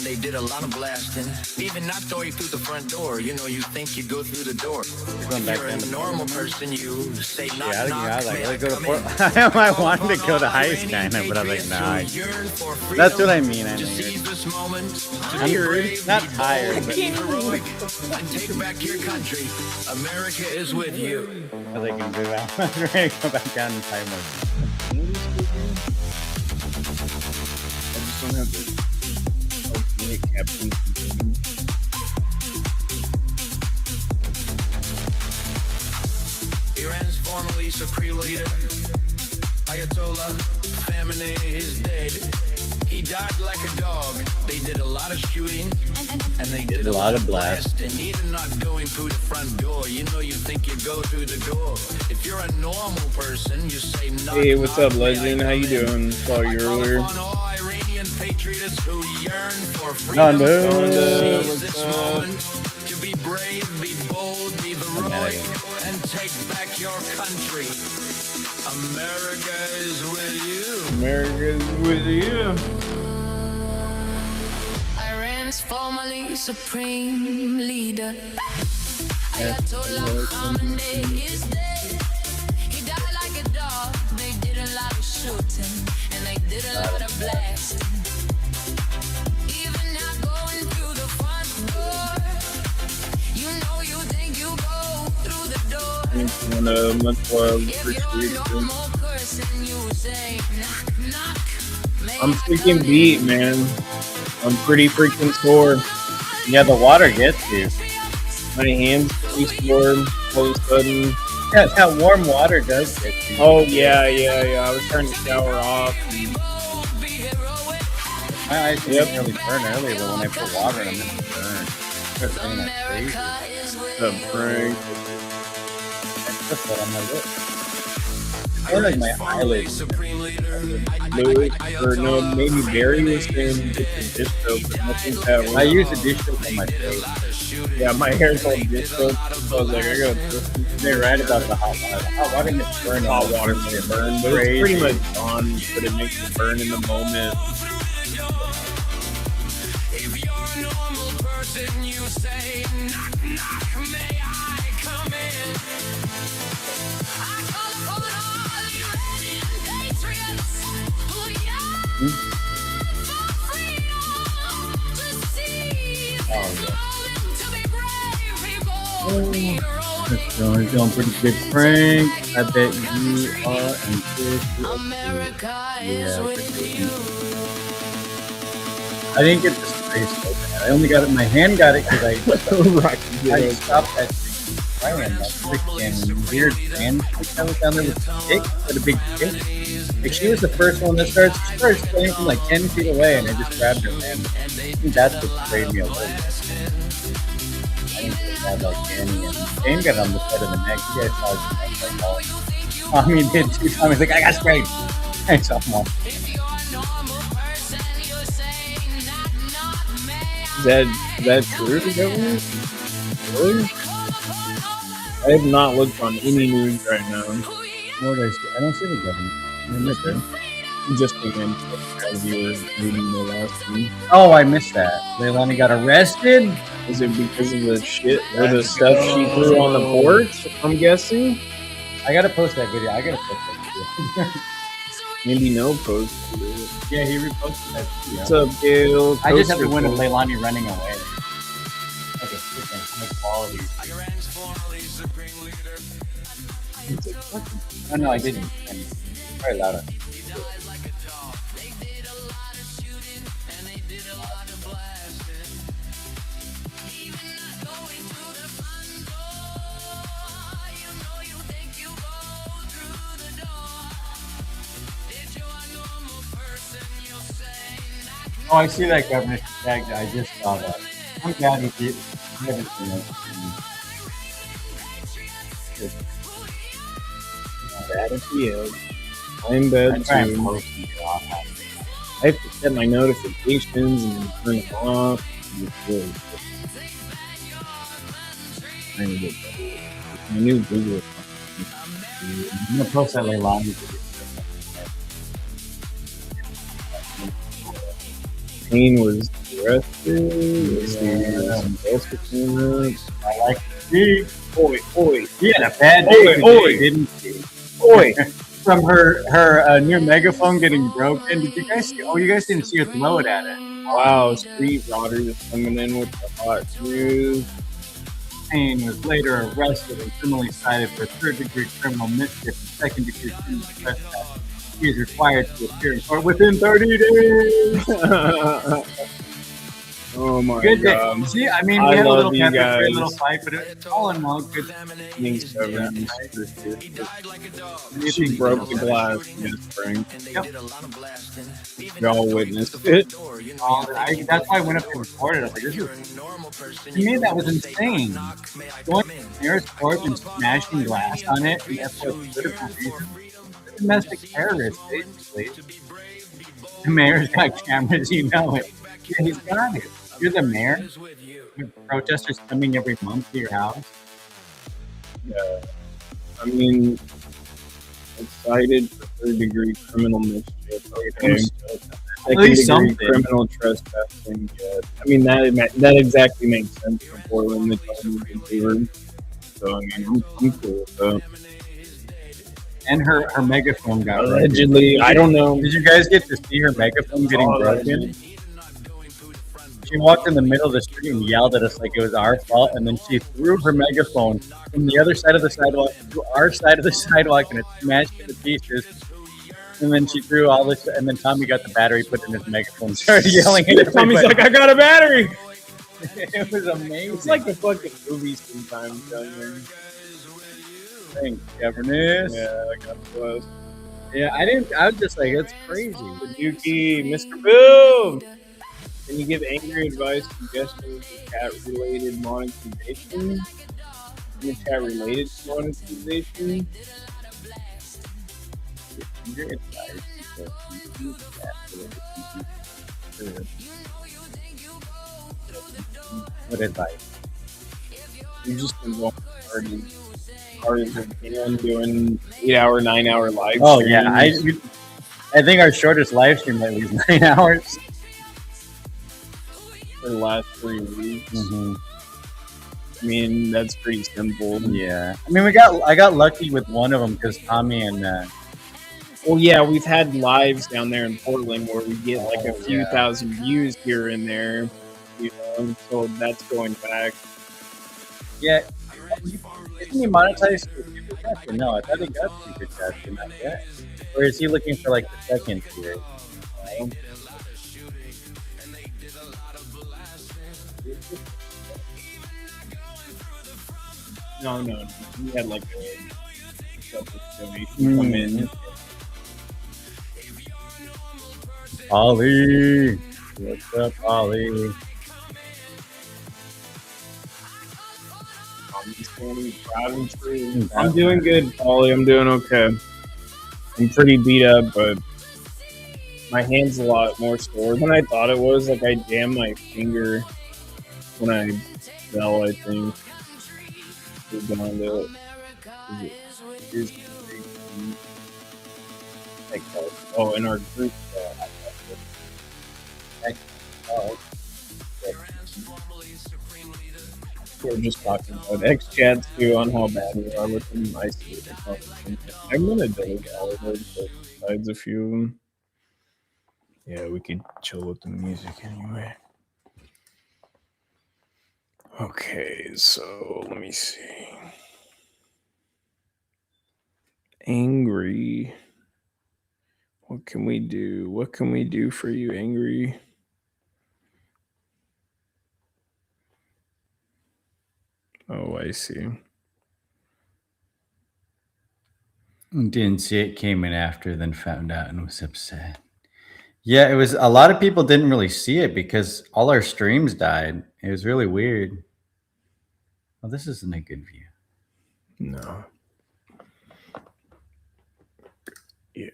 they did a lot of blasting. Even not going through the front door. You know, you think you go through the door. If you're a normal person, you say knock, Yeah, knock. I May I go to come Fort. in? I wanted to go to Heist kind of, but I was like, nah. That's what I mean. I'm not tired, but And take back your country. America is with you. because I can do that. I'm ready to go back down in time mode. I just don't have the okay captain. Iran's formerly supreme leader, Ayatollah Khamenei, is dead. He died like a dog. They did a lot of shooting, and they did a lot of blasting. Even not going through the front door. You know, you think you go through the door. If you're a normal person, you say knock. Hey, what's up, legend? How you doing? Saw you earlier. Patriots who yearn for freedom. Seize this moment to be brave, be bold, be heroic, and take back your country. America is with you. America is with you. Iran's formerly supreme leader. Ayatollah Khamenei is dead. He died like a dog. They did a lot of shooting and they did a lot of blasting. Even not going through the front door. You know you think you go through the door. Much love, appreciate it. I'm freaking beat, man. I'm pretty freaking sore. Yeah, the water gets you. My hands pretty sore all of a sudden. Yeah, that warm water does get you. Oh yeah. I was trying to shower off. My eyes didn't really burn earlier, but when I put water in them, it burned. It's burning like crazy. The prank. That's what on my lip. I feel like my eyelids. Louis, or no, maybe Barry was saying get the dish soap, but nothing's happening. I use a dish soap on my face. Yeah, my hair's all dish soap. So I was like, I gotta twist it. They're right about the hot water. The hot water gets burned. Hot water makes it burn, but it's pretty much gone, but it makes it burn in the moment. If you're a normal person, you say knock, knock, may I come in? I call upon all Iranian patriots who yearn for freedom to see this moment, to be brave, be bold, be heroic. Going pretty good, Frank. I bet you are and America is with you. I didn't get the spray soap. I only got it. My hand got it because I stopped that spraying that freaking weird fan that was down there with the stick, with a big stick. Like she was the first one that started spraying from like 10 feet away, and I just grabbed her hand. I think that's what sprayed me a little bit. I didn't get that like Danny, and Dane got it on the side of the neck. You guys saw his neck like all. Tommy did too. Tommy's like, I got sprayed. I saw him all. Is that true, Governor? Really? I have not looked on any news right now. What did I see? I don't see the government. I missed it. Just came in as you were reading the last one. Oh, I missed that. Leilani got arrested? Is it because of the shit or the stuff she threw on the porch? I'm guessing. I gotta post that video. I gotta post that video. Maybe no post. Yeah, he reposted that video. What's up, Gail? I just have to win with Leilani running away. Okay, freaking high quality. Oh no, I didn't. Very loud. Oh, I see that governor tag. I just saw that. I'm glad he did. I haven't seen it. Bad as he is. I'm bad too. I have to set my notifications and then turn them off. Really trying to get my new Google account. I'm gonna post that Leilani video. Payne was arrested. Let's see, Yeah. somebody else was doing that. I like to see. Oi, He had a bad day Oi, today, oi. didn't he? oi! From her new megaphone getting broken. Did you guys see? Oh, you guys didn't see her throw it at it. Wow, Street Rotters coming in with the hot news. Payne was later arrested and criminally cited for third-degree criminal mischief and second-degree criminal trespass. He is required to appear in court within 30 days. Oh my Good day. god. See, I mean, I we had a love little you pepper spray, a guys. little fight, but all in all, good. Thanks, Kevin. You She think, broke the glass in this spring. Yep. Y'all witnessed it. That's why I went up and recorded. I was like, this is, to me, that was insane. Going to the nearest porch and smashing glass on it, and that's for a political reason. Domestic terrorist, basically. The mayor's got cameras, you know it. Yeah, he's got it. You're the mayor with protesters coming every month to your house. Yeah. I mean, excited for third-degree criminal mischief. Okay. Second-degree something. criminal trespassing. Yeah. I mean, that exactly makes sense for Portland. The time is favored. So, I mean, I'm cool with that. And her megaphone got broken. Allegedly, I don't know. Did you guys get to see her megaphone getting broken? She walked in the middle of the street and yelled at us like it was our fault, and then she threw her megaphone from the other side of the sidewalk to our side of the sidewalk, and it smashed into pieces. And then she threw all this, and then Tommy got the battery, put it in his megaphone, and started yelling at everybody. Tommy's like, I got a battery. It was amazing. It's like the fucking movies sometimes. Thanks, governess. Yeah, I got bless. Yeah, I was just like, that's crazy. Yuki, Mr. Boom! Can you give angry advice, suggestions for cat-related monetization? Any cat-related monetization? Your advice. What advice? You just been going hard as you can, doing 8-hour, 9-hour live Oh streams. yeah, I think our shortest live stream lately is 9 hours. For the last 3 weeks. Mm-hmm. I mean, that's pretty simple. Yeah, I mean, I got lucky with one of them because Tommy and Well, yeah, we've had lives down there in Portland where we get like a few yeah. thousand views here and there, you know, so that's going back. yeah, isn't he monetized for super chats? No, I thought he got super chats, but not yet. Or is he looking for like the second tier? No, he had like a couple donation come in. Ollie, what's up, Ollie? I'm doing good, Ollie. I'm doing okay. I'm pretty beat up, but my hand's a lot more sore than I thought it was. Like I jammed my finger when I fell, I think. Down to oh, in our group. We're just talking about X chats too on how bad we are with them isolated conversations. I'm gonna delete all of those, but besides a few of them. Yeah, we could chill with the music anyway. Okay, so let me see. Angry. What can we do? What can we do for you, Angry? Oh, I see. Didn't see it, came in after, then found out and was upset. Yeah, it was a lot of people didn't really see it because all our streams died. It was really weird. Well, this isn't a good view. No. Yeah.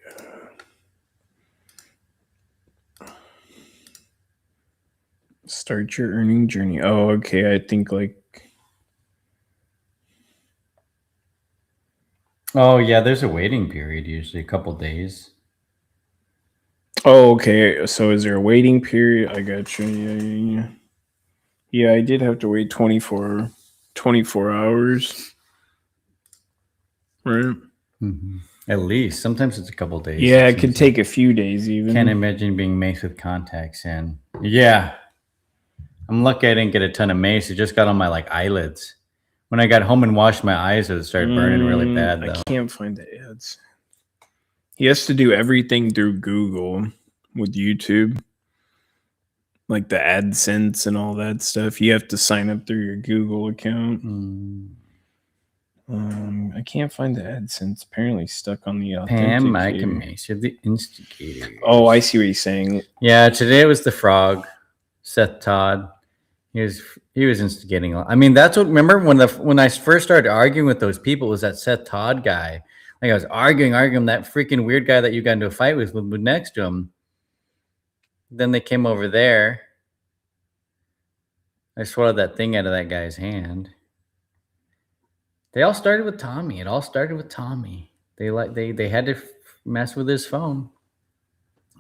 Start your earning journey. Oh, okay. I think like. Oh yeah, there's a waiting period, usually a couple days. Oh, okay. So is there a waiting period? I got you. Yeah. Yeah, I did have to wait 24 hours. Right. At least sometimes it's a couple days. Yeah, it seems could take a few days even. Can't imagine being maced with contacts in. Yeah, I'm lucky I didn't get a ton of mace. It just got on my like eyelids. When I got home and washed my eyes, it started burning really bad though. I can't find the ads. He has to do everything through Google with YouTube. Like the AdSense and all that stuff. You have to sign up through your Google account. I can't find the AdSense. Apparently stuck on the Pam, authenticator. Mike, and Mace, you're the instigator. Oh, I see what he's saying. Yeah, today was the frog, Seth Todd. He was instigating. I mean, that's what. Remember when I first started arguing with those people, it was that Seth Todd guy. Like I was arguing. That freaking weird guy that you got into a fight with next to him. Then they came over there. I swallowed that thing out of that guy's hand. They all started with Tommy. It all started with Tommy. They had to mess with his phone.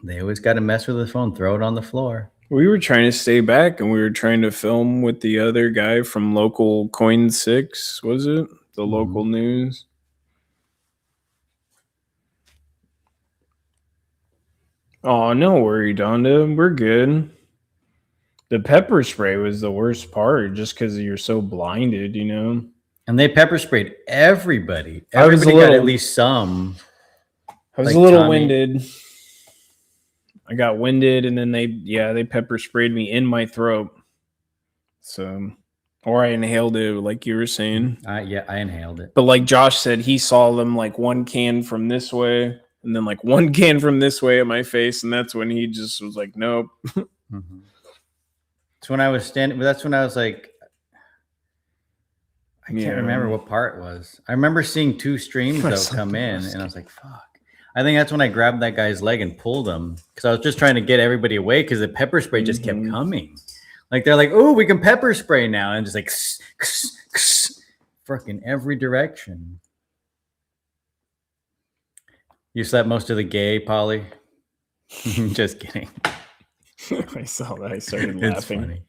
They always got to mess with his phone, throw it on the floor. We were trying to stay back, and we were trying to film with the other guy from local Coin 6, was it? The local news. Oh, no worry, Donda. We're good. The pepper spray was the worst part just because you're so blinded, you know? And they pepper sprayed everybody. I was Everybody got at least some. I was Like a little Tommy. winded. I got winded, and then they pepper sprayed me in my throat. So, or I inhaled it, like you were saying. Yeah, I inhaled it. But like Josh said, he saw them like one can from this way, and then like one can from this way at my face, and that's when he just was like, "Nope." That's when I was standing. That's when I was like, I can't remember what part it was. I remember seeing two streams though come in, and I was like, "Fuck." I think that's when I grabbed that guy's leg and pulled him because I was just trying to get everybody away because the pepper spray just kept coming. Like they're like, "Oh, we can pepper spray now," and just like, fucking every direction. You slept most of the gay, Polly? Just kidding. I saw that. I started It's laughing. funny.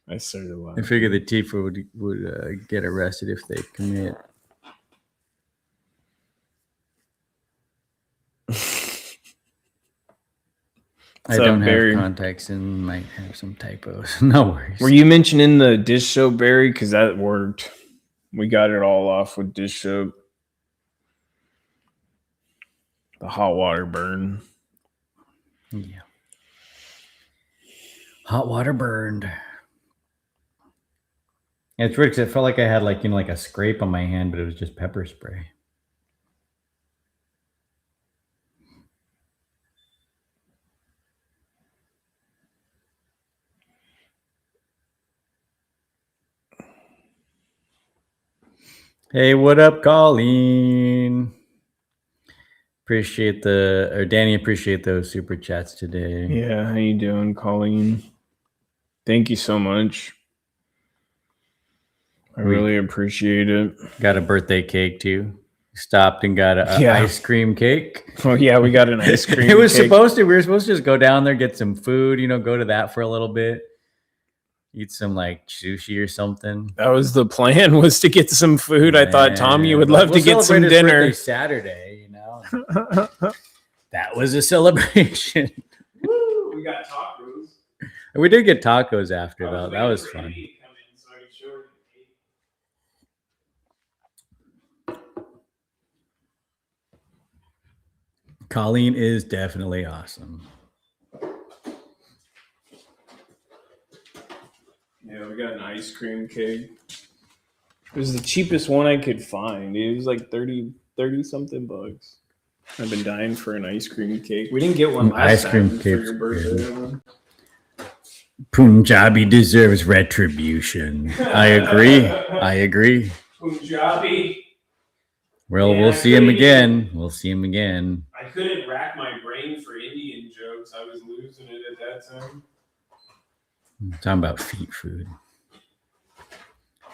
I started laughing. I figure the Tifa would get arrested if they commit. I don't have contacts and might have some typos. No worries. Were you mentioning the dish soap, Barry? Because that worked. We got it all off with dish soap. The hot water burn. Yeah. Hot water burned. It's weird because it felt like I had like a scrape on my hand, but it was just pepper spray. Hey, what up, Colleen? Appreciate Danny, appreciate those super chats today. Yeah, how you doing, Colleen? Thank you so much. I really appreciate it. Got a birthday cake too. Stopped and got an ice cream cake. Oh yeah, we got an ice cream. We were supposed to just go down there, get some food, go to that for a little bit. Eat some like sushi or something. That was the plan, was to get some food. Man, I thought Tommy would love to get some dinner. Saturday, That was a celebration. Woo, we got tacos. We did get tacos after though. That was fun. Colleen is definitely awesome. Yeah, we got an ice cream cake. It was the cheapest one I could find. It was like 30 something bucks. I've been dying for an ice cream cake. We didn't get one last time for your birthday. Punjabi deserves retribution. I agree. Punjabi. Well, we'll see him again. I couldn't rack my brain for Indian jokes. I was losing it at that time. I'm talking about feet food.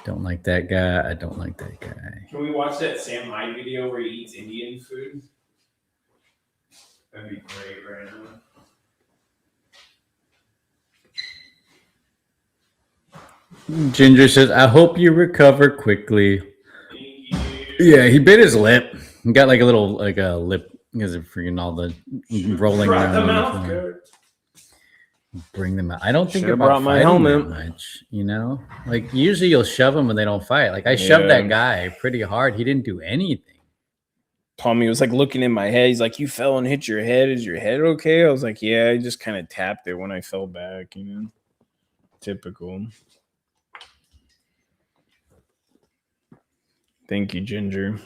Don't like that guy. I don't like that guy. Can we watch that Sam Hyde video where he eats Indian food? That'd be great right now. Ginger says, "I hope you recover quickly." Yeah, he bit his lip. He got like a lip because of freaking all the rolling Brought around the on the mouth phone. guard. Bring them out. I don't think Should've about brought my fighting that helmet. much. You know, like usually you'll shove them when they don't fight. Like I shoved Yeah. that guy pretty hard. He didn't do anything. Tommy was like looking in my head. He's like, "You fell and hit your head. Is your head okay?" I was like, "Yeah, I just kind of tapped it when I fell back." You know, typical. Thank you, Ginger.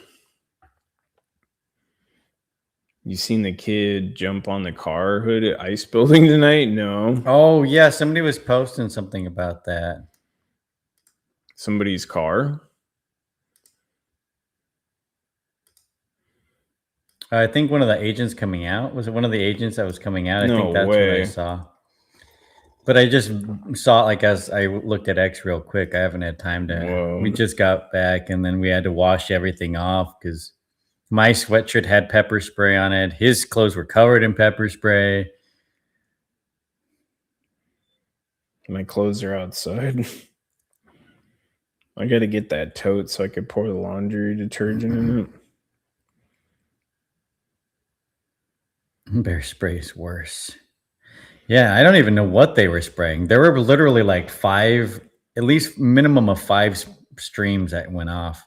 You seen the kid jump on the car hood at Ice Building tonight? No. Oh yeah, somebody was posting something about that. Somebody's car? I think one of the agents coming out. Was it one of the agents that was coming out? I No think that's what I way. saw. But I just saw it like as I looked at X real quick. I haven't had time to. Whoa. We just got back and then we had to wash everything off because my sweatshirt had pepper spray on it. His clothes were covered in pepper spray. My clothes are outside. I got to get that tote so I could pour the laundry detergent in it. Bear spray is worse. Yeah, I don't even know what they were spraying. There were literally like 5, at least minimum of 5 streams that went off.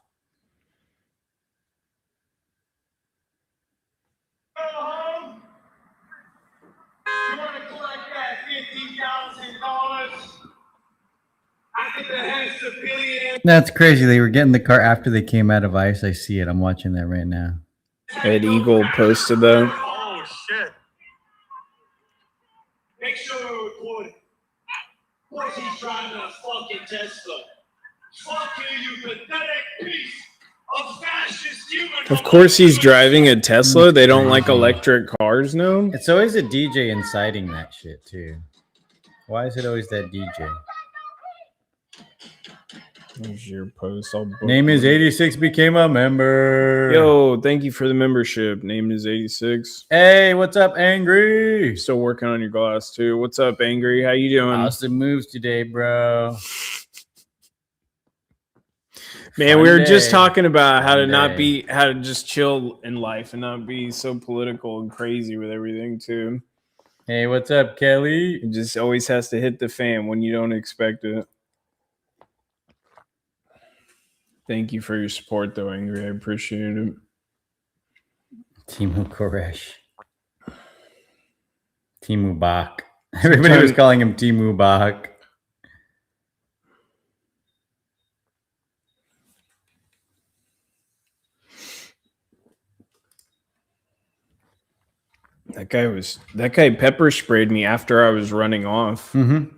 You want to collect that $50,000? I think the head civilian. That's crazy. They were getting the car after they came out of ice. I see it. I'm watching that right now. Ed Eagle posted that. Oh, shit. Make sure we're recording. Of course he's driving a fucking Tesla. Fuck you pathetic piece of fascist human. Of course he's driving a Tesla. They don't like electric cars now. It's always a DJ inciting that shit too. Why is it always that DJ? There's your post. Name is 86 became a member. Yo, thank you for the membership. Name is 86. Hey, what's up, Angry? Still working on your glass too. What's up, Angry? How you doing? Awesome moves today, bro. Man, Fun we were day. just talking about how Fun to not day. be, how to just chill in life and not be so political and crazy with everything too. Hey, what's up, Kelly? It just always has to hit the fan when you don't expect it. Thank you for your support, though, Angry. I appreciate it. Timu Koresh. Timu Bach. Everybody was calling him Timu Bach. That guy pepper sprayed me after I was running off. Mm-hmm.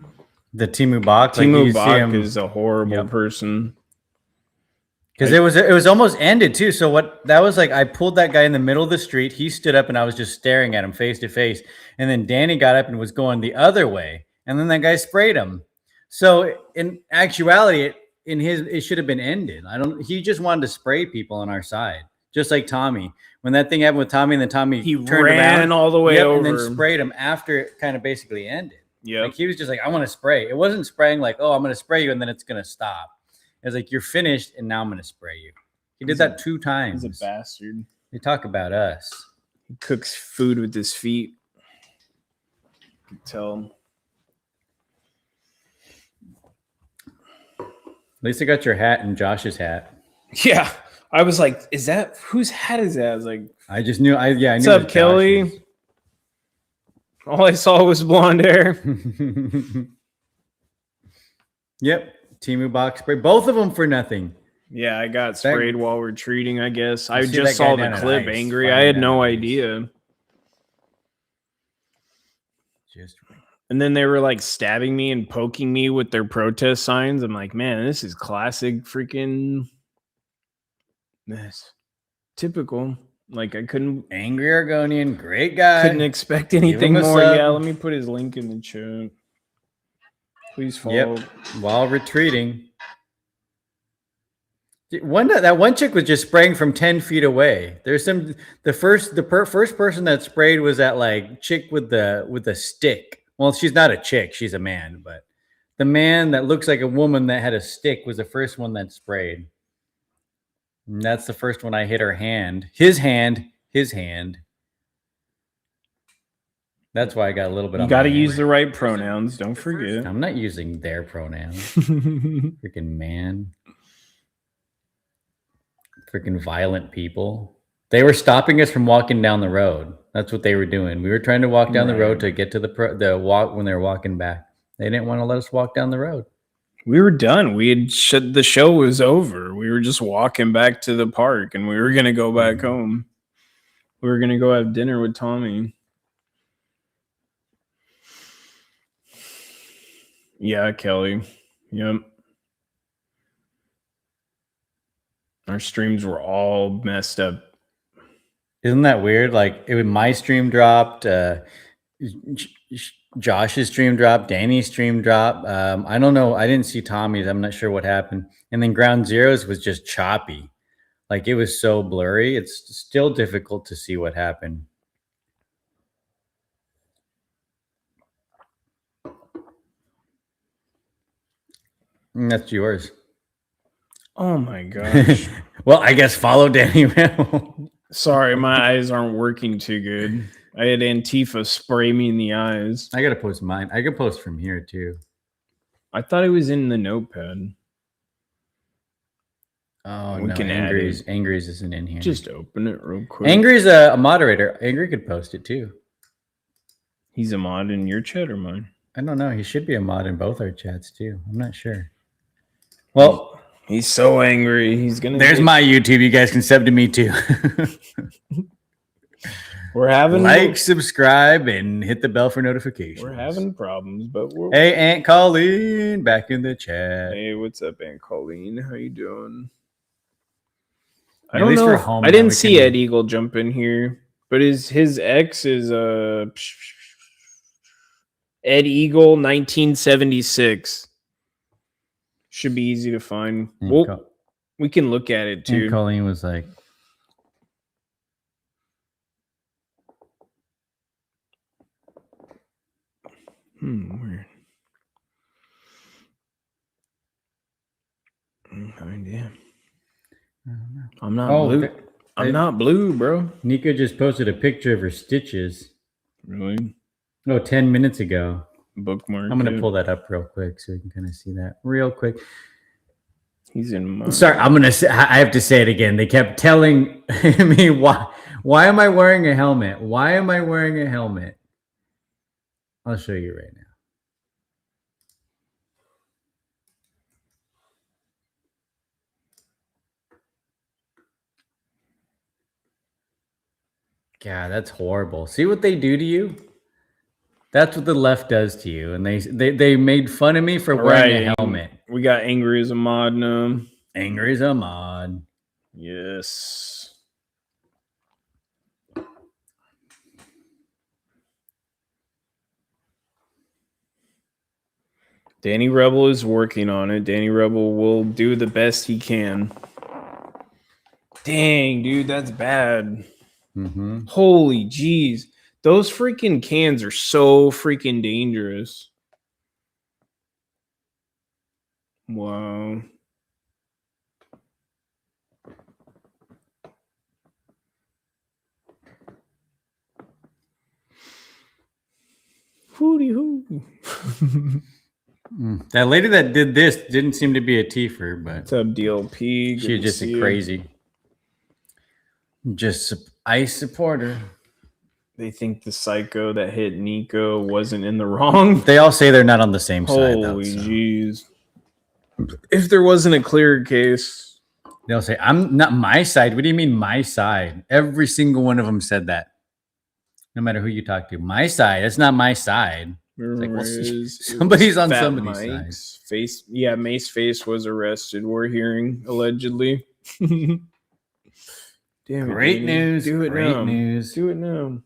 The Timu Bach. Timu Bach is a horrible person. Because it was almost ended too. So what that was like, I pulled that guy in the middle of the street. He stood up and I was just staring at him face to face. And then Danny got up and was going the other way. And then that guy sprayed him. So in actuality, it should have been ended. He just wanted to spray people on our side. Just like Tommy. When that thing happened with Tommy, and then Tommy turned ran around all the way over and then sprayed him after it kind of basically ended. Yeah. Like he was just like, I want to spray. It wasn't spraying like, oh, I'm going to spray you and then it's going to stop. It's like, you're finished, and now I'm going to spray you. He did that 2 times. He's a bastard. They talk about us. He cooks food with his feet. You can tell him. At least I got your hat and Josh's hat. Yeah. I was like, whose hat is that? I was like, I just knew. I knew. What's up, Kelly? All I saw was blonde hair. Yep. Timu Bach spray. Both of them for nothing. Yeah, I got sprayed while retreating, I guess. I see just that guy saw down the at clip, ice, Angry. flying I had down no at ice. idea. Just And then they were like stabbing me and poking me with their protest signs. I'm like, man, this is classic freaking mess. Typical. Like I couldn't Angry Argonian, great guy. couldn't expect anything him a more. sub. Yeah, let me put his link in the chat. Please follow. Yep. While retreating. That one chick was just spraying from 10 feet away. There's some first person that sprayed was that like chick with the stick. Well, she's not a chick, she's a man, but the man that looks like a woman that had a stick was the first one that sprayed. And that's the first one I hit her hand. His hand. That's why I got a little bit You on got my to hand. use the right pronouns. Don't forget. I'm not using their pronouns. Freaking man. Freaking violent people. They were stopping us from walking down the road. That's what they were doing. We were trying to walk down the road to get to the walk when they were walking back. They didn't want to let us walk down the road. We were done. We had the show was over. We were just walking back to the park, and we were gonna go back home. We were gonna go have dinner with Tommy. Yeah, Kelly. Yep. Our streams were all messed up. Isn't that weird? Like my stream dropped. Josh's stream dropped. Danny's stream dropped. I don't know. I didn't see Tommy's. I'm not sure what happened. And then Ground Zero's was just choppy. Like it was so blurry. It's still difficult to see what happened. And that's yours. Oh my gosh. Well, I guess follow Danny Rebel. Sorry, my eyes aren't working too good. I had Antifa spray me in the eyes. I gotta post mine. I can post from here too. I thought it was in the notepad. Oh, we no, can add it. Angry's isn't in here. Just open it real quick. Angry's a moderator. Angry could post it too. He's a mod in your chat or mine? I don't know. He should be a mod in both our chats too. I'm not sure. Well, he's so angry. He's gonna. There's my YouTube. You guys can sub to me too. We're having subscribe, and hit the bell for notifications. We're having problems, but we're. Hey, Aunt Colleen, back in the chat. Hey, what's up, Aunt Colleen? How you doing? I At don't least know. we're home I now. didn't We see can- Ed Eagle jump in here, but his ex is Ed Eagle 1976. Should be easy to find. Well, we can look at it too. Aunt Colleen was like, Weird. No idea. I'm not blue. I'm not blue, bro. Nico just posted a picture of her stitches. Really? No, 10 minutes ago. Bookmark. I'm going to pull that up real quick so you can kind of see that real quick. He's in my. Sorry, I have to say it again. They kept telling me, why am I wearing a helmet? Why am I wearing a helmet? I'll show you right now. God, that's horrible. See what they do to you? That's what the left does to you. And they made fun of me for wearing a helmet. We got Angry as a mod now. Angry as a mod. Yes. Danny Rebel is working on it. Danny Rebel will do the best he can. Dang, dude, that's bad. Mm-hmm. Holy jeez. Those freaking cans are so freaking dangerous. Wow. Hooty hoo. That lady that did this didn't seem to be a tiefer, but What's up, DLP? she's just a crazy. I support her. They think the psycho that hit Nico wasn't in the wrong. They all say they're not on the same side. Holy jeez. If there wasn't a clear case. They'll say, I'm not my side. What do you mean my side? Every single one of them said that. No matter who you talk to. My side. That's not my side. Like, well, somebody's on somebody's side. Mace Face was arrested. We're hearing allegedly. Damn it, Great news. Do it Great now. news. Do it now.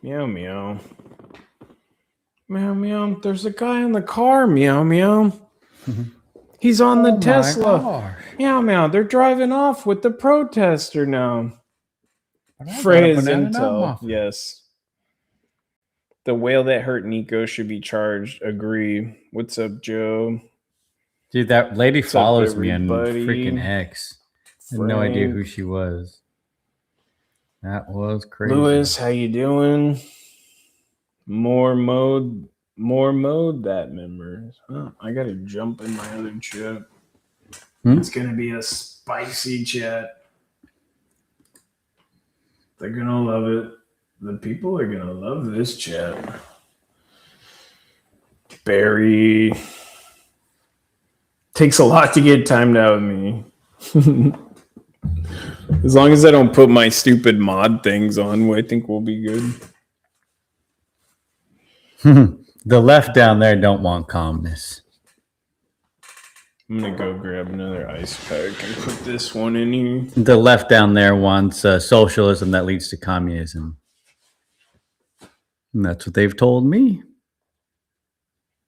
Meow meow. Meow meow. There's a guy in the car. Meow meow. He's on the Tesla. Meow meow. They're driving off with the protester now. Freya's intel. Yes. The whale that hurt Nico should be charged. Agree. What's up, Joe? Dude, that lady What's up, follows me on everybody? freaking X. I had no idea who she was. That was crazy. Lewis, how you doing? More mode that members. Oh, I gotta jump in my other chat. It's gonna be a spicy chat. They're gonna love it. The people are gonna love this chat. Barry. Takes a lot to get timed out with me. As long as I don't put my stupid mod things on, I think we'll be good. The left down there don't want calmness. I'm gonna go grab another ice pack and put this one in here. The left down there wants socialism that leads to communism. And that's what they've told me.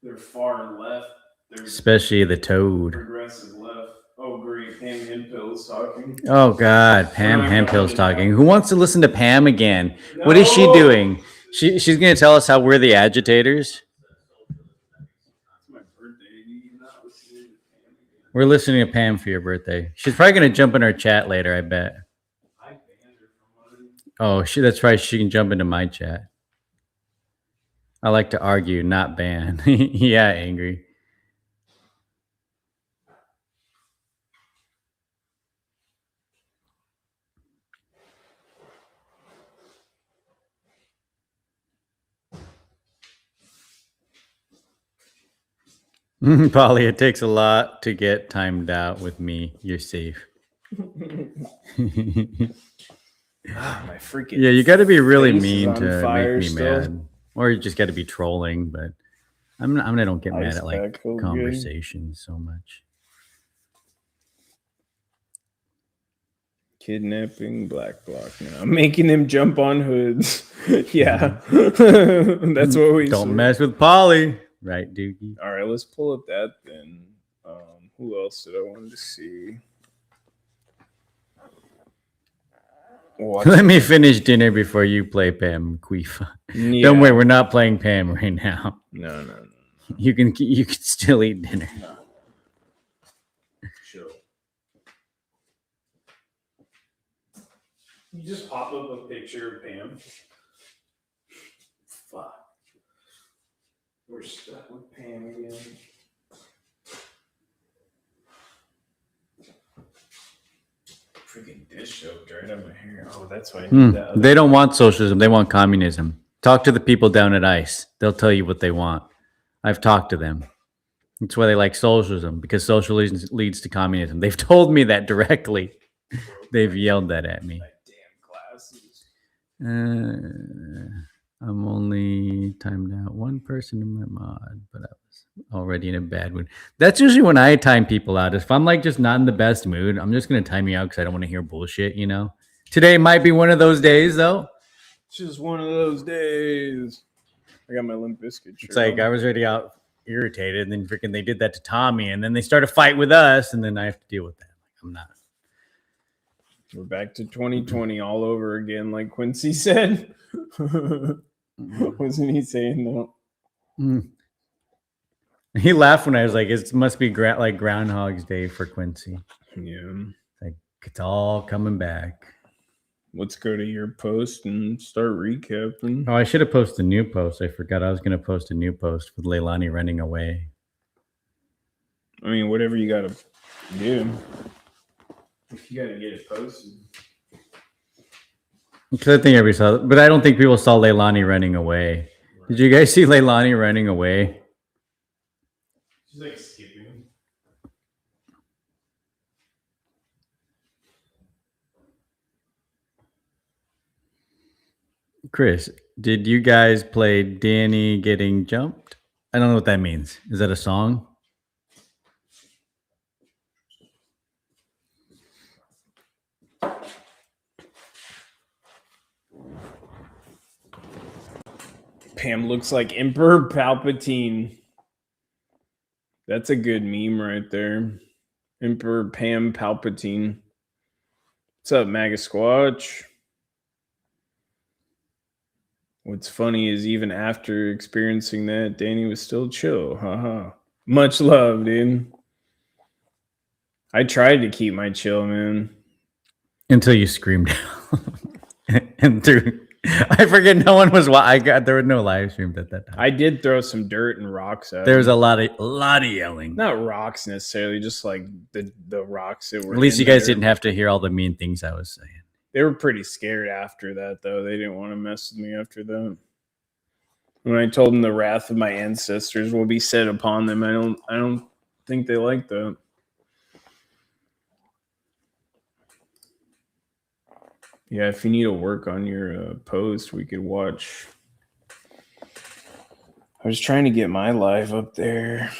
They're far left. They're especially the toad. Progressive left. Oh, great. Pam Hempill's talking. Oh, God. Pam Hempill's talking. Who wants to listen to Pam again? No. What is she doing? She's going to tell us how we're the agitators? We're listening to Pam for your birthday. She's probably going to jump in our chat later, I bet. Oh, that's right. She can jump into my chat. I like to argue, not ban. Yeah, angry. Polly, it takes a lot to get timed out with me. You're safe. My freaking yeah, you got to be really mean to make me still. mad, or you just got to be trolling. But I don't get mad at like conversations so much. Kidnapping Black Bloc now. I'm making him jump on hoods. Yeah. That's what we don't mess with Polly. Right, Doogie? All right, let's pull up that then. Who else did I want to see? Let me finish dinner before you play Pam Queefa. Yeah. Don't worry, we're not playing Pam right now. No. You can still eat dinner. No. Sure. You just pop up a picture of Pam. Fuck. We're stuck with Pam again. Freaking dish soaked right on my hair. Oh, that's why I need that. They don't want socialism. They want communism. Talk to the people down at ICE. They'll tell you what they want. I've talked to them. That's why they like socialism, because socialism leads to communism. They've told me that directly. They've yelled that at me. I'm only timed out one person in my mod, but I was already in a bad mood. That's usually when I time people out. If I'm like just not in the best mood, I'm just going to time you out because I don't want to hear bullshit, you know? Today might be one of those days, though. It's just one of those days. I got my Limp Bizkit shirt. It's like I was already out irritated, and then freaking they did that to Tommy, and then they start a fight with us, and then I have to deal with that. I'm not. We're back to 2020 all over again, like Quincy said. Wasn't he saying that? He laughed when I was like, it must be like Groundhog's Day for Quincy. Yeah. Like, it's all coming back. Let's go to your post and start recapping. Oh, I should have posted a new post. I forgot I was going to post a new post with Leilani running away. I mean, whatever you got to do. If you got to get it posted. Because I think everybody saw it, but I don't think people saw Leilani running away. Did you guys see Leilani running away? She's like skipping. Chris, did you guys play Danny Getting Jumped? I don't know what that means. Is that a song? Pam looks like Emperor Palpatine. That's a good meme right there. Emperor Pam Palpatine. What's up, Maga Squatch? What's funny is even after experiencing that, Danny was still chill. Haha. Much love, dude. I tried to keep my chill, man. Until you screamed and threw. I forget. No one was. There were no live streams at that time. I did throw some dirt and rocks at There was him. a lot of yelling. Not rocks necessarily, just like the rocks that were. At least in you guys there. didn't have to hear all the mean things I was saying. They were pretty scared after that, though. They didn't want to mess with me after that. When I told them the wrath of my ancestors will be set upon them, I don't think they like that. Yeah, if you need to work on your post, we could watch. I was trying to get my live up there.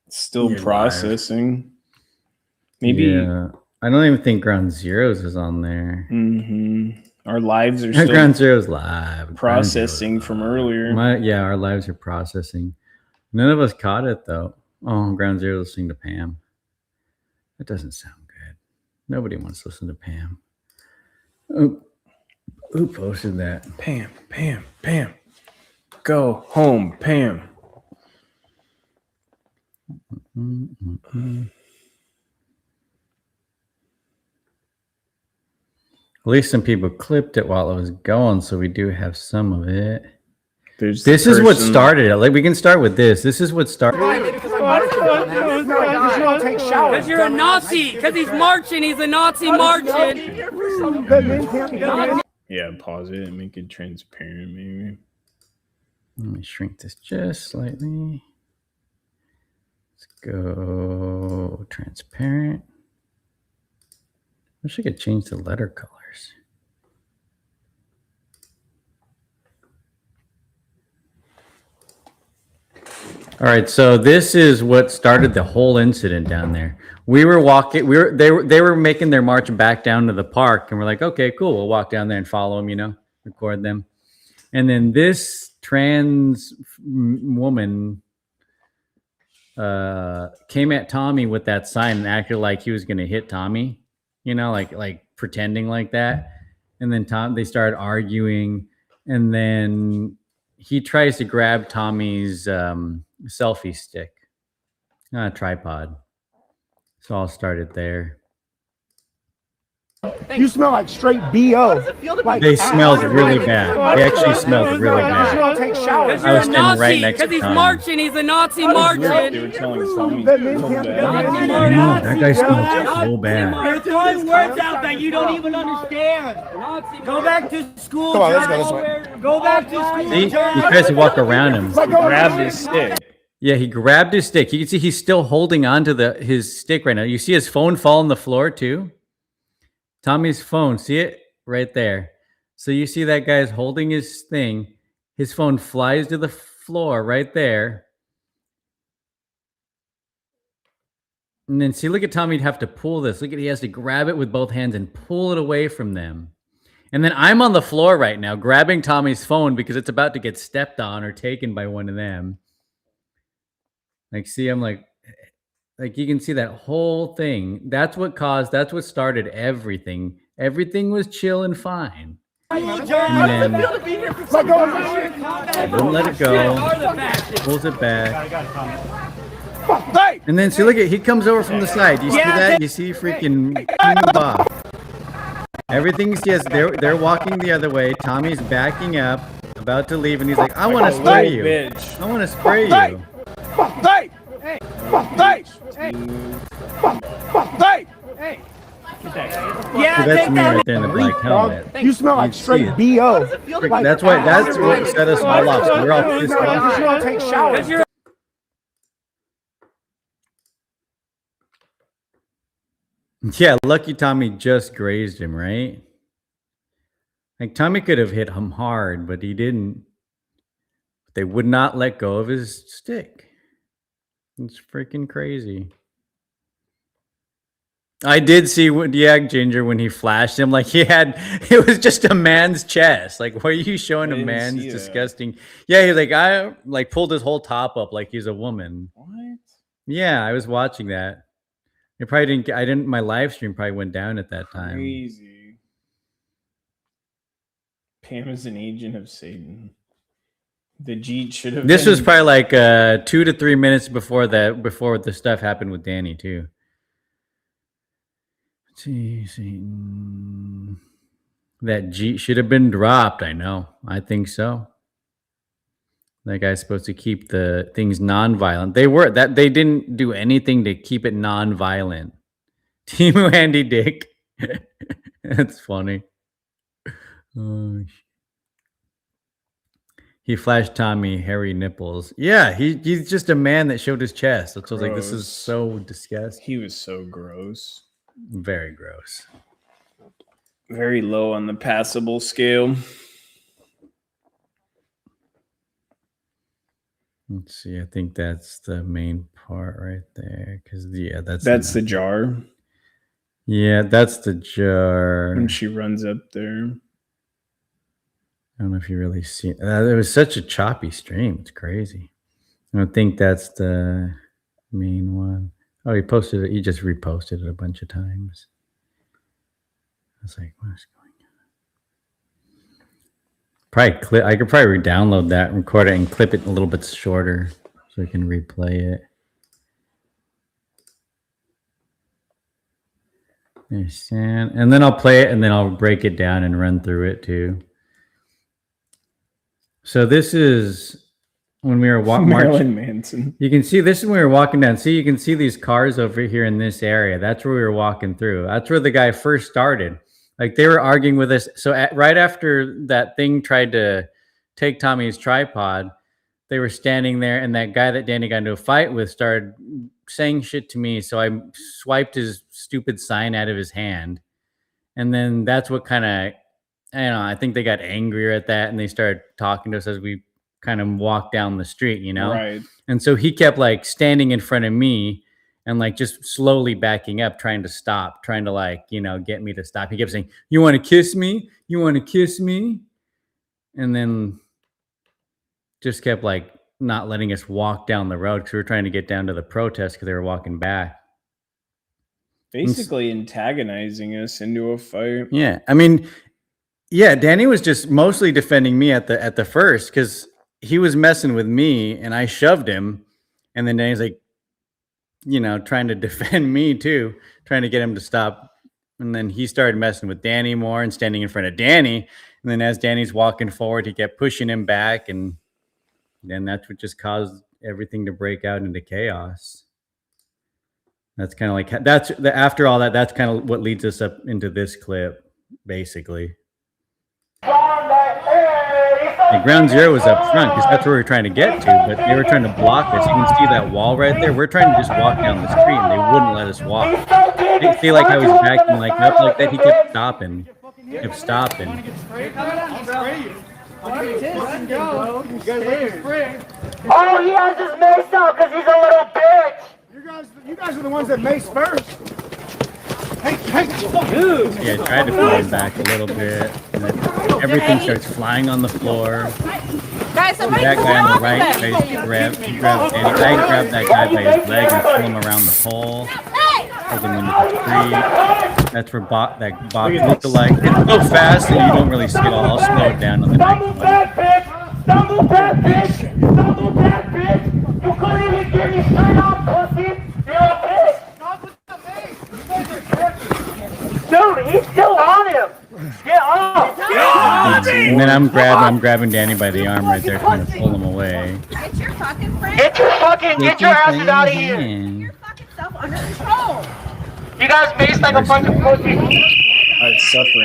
It's still Your processing. Maybe. Yeah. I don't even think Ground Zeroes is on there. Our lives are still Ground Zeroes live. processing from earlier. Our lives are processing. None of us caught it though. Oh, Ground Zero listening to Pam. That doesn't sound good. Nobody wants to listen to Pam. Who posted that? Pam. Go home, Pam. At least some people clipped it while it was going, so we do have some of it. This is what started it. Like we can start with this. This is what started. Because you're a Nazi. Because he's marching. He's a Nazi marching. Yeah, pause it and make it transparent, maybe. Let me shrink this just slightly. Let's go transparent. Wish I could change the letter colors. All right, so this is what started the whole incident down there. We were walking. They were making their march back down to the park, and we're like, okay, cool. We'll walk down there and follow them. Record them. And then this trans woman came at Tommy with that sign and acted like he was going to hit Tommy. Like pretending like that. And then they started arguing, and then he tries to grab Tommy's selfie stick, tripod. So I'll start it there. You smell like straight BO. They smelled really bad. They actually smelled really bad. I was standing right next to Because he's Tommy. marching. He's a Nazi marching. They were telling Tommy. I know, that guy smelled so bad. You're throwing words out that you don't even understand. Go back to school. Come on, let's go this way. Go back to school. See, he tries to walk around him. He grabbed his stick. Yeah, he grabbed his stick. You can see he's still holding on to his stick right now. You see his phone fall on the floor too? Tommy's phone, see it? Right there. So you see that guy's holding his thing. His phone flies to the floor right there. And then see, look at Tommy have to pull this. Look at, he has to grab it with both hands and pull it away from them. And then I'm on the floor right now grabbing Tommy's phone because it's about to get stepped on or taken by one of them. Like, see, I'm like you can see that whole thing. That's what started everything. Everything was chill and fine. And then wouldn't let it go. Pulls it back. And then see, look at, he comes over from the side. You see that? You see freaking Bob. Everything's just they're walking the other way. Tommy's backing up, about to leave, and he's like, I want to spray you. Bitch. I want to spray you. Yeah, So that's me right there in the black helmet. You smell like straight BO. That's what set us all off. So we're all pissed off. Take showers. Yeah, lucky Tommy just grazed him, right? Like Tommy could have hit him hard, but he didn't. They would not let go of his stick. It's freaking crazy. I did see Ginger when he flashed him. Like it was just a man's chest. Like, why are you showing a didn't man's see that. disgusting? Yeah, he's like, I like pulled his whole top up like he's a woman. What? Yeah, I was watching that. It probably didn't. I didn't. My live stream probably went down at that time. Crazy. Pam is an agent of Satan. The Jeet should have. This was probably like 2 to 3 minutes before the stuff happened with Danny too. Let's see, Satan. That Jeet should have been dropped. I know. I think so. That guy's supposed to keep the things non-violent. They didn't do anything to keep it non-violent. Team Andy Dick. That's funny. Oh, he flashed Tommy hairy nipples. Yeah, he's just a man that showed his chest. So I was like, this is so disgusting. He was so gross. Very gross. Very low on the passable scale. Let's see. I think that's the main part right there. Because that's the jar. Yeah, that's the jar. When she runs up there. I don't know if you really see it. It was such a choppy stream. It's crazy. I don't think that's the main one. Oh, he posted it. He just reposted it a bunch of times. I was like, what's going on? I could probably re-download that, record it, and clip it a little bit shorter so I can replay it. There's sand. And then I'll play it, and then I'll break it down and run through it too. So this is when we were walking. Marilyn Manson. You can see this is when we were walking down. See, you can see these cars over here in this area. That's where we were walking through. That's where the guy first started. Like they were arguing with us. So right after that thing tried to take Tommy's tripod, they were standing there, and that guy that Danny got into a fight with started saying shit to me. So I swiped his stupid sign out of his hand, and then that's what kind of. I don't know, I think they got angrier at that, and they started talking to us as we kind of walked down the street, you know? Right. And so he kept like standing in front of me and like just slowly backing up, trying to stop, trying to like, you know, get me to stop. He kept saying, "You want to kiss me? You want to kiss me?" And then just kept like not letting us walk down the road because we were trying to get down to the protest because they were walking back. Basically antagonizing us into a fight. Yeah. I mean, yeah, Danny was just mostly defending me at the first because he was messing with me and I shoved him. And then Danny's like, you know, trying to defend me too, trying to get him to stop. And then he started messing with Danny more and standing in front of Danny. And then as Danny's walking forward, he kept pushing him back. And then that's what just caused everything to break out into chaos. That's kind of like, after all that, that's kind of what leads us up into this clip, basically. And Ground Zero was up front because that's where we were trying to get to, but they were trying to block us. You can see that wall right there. We're trying to just walk down the street, and they wouldn't let us walk. You see like how he's backing like up like that? He kept stopping. Kept stopping. Oh, he has his mace out because he's a little bitch. You guys are the ones that maced first. Hey, Yeah, I tried to pull him back a little bit. And then everything starts flying on the floor. Guys, That guy on the right, he grabbed Danny. I grabbed that guy by his leg and pulled him around the pole. Pulled him into the tree. That's where Bob looked alike. It's so fast that you don't really see it all. I'll slow it down on the next one. Stumble back, bitch! Stumble back, bitch! You couldn't even get me straight up, pussy! You're a bitch! Dude, he's still on him! Get off! Get off! And then I'm grabbing Danny by the arm right there, trying to pull him away. Get your fucking friend. Get your asses out of here! Your fucking self under control. You guys face like a bunch of pussies!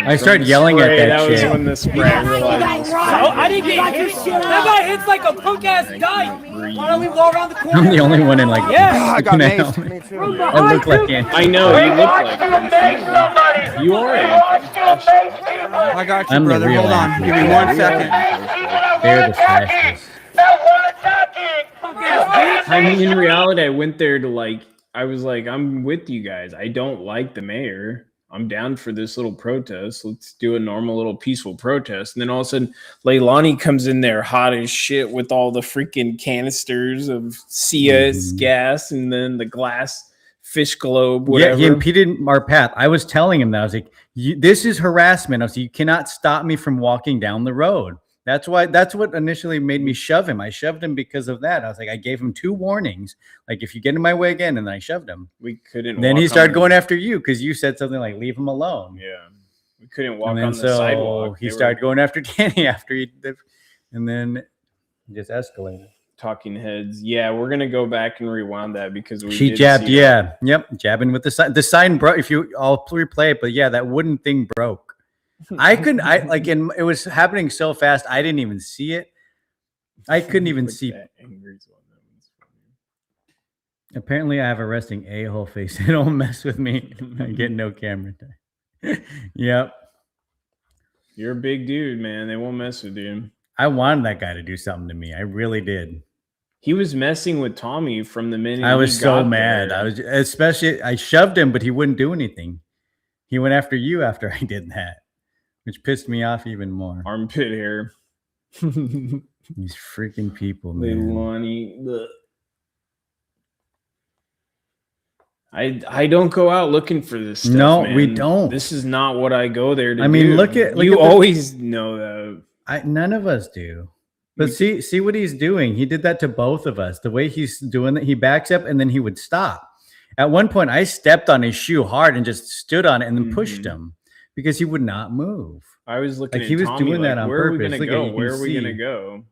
I started yelling at that was shit. when the spray realized. I didn't get hit! That guy hits like a punk ass guy! Why don't we go around the corner? I'm the only one in like I got now. maced. Me too. I look like Andy. I know, you look like you are. I got you, I'm the brother. real Hold on. Andy. Give me 1 second. They're the fastest. I mean, in reality, I went there to like, I was like, I'm with you guys. I don't like the mayor. I'm down for this little protest. Let's do a normal little peaceful protest. And then all of a sudden, Leilani comes in there hot as shit with all the freaking canisters of CS gas and then the glass fish globe, whatever. Yeah, he impeded our path. I was telling him that. I was like, this is harassment. I was like, you cannot stop me from walking down the road. That's what initially made me shove him. I shoved him because of that. I was like, I gave him 2 warnings. Like, if you get in my way again, and then I shoved him. We couldn't. Then he started going after you because you said something like, leave him alone. Yeah. We couldn't walk And then on the sidewalk. he started going after Danny after he did, and then it just escalated. Talking heads. Yeah, we're gonna go back and rewind that because She jabbed. Yeah, yep, jabbing with the sign. The sign broke. If you all replay it, but yeah, that wooden thing broke. I couldn't. It was happening so fast. I didn't even see it. I couldn't even see. Apparently, I have a resting a-hole face. They don't mess with me. I get no camera time. Yep. You're a big dude, man. They won't mess with you. I wanted that guy to do something to me. I really did. He was messing with Tommy from the minute I was so mad. There. I shoved him, but he wouldn't do anything. He went after you after I did that, which pissed me off even more. Armpit hair. These freaking people, man. Leilani. I don't go out looking for this stuff. No, man. we don't. This is not what I go there to do. I mean, look at always know that. None of us do. But see what he's doing. He did that to both of us. The way he's doing it, he backs up and then he would stop. At one point, I stepped on his shoe hard and just stood on it and then pushed him because he would not move. I was looking at he was Tommy, doing that on where purpose. Are we gonna go? Where are we gonna go?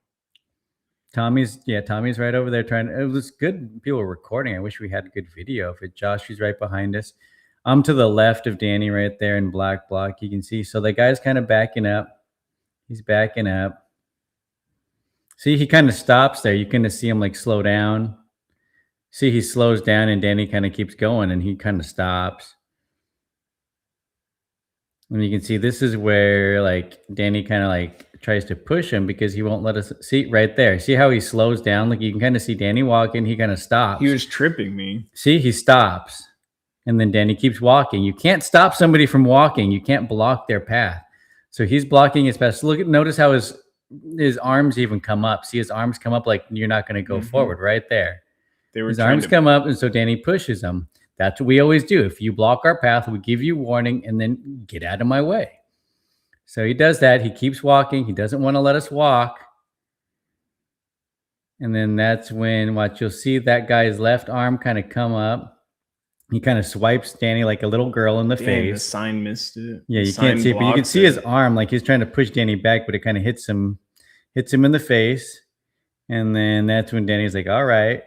Tommy's right over there trying. It was good. People were recording. I wish we had good video of it. Josh is right behind us. I'm to the left of Danny right there in black block. You can see. So the guy's kind of backing up. He's backing up. See, he kind of stops there. You kind of see him like slow down. See, he slows down and Danny kind of keeps going and he kind of stops. And you can see this is where like Danny kind of like tries to push him because he won't let us see right there. See how he slows down? Like you can kind of see Danny walking. He kind of stops. He was tripping me. See, he stops. And then Danny keeps walking. You can't stop somebody from walking. You can't block their path. So he's blocking his path. So notice how his arms even come up. See his arms come up like you're not going to go forward right there. His arms come up, and so Danny pushes him. That's what we always do. If you block our path, we give you warning and then get out of my way. So he does that. He keeps walking. He doesn't want to let us walk. And then that's when, you'll see that guy's left arm kind of come up. He kind of swipes Danny like a little girl in the face. The sign missed it. Yeah, you can't see it, but you can see his arm. Like he's trying to push Danny back, but it kind of hits him in the face. And then that's when Danny's like, all right.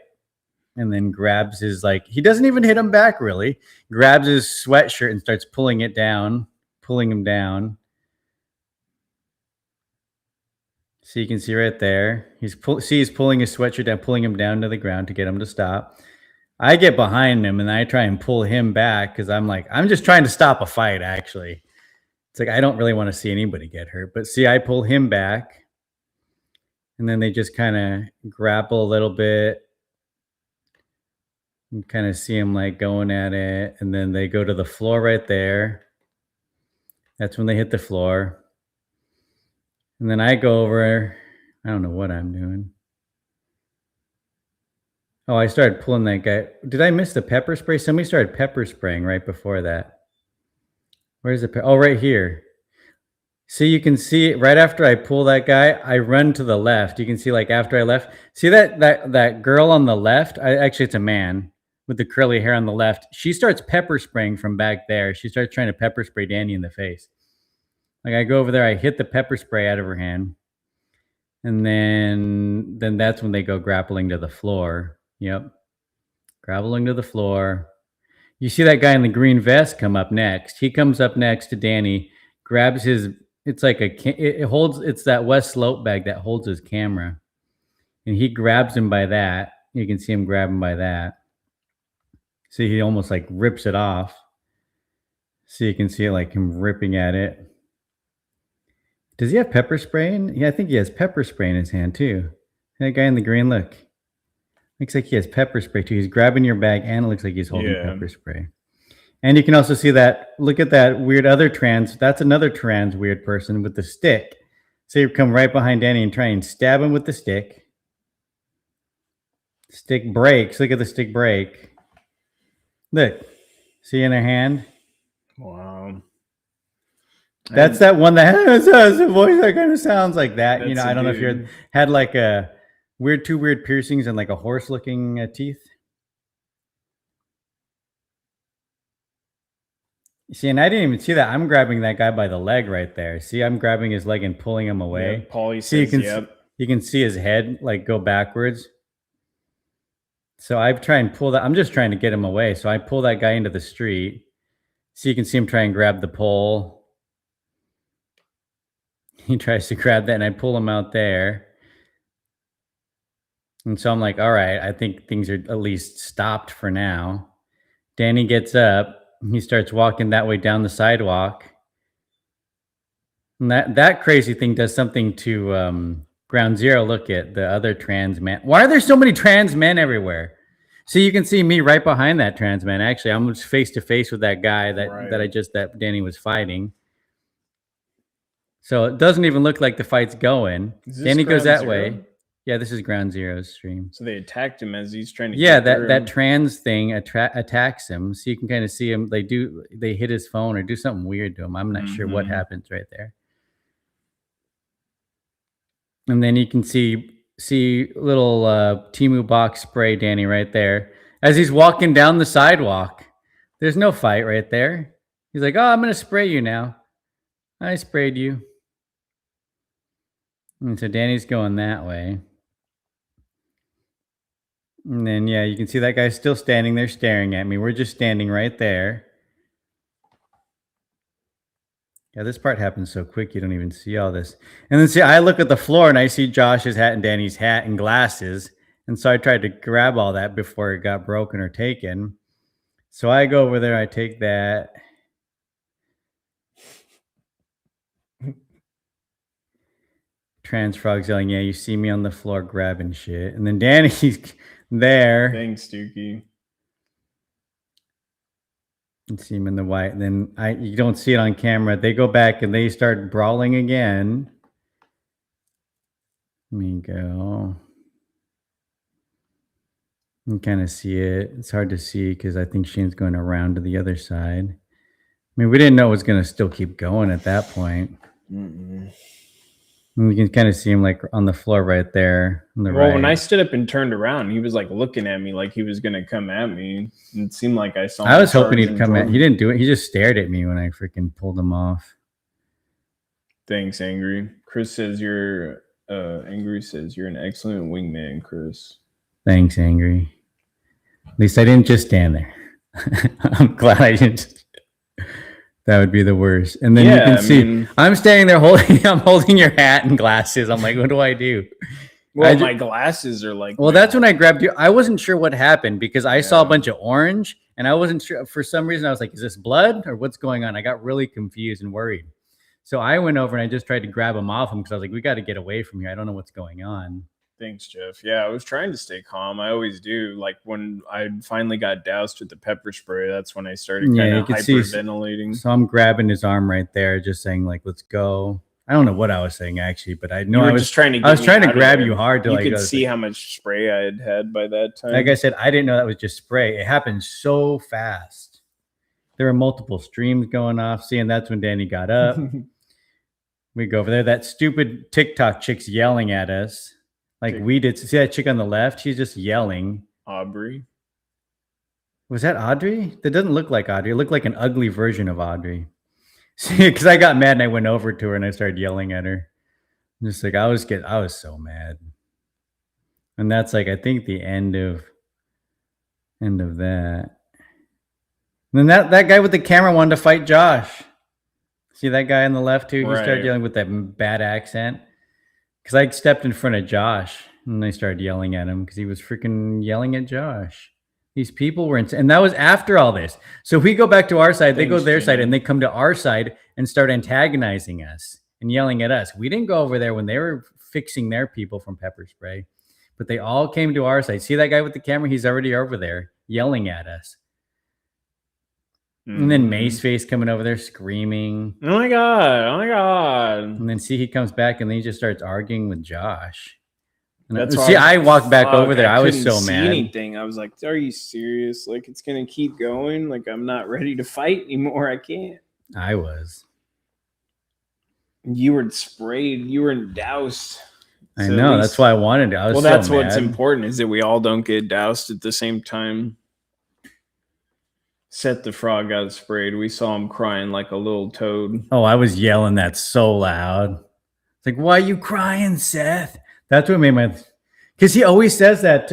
And then grabs his, he doesn't even hit him back really. Grabs his sweatshirt and starts pulling him down. So you can see right there. He's pulling his sweatshirt down, pulling him down to the ground to get him to stop. I get behind him and I try and pull him back because I'm just trying to stop a fight, actually. It's like I don't really want to see anybody get hurt. But see, I pull him back. And then they just kind of grapple a little bit. You kind of see him going at it. And then they go to the floor right there. That's when they hit the floor. And then I go over. I don't know what I'm doing. Oh, I started pulling that guy. Did I miss the pepper spray? Somebody started pepper spraying right before that. Where's the oh, right here. See, you can see right after I pull that guy, I run to the left. You can see after I left. See that girl on the left? Actually, it's a man with the curly hair on the left. She starts pepper spraying from back there. She starts trying to pepper spray Danny in the face. I go over there, I hit the pepper spray out of her hand. And then that's when they go grappling to the floor. Yep. Grappling to the floor. You see that guy in the green vest come up next. He comes up next to Danny, grabs his, it's that West Slope bag that holds his camera. And he grabs him by that. You can see him grab him by that. See, he almost rips it off. So you can see it him ripping at it. Does he have pepper spray in? Yeah, I think he has pepper spray in his hand too. That guy in the green, look. Looks like he has pepper spray too. He's grabbing your bag and it looks like he's holding Yeah. pepper spray. And you can also see that, look at that weird other trans, that's another trans weird person with the stick. So you come right behind Danny and try and stab him with the stick. Stick breaks. Look at the stick break. Look. See in her hand? Wow. That's that one that has a voice that kind of sounds like that. You know, That's a I don't know if you dude. had like a two weird piercings and like a horse looking teeth. See, and I didn't even see that. I'm grabbing that guy by the leg right there. See, I'm grabbing his leg and pulling him away. Yeah, Paulie See, says, yep. you can see his head like go backwards. So I try and pull that. I'm just trying to get him away. So I pull that guy into the street. So you can see him try and grab the pole. He tries to grab that and I pull him out there. And so I'm like, all right, I think things are at least stopped for now. Danny gets up. He starts walking that way down the sidewalk. And that crazy thing does something to Ground Zero. Look at the other trans man. Why are there so many trans men everywhere? So you can see me right behind that trans man. Actually, I'm just face to face with that guy that Danny was fighting. So it doesn't even look like the fight's going. Danny goes that way. Yeah, this is Ground Zero's stream. So they attacked him as he's trying to. Yeah, that trans thing attacks him. So you can kind of see him. They hit his phone or do something weird to him. I'm not sure what happens right there. And then you can see little Temu box spray Danny right there as he's walking down the sidewalk. There's no fight right there. He's like, "Oh, I'm gonna spray you now. I sprayed you." And so Danny's going that way. And then, yeah, you can see that guy's still standing there staring at me. We're just standing right there. Yeah, this part happens so quick you don't even see all this. And then see, I look at the floor and I see Josh's hat and Danny's hat and glasses. And so I tried to grab all that before it got broken or taken. So I go over there, I take that. Trans Frog's yelling, yeah, you see me on the floor grabbing shit. And then Danny's there. Thanks, Dookie. You see him in the white. And then you don't see it on camera. They go back and they start brawling again. Let me go. You can kind of see it. It's hard to see because I think Shane's going around to the other side. I mean, we didn't know it was going to still keep going at that point. And you can kind of see him like on the floor right there on the right. When I stood up and turned around, he was like looking at me like he was going to come at me. It seemed like I saw him. I was hoping he'd come at. He didn't do it. He just stared at me when I freaking pulled him off. Thanks, Angry. Chris says you're Angry says you're an excellent wingman, Chris. Thanks, Angry. At least I didn't just stand there. I'm glad I didn't. That would be the worst. And then you can see I'm standing there I'm holding your hat and glasses. I'm like, what do I do? Well, my glasses are like. Well, that's when I grabbed you. I wasn't sure what happened because I saw a bunch of orange and I wasn't sure. For some reason, I was like, is this blood or what's going on? I got really confused and worried. So I went over and I just tried to grab him off him because I was like, we got to get away from here. I don't know what's going on. Thanks, Jeff. Yeah, I was trying to stay calm. I always do. Like when I finally got doused with the pepper spray, that's when I started kind of hyperventilating. So I'm grabbing his arm right there, just saying like, "Let's go." I don't know what I was saying actually, but I know I was just trying to. I was trying to grab you hard to. You could see how much spray I had by that time. Like I said, I didn't know that was just spray. It happened so fast. There were multiple streams going off. See, and that's when Danny got up. We go over there. That stupid TikTok chick's yelling at us. Like we did. See that chick on the left? She's just yelling. Aubrey. Was that Audrey? That doesn't look like Audrey. It looked like an ugly version of Audrey. See, because I got mad and I went over to her and I started yelling at her. Just like I was so mad. And that's like I think the end of that. And then that guy with the camera wanted to fight Josh. See that guy on the left too? He started yelling with that bad accent. Because I stepped in front of Josh and I started yelling at him because he was freaking yelling at Josh. These people were insane. And that was after all this. So if we go back to our side, they go to their side and they come to our side and start antagonizing us and yelling at us. We didn't go over there when they were fixing their people from pepper spray. But they all came to our side. See that guy with the camera? He's already over there yelling at us. And then Mace Face coming over there screaming. Oh my god! Oh my god! And then see he comes back and then he just starts arguing with Josh. And That's see, I walked back over there. I was couldn't so see mad. anything. I was like, "Are you serious? Like it's gonna keep going? Like I'm not ready to fight anymore. I can't." I was. You were sprayed. You were doused. I So at know. least- That's why I wanted to. I was well, so that's what's mad. important is that we all don't get doused at the same time. Seth the Frog got sprayed. We saw him crying like a little toad. Oh, I was yelling that so loud. It's like, why are you crying, Seth? That's what made my. Because he always says that,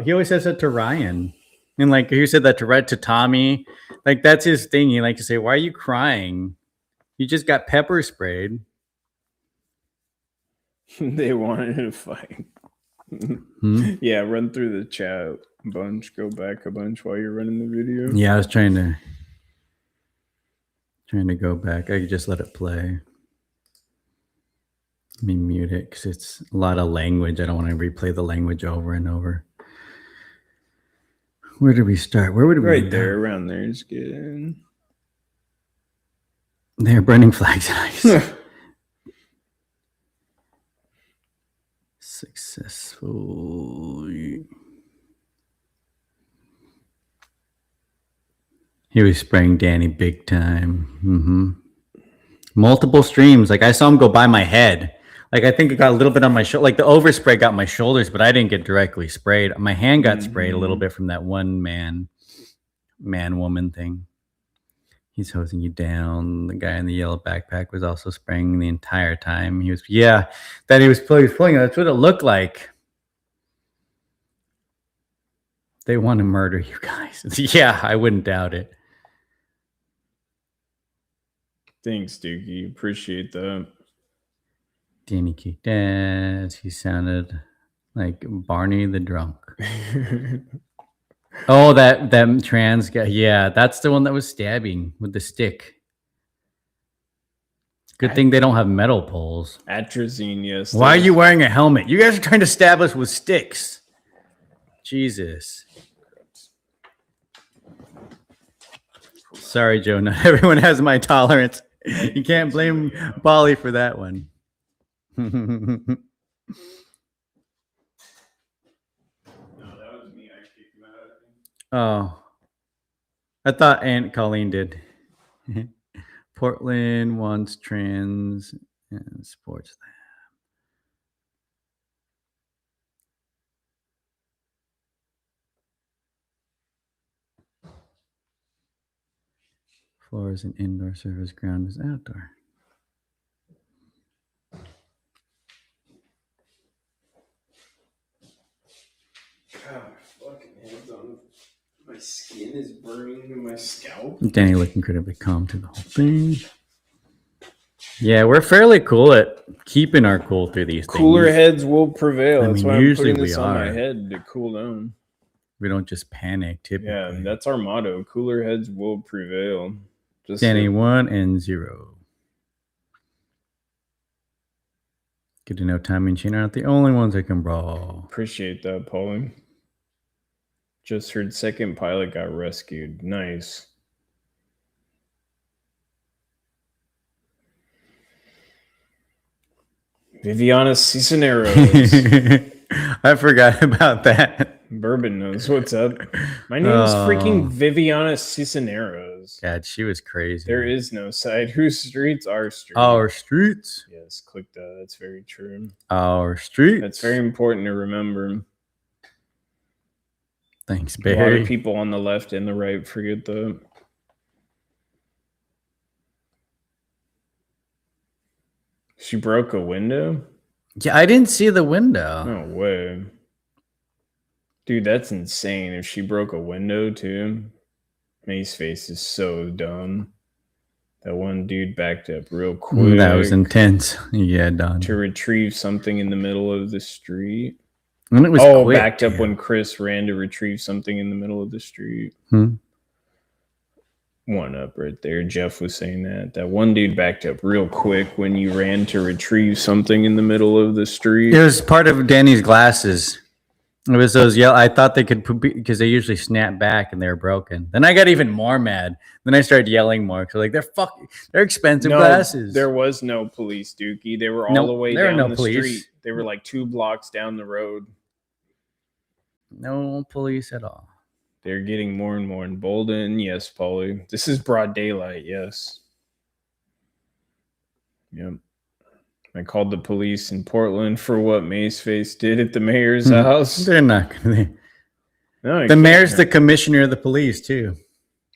he always says that to Ryan, and like he said that to Tommy. Like that's his thing. He likes to say, "Why are you crying? You just got pepper sprayed." They wanted to fight. Yeah, run through the chat a bunch. Go back a bunch while you're running the video. Yeah, I was trying to go back. I could just let it play. Let me mute it because it's a lot of language. I don't want to replay the language over and over. Where did we start? Where would we Right there, around there is good. They're burning flags and ice. Successful. He was spraying Danny big time. Multiple streams. Like I saw him go by my head. Like I think it got a little bit on my shoulder. Like the overspray got my shoulders, but I didn't get directly sprayed. My hand got sprayed a little bit from that one man-woman thing. He's hosing you down. The guy in the yellow backpack was also spraying the entire time. He was pulling. That's what it looked like. They want to murder you guys. Yeah, I wouldn't doubt it. Thanks, Dookie. Appreciate that. Danny kicked ass. He sounded like Barney the drunk. Oh, that trans guy. Yeah, that's the one that was stabbing with the stick. Good thing they don't have metal poles. Atrazine, yes. Why are you wearing a helmet? You guys are trying to stab us with sticks. Jesus. Sorry, Joe. Not everyone has my tolerance. You can't blame Bolly for that one. No, that was me. I kicked him out. Oh, I thought Aunt Colleen did. Portland wants trans and sports. Floor is an indoor, service ground is outdoor. God, fucking hands on. My skin is burning in my scalp. Danny looked incredibly calm to the whole thing. Yeah, we're fairly cool at keeping our cool through these Cooler things. heads will prevail. I That's mean, why I'm usually putting this we on my are. head to cool down. We don't just panic, typically. Yeah, that's our motto. Cooler heads will prevail. Just Danny 1 and 0. Good to know Tommy and Shane aren't the only ones that can brawl. appreciate that, Paulie. Just heard second pilot got rescued. Nice. Viviana Cisneros. I forgot about that. Bourbon knows what's up. My name is freaking Oh. Viviana Cisneros. God, she was crazy. There is no side. Whose streets? Our streets. Our streets. Yes, click that. That's very true. Our streets. That's very important to remember. Thanks, A lot of Barry. people on the left and the right forget that. She broke a window? Yeah, I didn't see the window. No way. Dude, that's insane. If she broke a window too, May's face is so dumb. That one dude backed up real quick. That was intense. Yeah, done. to retrieve something in the middle of the street. And it was quick, backed up too. when Chris ran to retrieve something in the middle of the street. One up right there. Jeff was saying that. That one dude backed up real quick when you ran to retrieve something in the middle of the street. It was part of Danny's glasses. It was those yell. I thought they could because they usually snap back and they were broken. Then I got even more mad. Then I started yelling more. So like they're expensive No, glasses. there was no police, Dookie. They were all Nope, the way there were down no the police. street. They were like 2 blocks down the road. No police at all. They're getting more and more emboldened. Yes, Polly. This is broad daylight. Yes. Yep. I called the police in Portland for what Maceface did at the mayor's house. They're not gonna. No, The mayor's the commissioner of the police too.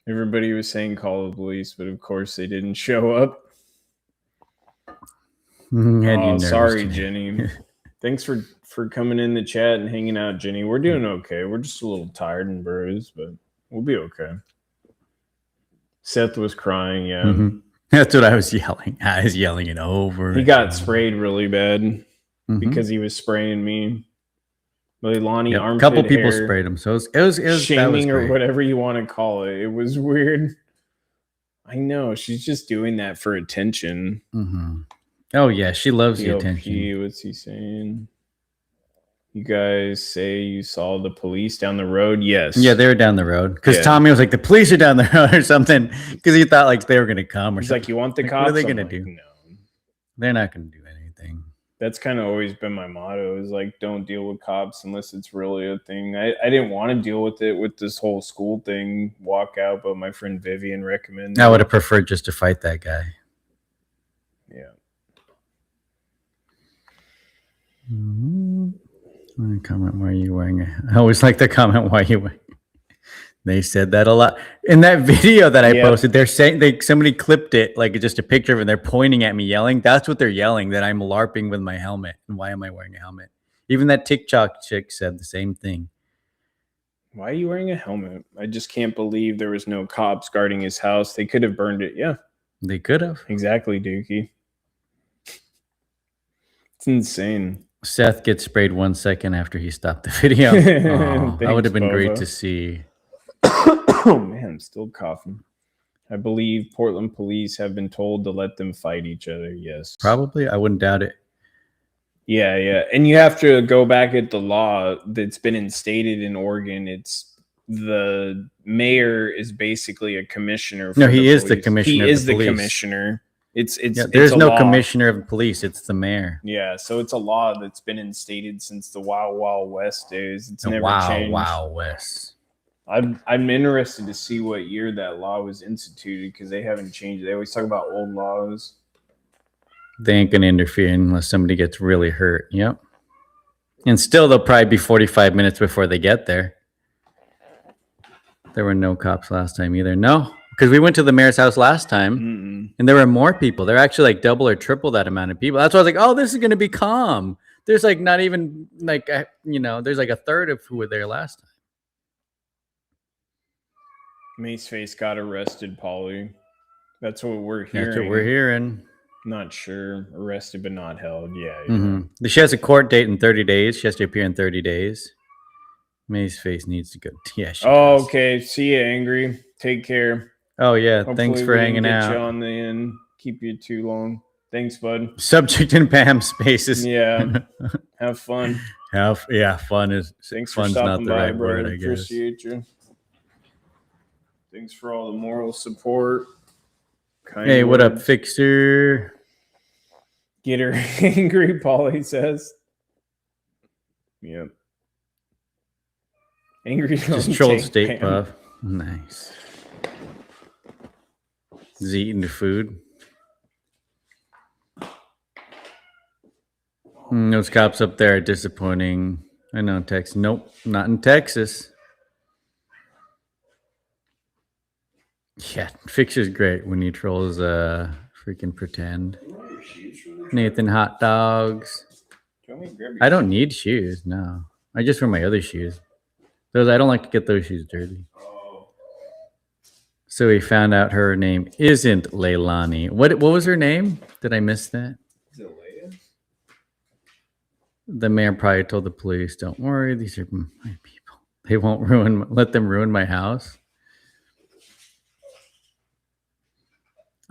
Everybody was saying call the police, but of course they didn't show up. Oh, sorry, Jenny. Thanks for coming in the chat and hanging out, Jenny. We're doing okay. We're just a little tired and bruised, but we'll be okay. Seth was crying, yeah. Mm-hmm. That's what I was yelling. I was yelling it over. He got sprayed really bad because he was spraying me. Leilani A armpit couple people hair, sprayed him, so it was shaming or whatever you want to call it. It was weird. I know she's just doing that for attention. Mm-hmm. Oh yeah, she loves the attention. What's he saying? You guys say you saw the police down the road? Yes. Yeah, they were down the road because Tommy was like, "The police are down the road" or something, because he thought like they were gonna come. Or He's something. like, "You want the like, cops?" What are they I'm gonna like, do? No, they're not gonna do anything. That's kind of always been my motto: is like, don't deal with cops unless it's really a thing. I didn't want to deal with it with this whole school thing walkout, but my friend Vivian recommended. I would have preferred just to fight that guy. Yeah. Mm-hmm. Comment, why are you wearing I always like the comment, why are you wearing. They said that a lot in that video that I posted. They're saying somebody clipped it like just a picture of it and they're pointing at me yelling. That's what they're yelling, that I'm LARPing with my helmet. And why am I wearing a helmet? Even that TikTok chick said the same thing. Why are you wearing a helmet? I just can't believe there was no cops guarding his house. They could have burned it. Yeah, they could have. Exactly, Dookie. It's insane. Seth gets sprayed 1 second after he stopped the video. Oh, that would have been great to see. Oh man, I'm still coughing. I believe Portland police have been told to let them fight each other. Yes. Probably. I wouldn't doubt it. Yeah, yeah. And you have to go back at the law that's been instated in Oregon. It's the mayor is basically a commissioner. No, he is the commissioner. He is the commissioner. There's no commissioner of police. It's the mayor. Yeah, so it's a law that's been instated since the Wild Wild West days. It's never changed. Wild West. I'm interested to see what year that law was instituted because they haven't changed it. They always talk about old laws. They ain't gonna interfere unless somebody gets really hurt. Yep. And still, they'll probably be 45 minutes before they get there. There were no cops last time either. No, because we went to the mayor's house last time, and there were more people. They're actually like double or triple that amount of people. That's why I was like, oh, this is gonna be calm. There's like not even like there's like a third of who were there last time. Maceface got arrested, Polly. That's what we're hearing. That's what we're hearing. Not sure. Arrested but not held. Yeah. She has a court date in 30 days. She has to appear in 30 days. Maceface needs to go. Yeah. Okay. See you, Angry. Take care. Oh, yeah. Hopefully thanks for hanging out. Get you on the end. Keep you too long. Thanks, bud. Subject in Pam spaces. Yeah. Have fun. Fun is. Thanks for fun's stopping not the by, right brother. word, I guess. Appreciate you. Thanks for all the moral support. Hey, what up, Fixer? Get her angry, Polly says. Yep. Angry. Just troll state buff. Nice. Is he eating the food? Those cops up there are disappointing. I know, Texas. Nope, not in Texas. Yeah, Fixer's great when he trolls freaking pretend. Nathan hot dogs. I don't need shoes, no. I just wear my other shoes. Those I don't like to get those shoes dirty. So he found out her name isn't Leilani. What was her name? Did I miss that? Is it Leia? The mayor probably told the police, "Don't worry, these are my people. They won't let them ruin my house."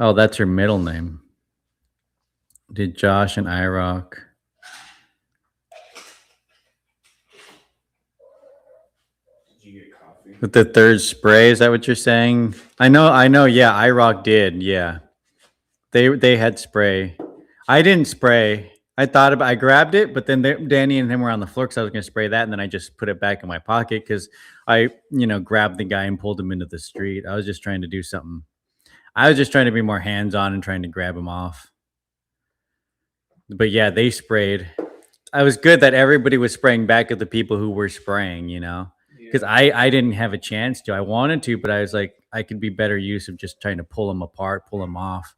Oh, that's her middle name. Did Josh and IROC? With the third spray, is that what you're saying? I know. Yeah, IROC did. Yeah, they had spray. I didn't spray. I grabbed it, but then Danny and him were on the floor because I was going to spray that, and then I just put it back in my pocket because I, grabbed the guy and pulled him into the street. I was just trying to do something. I was just trying to be more hands-on and trying to grab him off. But yeah, they sprayed. I was good that everybody was spraying back at the people who were spraying, because I didn't have a chance to. I wanted to, but I was like, I could be better use of just trying to pull them apart, pull them off.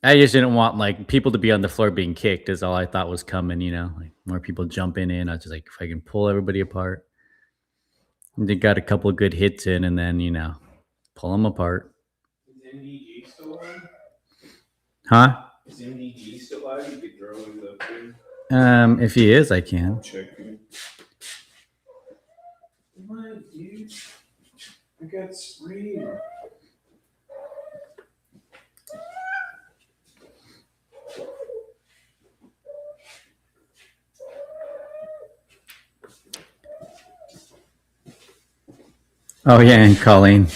I just didn't want like people to be on the floor being kicked is all I thought was coming, like more people jumping in. I was just like, if I can pull everybody apart. And they got a couple of good hits in and then, pull them apart. Is MDG still alive? Huh? Is MDG still alive? You could throw him up there. If he is, I can. Check him. What, dude? I got sprayed. Oh yeah, and Colleen,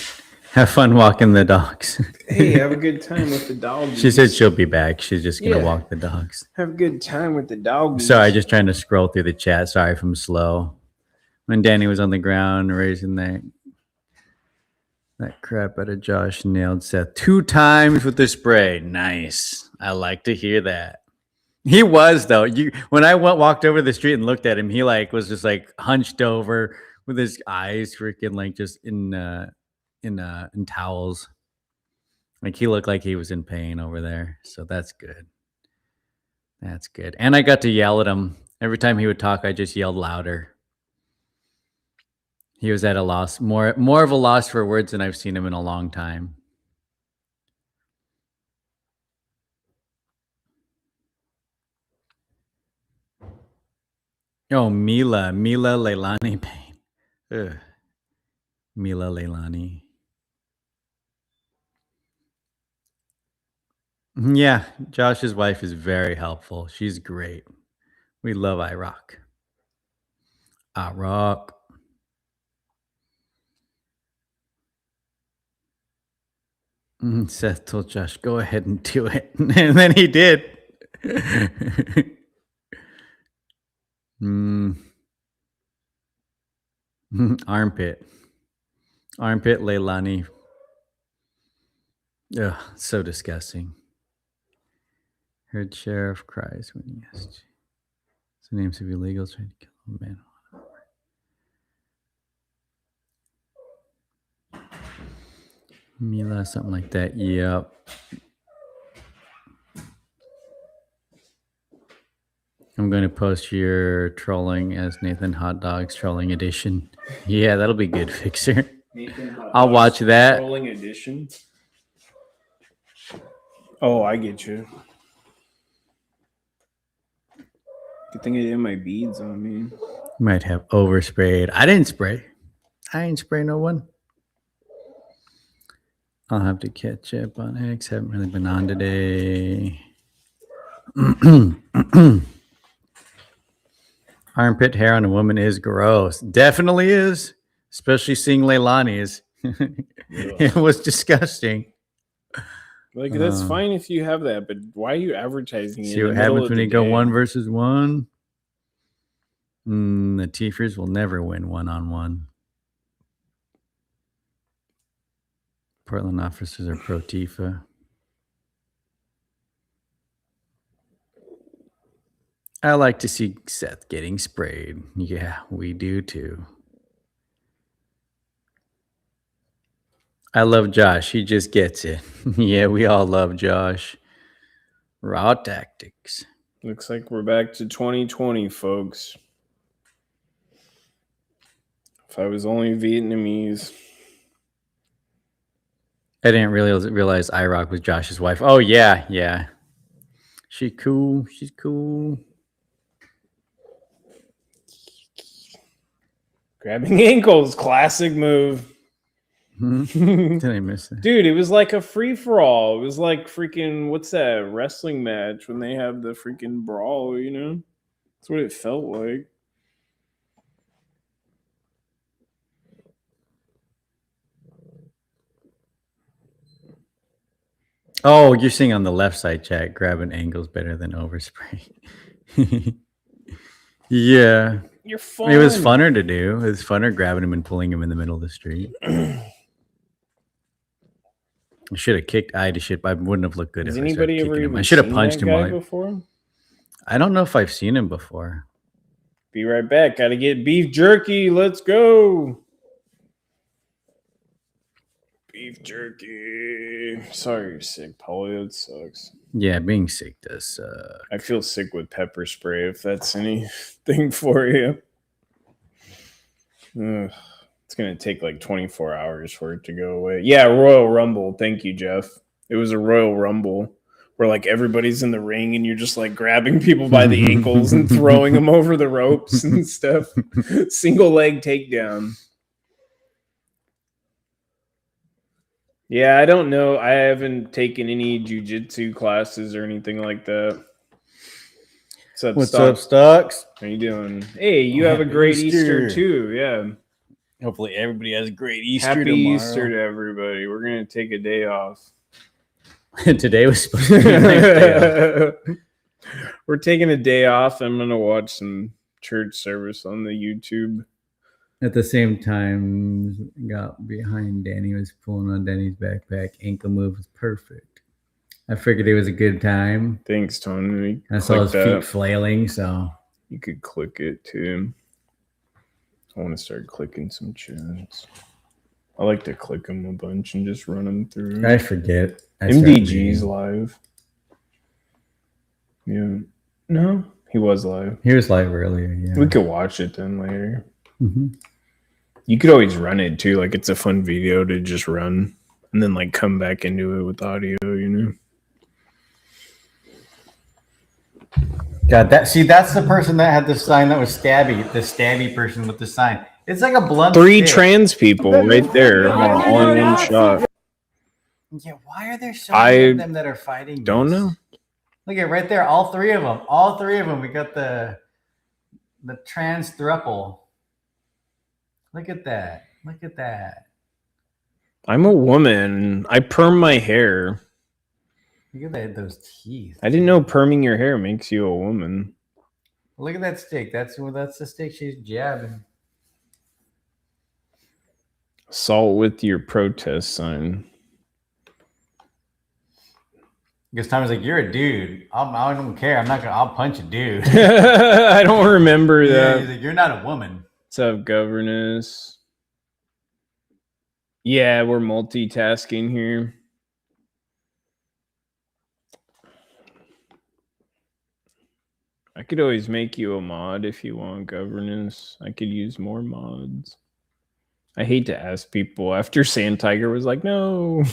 have fun walking the dogs. Hey, have a good time with the dog. She said she'll be back. She's just gonna walk the dogs. Have a good time with the dog. Sorry, just trying to scroll through the chat. Sorry if I'm slow. When Danny was on the ground raising that crap out of Josh, nailed Seth 2 times with the spray. Nice. I like to hear that. He was though. When I walked over the street and looked at him, he was just hunched over with his eyes freaking just in towels. Like he looked like he was in pain over there. So that's good. That's good. And I got to yell at him. Every time he would talk, I just yelled louder. He was at a loss, more of a loss for words than I've seen him in a long time. Oh, Mila Leilani pain. Ugh. Mila Leilani. Yeah, Josh's wife is very helpful. She's great. We love IROC. IROC. Seth told Josh, go ahead and do it. And then he did. Armpit Leilani. Ugh, so disgusting. Heard sheriff cries when he asked. So names of illegals trying to kill a man. Mila, something like that. Yep. I'm going to post your trolling as Nathan Hot Dogs trolling edition. Yeah, that'll be good, Fixer. I'll watch that. Trolling edition. Oh, I get you. Good thing I didn't have my beads on me. Might have oversprayed. I didn't spray. I ain't spray no one. I'll have to catch up on X. Haven't really been on today. Armpit hair on a woman is gross. Definitely is. Especially seeing Leilani's. It was disgusting. Like, that's fine if you have that, but why are you advertising it? See what happens when you go 1 versus 1? The Tiefers will never win 1-on-1. Portland officers are pro Tifa. I like to see Seth getting sprayed. Yeah, we do too. I love Josh. He just gets it. Yeah, we all love Josh. Raw tactics. Looks like we're back to 2020, folks. If I was only Vietnamese. I didn't realize IROC was Josh's wife. Oh, yeah. She cool. She's cool. Grabbing ankles, classic move. Did I miss that? Dude, it was like a free-for-all. It was like freaking, what's that wrestling match when they have the freaking brawl, you know? That's what it felt like. Oh, you're seeing on the left side chat, grabbing angles better than overspray. Yeah. You're It fun. was funner to do. It was funner grabbing him and pulling him in the middle of the street. I should have kicked I to shit, but I wouldn't have looked good Has if I started anybody ever kicking him. even I should have seen punched that him guy while before? I don't know if I've seen him before. Be right back. Gotta get beef jerky. Let's go. Beef jerky. Sorry you're sick, Polly. It sucks. Yeah, being sick does suck. I feel sick with pepper spray, if that's anything for you. Ugh. It's going to take like 24 hours for it to go away. Yeah, Royal Rumble. Thank you, Jeff. It was a Royal Rumble where like everybody's in the ring and you're just like grabbing people by the ankles and throwing them over the ropes and stuff. Single leg takedown. Yeah, I don't know. I haven't taken any jujitsu classes or anything like that. What's up, Stocks? How you doing? Hey, you have a great Easter too. Yeah. Hopefully everybody has a great Easter Happy tomorrow. Easter to everybody. We're going to take a day off. Today was supposed to be a nice day off. We're taking a day off. I'm going to watch some church service on the YouTube. At the same time, got behind Danny, was pulling on Danny's backpack. Ankle move was perfect. I figured it was a good time. Thanks, Tony. I saw his feet flailing, so. You could click it too. I want to start clicking some chats. I like to click them a bunch and just run them through. I forget. MDG's live. Yeah. No, he was live. He was live earlier, yeah. We could watch it then later. Mm-hmm. You could always run it too. Like it's a fun video to just run and then like come back into it with audio, you know? God, that's the person that had the sign that was stabby. The stabby person with the sign. It's like a blunt. 3 trans people right there, all in one shot. Yeah, why are there so many of them that are fighting? Don't know. Look at right there, all 3 of them. All 3 of them. We got the trans thruple. Look at that. Look at that. I'm a woman. I perm my hair. Look at that, those teeth. I didn't know perming your hair makes you a woman. Look at that stick. That's the stick she's jabbing. Salt with your protest sign. Because Tommy's like, you're a dude. I don't care. I'll punch a dude. I don't remember Yeah, that. he's like, you're not a woman. What's up, governess? Yeah, we're multitasking here. I could always make you a mod if you want, governance. I could use more mods. I hate to ask people after Sand Tiger was like, no.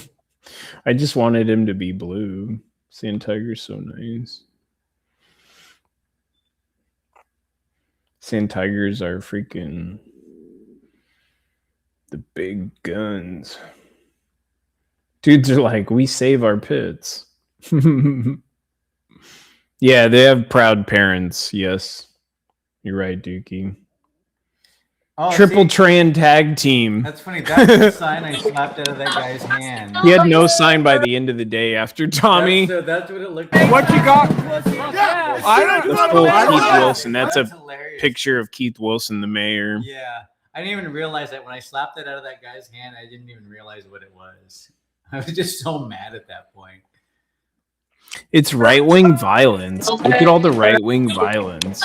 I just wanted him to be blue. Sand Tiger's so nice. Sand Tigers are freaking the big guns. Dudes are like, we save our pits. Yeah, they have proud parents. Yes. You're right, Dookie. Oh, Triple see, Tran tag team. that's funny. That's the sign I slapped out of that guy's hand. He had no sign by the end of the day after Tommy. That's what it looked like. What you got? That's full Keith Wilson. That's a hilarious. picture of Keith Wilson, the mayor. Yeah. I didn't even realize that when I slapped it out of that guy's hand, I didn't even realize what it was. I was just so mad at that point. It's right-wing violence. Look at all the right-wing violence.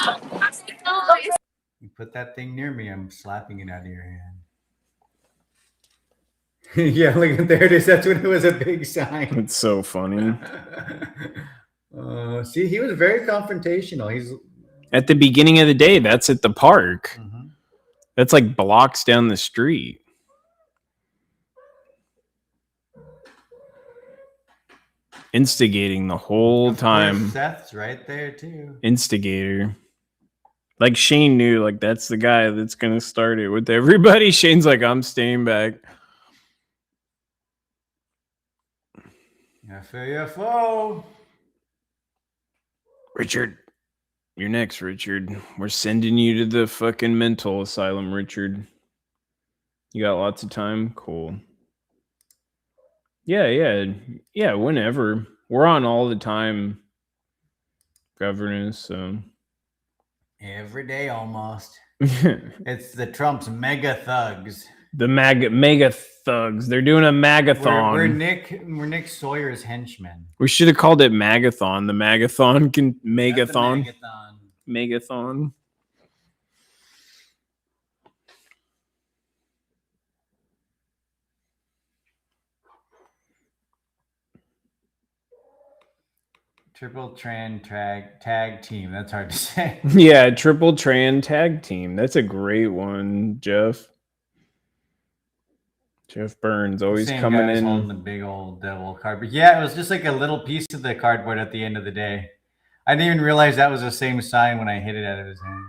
You put that thing near me, I'm slapping it out of your hand. Yeah, look at there it is. That's when it was a big sign. It's so funny. See, he was very confrontational. He's At the beginning of the day, that's at the park. That's like blocks down the street. Instigating the whole time. Seth's right there too. Instigator. Like Shane knew, like that's the guy that's gonna start it with everybody. Shane's like, I'm staying back. FAFO. Richard, You're next, Richard. We're sending you to the fucking mental asylum, Richard. You got lots of time? Cool. Yeah, whenever. We're on all the time, governors, so. Every day almost. The It's the Trump's mega thugs. mega thugs. They're doing a magathon. We're Nick Sawyer's henchmen. We should have called it Magathon. The Magathon can Megathon. That's the Megathon. Triple Tran tag team. That's hard to say. Yeah, triple Tran tag team. That's a great one, Jeff. Jeff Burns always Same coming guy was in. holding the big old devil card. But yeah, it was just like a little piece of the cardboard at the end of the day. I didn't even realize that was the same sign when I hit it out of his hand.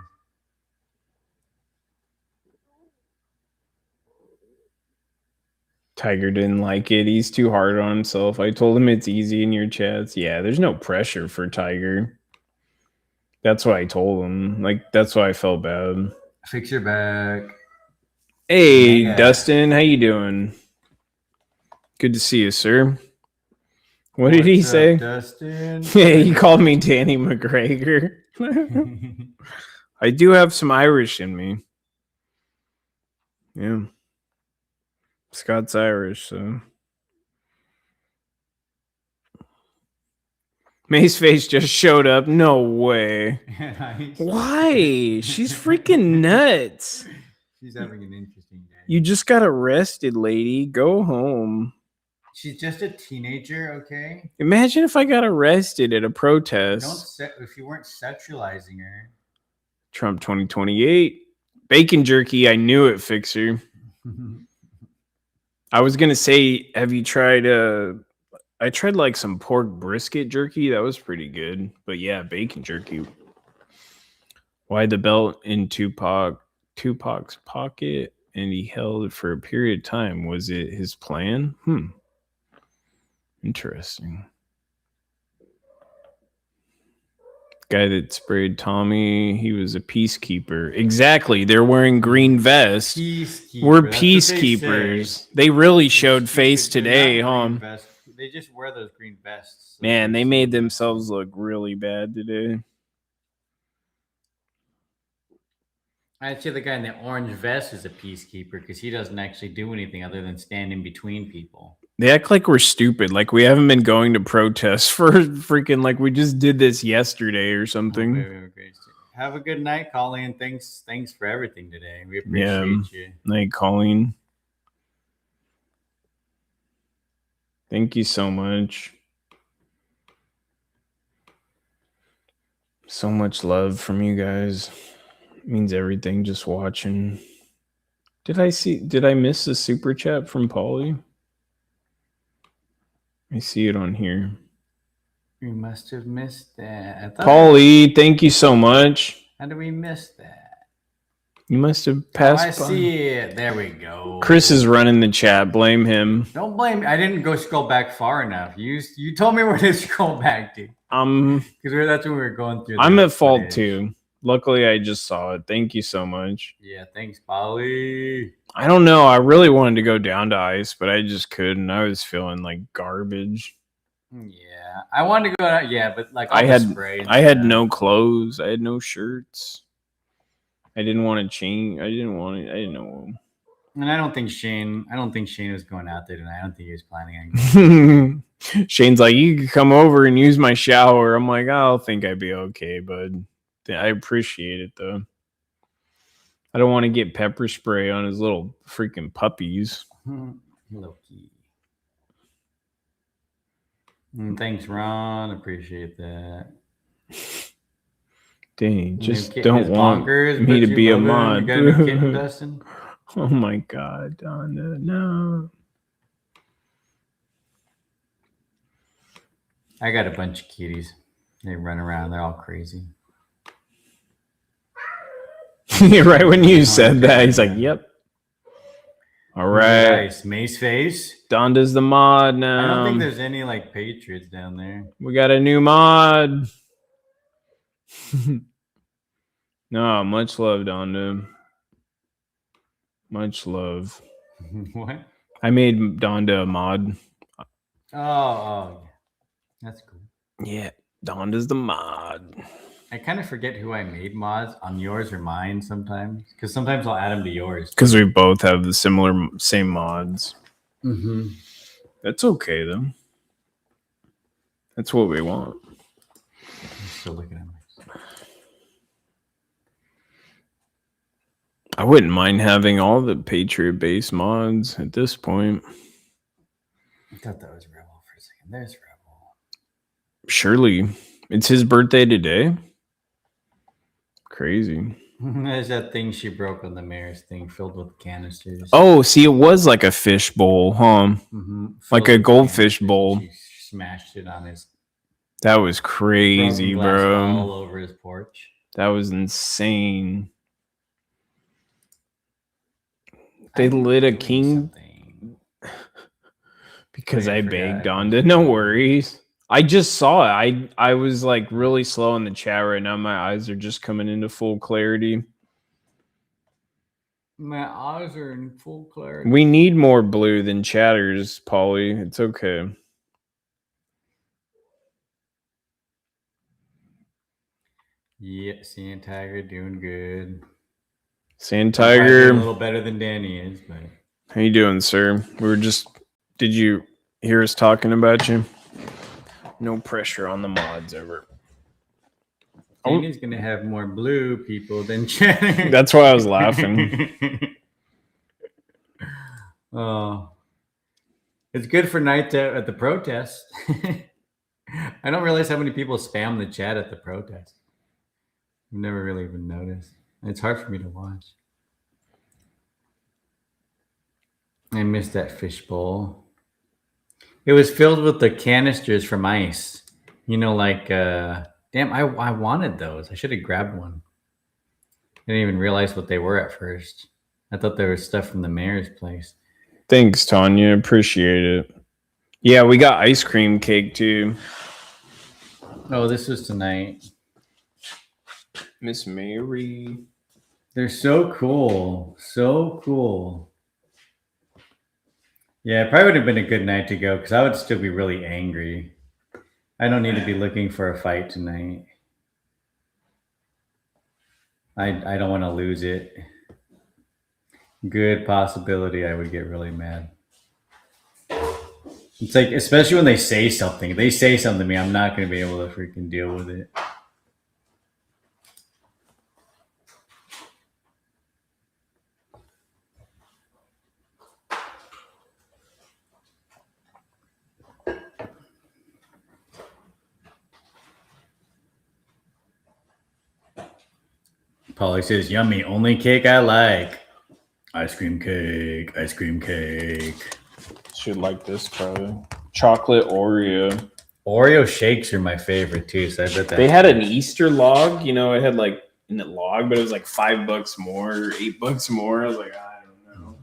Tiger didn't like it. He's too hard on himself. I told him it's easy in your chats. Yeah, there's no pressure for Tiger. That's what I told him. Like, that's why I felt bad. Fix your back. Hey, Yeah. Dustin, how you doing? Good to see you, sir. What did he What's up, say? Dustin? Yeah, he called me Danny McGregor. I do have some Irish in me. Yeah. Scott's Irish, so. May's face just showed up. No way. Why? She's freaking nuts. She's having an interesting day. You just got arrested, lady. Go home. She's just a teenager, okay? Imagine if I got arrested at a protest. If you weren't sexualizing her. Trump 2028. Bacon jerky. I knew it, Fixer. I was going to say, have you tried I tried like some pork brisket jerky. That was pretty good. But yeah, bacon jerky. Why the belt in Tupac's pocket and he held it for a period of time? Was it his plan? Interesting. Guy that sprayed Tommy, he was a peacekeeper. Exactly. They're wearing green vests. We're peacekeepers. They really showed face today, huh? They just wear those green vests. Man, they made themselves look really bad today. I'd say the guy in the orange vest is a peacekeeper because he doesn't actually do anything other than stand in between people. They act like we're stupid. Like we haven't been going to protests for freaking like we just did this yesterday or something. Have a good night, Colleen. Thanks for everything today. We appreciate you. Night, Colleen. Thank you so much. So much love from you guys. It means everything just watching. Did I miss a super chat from Paulie? I see it on here. You must have missed that. Paulie, thank you so much. How did we miss that? You must have passed by. I see it. There we go. Chris is running the chat. Blame him. Don't blame me. I didn't go scroll back far enough. You told me where to scroll back to. Because that's when we were going through. I'm at fault too. Luckily, I just saw it. Thank you so much. Yeah, thanks, Polly. I don't know. I really wanted to go down to ice, but I just couldn't. I was feeling like garbage. Yeah, I wanted to go out. Yeah, but like I had no clothes. I had no shirts. I didn't want to change. I didn't know. And I don't think Shane was going out there tonight. I don't think he was planning on going. Shane's like, you could come over and use my shower. I'm like, I think I'd be okay, bud. I appreciate it though. I don't want to get pepper spray on his little freaking puppies. Loki. Thanks, Ron. Appreciate that. Dang, just don't want me to be a mod. Oh my god, Donna, no. I got a bunch of kitties. They run around. They're all crazy. Right when you said that, he's like, yep. All right. Nice. Mace face. Donda's the mod now. I don't think there's any like Patriots down there. We got a new mod. No, much love, Donda. Much love. What? I made Donda a mod. Oh, yeah. That's cool. Yeah, Donda's the mod. I kind of forget who I made mods on yours or mine sometimes, because sometimes I'll add them to yours. Because we both have the same mods. Mm-hmm. That's okay though. That's what we want. I'm still looking at my. I wouldn't mind having all the Patriot base mods at this point. I thought that was Rebel for a second. There's Rebel. Surely. It's his birthday today. Crazy. There's that thing she broke on the mayor's thing filled with canisters. Oh, see, it was like a fish bowl, huh? Mm-hmm. Like a goldfish bowl. She smashed it on his. That was crazy, broken glass bro. all over his porch. That was insane. They lit a king because I begged Donda. No worries. I just saw it. I was like really slow in the chat right now. My eyes are just coming into full clarity. My eyes are in full clarity. We need more blue than chatters, Polly. It's okay. Yeah, Sand Tiger doing good. Sand Tiger, a little better than Danny is, but how you doing, sir? Did you hear us talking about you? No pressure on the mods ever. Danny's gonna have more blue people than Cheddar. That's why I was laughing. Oh, it's good for night at the protest. I don't realize how many people spam the chat at the protest. I've never really even noticed. It's hard for me to watch. I missed that fishbowl. It was filled with the canisters from ice. You know, like, damn, I wanted those. I should have grabbed one. I didn't even realize what they were at first. I thought there was stuff from the mayor's place. Thanks, Tanya. Appreciate it. Yeah, we got ice cream cake too. Oh, this was tonight. Miss Mary. They're so cool. So cool. Yeah, it probably would have been a good night to go because I would still be really angry. I don't need to be looking for a fight tonight. I don't want to lose it. Good possibility I would get really mad. It's like, especially when they say something. If they say something to me, I'm not going to be able to freaking deal with it. Polly says, yummy, only cake I like. Ice cream cake, ice cream cake. Should like this probably. Chocolate Oreo. Oreo shakes are my favorite too, so I bet that. They had an Easter log, you know, it had like in the log, but it was like $5 more, $8 more. I was like, I don't know.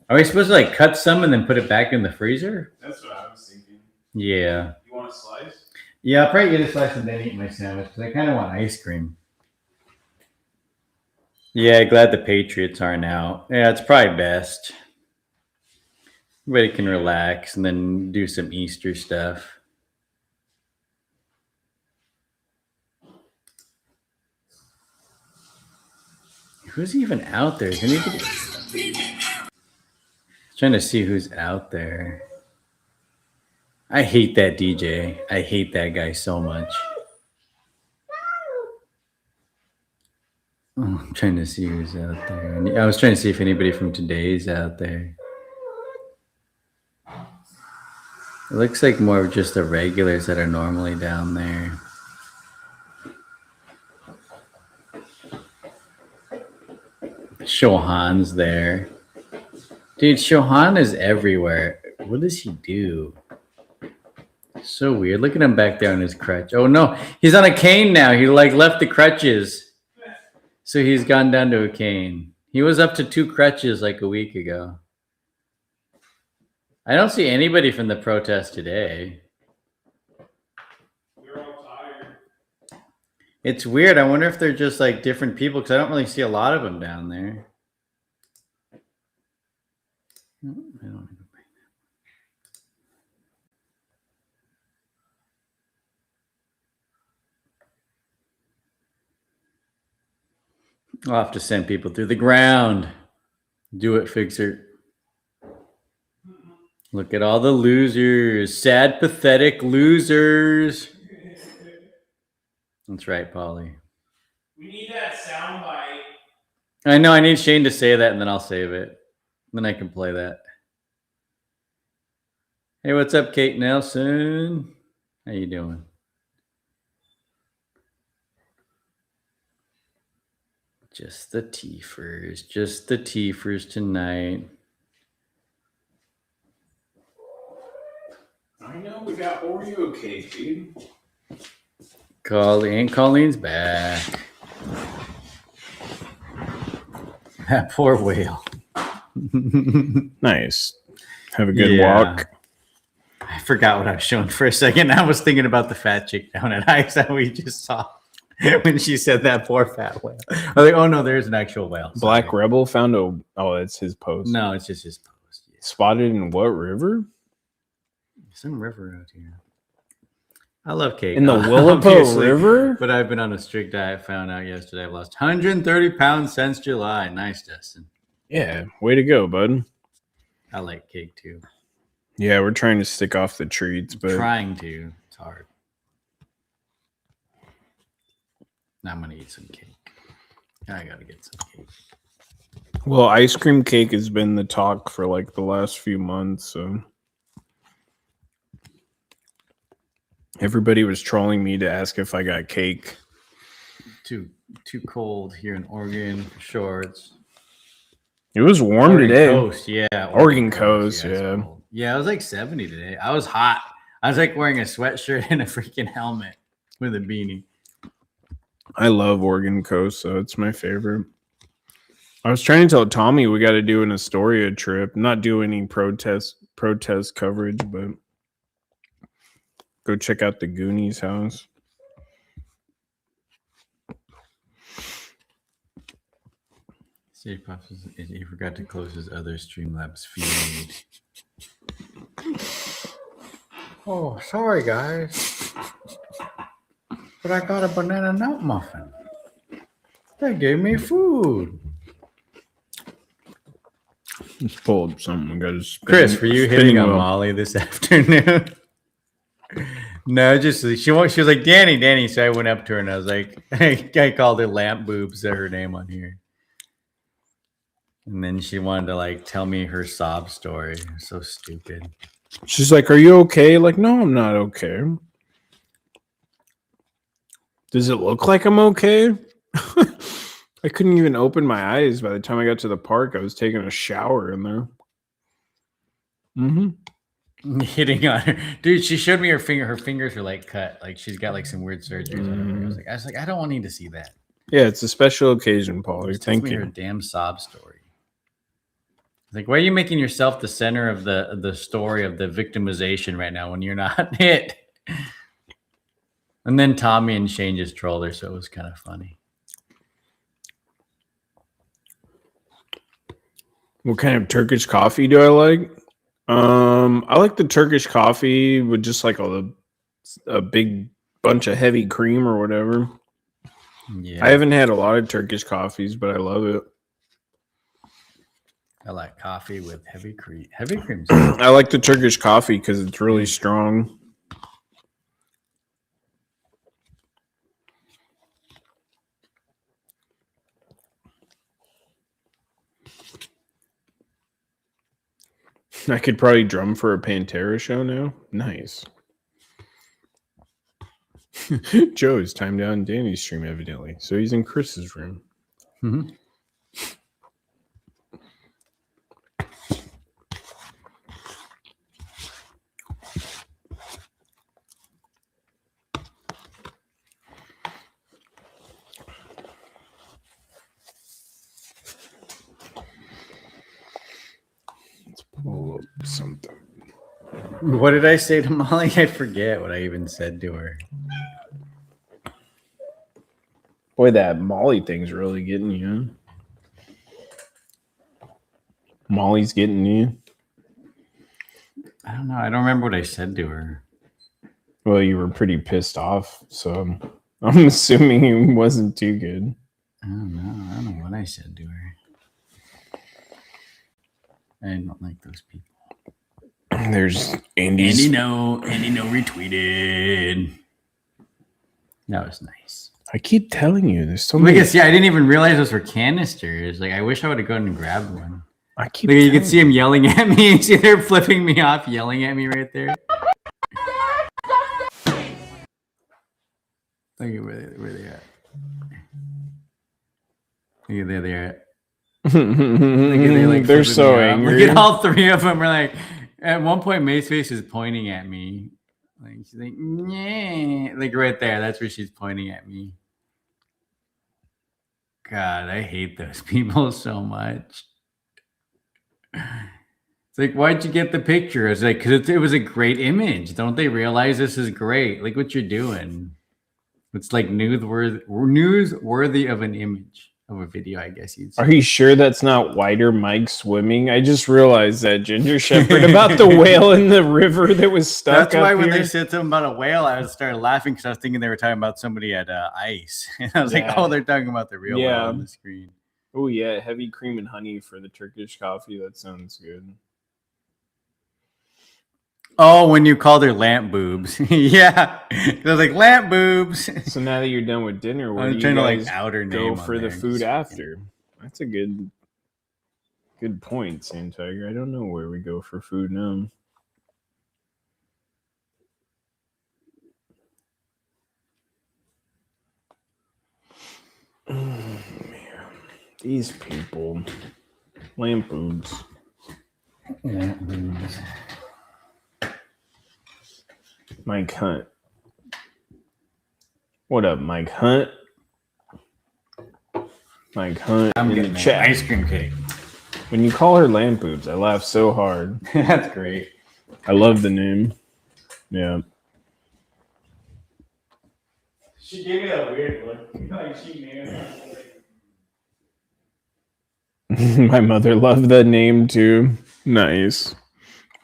Are we supposed to like cut some and then put it back in the freezer? That's what I was thinking. Yeah. You want a slice? Yeah, I'll probably get a slice and then eat my sandwich because I kind of want ice cream. Yeah, glad the Patriots aren't out. Yeah, it's probably best. Everybody can relax and then do some Easter stuff. Who's even out there? Is anybody? Trying to see who's out there. I hate that DJ. I hate that guy so much. Oh, I'm trying to see who's out there. And I was trying to see if anybody from today's out there. It looks like more of just the regulars that are normally down there. Shohan's there. Dude, Shohan is everywhere. What does he do? So weird. Look at him back there on his crutch. Oh no, he's on a cane now. He like left the crutches. So he's gone down to a cane. He was up to 2 crutches like a week ago. I don't see anybody from the protest today. We're all tired. It's weird. I wonder if they're just like different people because I don't really see a lot of them down there. I don't even. I'll have to send people through the ground. Do it, Fixer. Look at all the losers. Sad, pathetic losers. That's right, Polly. We need that soundbite. I know. I need Shane to say that, and then I'll save it. Then I can play that. Hey, what's up, Kate Nelson? How you doing? Just the Teefers. Just the Teefers tonight. I know we got Oreo cake, dude. Colleen's back. That poor whale. Nice. Have a good Yeah. walk. I forgot what I was showing for a second. I was thinking about the fat chick down at Ice that we just saw when she said that poor fat whale. I was like, oh no, there's an actual whale. Sorry. Black Rebel found a. Oh, it's his post. No, it's just his post. Yeah. Spotted in what river? Some river out here. I love cake. In the Willapa obviously, River? But I've been on a strict diet. Found out yesterday I've lost 130 pounds since July. Nice, Dustin. Yeah, way to go, bud. I like cake too. Yeah, we're trying to stick off the treats, but Trying to. It's hard. Now I'm gonna eat some cake. I gotta get some cake. well, ice cream cake has been the talk for like the last few months, so everybody was trolling me to ask if I got cake. Too cold here in Oregon for sure. It's It was warm Oregon today. Coast, yeah. Oregon Coast, it's yeah. cold. Yeah, it was like 70 today. I was hot. I was like wearing a sweatshirt and a freaking helmet with a beanie. I love Oregon Coast, so it's my favorite. I was trying to tell Tommy we got to do an Astoria trip, not do any protest coverage, but go check out the Goonies house. See, Pops, he forgot to close his other Streamlabs feed. Oh, sorry, guys. But I got a banana nut muffin. They gave me food. Let's pull up something. Got his Chris, were you hitting on wheel. Molly this afternoon? No, just she was like Danny. So I went up to her and I was like, I called her Lamp Boobs, said her name on here. And then she wanted to like tell me her sob story. So stupid. She's like, "Are you okay?" Like, no, I'm not okay. Does it look like I'm okay? I couldn't even open my eyes by the time I got to the park. I was taking a shower in there. Hitting on her. Dude, she showed me her finger. Her fingers are like cut. Like she's got like some weird surgeries on her finger. I was like, I don't need to see that. Yeah, it's a special occasion, Paulie. Just tell Thank me her you. damn sob story. Like, why are you making yourself the center of the story of the victimization right now when you're not it? And then Tommy and Shane just trolled her, so it was kind of funny. What kind of Turkish coffee do I like? I like the Turkish coffee with just like a big bunch of heavy cream or whatever. Yeah, I haven't had a lot of Turkish coffees, but I love it. I like coffee with heavy cream. Heavy cream's I like the Turkish coffee because it's really strong. I could probably drum for a Pantera show now. Nice. Joe's timed down Danny's stream, evidently. So he's in Chris's room. Mhm. Let's pull up something. What did I say to Molly? I forget what I even said to her. Boy, that Molly thing's really getting you. Molly's getting you. I don't know. I don't remember what I said to her. Well, you were pretty pissed off, so I'm assuming it wasn't too good. I don't know. I don't know what I said to her. I don't like those people. There's Andy's. Andy no retweeted. That was nice. I keep telling you, there's so I many. guess, yeah, I didn't even realize those were canisters. Like, I wish I would have gone and grabbed one. I keep. Like, you can see him yelling at me. See, they're flipping me off, yelling at me right there. Look at where they at. Look at there they are. They're so angry. Look at all three of them. Are like, at one point, May's face is pointing at me. Like, she's like, yeah, like right there. That's where she's pointing at me. God, I hate those people so much. It's like, why'd you get the picture? It's like, because it was a great image. Don't they realize this is great? Like what you're doing. It's like newsworthy of an image of a video, I guess you'd say. Are you sure that's not Whiter Mike swimming? I just realized that Ginger Shepherd about the whale in the river that was stuck. That's why up when here. they said something about a whale, I started laughing because I was thinking they were talking about somebody at ice. And I was like, oh, they're talking about the real whale on the screen. Oh yeah, heavy cream and honey for the Turkish coffee. That sounds good. Oh, when you called her lamp boobs. Yeah. I was like, lamp boobs. So now that you're done with dinner, where I was do trying you to like guys out her name go for the food after? That's a good point, Sand Tiger. I don't know where we go for food now. Man, these people, lamp boobs. Lamp boobs. Mike Hunt. What up, Mike Hunt? Mike Hunt I'm in getting the chat. ice cream cake. When you call her lamp boobs, I laugh so hard. That's great. I love the name. Yeah. She gave me that weird look. Like she knew. My mother loved that name too. Nice.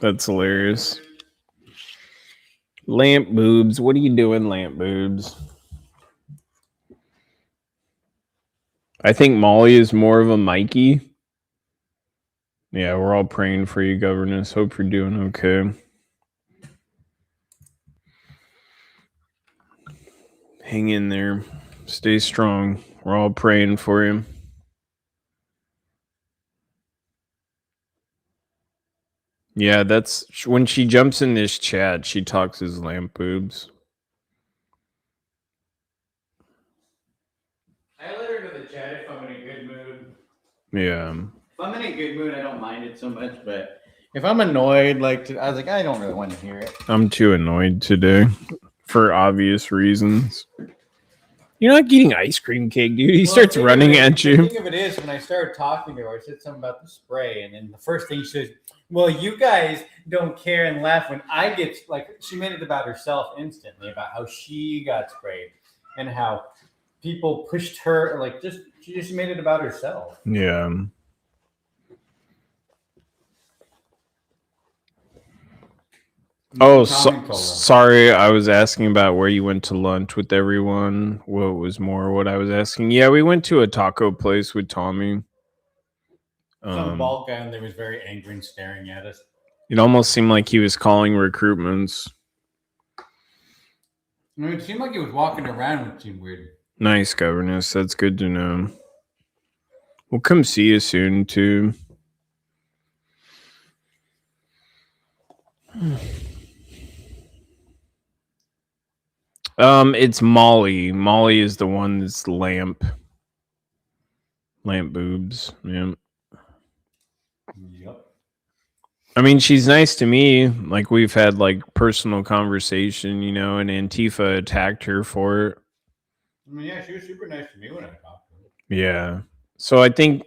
That's hilarious. Lamp boobs. What are you doing, lamp boobs? I think Molly is more of a Mikey. Yeah, we're all praying for you, governess. Hope you're doing okay. Hang in there. Stay strong. We're all praying for you. Yeah, that's when she jumps in this chat, she talks as lamp boobs. I let her to the chat if I'm in a good mood. Yeah. If I'm in a good mood, I don't mind it so much. But if I'm annoyed, like I was like, I don't really want to hear it. I'm too annoyed today for obvious reasons. You're not getting ice cream cake, dude. He starts running at you. The thing of it is, when I started talking to her, I said something about the spray, and then the first thing she says, well, you guys don't care and laugh when I get, like, she made it about herself instantly, about how she got sprayed and how people pushed her, like, she just made it about herself. Yeah. Oh, sorry. I was asking about where you went to lunch with everyone. What was more what I was asking? Yeah, we went to a taco place with Tommy. Some bald guy and there was very angry and staring at us. It almost seemed like he was calling recruitments. I mean, it seemed like he was walking around, which seemed weird. Nice, governess. That's good to know. We'll come see you soon, too. It's Molly. Molly is the one that's lamp boobs. Yeah. Yep. I mean, she's nice to me. Like, we've had like personal conversation, you know, and Antifa attacked her for it. I mean, yeah, she was super nice to me when I talked to her. Yeah. So I think,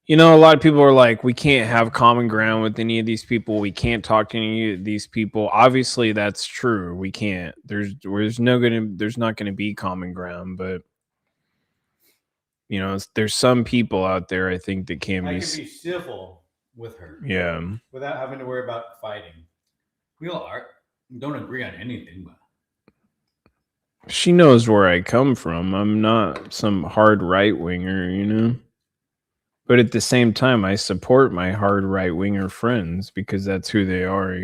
you know, a lot of people are like, we can't have common ground with any of these people. We can't talk to any of these people. Obviously, that's true. We can't. There's not gonna be common ground, but there's some people out there I think that can I be. can be civil with her Yeah. without having to worry about fighting. We all don't agree on anything, but She knows where I come from. I'm not some hard right winger. But at the same time, I support my hard right winger friends because that's who they are.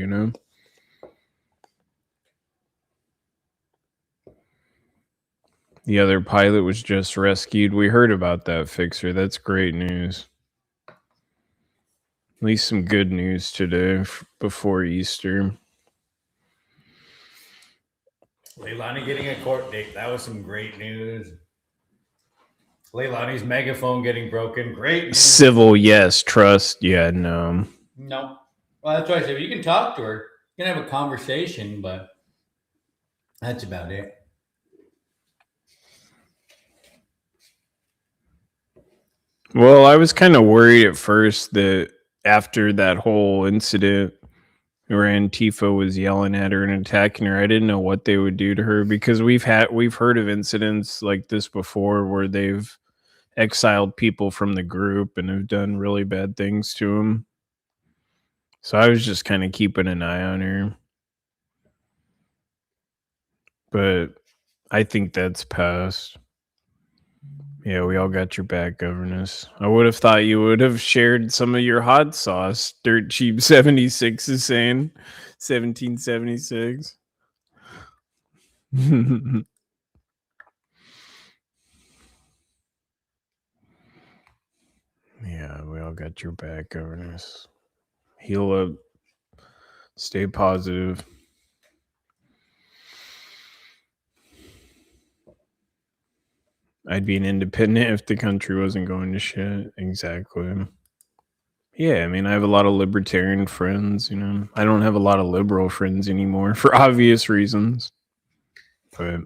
The other pilot was just rescued. We heard about that, Fixer. That's great news. At least some good news today before Easter. Leilani getting a court date. That was some great news. Leilani's megaphone getting broken. Great news. Civil, yes. Trust, yeah, no. No. Well, that's why I said you can talk to her. You can have a conversation, but that's about it. Well, I was kind of worried at first that after that whole incident where Antifa was yelling at her and attacking her, I didn't know what they would do to her because we've heard of incidents like this before where they've exiled people from the group and have done really bad things to them. So I was just kind of keeping an eye on her. But I think that's past. Yeah, we all got your back, Governess. I would have thought you would have shared some of your hot sauce. Dirt Cheap 76 is saying 1776. Yeah, we all got your back, Governess. Heal up. Stay positive. I'd be an independent if the country wasn't going to shit. Exactly. Yeah, I mean, I have a lot of libertarian friends, I don't have a lot of liberal friends anymore for obvious reasons. But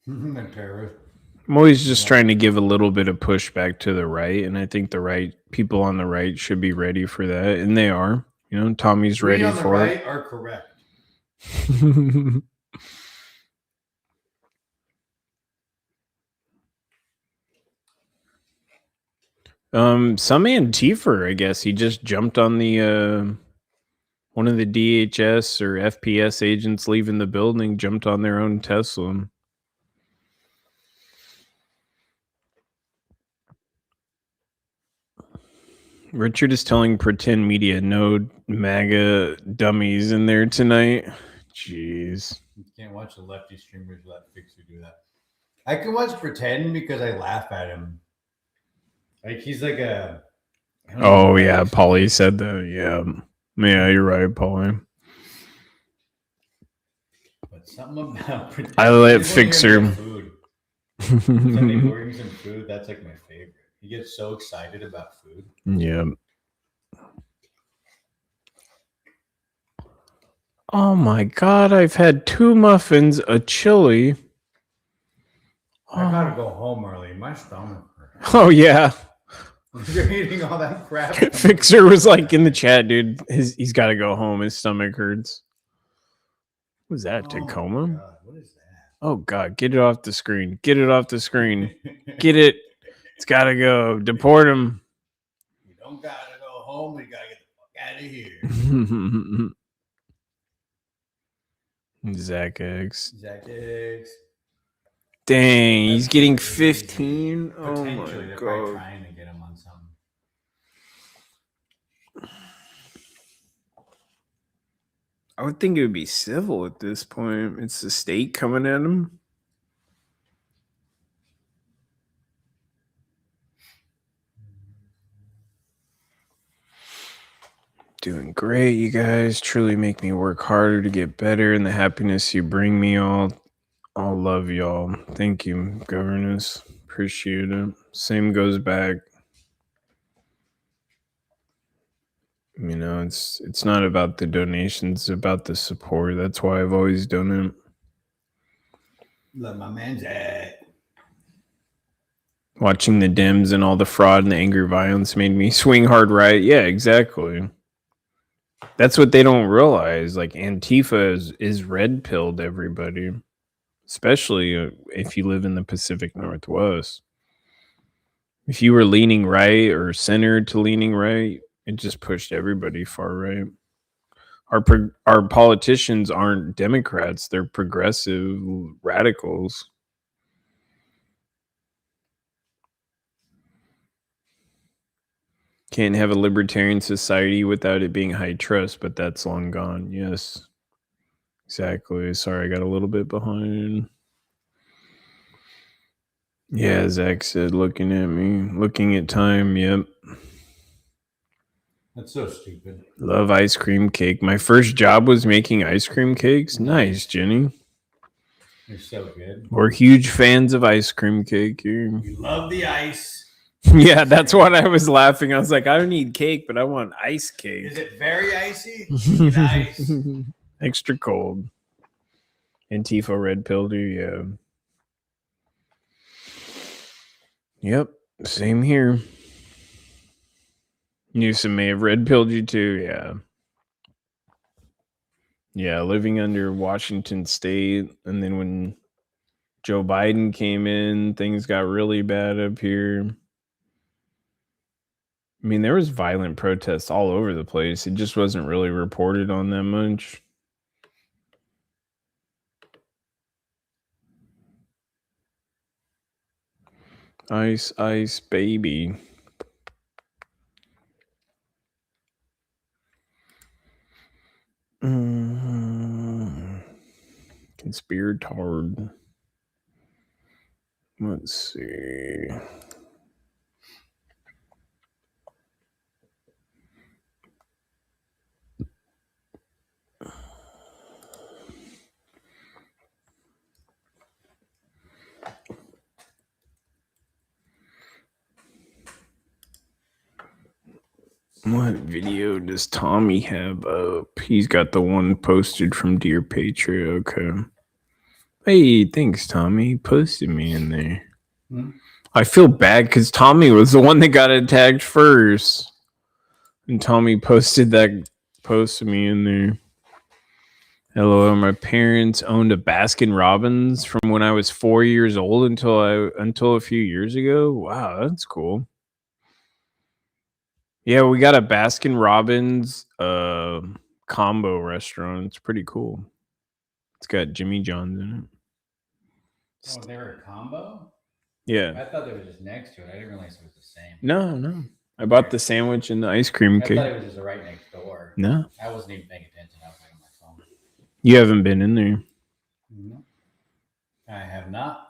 I'm always just trying to give a little bit of pushback to the right, and I think the right people on the right should be ready for that, and they are. Tommy's ready on the for right are correct. it. Some Antifa, I guess he just jumped on the one of the DHS or FPS agents leaving the building, jumped on their own Tesla. Richard is telling pretend media no MAGA dummies in there tonight. Jeez. You can't watch the lefty streamers let Fixer do that. I can watch pretend because I laugh at him. Like he's like a. Oh yeah, Polly said that. Yeah, you're right, Polly. But something about pretend. I let Fixer. Food. Somebody ordering some food. That's like my favorite. He gets so excited about food. Yeah. Oh my god, I've had 2 muffins, a chili. I gotta go home early. My stomach hurts. Oh yeah. You're eating all that crap. Fixer was like in the chat, dude. He's got to go home. His stomach hurts. What was that, Tacoma? God, what is that? Oh god, get it off the screen. Get it off the screen. Get it. It's got to go. Deport him. We don't gotta go home. We gotta get the fuck out of here. Zach X. Dang, he's getting 15. Oh my they're god. probably trying to get him on something. I would think it would be civil at this point. It's the state coming at him. Doing great, you guys. Truly make me work harder to get better, and the happiness you bring me all love y'all. Thank you, governors. Appreciate it. Same goes back. It's not about the donations, it's about the support. That's why I've always done it. Love my man's at. Watching the Dems and all the fraud and the anger violence made me swing hard right. Yeah, exactly. That's what they don't realize. Like Antifa is red pilled everybody, especially if you live in the Pacific Northwest. If you were leaning right or center to leaning right, it just pushed everybody far right. Our politicians aren't Democrats; they're progressive radicals. Can't have a libertarian society without it being high trust, but that's long gone. Yes, exactly. Sorry, I got a little bit behind. Yeah, Zach said, looking at me, looking at time. Yep. That's so stupid. Love ice cream cake. My first job was making ice cream cakes. Nice, Jenny. They're so good. We're huge fans of ice cream cake here. We love the ice. Yeah, that's what I was laughing. I was like, I don't need cake, but I want ice cake. Is it very icy? Nice. Extra cold. Antifa red pill, yeah. Yep, same here. Newsom may have red pilled you too, yeah. Yeah, living under Washington State, and then when Joe Biden came in, things got really bad up here. I mean, there was violent protests all over the place. It just wasn't really reported on that much. Ice, ice, baby. Conspiratard. Let's see. What video does Tommy have up? He's got the one posted from Dear Patriot. Okay. Hey, thanks, Tommy. Posted me in there. I feel bad because Tommy was the one that got attacked first. And Tommy posted that post of me in there. Hello, my parents owned a Baskin Robbins from when I was 4 years old until a few years ago. Wow, that's cool. Yeah, we got a Baskin Robbins combo restaurant. It's pretty cool. It's got Jimmy John's in it. Oh, they were a combo? Yeah. I thought they were just next to it. I didn't realize it was the same. No. I bought the sandwich and the ice cream I cake. thought it was just right next door. No. I wasn't even paying attention. I was like on my phone. You haven't been in there. No. I have not.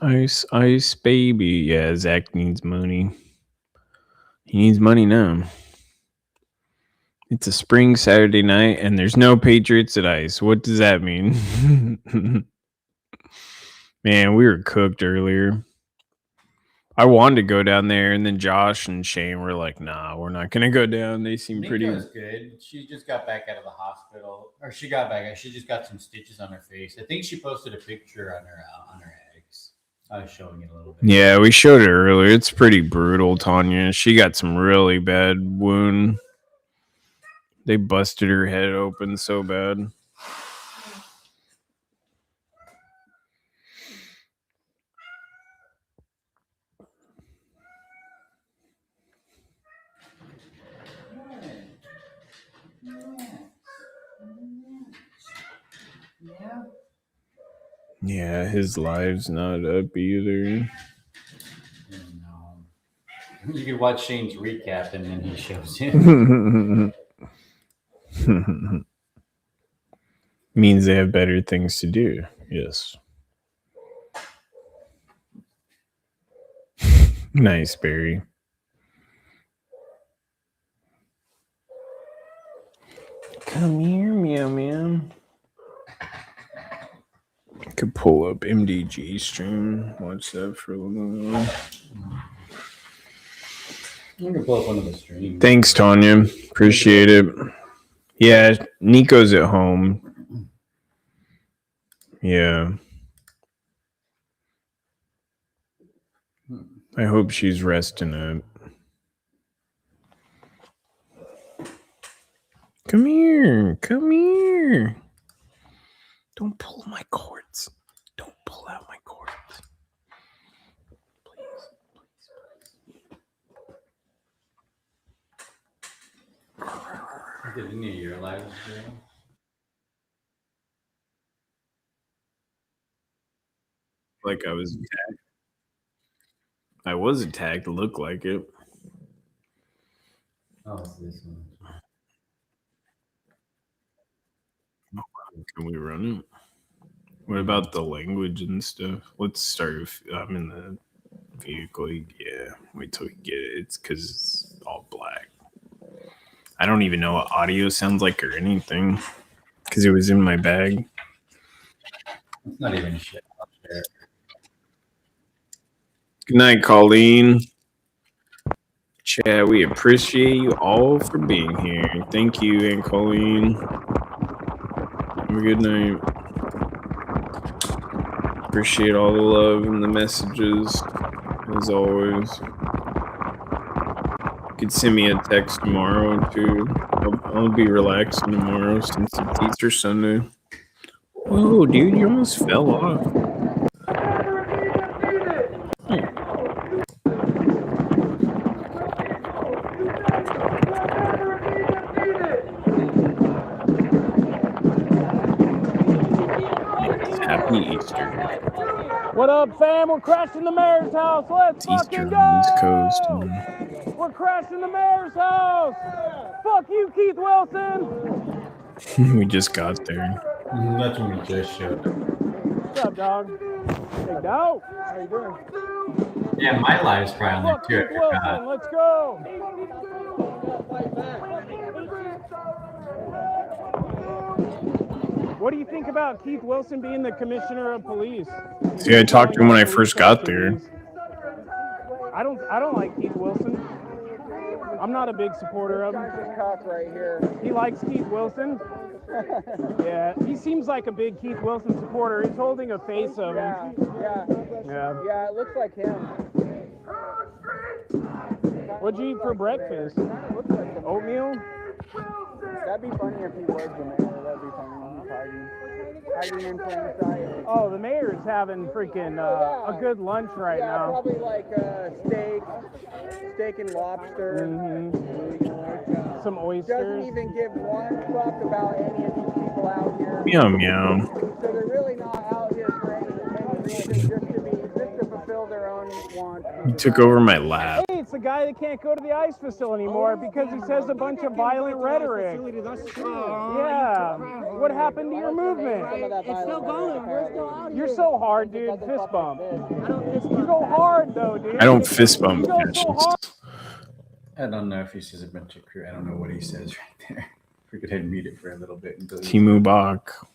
Ice, ice, baby. Yeah, Zach needs money. He needs money now. It's a spring Saturday night, and there's no Patriots at ice. What does that mean? Man, we were cooked earlier. I wanted to go down there, and then Josh and Shane were like, nah, we're not going to go down. They seem pretty... was good. She just got back out of the hospital. Or she got back. She just got some stitches on her face. I think she posted a picture on her eggs. I was showing it a little bit. Yeah, we showed it earlier. It's pretty brutal, Tanya. She got some really bad wound. They busted her head open so bad. Yeah, his live's not up either. No. You can watch Shane's recap and then he shows you. Means they have better things to do. Yes. Nice, Barry. Come here, meow meow. Could pull up MDG stream. Watch that for a little while. I'm gonna pull up one of the streams. Thanks, Tanya. Appreciate it. Yeah, Nico's at home. Yeah. I hope she's resting up. Come here. Come here. Don't pull my cords. Don't pull out my cords. Did any of your lives do? Like I was attacked. I was attacked. Looked like it. Oh, it's this one. Can we run it? What about the language and stuff? Let's start with I'm in the vehicle. Yeah, wait till we get it. It's because it's all black. I don't even know what audio sounds like or anything because it was in my bag. It's not even shit out there. Good night, Colleen. Chad, we appreciate you all for being here. Thank you, Aunt Colleen. Have a good night. Appreciate all the love and the messages, as always. You could send me a text tomorrow, too. I'll be relaxing tomorrow since it's Easter Sunday. Whoa, dude, you almost fell off. Happy Easter. What up, fam? We're crashing the mayor's house. Let's It's Easter fucking on the go! East Coast. We're crashing the mayor's house. Fuck you, Keith Wilson. We just got there. That's when we just showed up. What's up, dog? Hey, dog. How you doing? Yeah, my live's probably on Fuck there Keith too. I Wilson. forgot. Let's go. What do you think about Keith Wilson being the commissioner of police? See, I talked to him when I first got there. I don't like Keith Wilson. I'm not a big supporter of him. Right here. He likes Keith Wilson. Yeah, he seems like a big Keith Wilson supporter. He's holding a face of him. Yeah, it looks like him. What'd you eat for breakfast? Oatmeal? That'd be funny if he was the mayor. That'd be funny. Hiding in plain sight. Oh, the mayor's having freaking a good lunch right Yeah, now. probably like steak and lobster. Some Doesn't oysters. even give one fuck about any of these people out here. Yum, yum. So they're really not out here for any reason, just to fulfill their own wants. He took over my lab. Hey, it's the guy that can't go to the ice facility anymore because he says a bunch of violent rhetoric. Yeah. What happened to your movement? It's still going. We're still out here. You're so hard, dude. Fist bump. You go hard, though, dude. I don't fist bump You go so bitches. hard. I don't know if he says a bunch of crew. I don't know what he says right there. We could head mute it for a little bit until he- Timu Bach.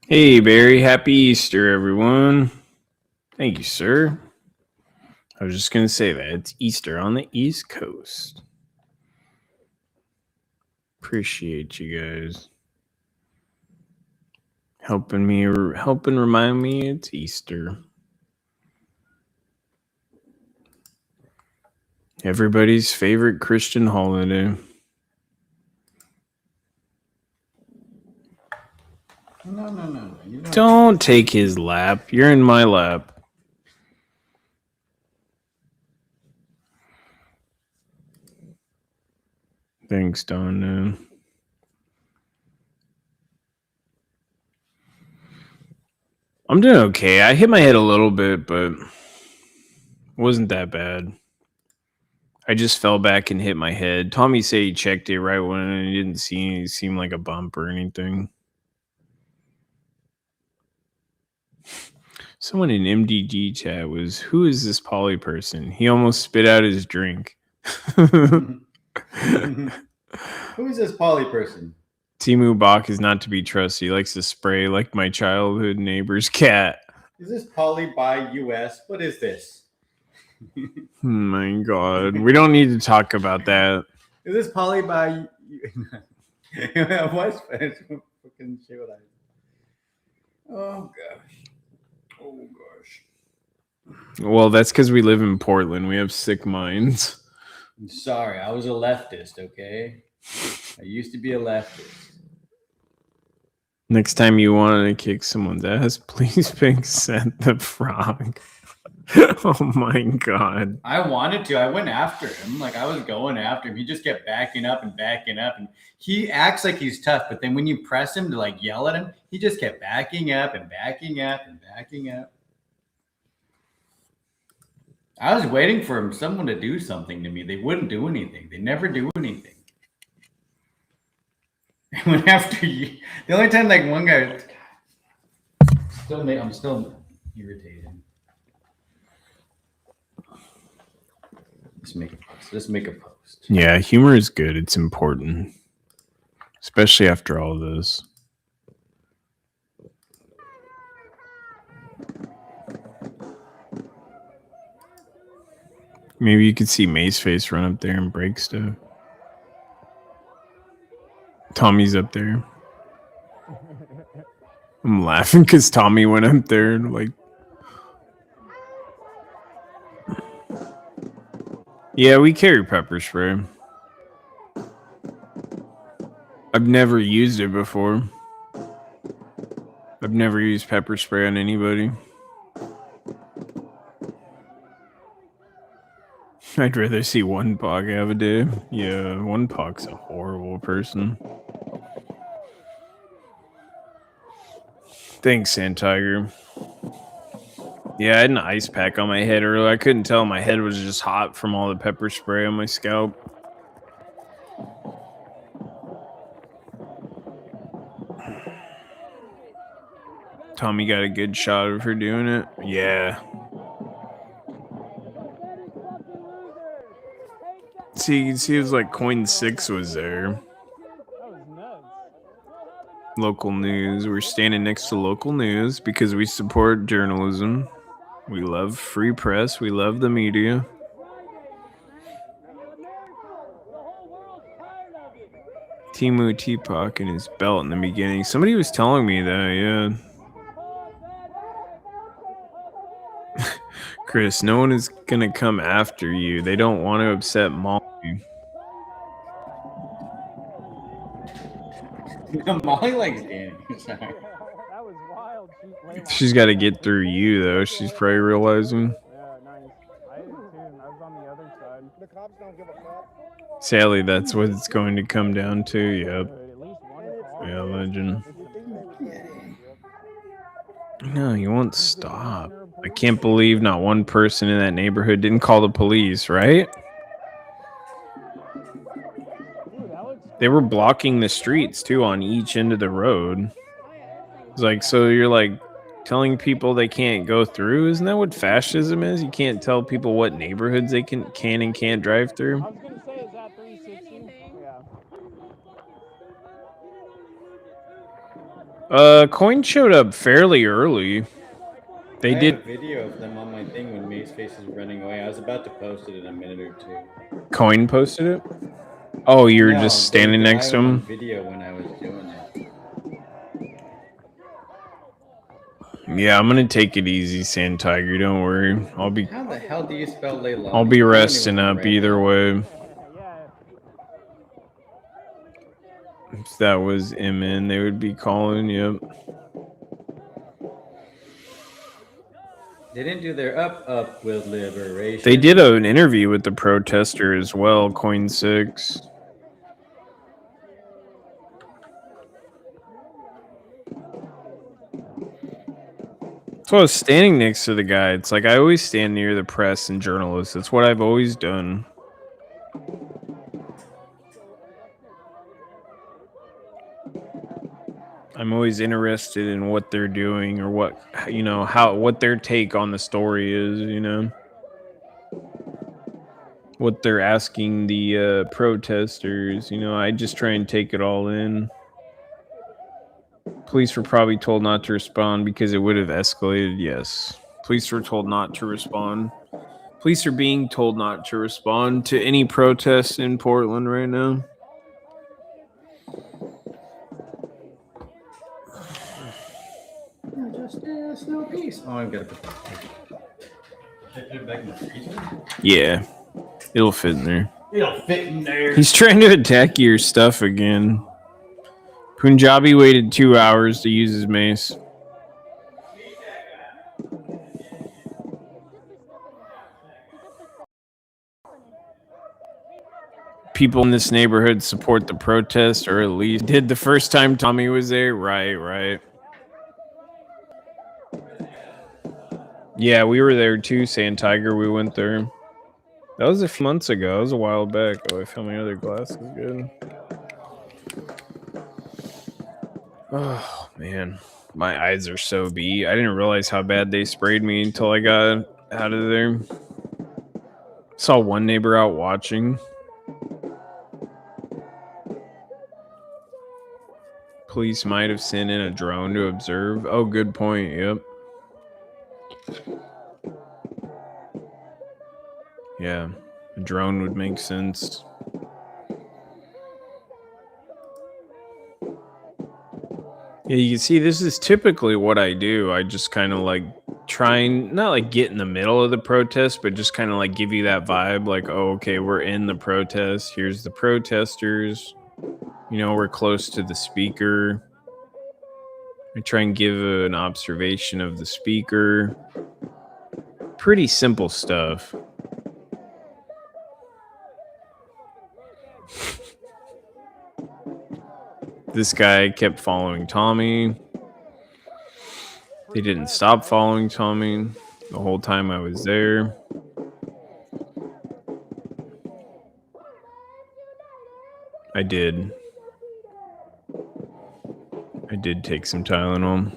Hey, Barry. Happy Easter, everyone. Thank you, sir. I was just going to say that. It's Easter on the East Coast. Appreciate you guys. Helping remind me it's Easter. Everybody's favorite Christian holiday. No. You Don't take his lap. You're in my lap. Thanks, Don. I'm doing okay. I hit my head a little bit, but it wasn't that bad. I just fell back and hit my head. Tommy said he checked it right when he didn't seem like a bump or anything. Someone in MDG chat was, who is this poly person? He almost spit out his drink. Who is this poly person? Timu Bach is not to be trusted. He likes to spray like my childhood neighbor's cat. Is this poly by US? What is this? Oh my god. We don't need to talk about that. Is this Polly by what? Fucking shit what I. Oh gosh. Oh gosh. Well, that's because we live in Portland. We have sick minds. I'm sorry, I was a leftist, okay? I used to be a leftist. Next time you want to kick someone's ass, please pick Seth the Frog. Oh my god. I wanted to. I went after him. Like I was going after him. He just kept backing up and backing up. And he acts like he's tough, but then when you press him to like yell at him, he just kept backing up and backing up and backing up. I was waiting for someone to do something to me. They wouldn't do anything. They never do anything. I went after you. The only time like one guy I'm still irritated. Let's make a post. Yeah, humor is good. It's important. Especially after all this. Maybe you could see Maceface run up there and break stuff. Tommy's up there. I'm laughing because Tommy went up there and like. Yeah, we carry pepper spray. I've never used it before. I've never used pepper spray on anybody. I'd rather see one Pog have a day. Yeah, one Pog's a horrible person. Thanks, Sand Tiger. Yeah, I had an ice pack on my head earlier. I couldn't tell. My head was just hot from all the pepper spray on my scalp. Tommy got a good shot of her doing it. Yeah. See, you can see it was like Coin 6 was there. Local news. We're standing next to local news because we support journalism. We love free press. We love the media. Timu Teapot and his belt in the beginning. Somebody was telling me that, yeah. Chris, no one is going to come after you. They don't want to upset Molly. Molly likes Danny. Sorry. That was wild. She's got to get through you, though. She's probably realizing. Yeah, nice. I did too. I was on the other side. The cops don't give a fuck. Sadly, that's what it's going to come down to. Yep. At least one Yeah, legend. No, you won't stop. I can't believe not one person in that neighborhood didn't call the police, right? They were blocking the streets, too, on each end of the road. It's like, so you're like telling people they can't go through? Isn't that what fascism is? You can't tell people what neighborhoods they can and can't drive through? I was going to say, is that 360? Yeah. Coin showed up fairly early. They I did have a video of them on my thing when Maceface is running away. I was about to post it in a minute or two. Coin posted it? Oh, you were No, just standing the next to guy on him? video when I was doing it. Yeah, I'm gonna take it easy, Sand Tiger. Don't worry. How the hell do you spell Layla? I'll be resting up either way. If that was MN, they would be calling. Yep. They didn't do their up with liberation. They did an interview with the protester as well, Coin 6. So I was standing next to the guy. It's like I always stand near the press and journalists. That's what I've always done. I'm always interested in what they're doing or what, you know, what their take on the story is, you know. What they're asking the protesters, you know. I just try and take it all in. Police were probably told not to respond because it would have escalated. Yes. Police were told not to respond. Police are being told not to respond to any protests in Portland right now. Justice, no peace. Oh, I've got to put it back in the freezer. Yeah, it'll fit in there. It'll fit in there. He's trying to attack your stuff again. Punjabi waited 2 hours to use his mace. People in this neighborhood support the protest, or at least did the first time Tommy was there. Right. Yeah, we were there too, Sand Tiger. We went there. That was a few months ago. That was a while back. Oh, I found my other glasses. Good. Oh, man. My eyes are so beat. I didn't realize how bad they sprayed me until I got out of there. Saw one neighbor out watching. Police might have sent in a drone to observe. Oh, good point. Yep. Yeah, a drone would make sense. Yeah, you can see this is typically what I do. I just kind of like trying, not like get in the middle of the protest, but just kind of like give you that vibe like, oh, okay, we're in the protest. Here's the protesters. You know, we're close to the speaker. I try and give an observation of the speaker. Pretty simple stuff. This guy kept following Tommy. They didn't stop following Tommy the whole time I was there. I did take some Tylenol.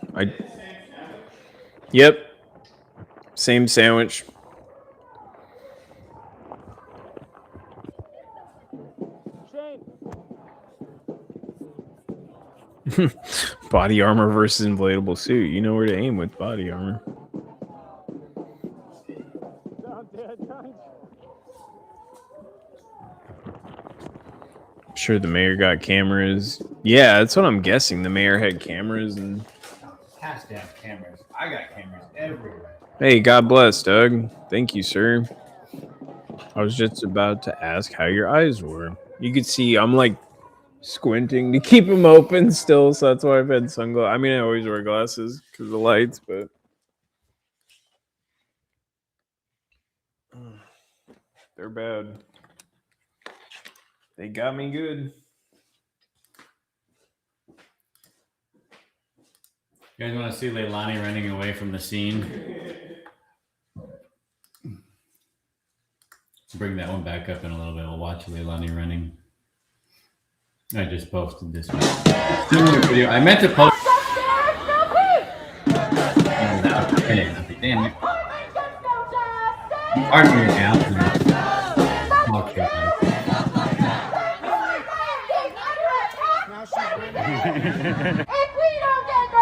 Yep. Same sandwich. Body armor versus inflatable suit. You know where to aim with body armor. I'm sure the mayor got cameras. Yeah, that's what I'm guessing. The mayor had cameras and Has to have cameras. I got cameras everywhere. hey, God bless, Doug. Thank you, sir. I was just about to ask how your eyes were. You could see I'm like squinting to keep them open still, so that's why I've had sunglasses. I mean, I always wear glasses because of the lights, but they're bad. They got me good. You guys want to see Leilani running away from the scene? Bring that one back up in a little bit. We'll watch Leilani running. I just posted this video. I meant to post. Damn it. Pardon me now. Okay.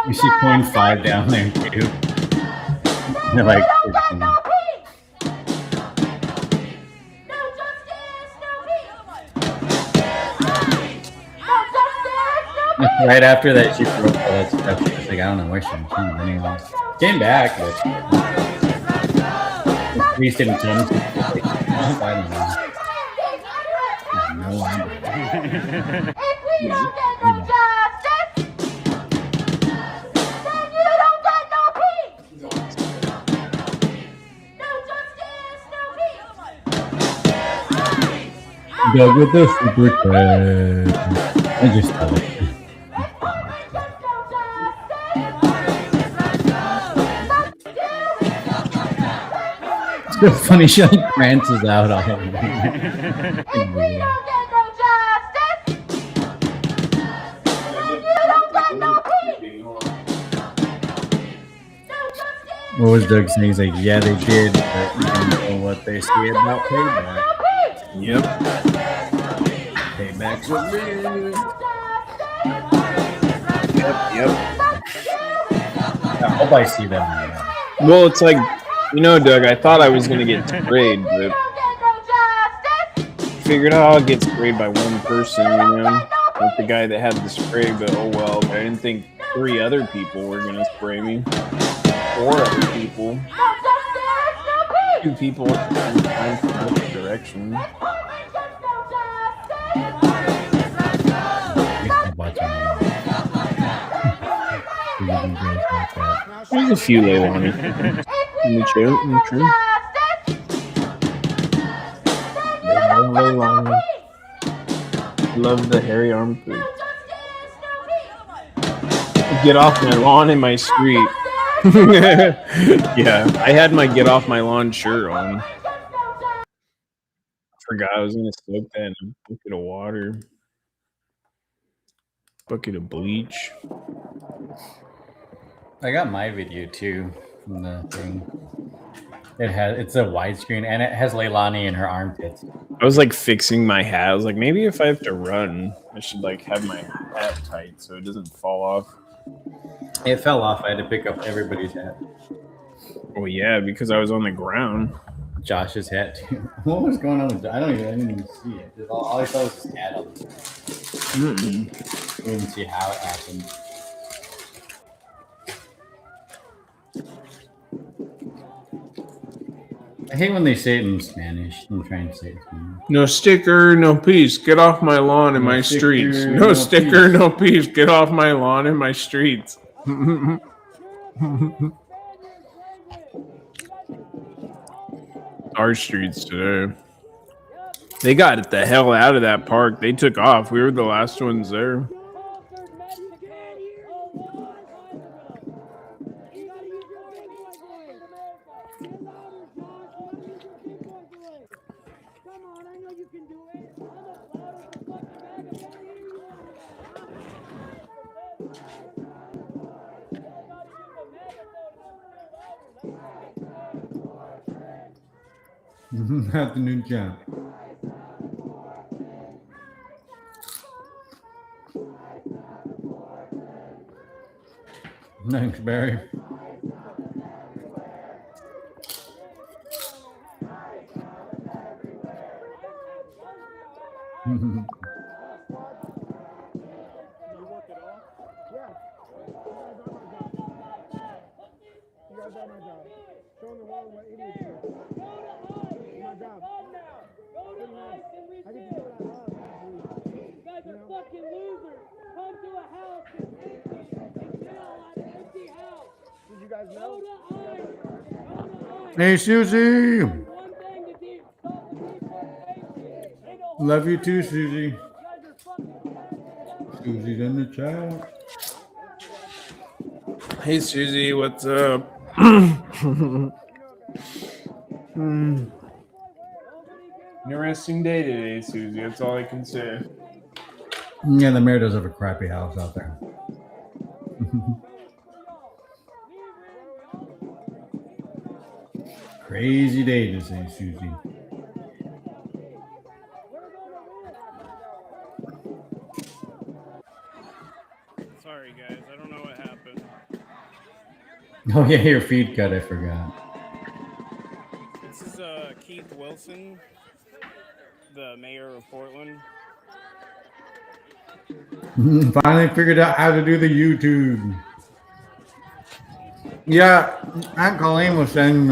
You see 0.5 down there too. They're like, right after that, she broke all that stuff. She was like, I don't know where she went. Anyway, came back, but the police didn't come. I don't know. No idea. If we don't get no justice, then you don't get no peace. No justice, no peace. Go with the super cat. I just tell it. It's so funny. She like prances out all over. If we don't get no justice, then you don't get no peace. No justice. What was Doug saying? He's like, yeah, they did, but you don't know what they say about payback. Yep. Payback's a bitch. Yep. I hope I see them. Well, it's like You know, Doug, I thought I was gonna get sprayed, but figured out I'll get sprayed by one person, you know, like the guy that had the spray. But oh well. But I didn't think 3 other people were gonna spray me. 4 other people. 2 people at the same time from different directions. There's a few Leilani in the chat. Leilani. Love the hairy armpit. Get off my lawn in my street. Yeah, I had my get off my lawn shirt on. Forgot I was gonna soak that in a bucket of water. Bucket of bleach. I got my video too from the thing. It's a widescreen and it has Leilani in her armpits. I was like fixing my hat. I was like, maybe if I have to run, I should like have my hat tight so it doesn't fall off. It fell off. I had to pick up everybody's hat. Oh yeah, because I was on the ground. Josh's hat too. What was going on with Josh? I didn't even see it. All I saw was his hat on the ground. I didn't see how it happened. I hate when they say it in Spanish. I'm trying to say it in Spanish. No sticker, no peace. Get off my lawn and my streets. No sticker, no peace. Get off my lawn and my streets. Our streets today. They got the hell out of that park. They took off. We were the last ones there. Afternoon jump. Thanks, Barry. Hey, Susie. Love you too, Susie. Susie's in the chat. Hey, Susie, what's up? Interesting day today, Susie. That's all I can say. Yeah, the mayor does have a crappy house out there. Crazy day to say, Susie. Sorry, guys. I don't know what happened. Oh, yeah, your feed cut. I forgot. This is Keith Wilson, the mayor of Portland. Finally figured out how to do the YouTube. Yeah, Aunt Colleen was saying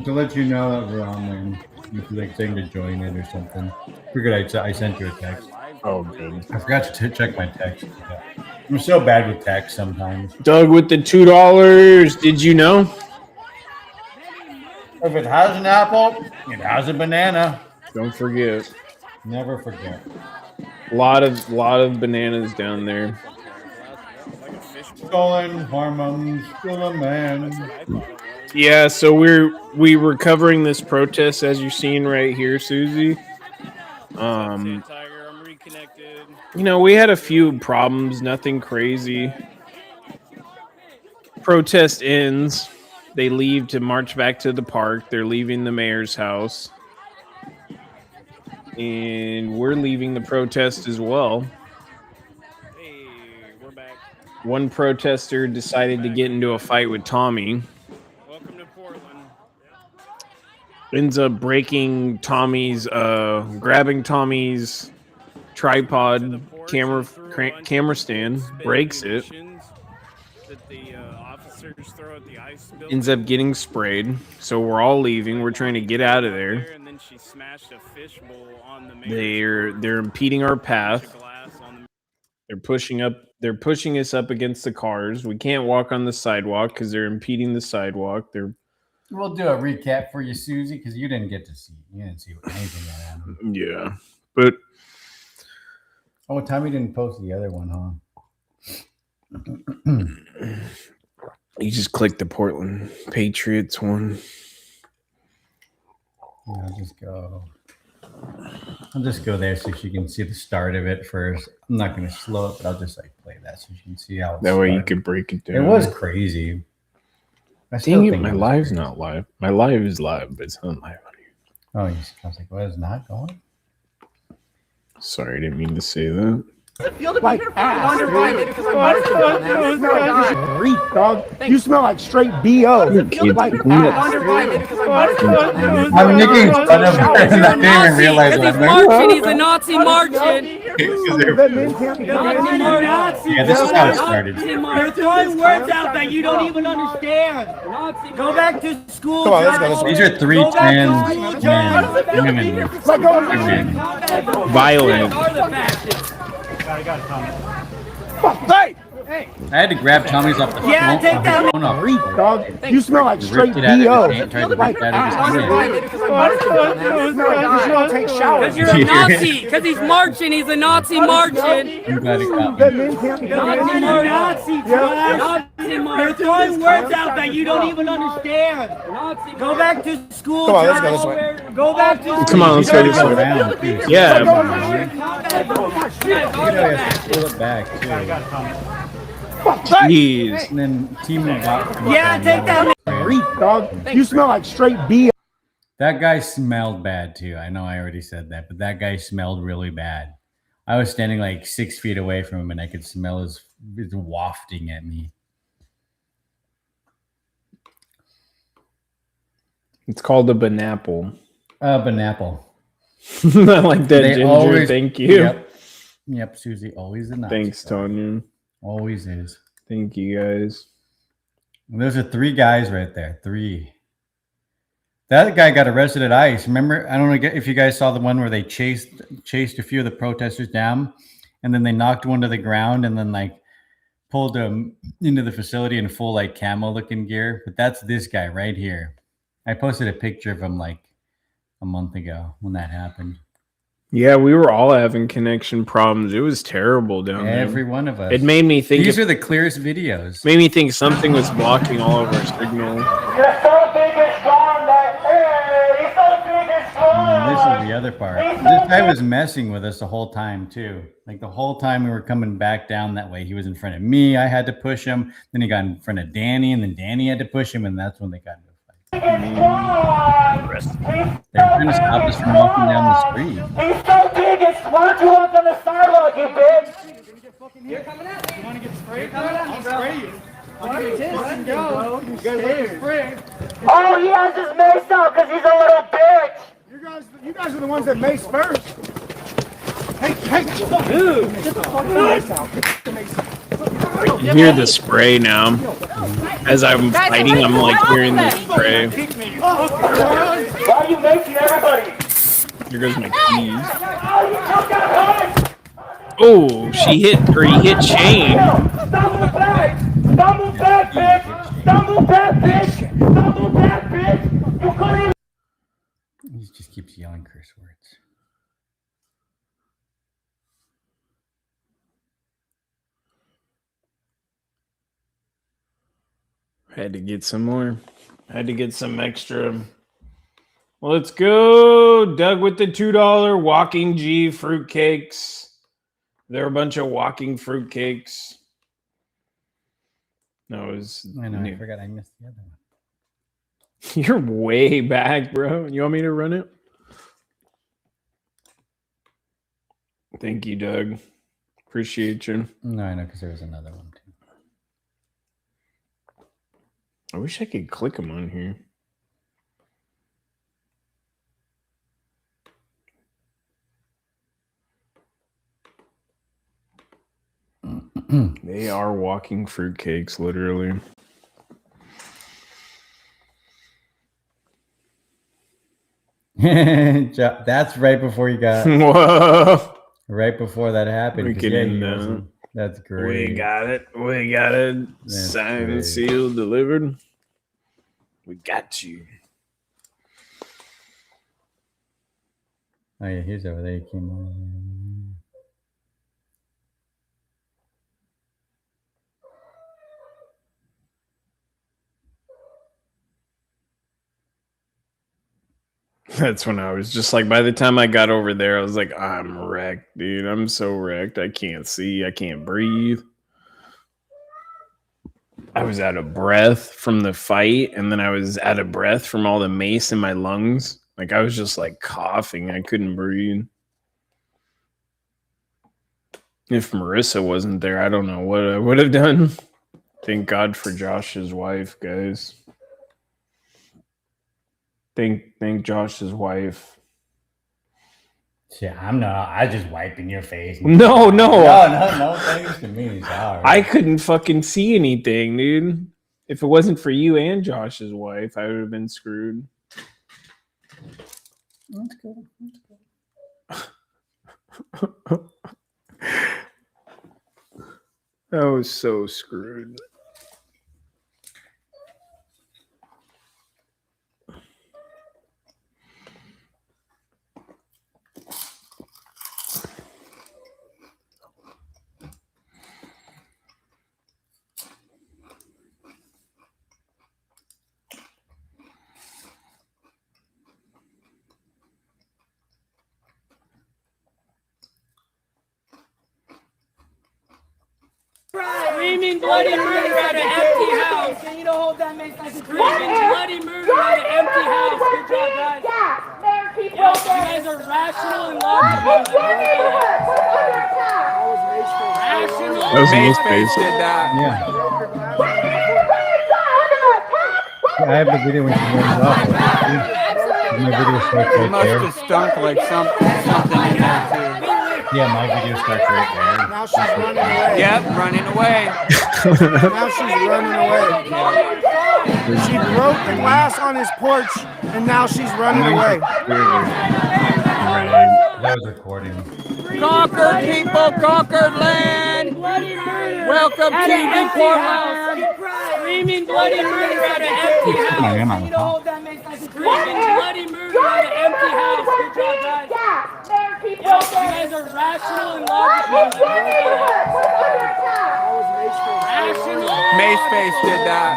to let you know that we're on there. You could like saying to join it or something. Figured I sent you a text. Oh, good. I forgot to check my text. I'm so bad with text sometimes. Doug with the $2. Did you know? If it has an apple, it has a banana. Don't forget. Never forget. A lot of bananas down there. Stolen hormones, stolen man. Yeah, so we were covering this protest as you're seeing right here, Susie. You know, we had a few problems, nothing crazy. Protest ends. They leave to march back to the park. They're leaving the mayor's house. And we're leaving the protest as well. Hey, we're back. One protester decided to get into a fight with Tommy. Welcome to Portland. ends up breaking Tommy's, grabbing Tommy's tripod camera stand, breaks it. That the officers throw at the ice building. Ends up getting sprayed, so we're all leaving. We're trying to get out of there. And then she smashed a fishbowl on the they're impeding our path. They're pushing us up against the cars. We can't walk on the sidewalk because they're impeding the sidewalk. We'll do a recap for you, Susie, because you didn't get to see. You didn't see anything that happened. Yeah, but Tommy didn't post the other one, huh? You just click the Portland Patriots one. I'll just go there so she can see the start of it first. I'm not going to slow it, but I'll just play that so she can see how. That way you could break it down. It was crazy. Dang it! My live's not live. My live is live, but it's not live on here. Oh, I was like, what is not going? Sorry, I didn't mean to say that. Like ass, dog. You smell like straight BO. Like ass. I'm making fun of her and I didn't even realize He's what marching. He's a Nazi marching. Yeah, this is how it started. You're throwing words out that you don't even understand. Go back to school. Come on, let's go. These are three trans women. Violent. Hey, I had to grab Tommy's off the phone. Yeah, take that. Phone off. dog. You smell like straight Ripped it out BO. of his hand, tried to rip it out of his hand. You don't take showers. Because you're a Nazi. Because he's marching. He's a Nazi marching. You got it, got That me. men can't be Nazi marching. You're throwing words out that you don't even understand. Go back to school. Come on, let's go this way. Go back to school. Come on, let's go this way. Around, too. Yeah. Pull it back, too. Jeez. And then Timo got. Yeah, take that. Dog. You smell like straight BO. That guy smelled bad too. I know I already said that, but that guy smelled really bad. I was standing like 6 feet away from him and I could smell his wafting at me. It's called a banapple. Banapple. I like that, Ginger. Always, Thank you. Yep, Susie. Always a Nazi. Thanks, Tanya. Always is. Thank you, guys. And those are three guys right there. Three. That guy got arrested at ICE. Remember? I don't know if you guys saw the one where they chased a few of the protesters down, and then they knocked one to the ground, and then like pulled him into the facility in full like camo looking gear. But that's this guy right here. I posted a picture of him like a month ago when that happened. Yeah, we were all having connection problems. It was terrible down there. Every one of us. It made me think. These are the clearest videos. Made me think something was blocking all of our signal. You're so big and strong that he's so big and strong. This is the other part. This guy was messing with us the whole time too. Like the whole time we were coming back down that way, he was in front of me. I had to push him. Then he got in front of Danny, and then Danny had to push him, and that's when they got into a fight. They're trying to stop us from walking down the street. He's so big and smart. You walk on the sidewalk, you bitch. You're coming at me. You want to get sprayed? I'll spray you. Let's go. You guys want to spray? Oh, he has his mace out because he's a little bitch. You guys are the ones that mace first. Hey, Dude, get the fucking mace out. You hear the spray now. As I'm fighting, I'm like hearing the spray. Why are you making everybody? Here goes my keys. Oh, you took that head. Oh, he hit Shane. Stumble back. Stumble back, bitch. Stumble back, bitch. Stumble back, bitch. You couldn't even. He just keeps yelling curse words. Had to get some more. Had to get some extra. Let's go. Doug with the $2 Walking G fruitcakes. They're a bunch of walking fruitcakes. No, it was. I know. I forgot I missed the other one. You're way back, bro. You want me to run it? Thank you, Doug. Appreciate you. No, I know, because there was another one too. I wish I could click them on here. They are walking fruitcakes, literally. That's right before you got. Whoa. Right before that happened. 'Cause, Look yeah, at he him wasn't. now. That's great. We got it. We got it. That's Signed, great. sealed, delivered. We got you. Oh yeah, he's over there. He came on. That's when I was just like, by the time I got over there, I was like, I'm wrecked, dude. I'm so wrecked. I can't see. I can't breathe. I was out of breath from the fight, and then I was out of breath from all the mace in my lungs. Like I was just like coughing. I couldn't breathe. If Marissa wasn't there, I don't know what I would have done. Thank God for Josh's wife, guys. Thank Josh's wife. Yeah, I'm not. I just wiping your face. No. No thanks to me. Sorry. I couldn't fucking see anything, dude. If it wasn't for you and Josh's wife, I would have been screwed. That's cool. I was so screwed. Screaming bloody murder at an empty house. Can you hold that mace like a screaming bloody murder at an empty house? Good job, guys. You guys are rational and logical. Rational. That was Mace Face did that. Yeah. I have the video when she runs off. My video starts It right must there. have stunk like something in there too. Yeah, my video starts right there. Now she's running away. Yep, running away. Now she's running away. She broke the glass on his porch, and now she's running away. That was recording. Conquered people, conquered land. Welcome to Potland. Screaming bloody murder at an empty house. Can you hold that mace like a screaming bloody murder at an empty house? Good job, guys. You guys are rational and logical. Rational. Mace Face did that.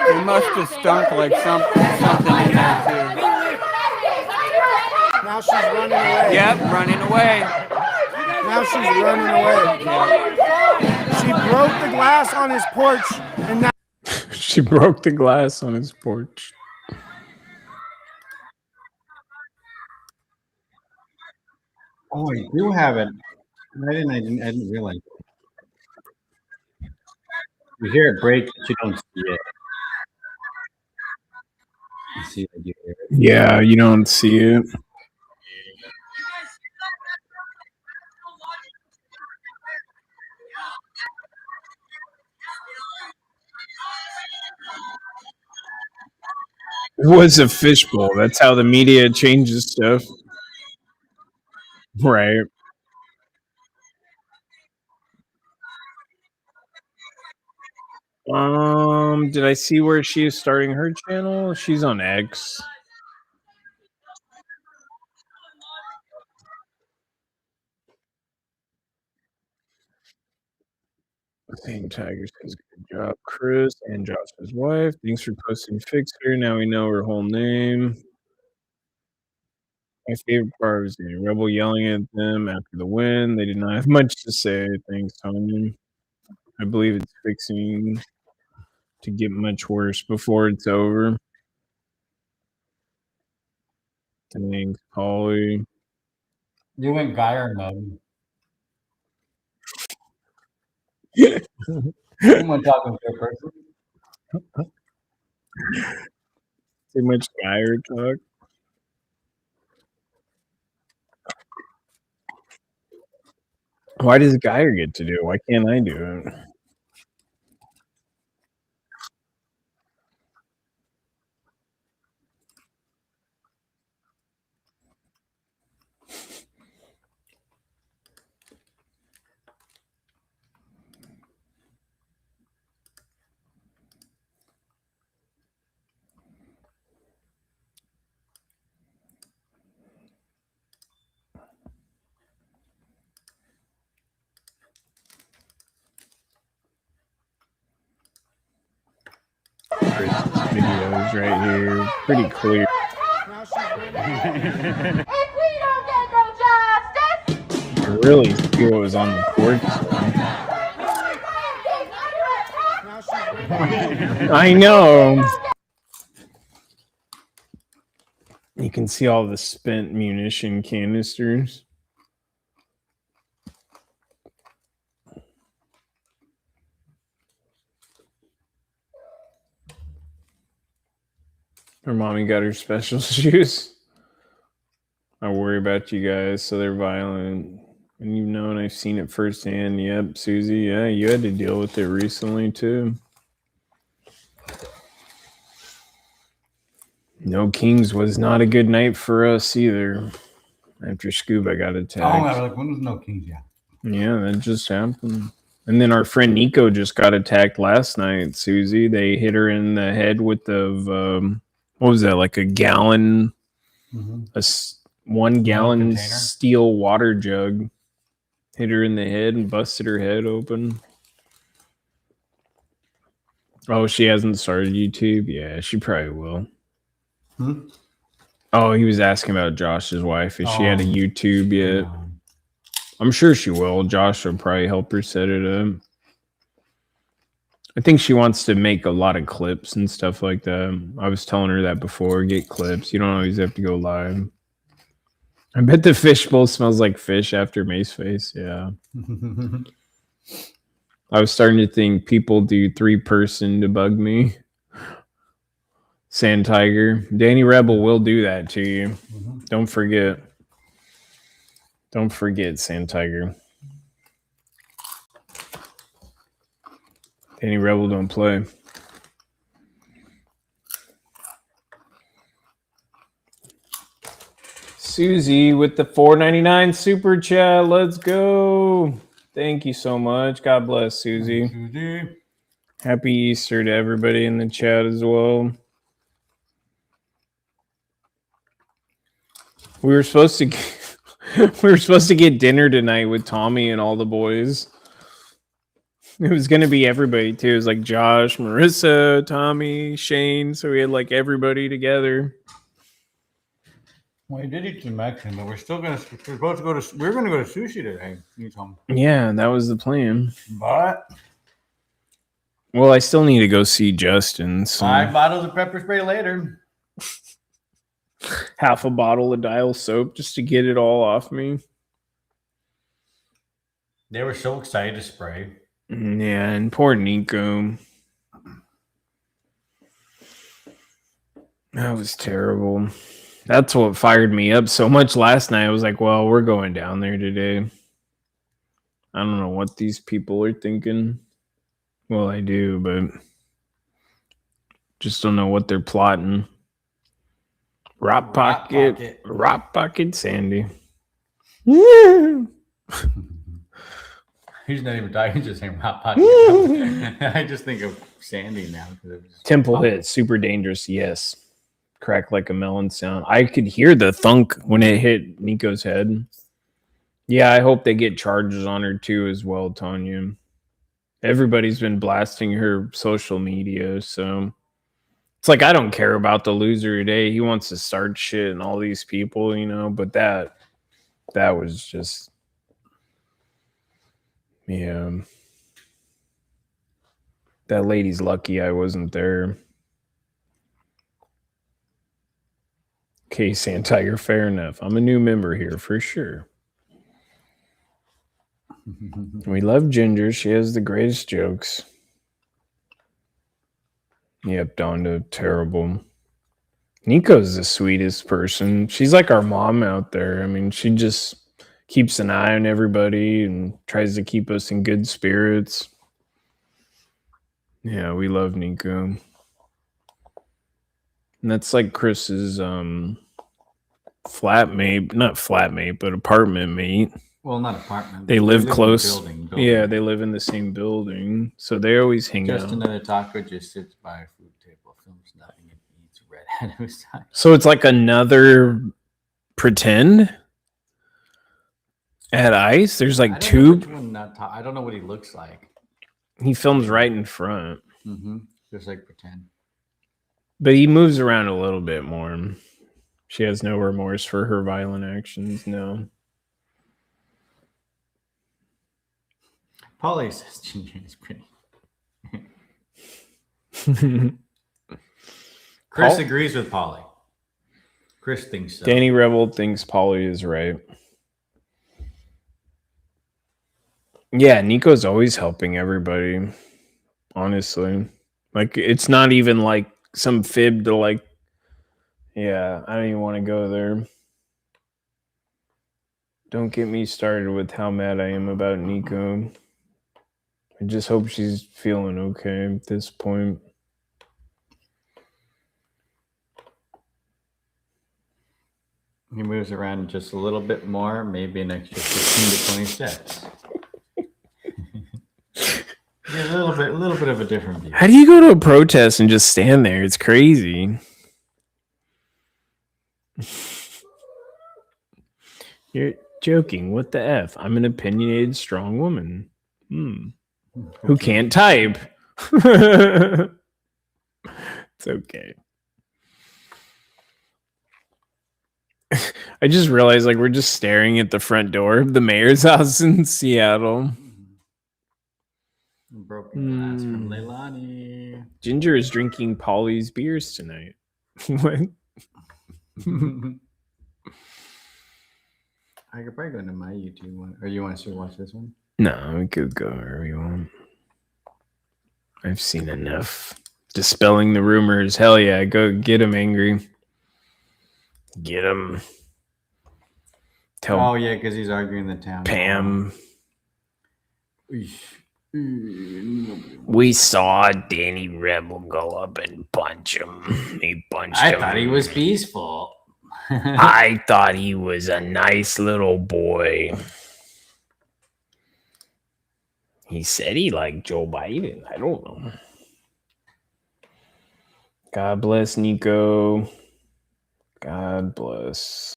It must have stunk like something in there too. Now she's running away. Yep, running away. Now she's running away. She broke the glass on his porch, and now She broke the glass on his porch. Oh, I do have it. I didn't realize. You hear it break, but you don't see it. You see it, you hear it. Yeah, you don't see it. It was a fishbowl. That's how the media changes stuff. Right. Did I see where she is starting her channel? She's on X. Same Tiger says, good job, Chris and Josh's wife. Thanks for posting Fixer. Now we know her whole name. My favorite part was the Rebel yelling at them after the win. They did not have much to say. Thanks, Tony. I believe it's fixing to get much worse before it's over. Thanks, Polly. You went Geyer mode. Someone talking to a person. Too much Geyer talk. Why does Geyer get to do it? Why can't I do it? Videos right here, pretty clear. Now she's running. If we don't get no justice, I really see what was on the porch. Now she's running. I know. You can see all the spent munition canisters. Her mommy got her special shoes. I worry about you guys, so they're violent. And you've known I've seen it firsthand. Yep, Susie, yeah, you had to deal with it recently too. No Kings was not a good night for us either. After Scuba got attacked. Oh, I was like, when was No Kings? Yeah. Yeah, that just happened. And then our friend Nico just got attacked last night, Susie. They hit her in the head with the, what was that, like a gallon, Mm-hmm. 1 gallon container? steel water jug. Hit her in the head and busted her head open. Oh, she hasn't started YouTube? Yeah, she probably will. Hmm? Oh, he was asking about Josh's wife. If she had a YouTube yet. I'm sure she will. Josh will probably help her set it up. I think she wants to make a lot of clips and stuff like that. I was telling her that before. Get clips. You don't always have to go live. I bet the fishbowl smells like fish after Mace Face. Yeah. I was starting to think people do 3-person to bug me. Sand Tiger. Danny Rebel will do that to you. Mm-hmm. Don't forget. Don't forget, Sand Tiger. Danny Rebel don't play. Susie with the $4.99 super chat. Let's go. Thank you so much. God bless, Susie. Susie. Happy Easter to everybody in the chat as well. We were supposed to get dinner tonight with Tommy and all the boys. It was gonna be everybody too. It was like Josh, Marissa, Tommy, Shane. So we had like everybody together. Well, we did eat some Mexican, but we're supposed to go to. We're going to go to sushi today. You told me. Yeah, that was the plan. But Well, I still need to go see Justin. So 5 bottles of pepper spray later. half a bottle of Dial soap just to get it all off me. They were so excited to spray. Yeah, and poor Nico. That was terrible. That's what fired me up so much last night. I was like, well, we're going down there today. I don't know what these people are thinking. Well, I do, but just don't know what they're plotting. Rock pocket, Sandy. Yeah. He's not even talking. He's just saying hot pocket. I just think of Sandy now. Temple hit, super dangerous. Yes. Crack like a melon sound. I could hear the thunk when it hit Nico's head. Yeah, I hope they get charges on her too as well, Tanya. Everybody's been blasting her social media, so it's like I don't care about the loser today. He wants to start shit and all these people, you know, but that was just, yeah. That lady's lucky I wasn't there. Okay, Sand Tiger, fair enough. I'm a new member here for sure. We love Ginger. She has the greatest jokes. Yep, Donda, terrible. Nico's the sweetest person. She's like our mom out there. I mean, she just keeps an eye on everybody and tries to keep us in good spirits. Yeah, we love Nico. And that's like Chris's flatmate, not flatmate, but apartment mate. Well, not apartment. They live in the close. building. Yeah, they live in the same building. So they always hang Just out. another taco just sits by a food table, films nothing, and eats red out of his eye. So it's like another pretend at ICE. There's like two. I don't know what he looks like. He films right in front. Mm-hmm. Just like pretend. But he moves around a little bit more. She has no remorse for her violent actions. No. Polly says Ginger is pretty. Chris agrees with Polly. Chris thinks so. Danny Rebel thinks Polly is right. Yeah, Nico's always helping everybody. Honestly. Like, it's not even like some fib to like, yeah, I don't even want to go there. Don't get me started with how mad I am about Nico. I just hope she's feeling okay at this point. He moves around just a little bit more, maybe an extra 15 to 20 steps. Yeah, a little bit of a different view. How do you go to a protest and just stand there? It's crazy. You're joking. What the F? I'm an opinionated, strong woman. Who can't type. It's okay. I just realized like we're just staring at the front door of the mayor's house in Seattle. Broken glass from Leilani. Ginger is drinking Polly's beers tonight. What? I could probably go into my YouTube one. Or you want to watch this one? No, we could go wherever you want. I've seen enough. Dispelling the rumors. Hell yeah, go get him angry. Get him. Oh yeah, because he's arguing the town. Pam. We saw Danny Rebel go up and punch him. He punched him. I thought he was peaceful. I thought he was a nice little boy. He said he liked Joe Biden. I don't know. God bless Nico. God bless.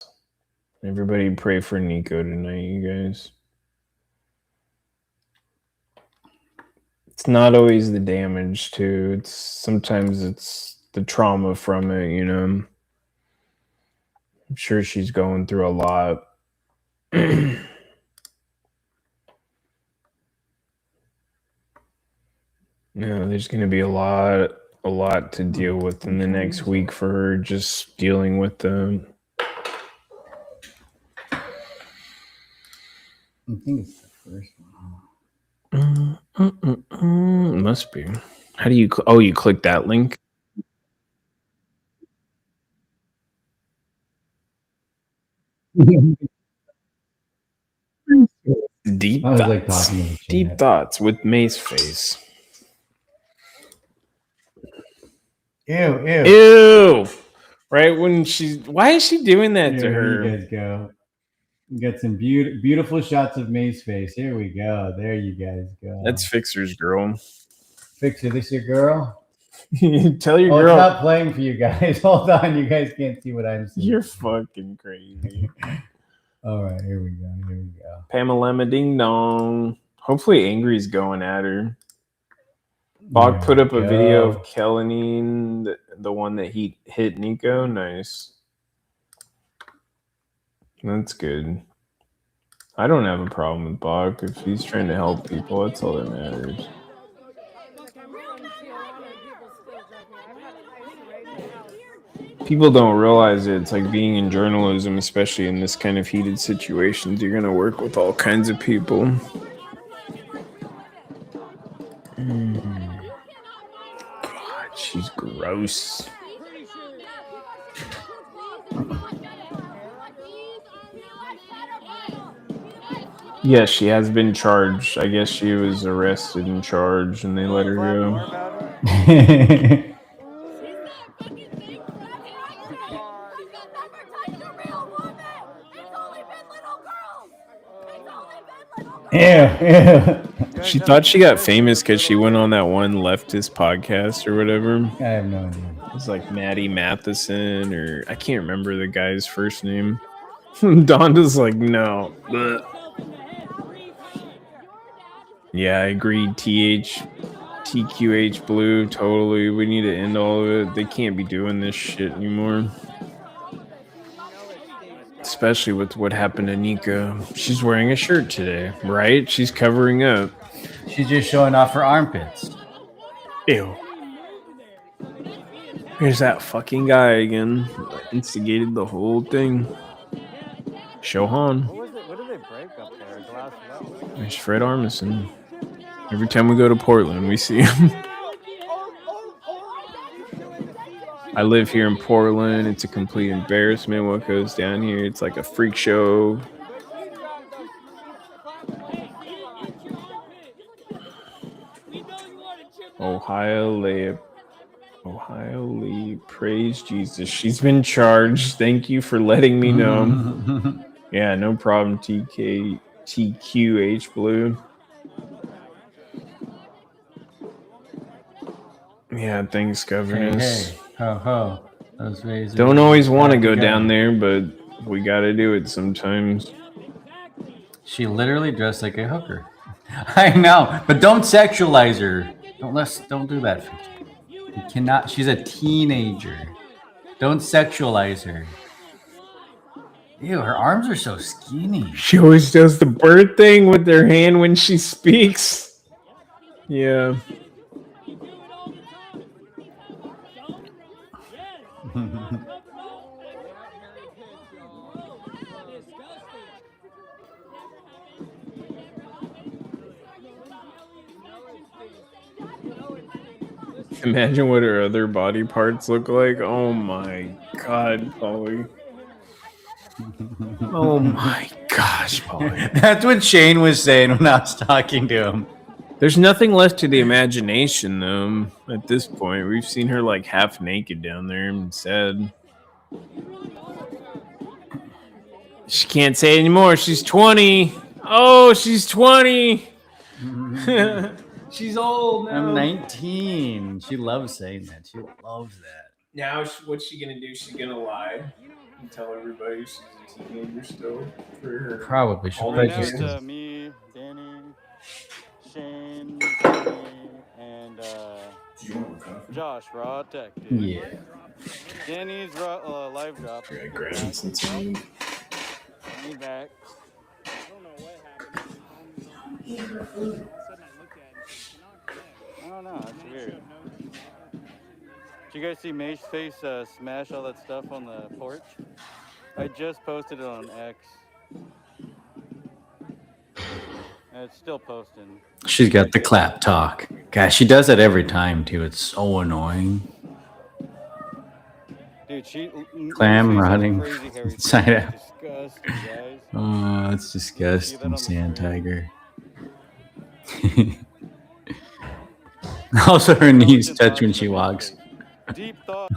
Everybody pray for Nico tonight, you guys. It's not always the damage too. Sometimes it's the trauma from it, you know. I'm sure she's going through a lot. Yeah, there's going to be a lot to deal with in the next week for her, just dealing with them. I think it's the first one. Must be. How do you? Oh, you click that link. Deep I was thoughts. like talking to the chat. Deep thoughts with Mace face. Ew. Ew. Right when why is she doing that to her? Here you guys go. We got some beautiful shots of May's face. Here we go. There you guys go. That's Fixer's girl. Fixer, this your girl? Tell your Oh, girl. it's not playing for you guys. Hold on. You guys can't see what I'm seeing. You're fucking crazy. All right. Here we go. Pamela Ding Dong. Hopefully Angry's going at her. Bach put up a video of Kellanine, the one that he hit Nico. Nice. That's good. I don't have a problem with Bach. If he's trying to help people, that's all that matters. People don't realize it. It's like being in journalism, especially in this kind of heated situations. You're going to work with all kinds of people. God, she's gross. Yes, she has been charged. I guess she was arrested and charged, and they let her More go. about her? Ew. She thought she got famous because she went on that one leftist podcast or whatever. I have no idea. It was like Maddie Matheson, or I can't remember the guy's first name. Donda's like, no. Blech. Yeah, I agree. TQH Blue, totally. We need to end all of it. They can't be doing this shit anymore. Especially with what happened to Nika. She's wearing a shirt today, right? She's covering up. She's just showing off her armpits. Ew. Here's that fucking guy again. Instigated the whole thing. Shohan. What did they break up there? Glass level? There's Fred Armisen. Every time we go to Portland, we see him. I live here in Portland. It's a complete embarrassment what goes down here. It's like a freak show. Ohio Lee, praise Jesus. She's been charged. Thank you for letting me know. Yeah, no problem, TQH Blue. Yeah, thanks, governess. Hey, ho, ho. Those razors Don't always want to go gotta down there, but we got to do it sometimes. She literally dressed like a hooker. I know, but don't sexualize her. Don't do that. You cannot. She's a teenager. Don't sexualize her. Ew, her arms are so skinny. She always does the bird thing with her hand when she speaks. Yeah. Imagine what her other body parts look like. Oh my god, Polly. Oh my gosh, Polly. That's what Shane was saying when I was talking to him. There's nothing left to the imagination, though, at this point. We've seen her like half naked down there and sad. She can't say it anymore. She's 20. Oh, she's 20. She's old now. I'm 19. She loves saying that. She loves that. Now, what's she gonna do? She's gonna lie and tell everybody she's a teenager still for her. Probably. She'll all probably the just- years. Me, Danny, Shane, Danny, and Josh, Raw Tech, dude. Yeah. Danny's live drop. Yeah, Graham, since you- Me back. I don't know, it's weird. Did you guys see Mace's face smash all that stuff on the porch? I just posted it on X. And it's still posting. She's got the clap talk. Gosh, she does that every time too. It's so annoying. Dude, Clam rotting crazy hairy inside out. Disgusting, guys. Oh, it's disgusting, Sand Tiger. Also, her knees touch when she walks. Deep thought.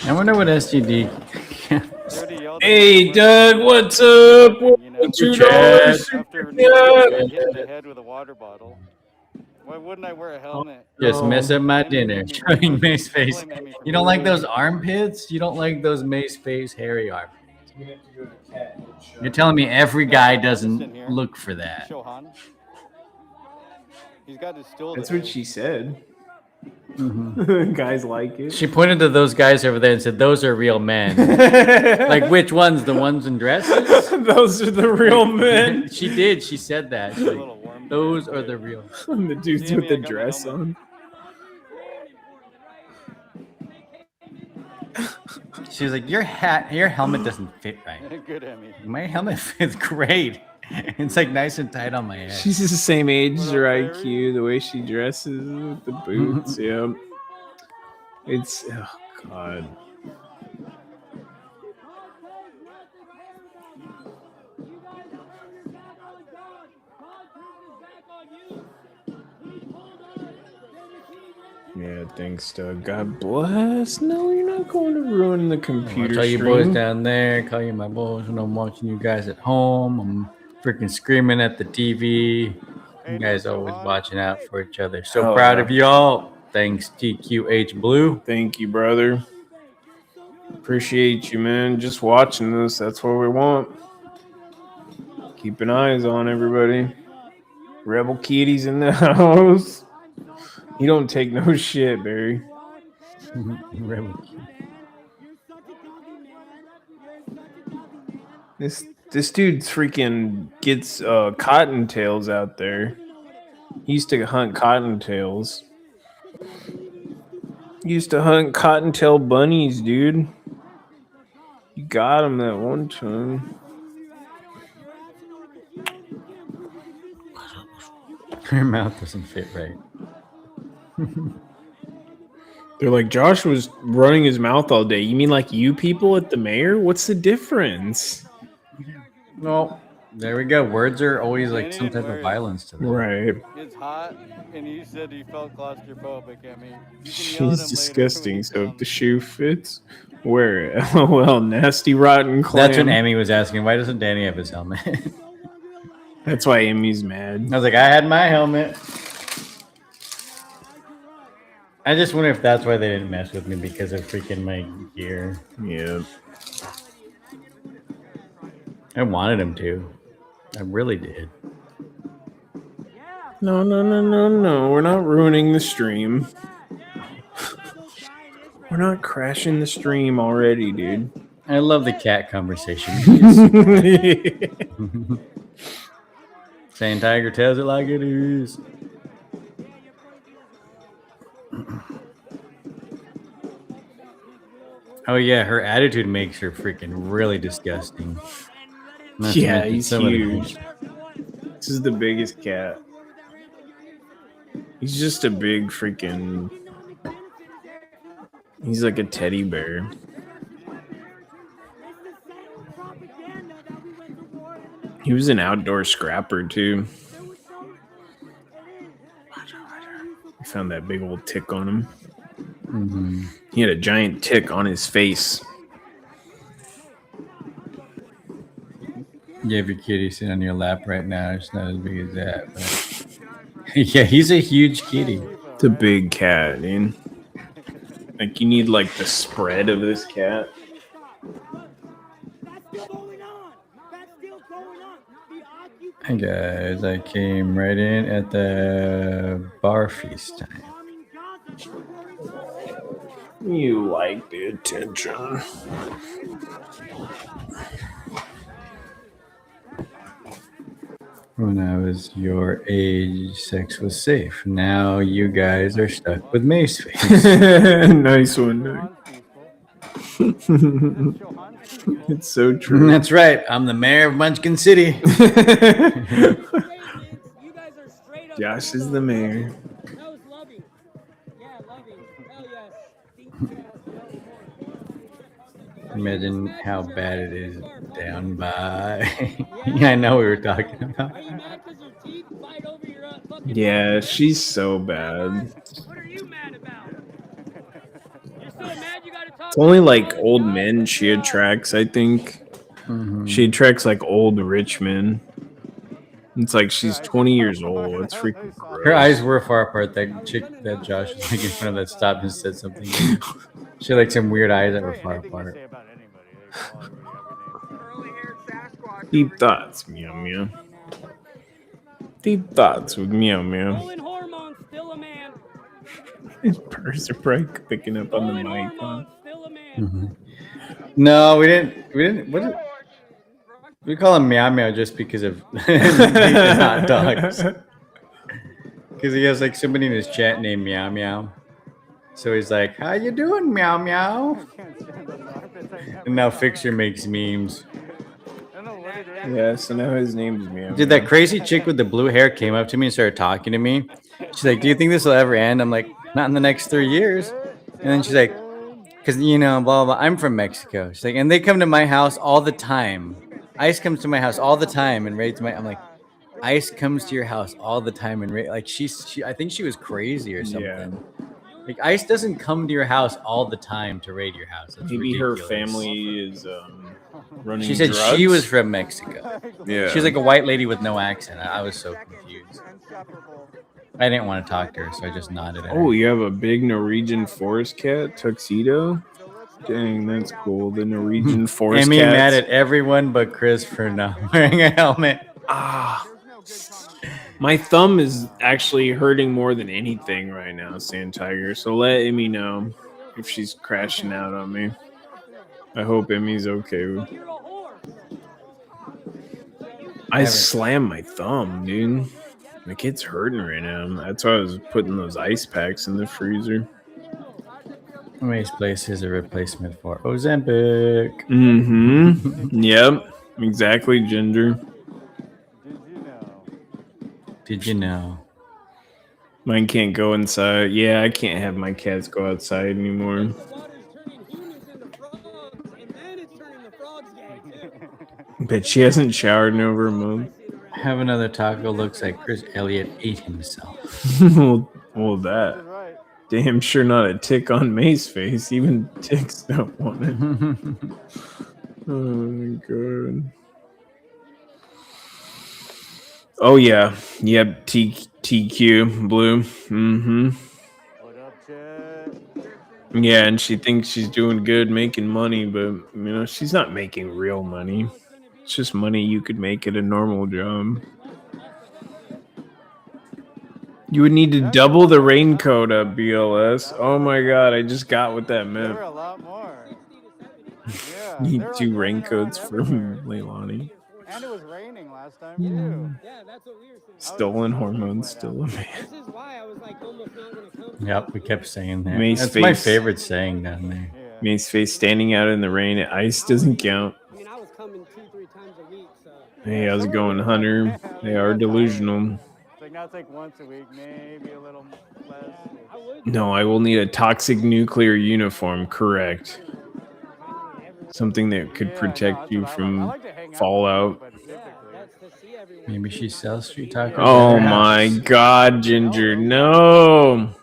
I wonder what STD. Hey, Doug, what's up? $2 After super getting hit in the head with a water bottle. Why wouldn't I wear a helmet? Just mess up my dinner. Showing Mace face. You don't like those armpits? You don't like those Mace face hairy armpits? You're telling me every guy doesn't look for that? Shohan. He's got to still. That's what she said. Guys like it. She pointed to those guys over there and said, "Those are real men." Like which ones? The ones in dresses? Those are the real men. She did. She said that. She's like, those are the real. The dudes with the dress on. She was like, your helmet doesn't fit right. Good, Emmy. My helmet fits great. It's like nice and tight on my head. She's the same age as her IQ, the way she dresses with the boots. Yeah. It's oh god. Yeah, thanks, Doug. God bless. No, you're not going to ruin the computer Watch all you boys stream. down there. Call you my boys when I'm watching you guys at home. I'm freaking screaming at the TV. You guys always watching out for each other. So Hell proud yeah. of y'all. Thanks, TQH Blue. Thank you, brother. Appreciate you, man. Just watching this. That's what we want. Keeping eyes on everybody. Rebel Kitty's in the house. You don't take no shit, Barry. This dude freaking gets cottontails out there. He used to hunt cottontails. Used to hunt cottontail bunnies, dude. You got him that one time. Your mouth doesn't fit right. They're like, Josh was running his mouth all day. You mean like you people at the mayor? What's the difference? Well, there we go. Words are always like Danny some didn't type of wear it. violence to them. Right. It's hot, and you said you felt claustrophobic. I mean, you can yell at him She's later when disgusting. he's So if done. the shoe fits, wear it. LOL, nasty rotten clam. That's when Emmy was asking, why doesn't Danny have his helmet? That's why Amy's mad. I was like, I had my helmet. I just wonder if that's why they didn't mess with me, because of freaking my gear. Yeah. I wanted him to. I really did. No. We're not ruining the stream. We're not crashing the stream already, dude. I love the cat conversation. Saying Tiger tells it like it is. Oh yeah, her attitude makes her freaking really disgusting. Not to Yeah, mention he's some of the huge. This is the biggest cat. He's just a big freaking... He's like a teddy bear. He was an outdoor scrapper too. I found that big old tick on him. Mm-hmm. He had a giant tick on his face. You have your kitty sitting on your lap right now. It's not as big as that. But yeah, he's a huge kitty. It's a big cat, dude. Like, you need, like, the spread of this cat. Hey guys, I came right in at the bar feast time. You like the attention. When I was your age, sex was safe. Now you guys are stuck with Maceface. Nice one, Doug. It's so true. That's right. I'm the mayor of Munchkin City. Josh is the mayor. That was loving. Yeah, loving. Hell yes. Imagine how bad it is down by. Yeah, I know we were talking about. Are you mad because your teeth bite over your fucking Yeah, she's so bad. What are you mad about? You're so mad you gotta talk. It's only like old men she attracts, I think. Mhm. She attracts like old rich men. It's like she's 20 years old. It's freaking gross. Her eyes were far apart. That chick that Josh was making fun of that stopped and said something. She had like some weird eyes that were far apart. Deep thoughts, meow meow. Deep thoughts with meow meow. Rolling hormones, still a man. Birds are probably picking up on the Rolling mic. Huh? hormones, still a man. Mhm. No, we didn't. What is, we call him Meow Meow just because of the hot dogs. Because he has like somebody in his chat named Meow Meow. So he's like, "How you doing, Meow Meow?" And now Fixer makes memes. Yeah, so now his name's meow. Dude, that crazy chick with the blue hair came up to me and started talking to me. She's like, "Do you think this will ever end?" I'm like, "Not in the next 3 years." And then she's like, because, you know, blah, blah, blah, I'm from Mexico. She's like, and they come to my house all the time. Ice comes to my house all the time and raids my. I'm like, Ice comes to your house all the time and like she I think she was crazy or something. Yeah. Like Ice doesn't come to your house all the time to raid your house. That's Maybe her ridiculous. family is running. She said drugs? she was from Mexico. Yeah. She was like a white lady with no accent. I was so confused. I didn't want to talk to her, so I just nodded at her. Oh, you have a big Norwegian forest cat tuxedo? Dang, that's cool. The Norwegian forest Emmy cat. mad at everyone but Chris for not wearing a helmet. Ah. My thumb is actually hurting more than anything right now, Sand Tiger. So let Emmy know if she's crashing out on me. I hope Emmy's okay. I slammed my thumb, dude. Like, it's hurting right now. That's why I was putting those ice packs in the freezer. May's place is a replacement for Ozempic. Mm-hmm. Yep. Exactly, Ginger. Did you know? Mine can't go inside. Yeah, I can't have my cats go outside anymore. But she hasn't showered in over a month. Have another taco looks like Chris Elliott ate himself. well, that. Damn sure not a tick on May's face. Even ticks don't want it. Oh my god. Oh yeah. Yep, TQ Blue. Mm-hmm. What up, Chet? Yeah, and she thinks she's doing good making money, but you know, she's not making real money. It's just money you could make at a normal job. You would need to double the raincoat up, BLS. Oh my god, I just got what that meant. There were a lot more. Yeah, Need there 2 were raincoats going for around Leilani. And it was raining last time too. Yeah, that's what we were saying. Stolen hormones, still a man. This is why I was like almost not going to come. Yep, we kept saying that. Mace That's my face. favorite saying down there. Mace face standing out in the rain. Ice doesn't count. I mean, I was coming 2-3 times a week, so. Hey, how's it going, Hunter? They are delusional. It's like now it's like once a week, maybe a little less. No, I will need a toxic nuclear uniform, correct. Something that could protect you from fallout. Maybe she sells street tacos. Oh my god, Ginger, no!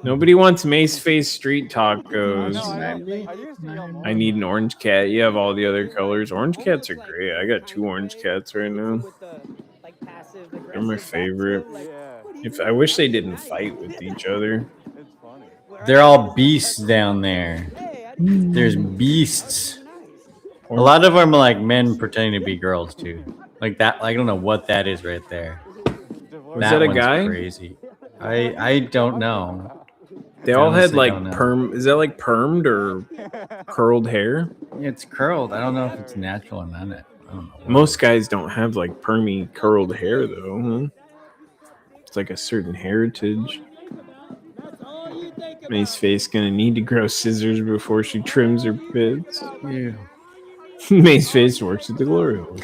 Nobody wants Mace Face street tacos. I need an orange cat. You have all the other colors. Orange cats are great. I got 2 orange cats right now. They're my favorite. I wish they didn't fight with each other. They're all beasts down there. There's beasts. A lot of them are like men pretending to be girls too. Like that. I don't know what that is right there. that a one's guy? Crazy. I don't know. They all had like perm. Is that like permed or curled hair? Yeah, it's curled. I don't know if it's natural or not. I don't know. Most guys don't have like permy curled hair though. Huh? It's like a certain heritage. May's face gonna need to grow scissors before she trims her bits. Yeah. May's face works at the glory hole.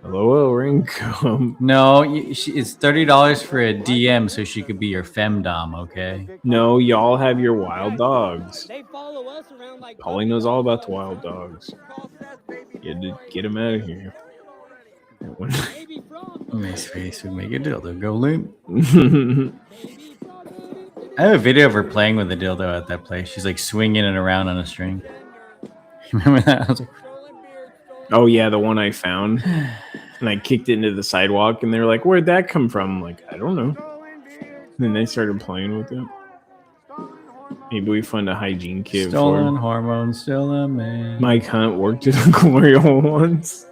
LOL, Ringcomb. No, it's $30 for a DM so she could be your femdom, okay? No, y'all have your wild dogs. They follow us around like. Paulie knows all about the wild dogs. You had to get them out of here. Nice face would make a dildo go limp. I have a video of her playing with the dildo at that place. She's like swinging it around on a string. Remember that? I was like, oh yeah, the one I found. And I kicked it into the sidewalk and they were like, where'd that come from? I'm like, I don't know. And then they started playing with it. Maybe we find a hygiene kit stolen for hormones, still a man. Mike Hunt worked at a glory hole once.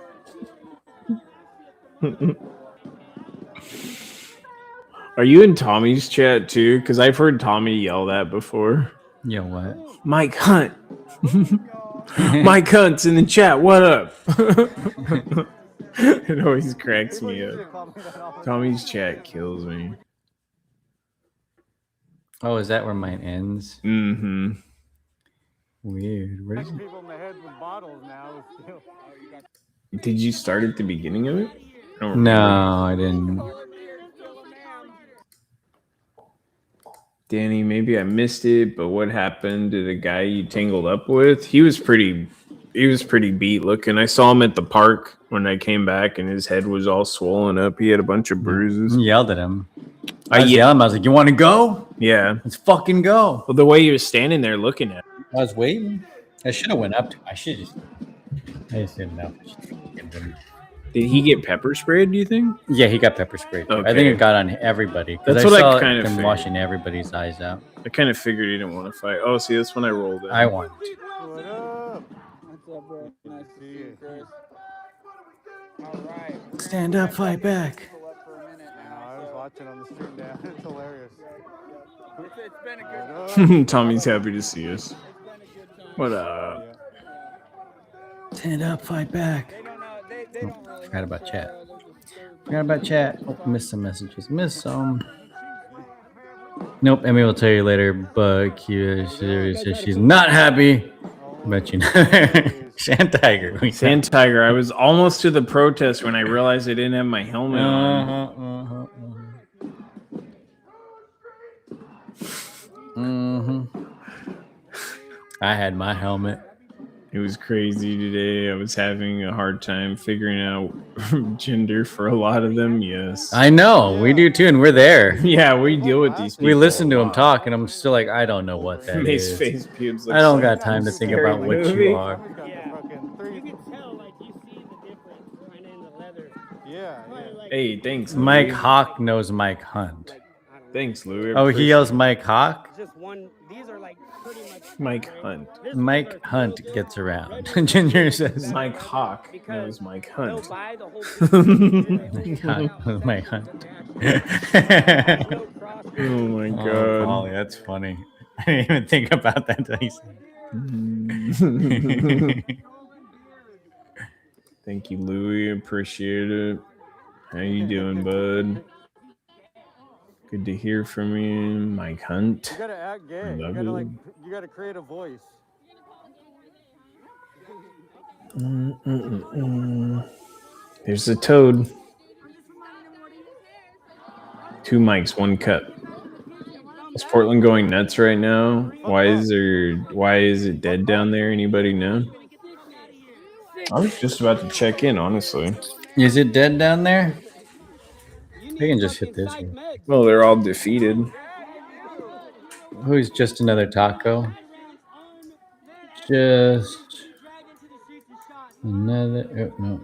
Are you in Tommy's chat too? Because I've heard Tommy yell that before. Yeah, what? Mike Hunt. Mike Hunt's in the chat. What up? It always cracks me up. Tommy's chat kills me. Oh, is that where mine ends? Mm-hmm. Weird. Where's it? People in the head with bottles now. Did you start at the beginning of it? No, I didn't. Danny, maybe I missed it, but what happened to the guy you tangled up with? He was pretty beat looking. I saw him at the park when I came back, and his head was all swollen up. He had a bunch of bruises. You yelled at him. I was yelling. I was like, "You want to go? Yeah. Let's fucking go." Well, the way he was standing there looking at him. I was waiting. I should have went up to him. I just didn't know. Did he get pepper sprayed, do you think? Yeah, he got pepper sprayed. Too. I think Okay. it got on everybody. That's I what saw I kind of him figured. washing everybody's eyes out. I kind of figured he didn't want to fight. Oh, see, that's when I rolled in. I won. What up? What's up, bro? Nice to see you, Chris. All right. Stand up, fight back. Pull up for a minute now. I was watching on the stream down. It's hilarious. It's been a good Tommy's happy to see us. It's been a good time. What up? Stand up, fight back. They don't know. They don't really. Forgot about have, chat. they're Forgot about chat. Oh, missed some messages. Missed some. Nope, Emmy will tell you later, but Kira says she's not happy. But you know. Sand Tiger. Sand Tiger, I was almost to the protest when I realized I didn't have my helmet on. I had my helmet. It was crazy today. I was having a hard time figuring out gender for a lot of them. Yes. I know. We do too, and we're there. Yeah, we deal with these people. We listen to them talk, and I'm still like, I don't know what that Mace is. face pubes. I don't got time to think about what you are. You can tell, like, you see the difference kind of in the leather. Yeah. Hey, thanks, Mike Louis. Hawk knows Mike Hunt. Thanks, Louis. Oh, he yells Mike Hawk? Just one. These are like pretty much. Mike Hunt. Mike Hunt gets around. Ginger says Mike Hawk knows Mike They'll Hunt. buy the whole Mike Hunt knows Mike Hunt. Oh my Oh, god. Polly, that's funny. I didn't even think about that until he said. Thank you, Louis. Appreciate it. How you doing, bud? Good to hear from you, Mike Hunt. You gotta act gay. Love You it. gotta create a voice. There's a toad. 2 mics, 1 cut. Is Portland going nuts right now? Why is it dead down there? Anybody know? I was just about to check in, honestly. Is it dead down there? I can just hit this one. Well, they're all defeated. Who's just another taco? Just another. Oh, no.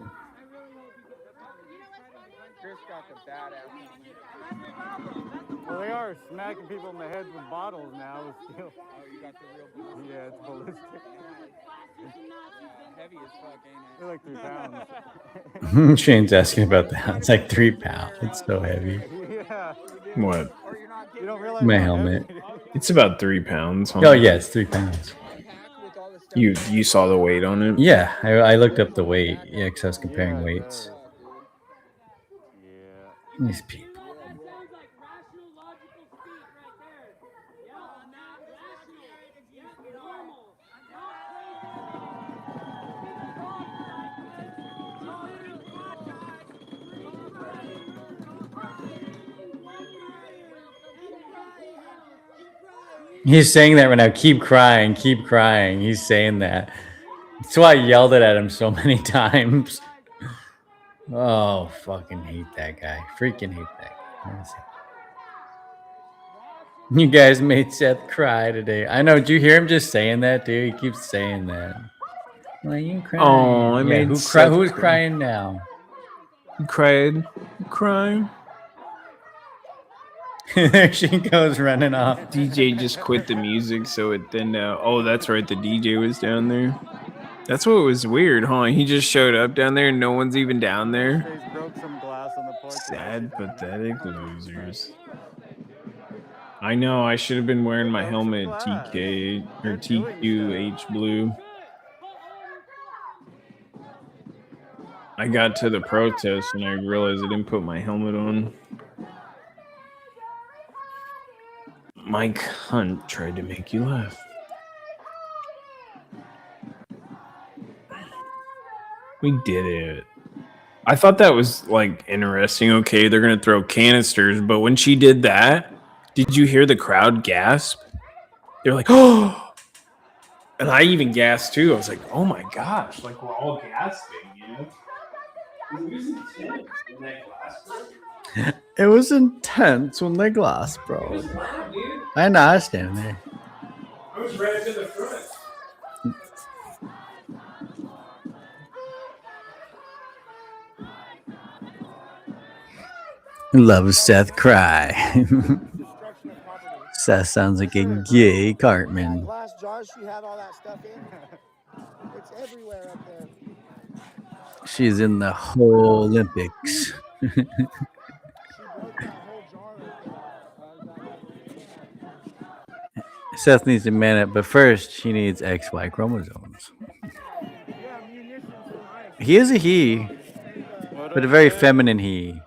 Chris got the badass helmet. Well, they are smacking people in the head with bottles now. It's still, Oh, you got the real ballistic. yeah, it's ballistic. Heavy as fuck, ain't it? They're like 3 pounds. Shane's asking about that. It's like 3 pounds. It's so heavy. Yeah. What? You don't realize My how helmet. heavy it is. It's about 3 pounds. Huh? Oh yeah, it's 3 pounds. You saw the weight on it? Yeah, I looked up the weight. Yeah, because I was comparing weights. Yeah. These people. He's saying that right now. Keep crying, keep crying. He's saying that. That's why I yelled it at him so many times. Oh, fucking hate that guy. Freaking hate that guy. Let me see. You guys made Seth cry today. I know. Did you hear him just saying that, dude? He keeps saying that. Why are you crying? Oh, I made Seth who's cry. crying now? You cried. You crying. There she goes running off. DJ just quit the music, so it then. Oh, that's right. The DJ was down there. That's what was weird, huh? He just showed up down there, and no one's even down there. They broke some glass on the porch. Sad, pathetic losers. I know. I should have been wearing my helmet, TK or TQH blue. I got to the protest and I realized I didn't put my helmet on. Mike Hunt tried to make you laugh. We did it. I thought that was like interesting. Okay, they're gonna throw canisters, but when she did that, Did you hear the crowd gasp? They're like, oh! And I even gasped too. I was like, oh my gosh, like we're all gasping, you know? It was intense when that glass broke. It was intense when the glass It broke. was loud, dude. I know, I was standing there. I was right up in the front. Love Seth cry. Seth sounds like a gay Cartman. Glass jars she had all that stuff in. It's everywhere up there. She's in the whole Olympics. She broke that whole jar right there. Seth needs to man it, but first he needs XY chromosomes. He is a he, but a very feminine he.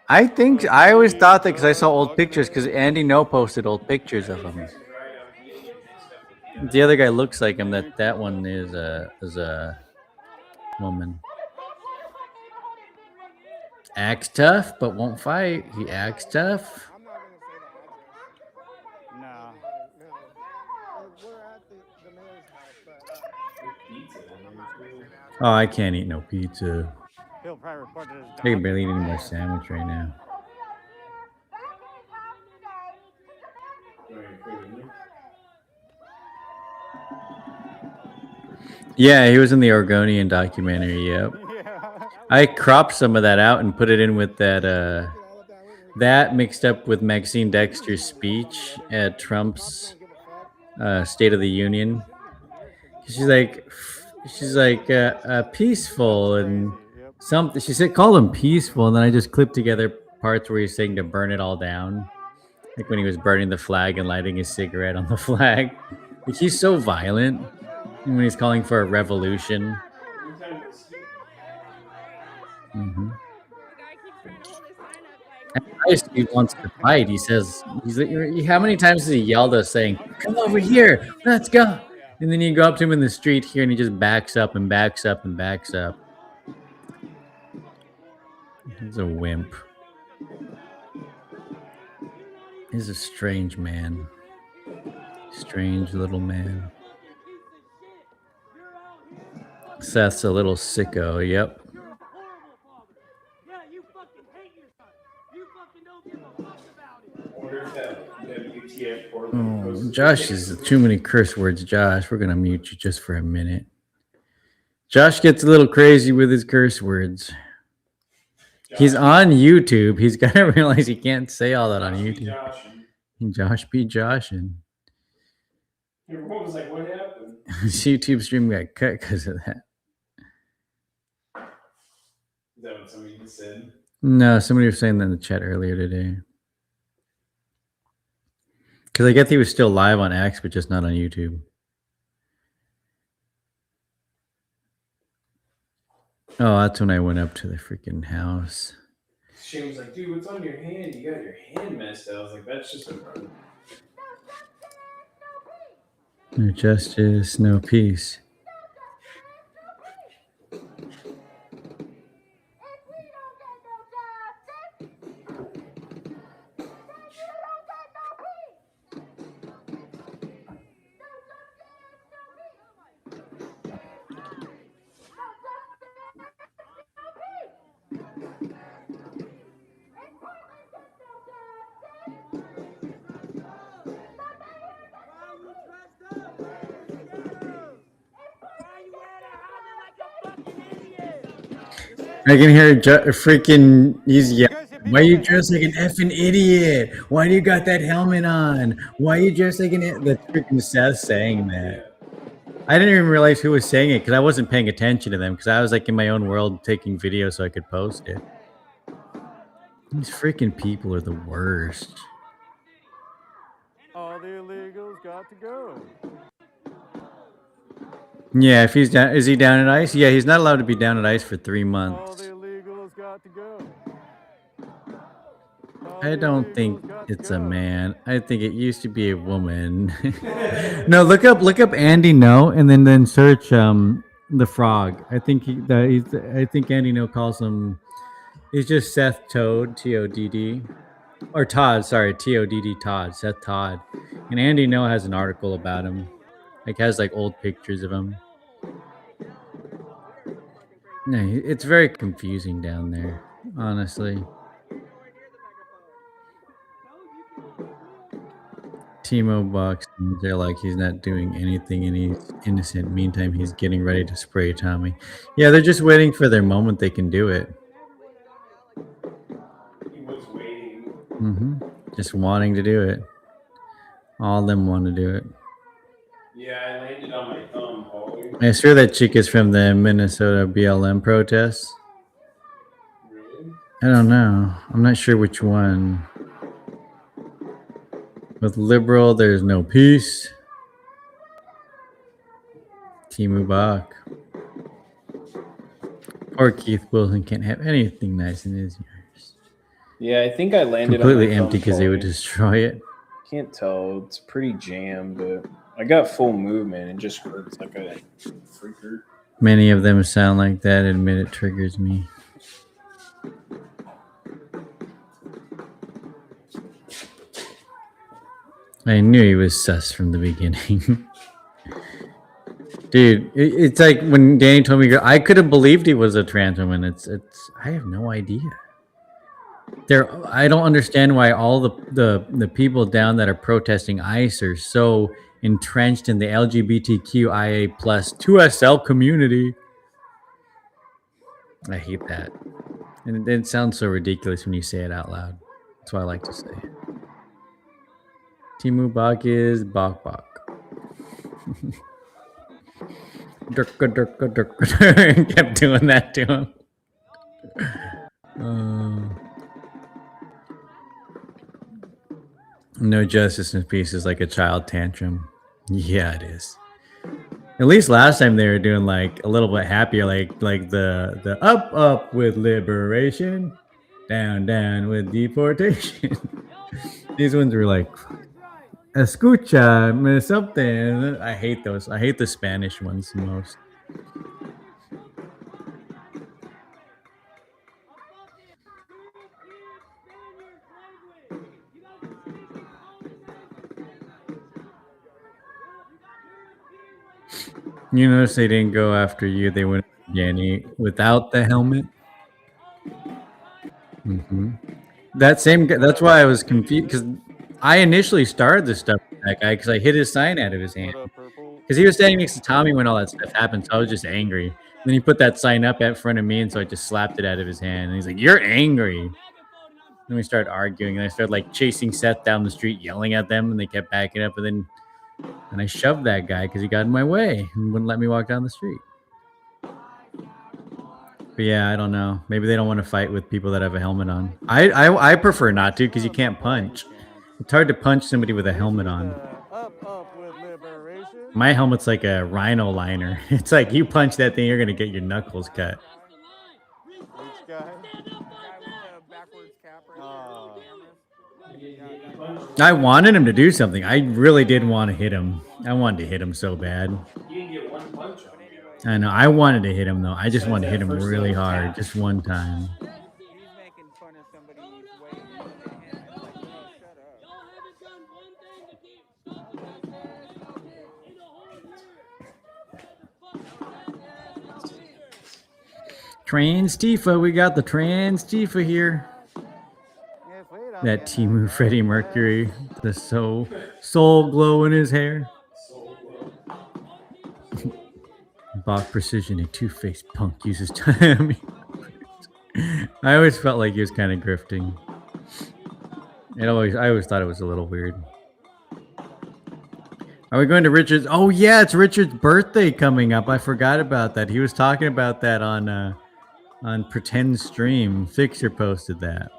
I always thought that because I saw old pictures, because Andy No posted old pictures of him. The other guy looks like him. That one is a woman. Acts tough, but won't fight. He acts tough. I'm not gonna say that. No. We're at the mayor's house, but Oh, I can't eat no pizza. He'll probably report it as I can barely eat any more sandwich right now. Yeah, he was in the Oregonian documentary. Yep. Yeah. I cropped some of that out and put it in with that mixed up with Maxine Dexter's speech at Trump's State of the Union. She's like peaceful and something. She said call him peaceful, and then I just clipped together parts where he's saying to burn it all down, like when he was burning the flag and lighting his cigarette on the flag. Like, he's so violent when he's calling for a revolution. Mm-hmm. He wants to fight. He says, he's like, how many times has he yelled at us saying, come over here, let's go. And then you go up to him in the street here and he just backs up and backs up and backs up. He's a wimp. He's a strange man. Strange little man. Seth's a little sicko, yep. Oh, Josh is too many curse words, Josh. We're gonna mute you just for a minute. Josh gets a little crazy with his curse words. He's on YouTube. He's gotta realize he can't say all that on YouTube. Josh be Joshin'. Everyone was like, what happened? His YouTube stream got cut because of that. Is that what somebody just said? No, somebody was saying that in the chat earlier today. Because I guess he was still live on X, but just not on YouTube. Oh, that's when I went up to the freaking house. Shane was like, dude, what's on your hand? You got your hand messed up. I was like, that's just a run. No justice, no peace. I can hear freaking, he's yelling, why you dressed like an effing idiot? Why do you got that helmet on? Why you dressed like an idiot? The freaking Seth saying that. I didn't even realize who was saying it because I wasn't paying attention to them because I was like in my own world taking video so I could post it. These freaking people are the worst. All the illegals got to go. Yeah, if he's down, is he down at ice? Yeah, he's not allowed to be down at ice for 3 All months. the illegals got to go. I don't think it's a man. I think it used to be a woman. No, look up Andy No, and then search the frog. I think I think Andy No calls him. He's just Seth Todd, Todd. Or Todd, sorry, Todd, Todd, Seth Todd. And Andy No has an article about him. Like has like old pictures of him. No, it's very confusing down there, honestly. Timo Box, they're like he's not doing anything and he's innocent. Meantime, he's getting ready to spray Tommy. Yeah, they're just waiting for their moment they can do it. He was waiting. Just wanting to do it. All of them want to do it. Yeah, I landed on my thumb, Paulie. I swear that chick is from the Minnesota BLM protests. Really? I don't know. I'm not sure which one. With liberal, there's no peace. Timu Bach. Poor Keith Wilson can't have anything nice in his ears. Yeah, I think I landed Completely on my empty because they would destroy it. Can't tell. It's pretty jammed, but I got full movement. It just hurts like a freaker. Many of them sound like that. Admit it triggers me. I knew he was sus from the beginning. Dude, it's like when Danny told me, I could have believed he was a trans woman. I have no idea. I don't understand why all the people down that are protesting ICE are so entrenched in the LGBTQIA plus 2SL community. I hate that. And it sounds so ridiculous when you say it out loud. That's why I like to say it. Timu Bach is Bach Bach. Durka, durka, durka. Kept doing that to him. No justice and peace is like a child tantrum. Yeah, it is. At least last time they were doing like a little bit happier, like the up with liberation, down with deportation. These ones were like escucha something. I hate those. I hate the Spanish ones the most. You notice they didn't go after you. They went after Danny without the helmet. That same guy, that's why I was confused, because I initially started this stuff with that guy because I hit his sign out of his hand. Because he was standing next to Tommy when all that stuff happened, so I was just angry. Then he put that sign up in front of me, and so I just slapped it out of his hand. And he's like, "You're angry." Then we started arguing, and I started like chasing Seth down the street, yelling at them, and they kept backing up. And I shoved that guy because he got in my way and wouldn't let me walk down the street. But yeah, I don't know. Maybe they don't want to fight with people that have a helmet on. I prefer not to because you can't punch. It's hard to punch somebody with a helmet on. My helmet's like a rhino liner. It's like you punch that thing, you're gonna get your knuckles cut. I wanted him to do something. I really did want to hit him. I wanted to hit him so bad. You didn't get one punch on me. I know. I wanted to hit him though. I just wanted to hit him really hard, just one time. Trans Tifa, we got the Trans Tifa here. That Timu Freddie Mercury, the soul glow in his hair. Bach Precision, a two-faced punk uses time. I always felt like he was kind of grifting. I always thought it was a little weird. Are we going to Richard's? Oh yeah, it's Richard's birthday coming up. I forgot about that. He was talking about that on Pretend Stream. Fixer posted that.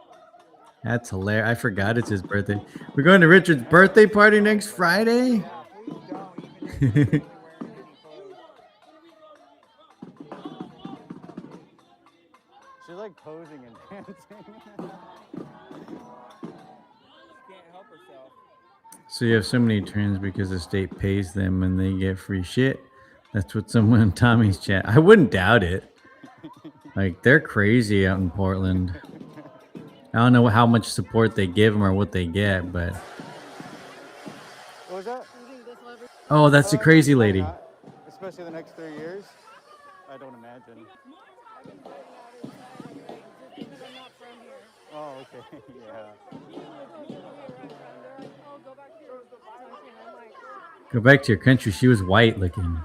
That's hilarious. I forgot it's his birthday. We're going to Richard's birthday party next Friday? She's like posing and dancing. Can't help herself. So you have so many trans because the state pays them and they get free shit. That's what someone in Tommy's chat. I wouldn't doubt it. Like, they're crazy out in Portland. I don't know how much support they give them or what they get, but What was that? oh, that's the crazy Probably lady. not, especially the next 3 years. I don't imagine. Oh, okay. Yeah. Go back to your country. She was white looking.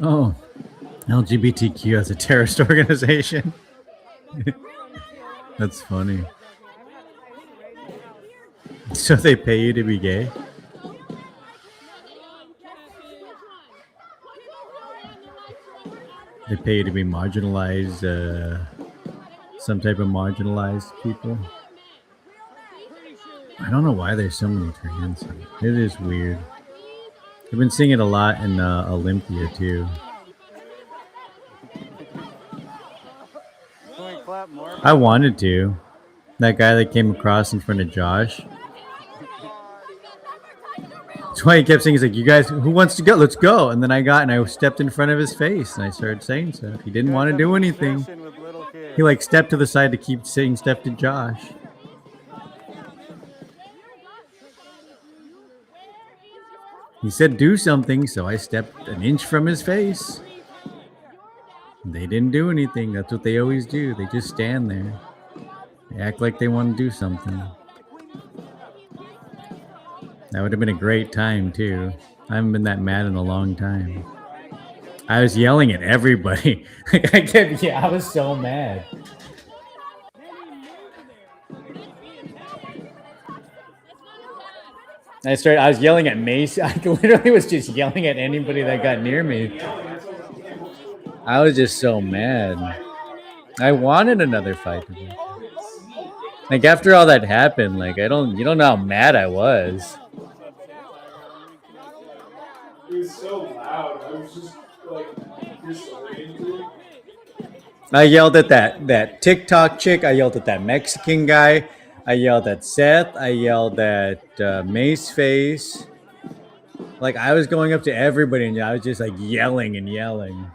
Oh, LGBTQ as a terrorist organization. That's funny. So they pay you to be gay? They pay you to be marginalized, some type of marginalized people. I don't know why there's so many trans. It is weird. I've been seeing it a lot in Olympia too. Can we clap more? I wanted to. That guy that came across in front of Josh. That's why he kept saying, he's like, you guys, who wants to go? Let's go. And then I stepped in front of his face and I started saying stuff. He didn't want to do anything. He like stepped to the side to keep saying stuff to Josh. He said do something, so I stepped an inch from his face. They didn't do anything. That's what they always do. They just stand there. They act like they want to do something. That would have been a great time, too. I haven't been that mad in a long time. I was yelling at everybody. I was so mad. I was yelling at Mace. I literally was just yelling at anybody that got near me. I was just so mad. I wanted another fight. Like after all that happened, like you don't know how mad I was. It was so loud. I was just like disoriented. I yelled at that TikTok chick. I yelled at that Mexican guy. I yelled at Seth. I yelled at Mace Face. Like I was going up to everybody and I was just like yelling and yelling.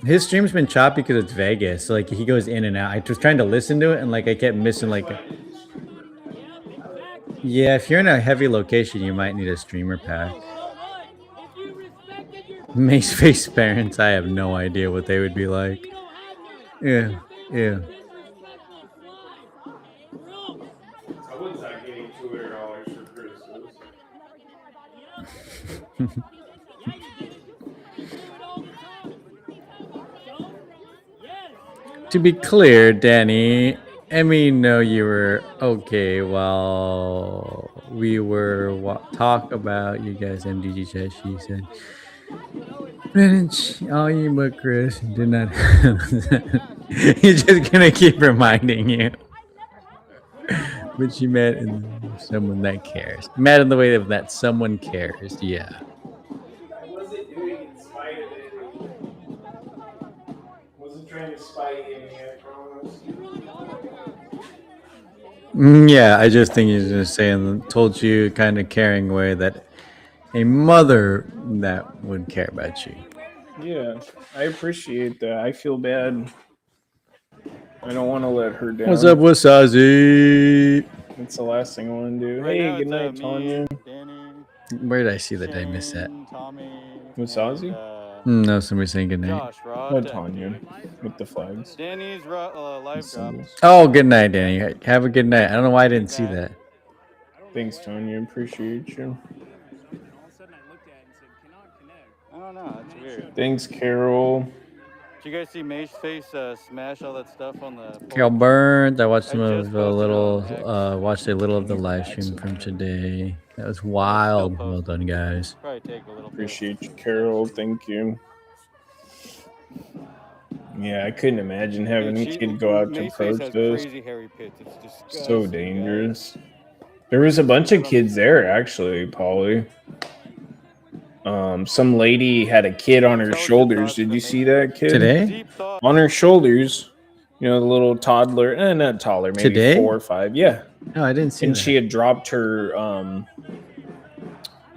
His stream's been choppy because it's Vegas. So like he goes in and out. I was trying to listen to it and like I kept missing like. Yeah, if you're in a heavy location, you might need a streamer pack. Mace Face parents, I have no idea what they would be like. Yeah. I was not getting $200 for Christmas. To be clear, Danny, Emmy know you were okay while we were talk about you guys MDG chat. She said, all you but Chris did not. He's just gonna keep reminding you. But she met in someone that cares. Mad in the way that someone cares. Yeah. I wasn't doing it in spite of it. I wasn't trying to spite any, I promise. Yeah, I just think he's just saying, told you kind of caring way that a mother that would care about you. Yeah, I appreciate that. I feel bad. I don't want to let her down. What's up, Wasazi? That's the last thing I want to do. Right Hey, now, good it's, night, me, Tanya. Danny, Where did I see that? Did I miss that? Shane, Tommy, Wasazi? and, No, somebody saying good night. Josh, Rod, Oh, Tanya, with the flags. Danny's live drop. Oh, good night, Danny. Have a good night. I don't know why I didn't see that. Thanks, Tanya. Appreciate you. I don't know. It's weird. Thanks, Carol. Did you guys see Mace Face smash all that stuff on the Carol porch? Burns. I watched some I of just the posted little, on X. watched a little of the live stream from today. That was wild. Well done, guys. Probably take a little bit. Appreciate you, Carol. Thank you. Yeah, I couldn't imagine having a kid go out to Mace Face has protest. crazy hairy pits. It's disgusting. So dangerous. There was a bunch of kids there, actually, Polly. Some lady had a kid on her shoulders. Did you see that kid? Today? On her shoulders. You know, the little toddler, not toddler, maybe Today? 4 or 5. Yeah. No, I didn't see And that. she had dropped her,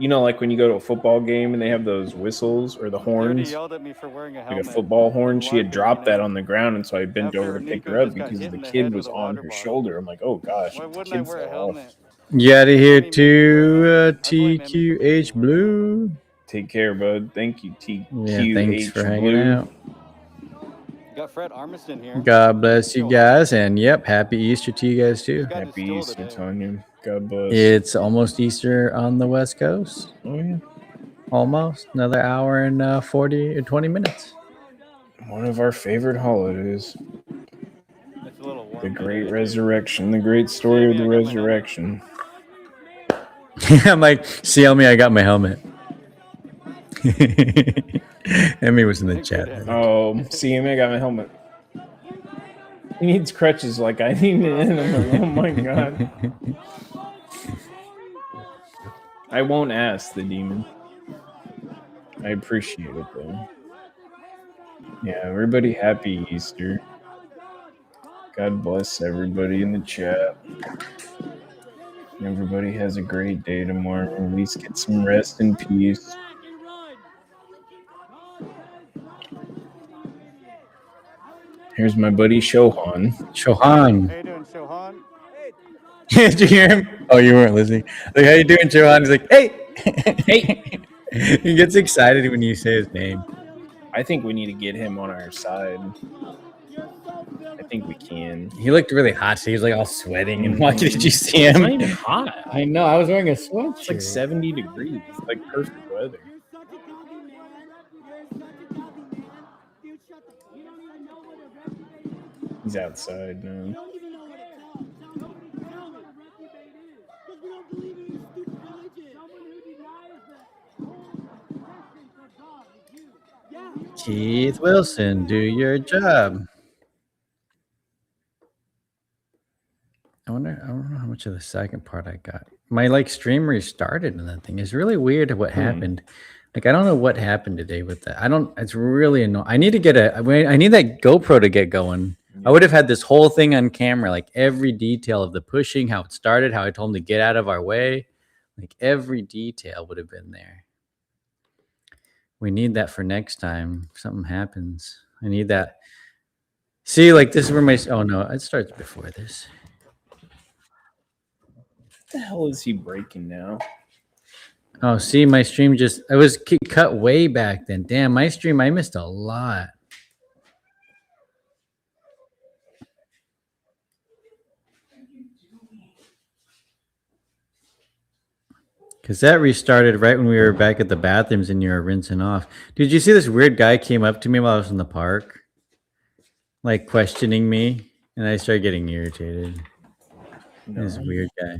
you know, like when you go to a football game and they have those whistles or the He already horns, yelled at me for wearing a like helmet. a football horn. And She had larping dropped right that now. on the ground, and so I bent After over to pick Nico her up just got because hit the in the kid head was with a on water her bottle. shoulder. I'm like, oh gosh, Why if the wouldn't I kid wear a fell off. helmet? You out of here Funny meme to I'd blame Emmy for TQH Blue. Take care, bud. Thank you, Yeah, thanks TQH for hanging Blue. out. Got Fred Armiston here. God bless you Shohan. guys, and yep, happy Easter to you guys too. He's got his Happy stool Easter, today. Tanya. God bless. It's almost Easter on the West Coast. Oh yeah, Almost another hour and 40 or 20 minutes. one of our favorite holidays. It's a little warm. The Great today. Resurrection, the great story of Jamie, the I got my resurrection. I'm like, see, Elmy, I got my helmet. Emmy was in the chat. Good Oh, see him, I got my helmet. He needs crutches like I need it. Oh my god. I won't ask the demon. I appreciate it though. Yeah, everybody happy Easter. God bless everybody in the chat. Everybody has a great day tomorrow. At least get some rest and peace. Here's my buddy Shohan. Shohan. How you doing, Shohan? Did you hear him? Oh, you weren't listening. Like, how you doing, Shohan? He's like, hey. Hey. He gets excited when you say his name. I think we need to get him on our side. I think we can. He looked really hot, so he was like all sweating and walking. Did you see him? It's not even hot. I know. I was wearing a sweatshirt. It's like 70 degrees. It's like perfect weather. He's outside now. Keith Wilson, do your job. I don't know how much of the second part I got. My like stream restarted and that thing is really weird what happened. Like I don't know what happened today with that. It's really annoying. I need to get I need that GoPro to get going. I would have had this whole thing on camera, like every detail of the pushing, how it started, how I told him to get out of our way. Like every detail would have been there. We need that for next time. If something happens. I need that. See, like this is where my oh no, it starts before this. What the hell is he breaking now? Oh, see, my stream just I was cut way back then. Damn, my stream I missed a lot. Because that restarted right when we were back at the bathrooms and you were rinsing off. Did you see this weird guy came up to me while I was in the park? Like questioning me. And I started getting irritated. No. This weird guy.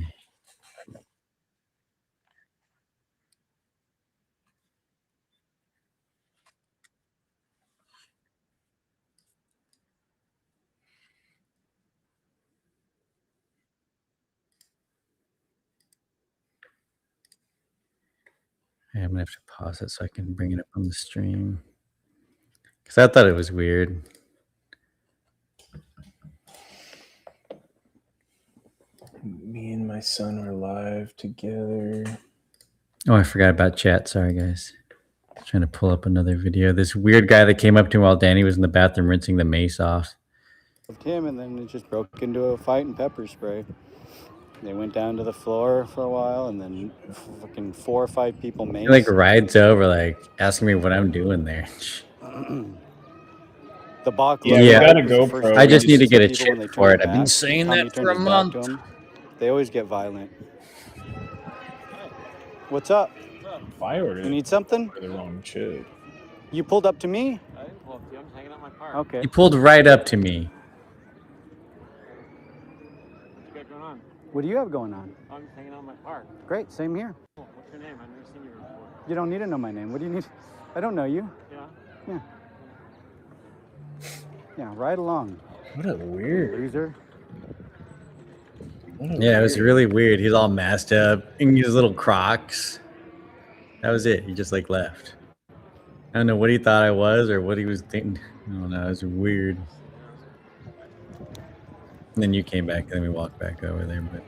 I'm going to have to pause it so I can bring it up on the stream. Because I thought it was weird. Me and my son are live together. Oh, I forgot about chat. Sorry, guys. Trying to pull up another video. This weird guy that came up to him while Danny was in the bathroom rinsing the mace off. Him, and then it just broke into a fight and pepper spray. They went down to the floor for a while, and then fucking 4 or 5 people maced. He like rides over, like asking me what I'm doing there. The Bach. Yeah, Yeah. we got a GoPro. I just need to get a People when they chip for turn it. I've been back, saying Tommy that turned for a his back to month. them. They always get violent. What's up? If I ordered You need something? the wrong chip. You pulled up to me? I didn't pull up to you. I'm just hanging out in my car. Okay. He pulled right up to me. What you got going on? What do you have going on? I'm just hanging out in my car. Great, same here. Cool. What's your name? I've never seen you before. You don't need to know my name. What do you need? I don't know you. Yeah? Yeah, right along. What a weird. Loser. Yeah, it was really weird. He's all masked up in his little Crocs. That was it. He just like left. I don't know what he thought I was or what he was thinking. I don't know. It was weird. And then you came back, and then we walked back over there. But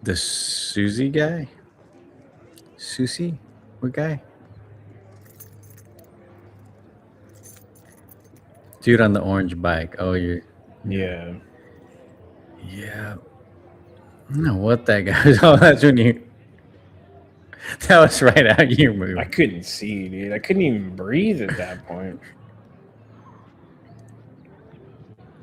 the Susie guy, Susie, what guy? Dude on the orange bike. Oh, you're. Yeah. Yeah. I don't know what that guy was. Oh, that's when you. That was right out your move. I couldn't see, dude. I couldn't even breathe at that point.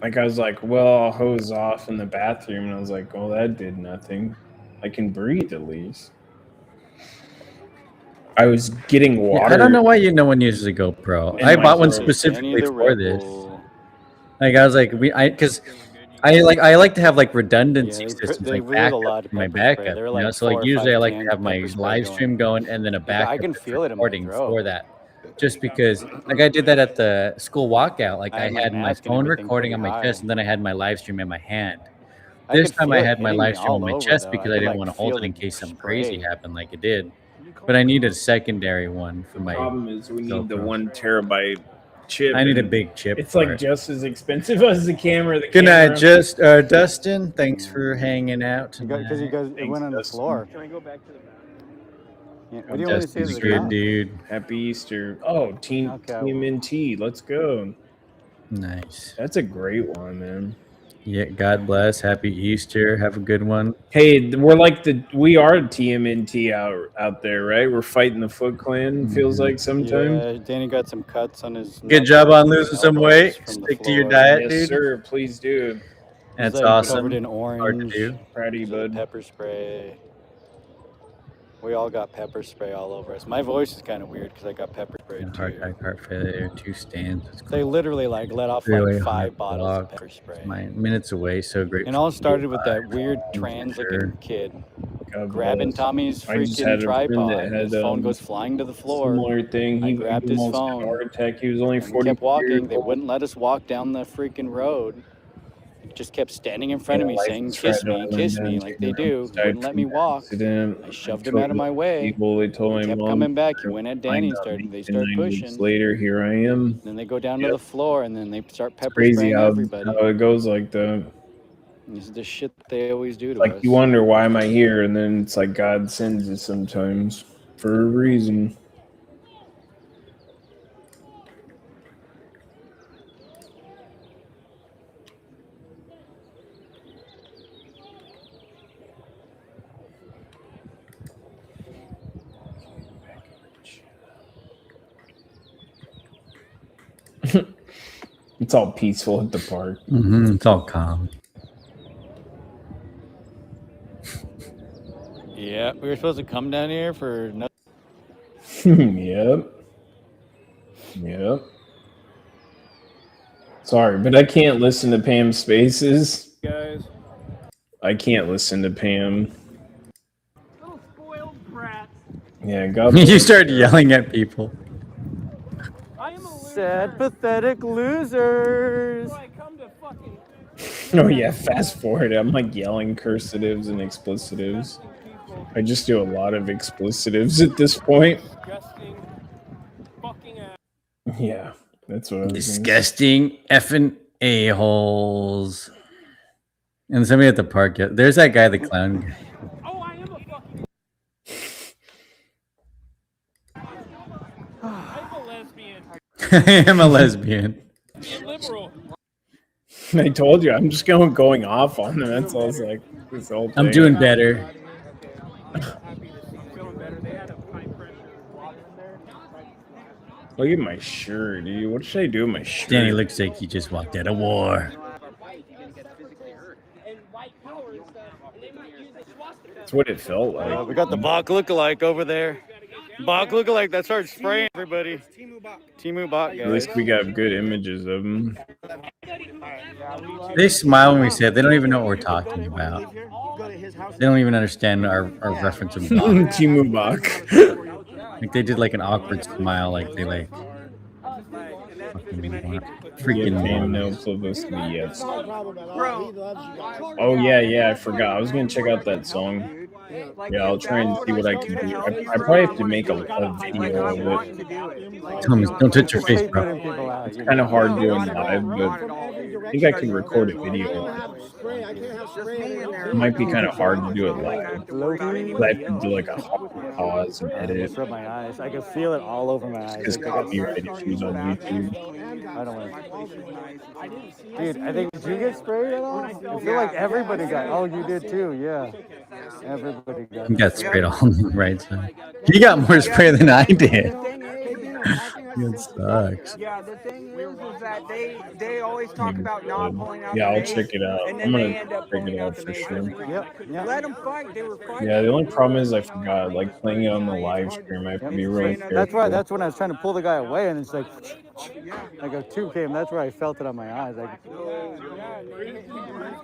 Like, I was like, well, I'll hose off in the bathroom. And I was like, oh, that did nothing. I can breathe at least. I was getting water. I don't know why no one uses a GoPro. I bought one specifically for this. Like, I was like, because I like to have like redundancy systems, like backup for my backup. You know? So like usually I like to have my live stream going and then a backup recording for that. Just because, like, I did that at the school walkout. Like, I had my phone recording on my chest, and then I had my live stream in my hand. This time I had my live stream on my chest because I didn't want to hold it in case something crazy happened, like it did. But I needed a secondary one for my. The problem is we need the 1 terabyte chip. I need a big chip. It's like just as expensive as the camera. Good night, Dustin. Thanks for hanging out. Because you guys went on the floor. Can I go back to the bathroom? Yeah, what do you want to say to Dustin's the good, guy? dude. Happy Easter. Oh, TMNT. Let's go. Nice. That's a great one, man. Yeah, God bless. Happy Easter. Have a good one. Hey, we are TMNT out there, right? We're fighting the Foot Clan. Feels like sometimes. Yeah, Danny got some cuts on his. Good job on losing some weight. Stick to your diet, Yes, dude. sir. Please do. That's like awesome. Covered in Hard to orange. do. Proud of you, bud. Pepper spray. We all got pepper spray all over us. My voice is kind of weird because I got pepper spray Heart failure, 2 stands. They literally like let off Really like 5 hard bottles block. of pepper spray. My minutes away, so great. And all started with that weird trans-looking kid grabbing Tommy's I just freaking had a friend tripod. that had, His phone goes flying to the floor. Similar thing. I He grabbed his almost had a phone. heart attack. He was only And we 40 kept walking. years They old. wouldn't let us walk down the freaking road. They just kept standing in front of me Life saying, is "Kiss me, fragile, kiss and me," then like they she do. died Wouldn't let from me an walk. accident. I shoved him out of my way. People, they told They my kept mom. coming back. He went at Danny and find out they 8 to started 9 weeks pushing. Later, here I am. Then they go down to the floor and then they start pepper Crazy spraying how everybody. it goes like that. This is the shit they always do to Like us. you wonder why am I here, and then it's like God sends it sometimes for a reason. It's all peaceful at the park. It's all calm. Yeah, we were supposed to come down here for Yep. Sorry, but I can't listen to Pam Spaces. Guys. I can't listen to Pam. Little spoiled brats. Yeah, God. You started yelling at people. I am a loser. sad, pathetic losers. So I come to fucking Oh yeah, fast forward. I'm like yelling cursitives and explicitives. I just do a lot of explicitives at this point. disgusting fucking ass. Yeah, that's what I was Disgusting effing a-holes. And somebody at the park. There's that guy, the clown guy. Oh, I am a fucking. I'm a lesbian. I am a lesbian. Be a liberal. I told you, I'm just going off on them. That's all. I was like, this whole thing. I'm doing better. Happy to see you feeling better. They had a high pressure water in there. Look at my shirt, dude. What should I do with my shirt? Danny looks like he just walked out of war. That's what it felt like. We got the Bach lookalike over there. Bach lookalike that starts spraying everybody. Timu Bach, At least we got good images of them. They smile when we say it. They don't even know what we're talking about. They don't even understand our reference of Bach. Timu Bach. Like they did like an awkward smile, like they like. Fucking mean what? freaking Fame, no enormous. publicity yet. It's not a problem at all. He loves you guys. Oh yeah, I forgot. I was gonna check out that song. Yeah, I'll try and see what I can do. I probably have to make a video of it. Thomas, don't touch your face, bro. Putting people out. It's kind of hard doing live, but From every I direction. think I can record a I video. can't have spray. I can't have spray in there. It might be kind of hard to do it live. I have to do like a pause and edit. Rub my eyes. I can feel it all over my eyes. Because copyright issues on YouTube. I don't want to. Dude, I think, did you get sprayed at all? I feel like everybody got. Oh, you did too. Yeah. Everybody got. He got sprayed on the right side. He got more spray than I did. It sucks. Yeah, the thing is that they always talk about not pulling out. Yeah, the I'll mace, check it out. and I'm then gonna they end up check pulling it out out the for mace sure. every time. Yep. Let them fight. They were fighting. Yeah, the only problem is I forgot, like playing it on the live stream. I have to be really careful. That's right. That's when I was trying to pull the guy away, and it's like a 2 came. That's where I felt it on my eyes. Like,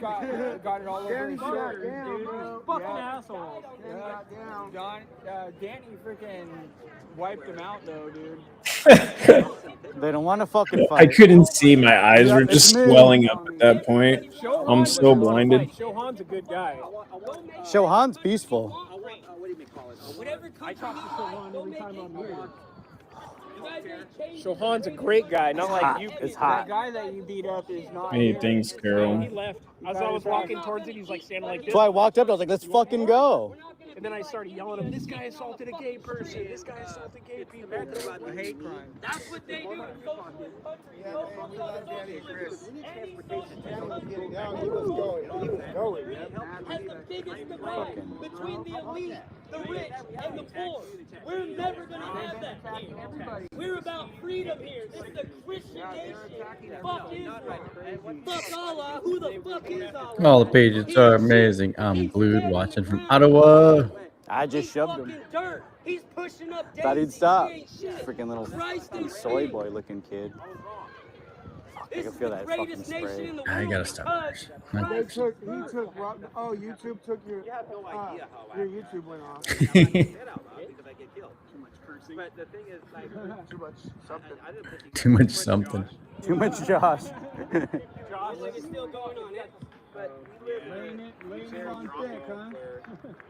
Got it all over his shirt, dude. Fucking asshole. Danny freaking wiped him out though, dude. they don't want to fucking I fight. couldn't see. My eyes were just It's me. swelling up at that point. I'm so blinded. Shohan's a good guy. Shohan's peaceful. I talk to Shohan every time I'm here. Shohan's a great guy, not like you. It's hot. That guy that you beat up is not. Hey, here. thanks, Carol. He left. As I was walking towards it, he's like standing like this. So I walked up. I was like, "Let's fucking go." And then I started yelling at him, this guy assaulted a gay person. This guy assaulted gay people. That's about the hate crime. That's what they do. He was going. He was going. Has the biggest divide between the elite, the rich, and the poor. We're never going to have that here. We're about freedom here. This is a Christian nation. Fuck Israel. Fuck Allah. Who the fuck is Allah? All the pages are amazing. I'm glued watching from Ottawa. I just shoved him. Dirt. He's pushing up Thought he'd daisies. stop. He ain't shit. Freaking little Christ and soy Steve. boy looking kid. Fuck, I This can is feel the that fucking greatest nation spray. in the I world gotta stop. because They Christ- took. He took. Oh, YouTube took your. Your YouTube went off. But the thing is, like, Too much something. Too much something. Too much Josh. Josh is still going on it. But Laying it on thick, huh? I'm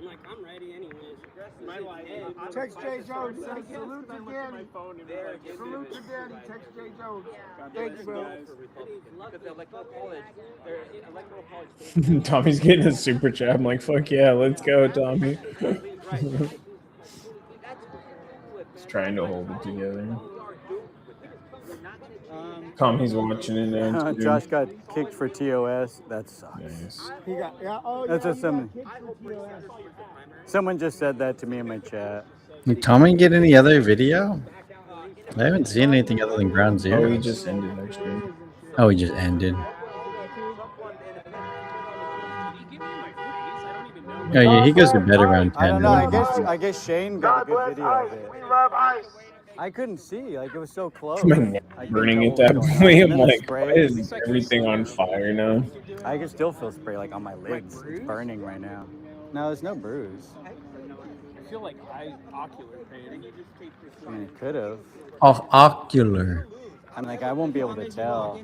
like, I'm ready anyways. My wife. Text Jay Jones. Says, salute to Danny. Salute to Danny. Text Jay Jones. Thank you, bro. Tommy's getting a super chat. I'm like, fuck yeah, let's go, Tommy. He's trying to hold it together. Tommy's watching it now. too. Josh got kicked for TOS. That sucks. Nice. He got. Yeah. Oh, That's yeah. just someone. Someone just said that to me in my chat. Did Tommy get any other video? I haven't seen anything other than Ground Oh, Zero. he just ended actually. Oh, he just ended. Oh yeah, he goes to bed around 10. I don't know. I guess Shane got a good video of it. love ice. I couldn't see. Like it was so close. My neck I burning couldn't at tell that what was point. going on. I'm And then the like, spray- why is everything on fire now? I can still feel spray like on my lids. It's burning right now. No, there's no bruise. I feel like ocular pain. I mean, it could have. Ocular. I'm like, I won't be able to tell.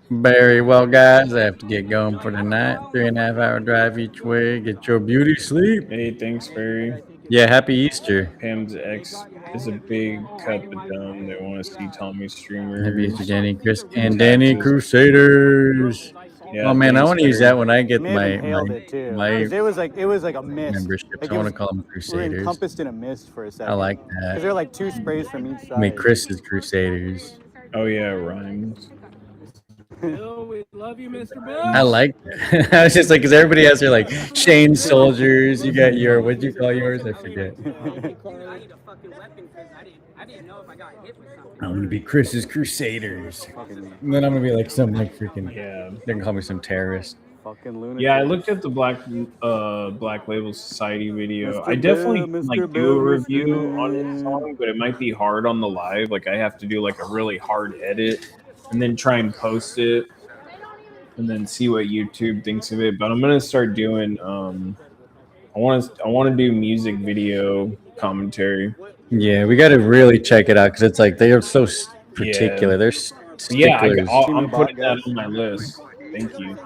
Very well, guys. I have to get going for the night. 3.5 hour drive each way. Get your beauty sleep. Hey, thanks, Barry. Yeah, happy Easter. Pam's ex is a big cup of dumb. They want to see Tommy streamers. Happy Easter, Danny, Chris, and Danny Crusaders. Yeah, Oh man, I thanks, want to use Barry. that when I get May my have inhaled it too. my 'Cause it was like a mist. memberships. Like I want to it call them was- we were Crusaders. encompassed in a mist for a second. I like Because that. there were like 2 sprays from each side. I mean, Chris is Crusaders. Oh yeah, rhymes. Bill, we love you, Mr. Bill. I like that. I was just like, because everybody has their like Shane Soldiers. You got your, what'd you call yours? I forget. I need a fucking weapon because I didn't know if I got hit with something. I'm gonna be Chris's Crusaders. Fucking, And then I'm gonna be like some like freaking. Yeah. They can call me some terrorist. fucking lunatic. Yeah, I looked at the Black Label Society video. Mr. I definitely Bill, can, Mr. like do Bill, a review Mr. on the song, but it might be hard on the live. Like I have to do like a really hard edit and then try and post it and then see what YouTube thinks of it. But I'm gonna start doing I want to do music video commentary. Yeah, we got to really check it out because it's like they are so particular. Yeah. They're Yeah, sticklers. I'm putting that on my list. Thank you.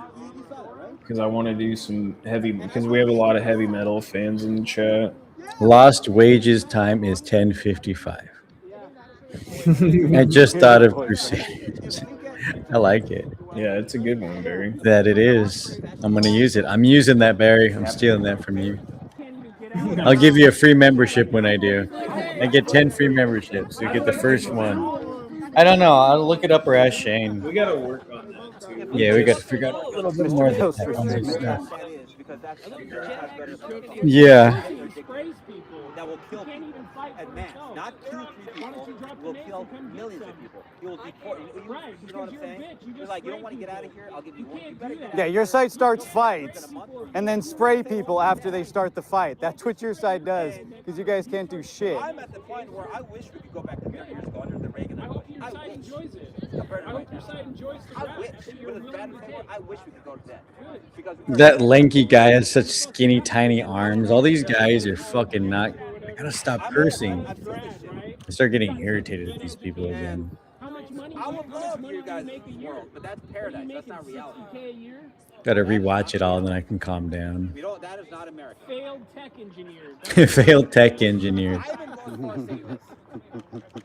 Because I want to do some heavy, because we have a lot of heavy metal fans in the chat. Lost wages time is 10:55. I just thought of Crusaders. I like it. Yeah, it's a good one, Barry. That it is. I'm gonna use it. I'm using that, Barry. I'm stealing that from you. I'll give you a free membership when I do. I get 10 free memberships. You get the first one. I don't know. I'll look it up or ask Shane. We got to work on that too. Yeah, we got to figure out a little bit more of the technical stuff. Yeah. That will kill people at mass. Not 2-3 people will kill millions of people. You will deport. You know what I'm saying? You're like, you don't want to get out of here? I'll give you one. You better get out. Yeah, your side starts fights and then spray people after they start the fight. That's what your side does because you guys can't do shit. I'm at the point where I wish we could go back to 30 years ago under the Reagan. I hope your side enjoys it. I hope your side enjoys the I wish. With as bad as they were, I wish we could go to that. Because That lanky guy has such skinny, tiny arms. All these guys are fucking not. I gotta stop cursing. I start getting irritated at these people again. I would love you guys in this world, but that's paradise. That's not reality. Gotta rewatch it all, and then I can calm down. We don't. That is not America. Failed tech engineer. Failed tech engineers.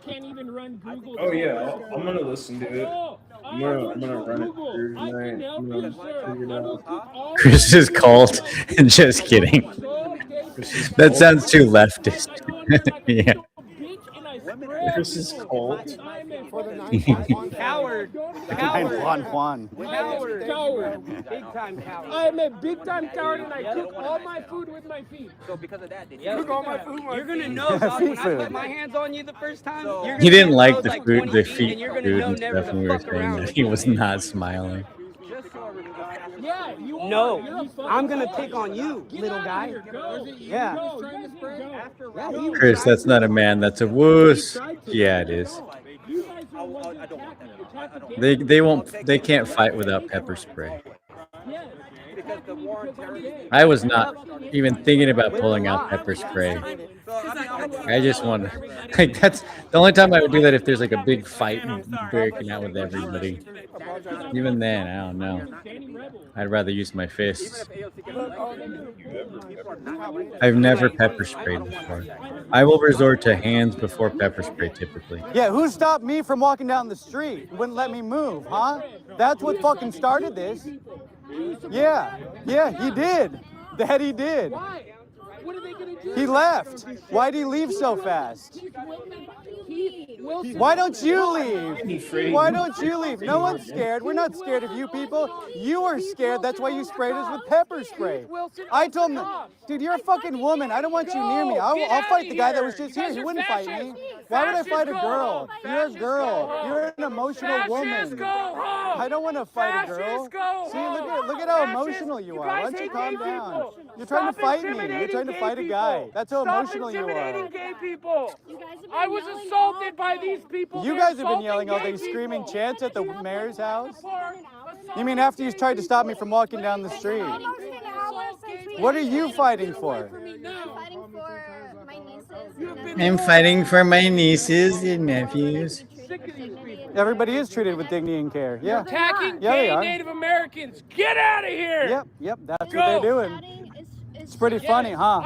Can't even run Google. Oh yeah, I'm gonna listen to it. I'm gonna run it through tonight. I'm gonna figure it out. Chris is cult. Just kidding. That sounds too leftist. Yeah. Chris is cold. Coward. Juan. Coward. Big time coward. I'm a big time coward and I cook all my food with my feet. So because of that, Cook all my food. You're gonna know, dog, when I put my hands on you the first time. You're He didn't gonna like know, the like, food, 20 the feet, feet and you're food gonna know and never stuff to when we were fuck saying around that. with He me. was not smiling. Yeah, you are. No, I'm gonna pick on you, little guy. Yeah. Chris, that's not a man. That's a wuss. Yeah, it is. They won't. They can't fight without pepper spray. I was not even thinking about pulling out pepper spray. I just want to, like, that's the only time I would do that if there's like a big fight breaking out with everybody. Even then, I don't know. I'd rather use my fists. I've never pepper sprayed before. I will resort to hands before pepper spray typically. Yeah, who stopped me from walking down the street? Wouldn't let me move, huh? That's what fucking started this. Yeah, he did. That he did. What are they gonna do? He left. Why'd he leave so fast? Why don't you leave? Why don't you leave? No one's scared. We're not scared of you people. You are scared. That's why you sprayed us with pepper spray. I told him, dude, you're a fucking woman. I don't want you near me. I'll fight the guy that was just here. He wouldn't fight me. Why would I fight a girl? You're a girl. You're an emotional woman. I don't want to fight a girl. See, look at how emotional you are. Why don't you calm down? You're trying to fight me. You're trying to fight a guy. That's how emotional you are. Gay people. I was assaulted by these people. You guys have been yelling all day, screaming chants at the mayor's house? You mean after you tried to stop me from walking down the street? What are you fighting for? I'm fighting for my nieces and nephews. Everybody is treated with dignity and care. Yeah. Attacking Yeah, they gay are. Native Americans. Get out of here. Yep, that's what they're doing. It's pretty funny, huh?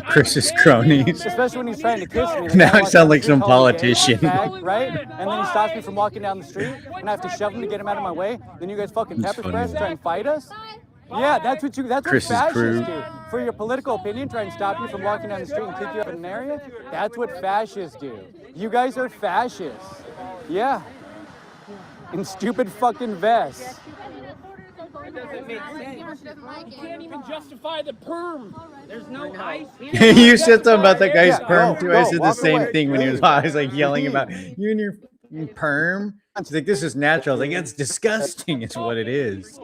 Chris's cronies. Especially when he's trying to kiss me. Now I sound like some politician. Right? And then he stops me from walking down the street, and I have to shove him to get him out of my way. Then you guys fucking That's pepper spray us and funny. try and fight us? Yeah, that's what Chris's fascists crew. do. For your political opinion, try and stop you from walking down the street and kick you out of an area? That's what fascists do. You guys are fascists. Yeah. In stupid fucking vests. It doesn't make sense. You can't even justify the perm. There's no ice. You said something about that guy's Yeah, perm go, too. I go, said the walk same away. thing when he was like yelling about you and your perm. He's like, this is natural. I was like, that's disgusting. It's what it is.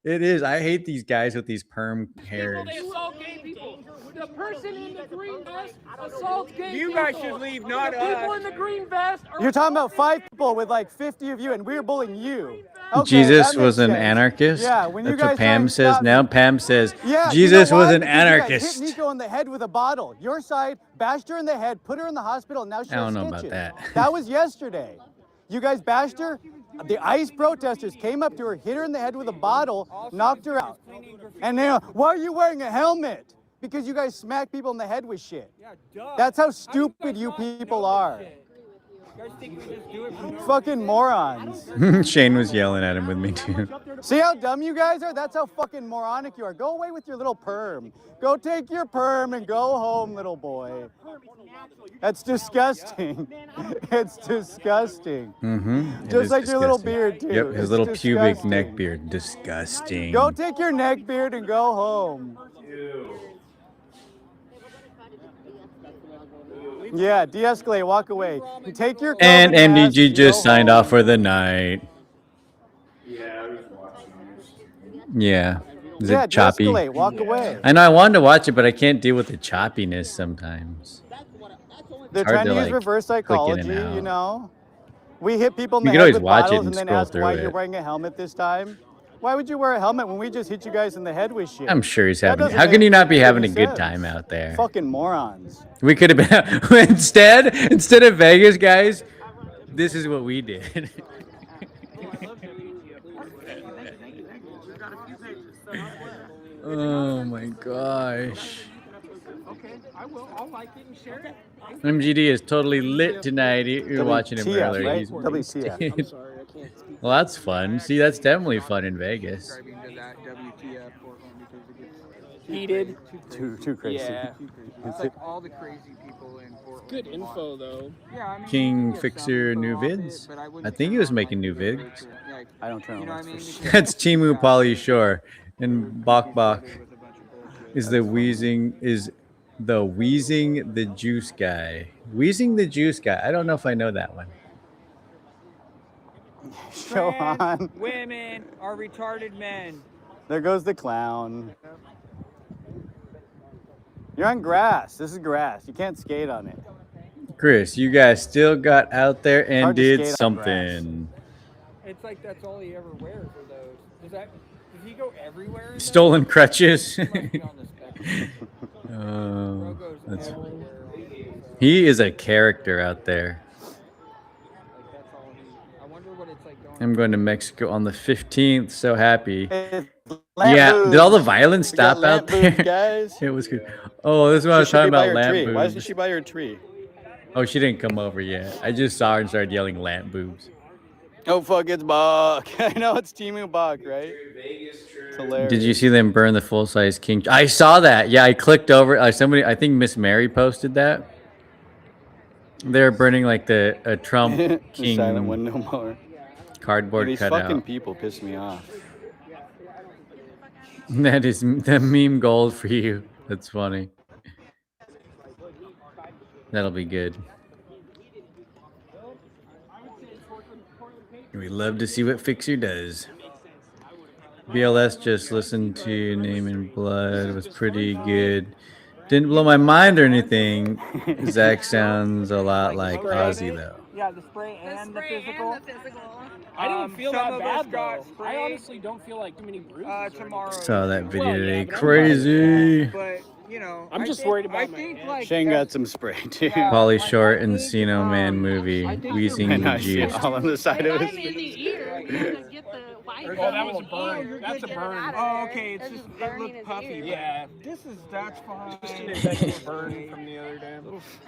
It is. I hate these guys with these perm hairs. They assault gay people. The person in the green vest assaults gay people. You guys should leave, not the people us. in the green vest are You're talking about 5 people with like 50 of you, and we're bullying you. Okay, Jesus that was makes an sense. anarchist. Yeah, when you That's guys what try Pam and says. stop Now me- Pam says Yeah, Jesus you know was why? an Because you guys anarchist. hit Nico in the head with a bottle. Your side bashed her in the head, put her in the hospital, and now she I don't has know about stitches. that. That was yesterday. You guys bashed her. The ICE protesters came up to her, hit her in the head with a bottle, knocked her out. And they, why are you wearing a helmet? Because you guys smack people in the head with shit. That's how stupid you people are. Fucking morons. Shane was yelling at him with me too. See how dumb you guys are? That's how fucking moronic you are. Go away with your little perm. Go take your perm and go home, little boy. That's disgusting. It's disgusting. Mm-hmm. Just like your little beard, too. Yep, his It's little pubic disgusting. neck beard. Disgusting. Go take your neck beard and go home. Yeah, de-escalate, walk away. You take your And COVID mask, MDG just go signed home. off for the night. Yeah. Is Yeah, it choppy? de-escalate, walk away. I know I wanted to watch it, but I can't deal with the choppiness sometimes. They're It's hard trying to use like, reverse click in psychology, and you out. know? We hit people in You the could head always with watch it bottles and and then scroll ask through why it. you're wearing a helmet this time. Why would you wear a helmet when we just hit you guys in the head with shit? I'm sure he's That having. doesn't How can make you not be any having a good sense. time out there? Fucking morons. We could have been instead of Vegas, guys. This is what we did. Oh my gosh. Okay, I will. I'll like it and share it. MGD is totally lit tonight. You were watching him WTF, earlier. right? He's WTF. I'm sorry, I can't speak. Well, that's fun. See, that's definitely fun in Vegas. Driving to that WTF Portland because it gets Heated. Too crazy. Yeah. it's like all the crazy people in Portland. Good info though. Yeah, I mean, King you get Fixer some new info off it, vids. but I wouldn't think he turn was on, making like, new the vids. like, I don't turn you know on what I mean? this Because That's Timu yeah, Polly Shore and Bok Bok started with a bunch of bullshit. is the wheezing the juice guy. Wheezing the juice guy. I don't know if I know that one. Go on. Trans women are retarded men. There goes the clown. You're on grass. This is grass. You can't skate on it. Chris, you guys still got out there and hard to did skate on grass. something. It's like that's all he ever wears are those. Does he go everywhere? In Stolen crutches. those? He must be on the spectrum. Oh, Bro goes that's, everywhere. he is a character out there. Like that's all he. I wonder what it's like going. I'm going to Mexico on the 15th. So happy. It's Yeah, lamp did all the boobs. violence We got stop out lamp boobs, there? guys. It was good. Oh, this is what I was talking about, lamp boobs. Why doesn't she buy her tree? Oh, she didn't come over yet. I just saw her and started yelling lamp boobs. Oh fuck, it's Bach. I know it's Timu Bach, right? It's hilarious. Did you see them burn the full-size king? I saw that. Yeah, I clicked over. Somebody, I think Miss Mary posted that. They're burning like a Trump The king silent one no more. cardboard These cutout. fucking people piss me off. That is the meme gold for you. That's funny. That'll be good. We love to see what Fixer does. BLS just listened to Name in Blood. It was pretty good. Didn't blow my mind or anything. Zach sounds a lot like Ozzy though. Yeah, the spray and the physical. I didn't feel some that of bad us got though. I sprayed, honestly don't feel like too many bruises. tomorrow. Saw that video Well, yeah, today. but I'm Crazy. But you know, I'm I just think- worried about I my think head. like Shane got that's- some spray too. Yeah. Polly Short Encino Man movie. Wheezing And the I see it juice. all on the side of his in the ear. You gotta get the white. Oh, that was a burn. That's a burn. Oh, okay. It's It's just just it burning looked his puffy. ear. but Yeah. That's fine. Just an effective burn from the other day.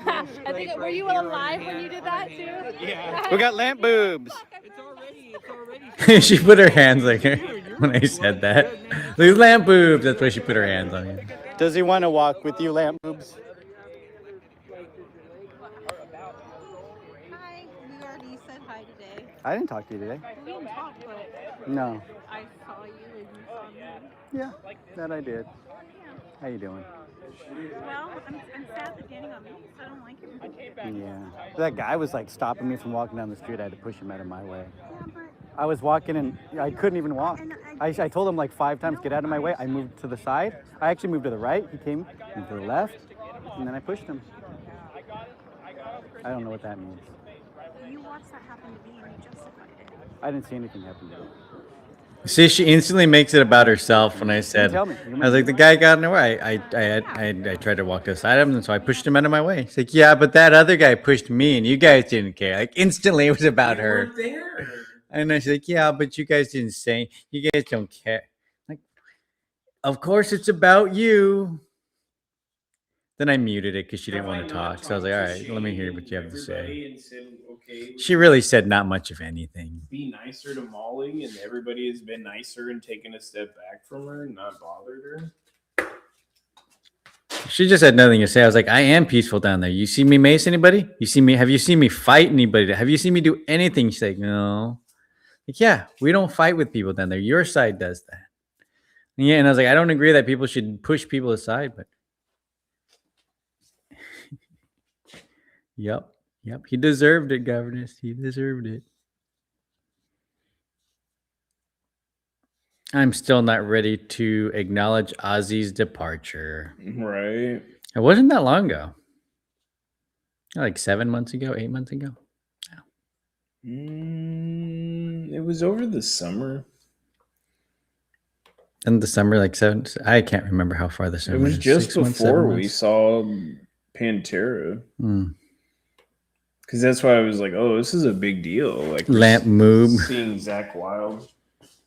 I think, were you alive when you did that too? Yeah. We got lamp boobs. It's already. She put her hands like her when I said that. These lamp boobs. That's why she put her hands on you. Does he want to walk with you, lamp boobs? Hi, we already said hi today. I didn't talk to you today. We didn't talk, but No. I saw you and you saw me. Yeah, that I did. How you doing? Well, I'm sad that Danny got me because I don't like him. Yeah. That guy was like stopping me from walking down the street. I had to push him out of my way. Yeah, but I was walking and I couldn't even walk. I told him like 5 times, get out of my way. I moved to the side. I actually moved to the right. He came moved to the left, and then I pushed him. I don't know what that means. you watched that happen to me and you justified it. I didn't see anything happen to him. See, she instantly makes it about herself. When I said, Tell me. I was like, the guy got in the way. I tried to walk aside him, and so I pushed him out of my way. She's like, yeah, but that other guy pushed me, and you guys didn't care. Like instantly, it was about her. And I was like, yeah, but you guys didn't say. You guys don't care. Like, of course, it's about you. Then I muted it because she didn't want to talk. So I was like, all right, let me hear what you have to say. She really said not much of anything. Be nicer to Molly, and everybody has been nicer and taken a step back from her and not bothered her. She just had nothing to say. I was like, I am peaceful down there. You see me mace anybody? You see me? Have you seen me fight anybody? Have you seen me do anything? She's like, no. Like, yeah, we don't fight with people down there. Your side does that. And yeah, and I was like, I don't agree that people should push people aside, but yep. He deserved it, governess. He deserved it. I'm still not ready to acknowledge Ozzy's departure. Right. It wasn't that long ago. Like 7 months ago, 8 months ago. It was over the summer. In the summer, like 7. I can't remember how far the summer. It was is. just 6 months, before 7 we months? saw Pantera. Because that's why I was like, oh, this is a big deal. Like Lamp Moob. Seeing Zach Wild.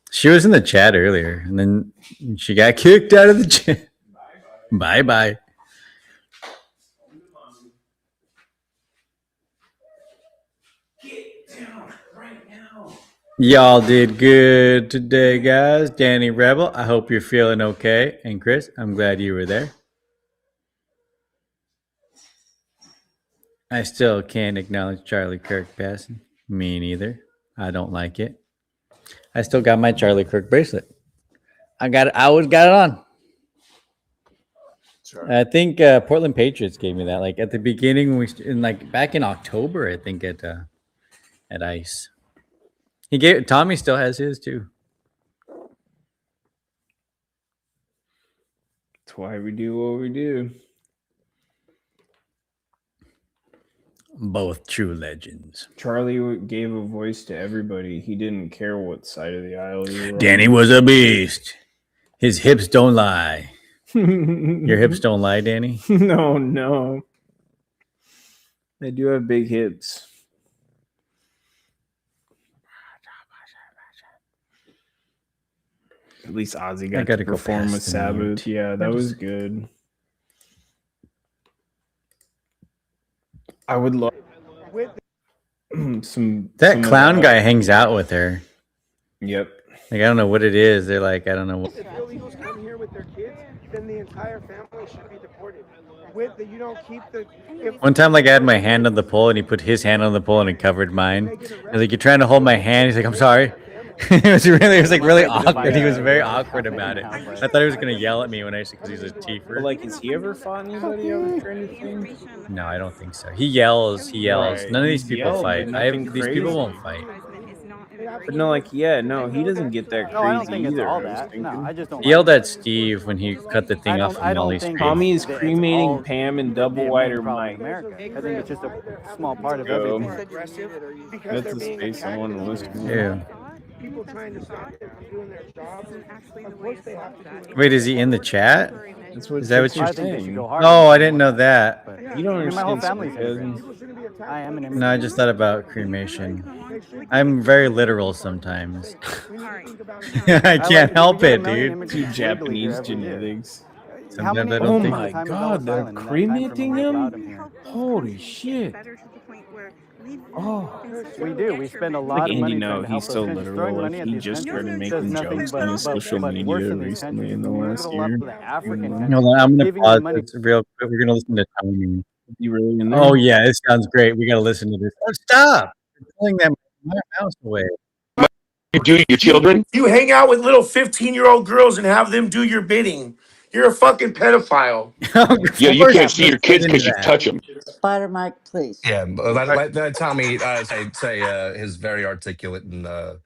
She was in the chat earlier, and then she got kicked out of the chat. Bye-bye. Y'all did good today, guys. Danny Rebel, I hope you're feeling okay. And Chris, I'm glad you were there. I still can't acknowledge Charlie Kirk passing. Me neither. I don't like it. I still got my Charlie Kirk bracelet. I always got it on. Sure. I think Portland Patriots gave me that. Like at the beginning, back in October, I think at ICE. Tommy still has his too. That's why we do what we do. Both true legends. Charlie gave a voice to everybody. He didn't care what side of the aisle you were on. Danny was a beast. His hips don't lie. Your hips don't lie, Danny? No. They do have big hips. At least Ozzy got to perform with Sabbath. Yeah, that was good. I would love that clown guy hangs out with her. Yep. Like I don't know what it is. They're like, I don't know what. If illegals come here with their kids, then the entire family should be deported. With the, you don't keep the. One time, like I had my hand on the pole, and he put his hand on the pole, and it covered mine. I was like, "You're trying to hold my hand." He's like, "I'm sorry." It was really awkward. He was very awkward about it. I thought he was gonna yell at me when I said because he's a teefer. But like, has he ever fought anybody over anything? No, I don't think so. He yells. Right. None of these He's people yelled, fight. but nothing These people crazy. won't fight. But no, like, yeah, no, he doesn't get that crazy No, I don't think either. it's all I was that. thinking. No, I just don't. He yelled at Steve when he cut the thing off from Molly's think screen. Tommy is that it's cremating all Pam and the double main wider problem in Mike. America. I think it's just a small part of Go. everything. That's the space I want to listen to. Yeah. People trying to stop them from doing their jobs. Of course they have to do it. Wait, is he in the chat? That's what Is that what that's you're I think they should saying. go hard. Oh, I didn't know that. You don't I mean, my whole understand. family's immigrants. I am an immigrant. No, I just thought about cremation. I'm very literal sometimes. I can't help it, dude. Two Japanese genetics. Sometimes I Oh don't think. my god, they're cremating him? Holy shit. Oh, We do. We spend a lot like of Andy, money no, trying to help he's so those countries. literal. Throwing money Like, at he these just started countries making does nothing jokes on his social but media worsen these recently countries. in the We give last it a lot year. to the African Hold countries. Hold on, I'm gonna Giving pause them money. this real quick. We're gonna listen to Tommy. You really in there? Oh yeah, it sounds great. We gotta listen to this. Oh, stop! You're pulling that mouse away. You do your children? You hang out with little 15-year-old girls and have them do your bidding. You're a fucking pedophile. Yeah, you can't see your kids because you touch them. Spider Mike, please. Yeah, let Tommy say his very articulate and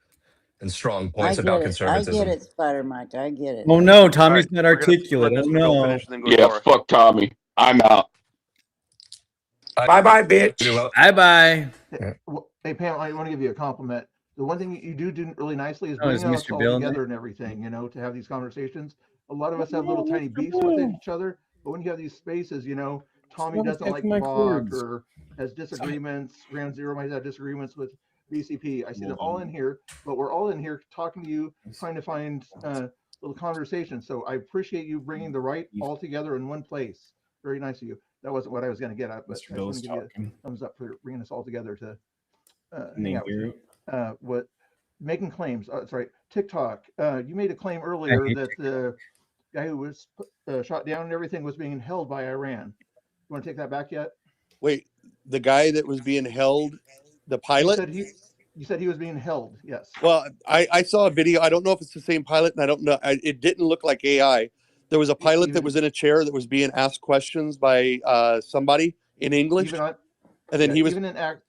strong points about I conservatism. get it, Spider Mike. I get it. Oh no, Tommy's not articulate. Oh no. Yeah, fuck Tommy. I'm out. Bye-bye, bitch. Bye bye. Hey, Pam, I want to give you a compliment. the one thing you do really nicely is Oh, is bringing us Mr. all Bill together there? and everything, you know, to have these conversations. A lot of us have little tiny beefs with each other, but when you have these spaces, you know, Tommy doesn't like Bach or has disagreements. Ram Zero might have disagreements with BCP. I see them all in here, but we're all in here talking to you, trying to find little conversation. So I appreciate you bringing the right all together in one place. Very nice of you. That wasn't what I was going to get at, but Mr. I just Bill want is to give you talking. a thumbs up for bringing us all together to Can hang they out with hear you. it? What making claims? That's right. TikTok. You made a claim I earlier hate that the guy who was shot down and everything was being held by Iran. You want to take that back yet? Wait, the guy that was being held, the You pilot? said he was being held. Yes. Well, I saw a video. I don't know if it's the same pilot, and I don't know. It didn't look like AI. There was a pilot that was in a chair that was being asked questions by somebody in English, Even on, and then yeah, he was. even in act.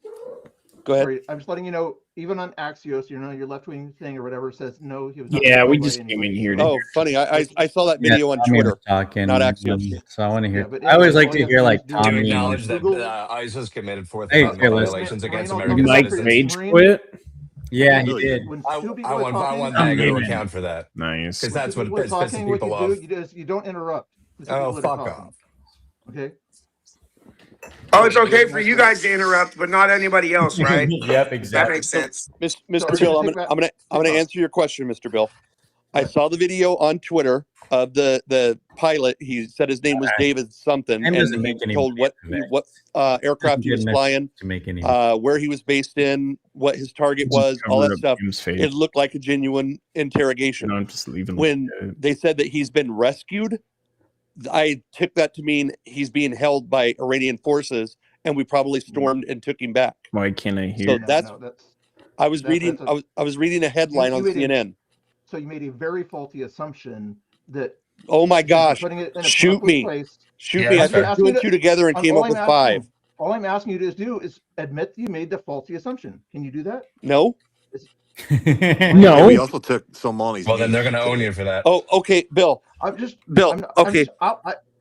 Go ahead. Sorry, I'm just letting you know. Even on Axios, you know, your left wing thing or whatever says no, he was not. Yeah, being we held by just came anyone. in here to Oh, hear. funny! I saw that Yeah, video on Tommy was Twitter, talking, not Axios. so I want to hear. Yeah, but I always anyways, like all to you have hear to do like is do To it. Tommy. acknowledge that Google. ICE has committed Hey, 4,000 Phyllis. violations Marine, against I'll American give you Mike citizens. Rage Marine. quit. Yeah, he Okay, did. when I, two people I are want I talking, want I'm Maggie to leaving. account for that Nice. because when two that's what people are pisses talking, what people you do, off. you don't interrupt the two Oh, people that are fuck talking. off. Okay. Oh, So it's okay anything for else you you want? guys to interrupt, but not anybody else, right? Yep, That exactly. makes sense. So Mr. I'm Bill, gonna take back I'm gonna TikTok. answer your question, Mr. Bill. Go I ahead. saw the video on Twitter of the pilot. He said his name was David something, Time and doesn't he make any told money off of it. what aircraft he Doesn't was get enough flying, to make any money. where he was based in, what his target Just was, all cover that up stuff. Jim's face. It looked like a genuine interrogation. I'm just leaving. When they said that he's been rescued, I took that to mean he's being held by Iranian forces, and we probably stormed and took him back. Why can't I hear? So No, that's. no, that's I was that, reading. that's a, I was reading a headline on made CNN. So you made a very faulty assumption that Oh my since you're gosh! putting it in a Shoot public me! place. Shoot Yeah, me! I that's I'm just put fair. two asking you and two together and came all up I'm with 5. all I'm asking you to do is admit you made the faulty assumption. Can you do that? No. No. We also took Somali's Well, then they're niece gonna own today. you for that. Oh, okay, Bill. I'm just Bill. Okay.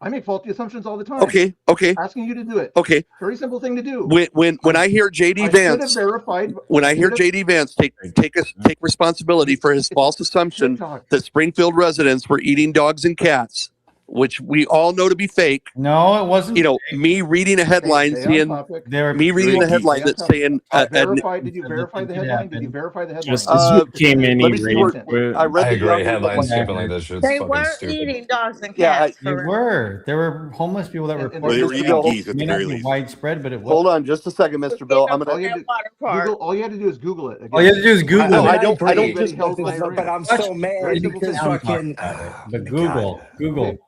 I make faulty assumptions all the time. Okay. Okay. Asking you to do it. Okay. Very simple thing to do. When I hear JD I should have Vance, verified. when I hear JD Vance take responsibility for his false assumption TikTok. that Springfield residents were eating dogs and cats, which we all know to be fake. No, it wasn't. You know, me reading a headline Stay on seeing topic. me reading a headline that's saying verify. Did you verify the headline? Did you verify the headline? Just as you came in, let he me see where raged quit. I read I the agree. article, but Headline skipping like this shit's They fucking were stupid. eating dogs and Yeah, cats. They were. There were homeless people that were. And Well, they were Mr. eating Bill, geese at May the not very be least. widespread, but it was. hold on just a second, Mr. Bill. I'm all gonna you had to Google. All you had to do is Google it. Again. All you have to do is Google no, it. I don't agree, just held by but Iran. I'm so mad Very You simple because thing. can talk fucking. about it, but God. Google.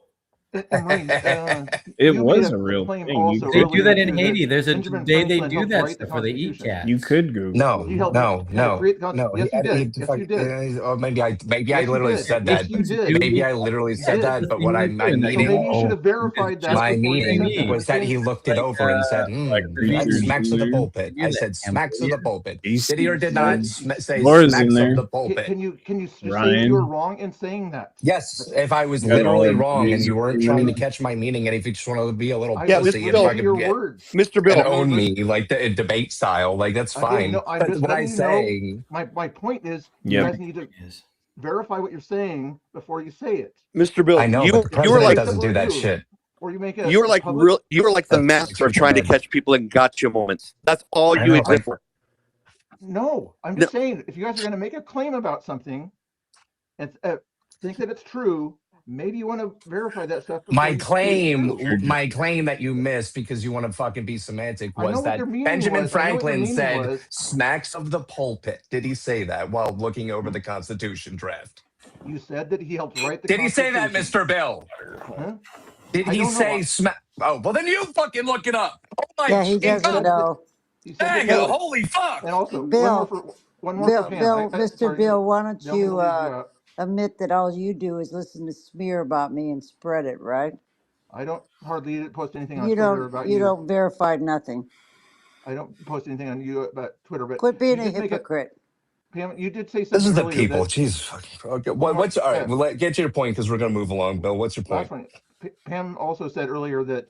And Marine, It you was made a real claim thing. also They do earlier that in too Haiti. There's a Benjamin day they Franklin do helped that write the stuff for the eat Constitution. cats. You could Google. No, He helped no. create the Constitution. Yes, you did. Yes, you did. Or maybe I Yes, you literally did. said Yes, that. you did. Maybe I literally You said did. that. But what my So maybe you should meaning, have verified that my before you said meaning that. was that he looked it Like, over and said, Like "That creatures smacks of the in pulpit." do I that, said, "Smacks of the pulpit." there. Did he or did not say Laura's in smacks of there. the pulpit? Can you just say that you were Ryan. wrong in saying that? Yes, if I was Got all literally our wrong and buddies you up weren't trying to here. catch my meaning, and if you just want to be a little Yeah, was pussy and listening to your fucking words. Mr. and Bill. own me like the debate style, like that's I didn't fine. know. I'm But just what I letting you know. say, My point is, you Yep. guys need to verify what you're saying before you say it. Mr. Bill, I know, but the you were president like doesn't do that shit. Or you make a you were like public. you were like the That master makes me trying to mad. catch people in gotcha moments. That's all I you know, exist for. No, I'm just saying, if you guys are going to make a claim about something and think that it's true, maybe you want to verify that stuff before My you say it's claim that you missed because you want to fucking be semantic I know was what that your meaning Benjamin was. I know what your Franklin meaning said was. smacks of the pulpit. Did he say that while looking over the Constitution draft? You said that he helped write the Did he say Constitution. that, Mr. Bill? Huh? Did I he don't know. say smack? Oh, well, then you fucking look it up. Oh my Yeah, he fucking doesn't God. know. He said Dang, that he would. holy fuck. And also, Bill, one more for Pam. Mr. Sorry, Bill, why don't don't mean to you leave you out. admit that all you do is listen to smear about me and spread it, right? I don't hardly post anything on You Twitter don't. about You don't verify nothing. I don't post anything on you about Twitter, but Quit being you a did make hypocrite. Pam, you did say This something is the earlier people. that Jesus fucking. Okay. one more- What's all right? Well, get to your point because we're gonna move along. Bill, what's your point? last one. Pam also said earlier that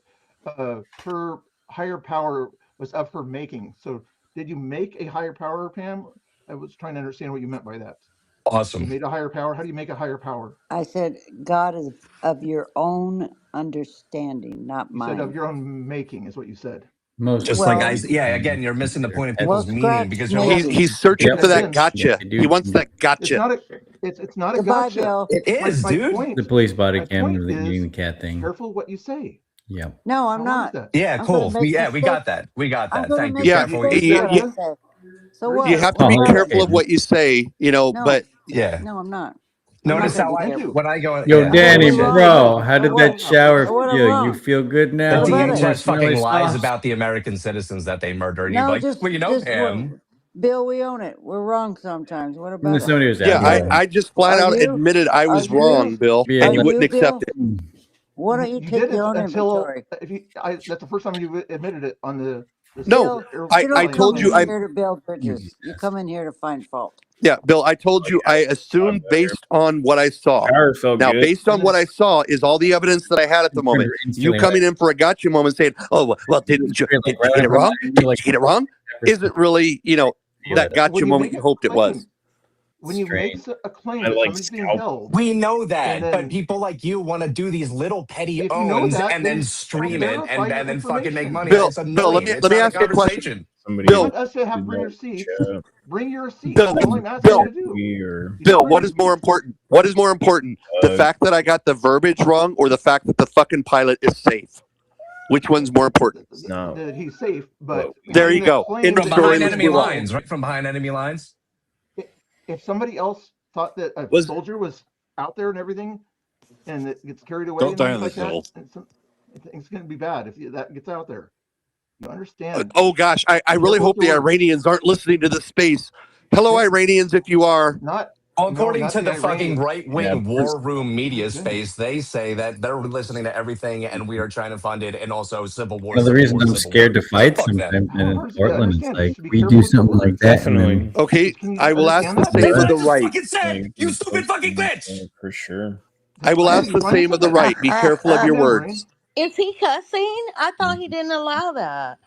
her higher power was of her making. So did you make a higher power, Pam? I was trying to understand what you meant by that. Awesome. You made a higher power. How do you make a higher power? I said God is of your own understanding, not You said of mine. your own making is what you said. Most Just Well- like I, yeah. Again, you're missing the point of Well, people's meaning because you're like, He's searching And for that again, gotcha. He wants that It's gotcha. not a it's not a Goodbye, gotcha. Bill. it is, My dude. point. The police body My cam point of the eating the is, cat thing. careful what you say. Yep. No, I'm How not. is that? Yeah, I'm cool. gonna make We mistakes. got that. We got I'm that. gonna Thank you. make Yeah, Careful what you mistakes say. what I say. So what? You have to What be about it? careful of what you say, you know. No. But Yeah. No, I'm not. Notice gonna how be I careful. when I go. Yo, Yeah, Danny, bullshit. bro, how did So what? that shower So what? I'm feel? You wrong. feel good The now? What about it? DHS fucking Marshmallow lies sauce? about the American citizens that they murder, and you're No, like, well, you know, Pam. Bill, we own it. We're wrong sometimes. What about it? Somebody was yeah, asking. I just flat Are out you? admitted I Are was you? wrong, Bill, Yeah, and you Are wouldn't you, accept Bill? it. Why don't you You take did your it own until inventory? if you. That's the first time you admitted it on the. No, Bill, I you don't come told in you I here to build bridges. You come in here to find fault. yeah, Bill, I told you I assumed based on what I saw. Shower felt Now, good. based on what I saw is all the evidence that I had at the moment. You coming in for a gotcha moment saying, "Oh, well, didn't you get it wrong? Did you get it wrong?" Isn't really, you know, that gotcha moment you hoped it was. When you make a claim I that like somebody's being scalp. held, We know that, and then but people like you want to do these little petty if you know owns that, and then then stream it verify your and then fucking make information. money. Bill, It's Bill, annoying. It's let me not a ask you a question. conversation. Somebody Bill, You want us to have did bring that receipts. chat. Bring your receipts. Bill, That's all I'm asking Bill, you to do. Me or You Bill, don't what have is more important? What is more important? The fact that I got the verbiage wrong or the fact that the fucking pilot is safe? Which one's more important? no. that he's safe, but There you bringing a go. claim End of From that story. behind you're Let's enemy being move on. lines, right? From behind enemy lines. if somebody else thought that a Was- soldier was out there and everything, and it gets carried away Don't and die things on like the hill. that, it's going to be bad if that gets out there. You understand? Oh gosh, I really Careful hope with the your words. Iranians aren't listening to this space. Hello, Iranians, if you are. Not Well, no, according not to the the fucking Iranians. right-wing war room media My goodness. space, they say that they're listening to everything and we are trying to fund it, and also civil war, Well, the civil reason war, I'm civil war. scared to So fight fuck them. sometimes How in hard is it to Portland, it's understand? like Just to be we careful do with your something like words. that, Definitely. and Okay, Can you I will ask understand the that? same of What the you right. fucking said, you stupid fucking bitch. For sure. I will ask You the finally same of said the that. right. Be careful of Calm your down, Marine. words. Is he cussing? I thought he didn't allow that.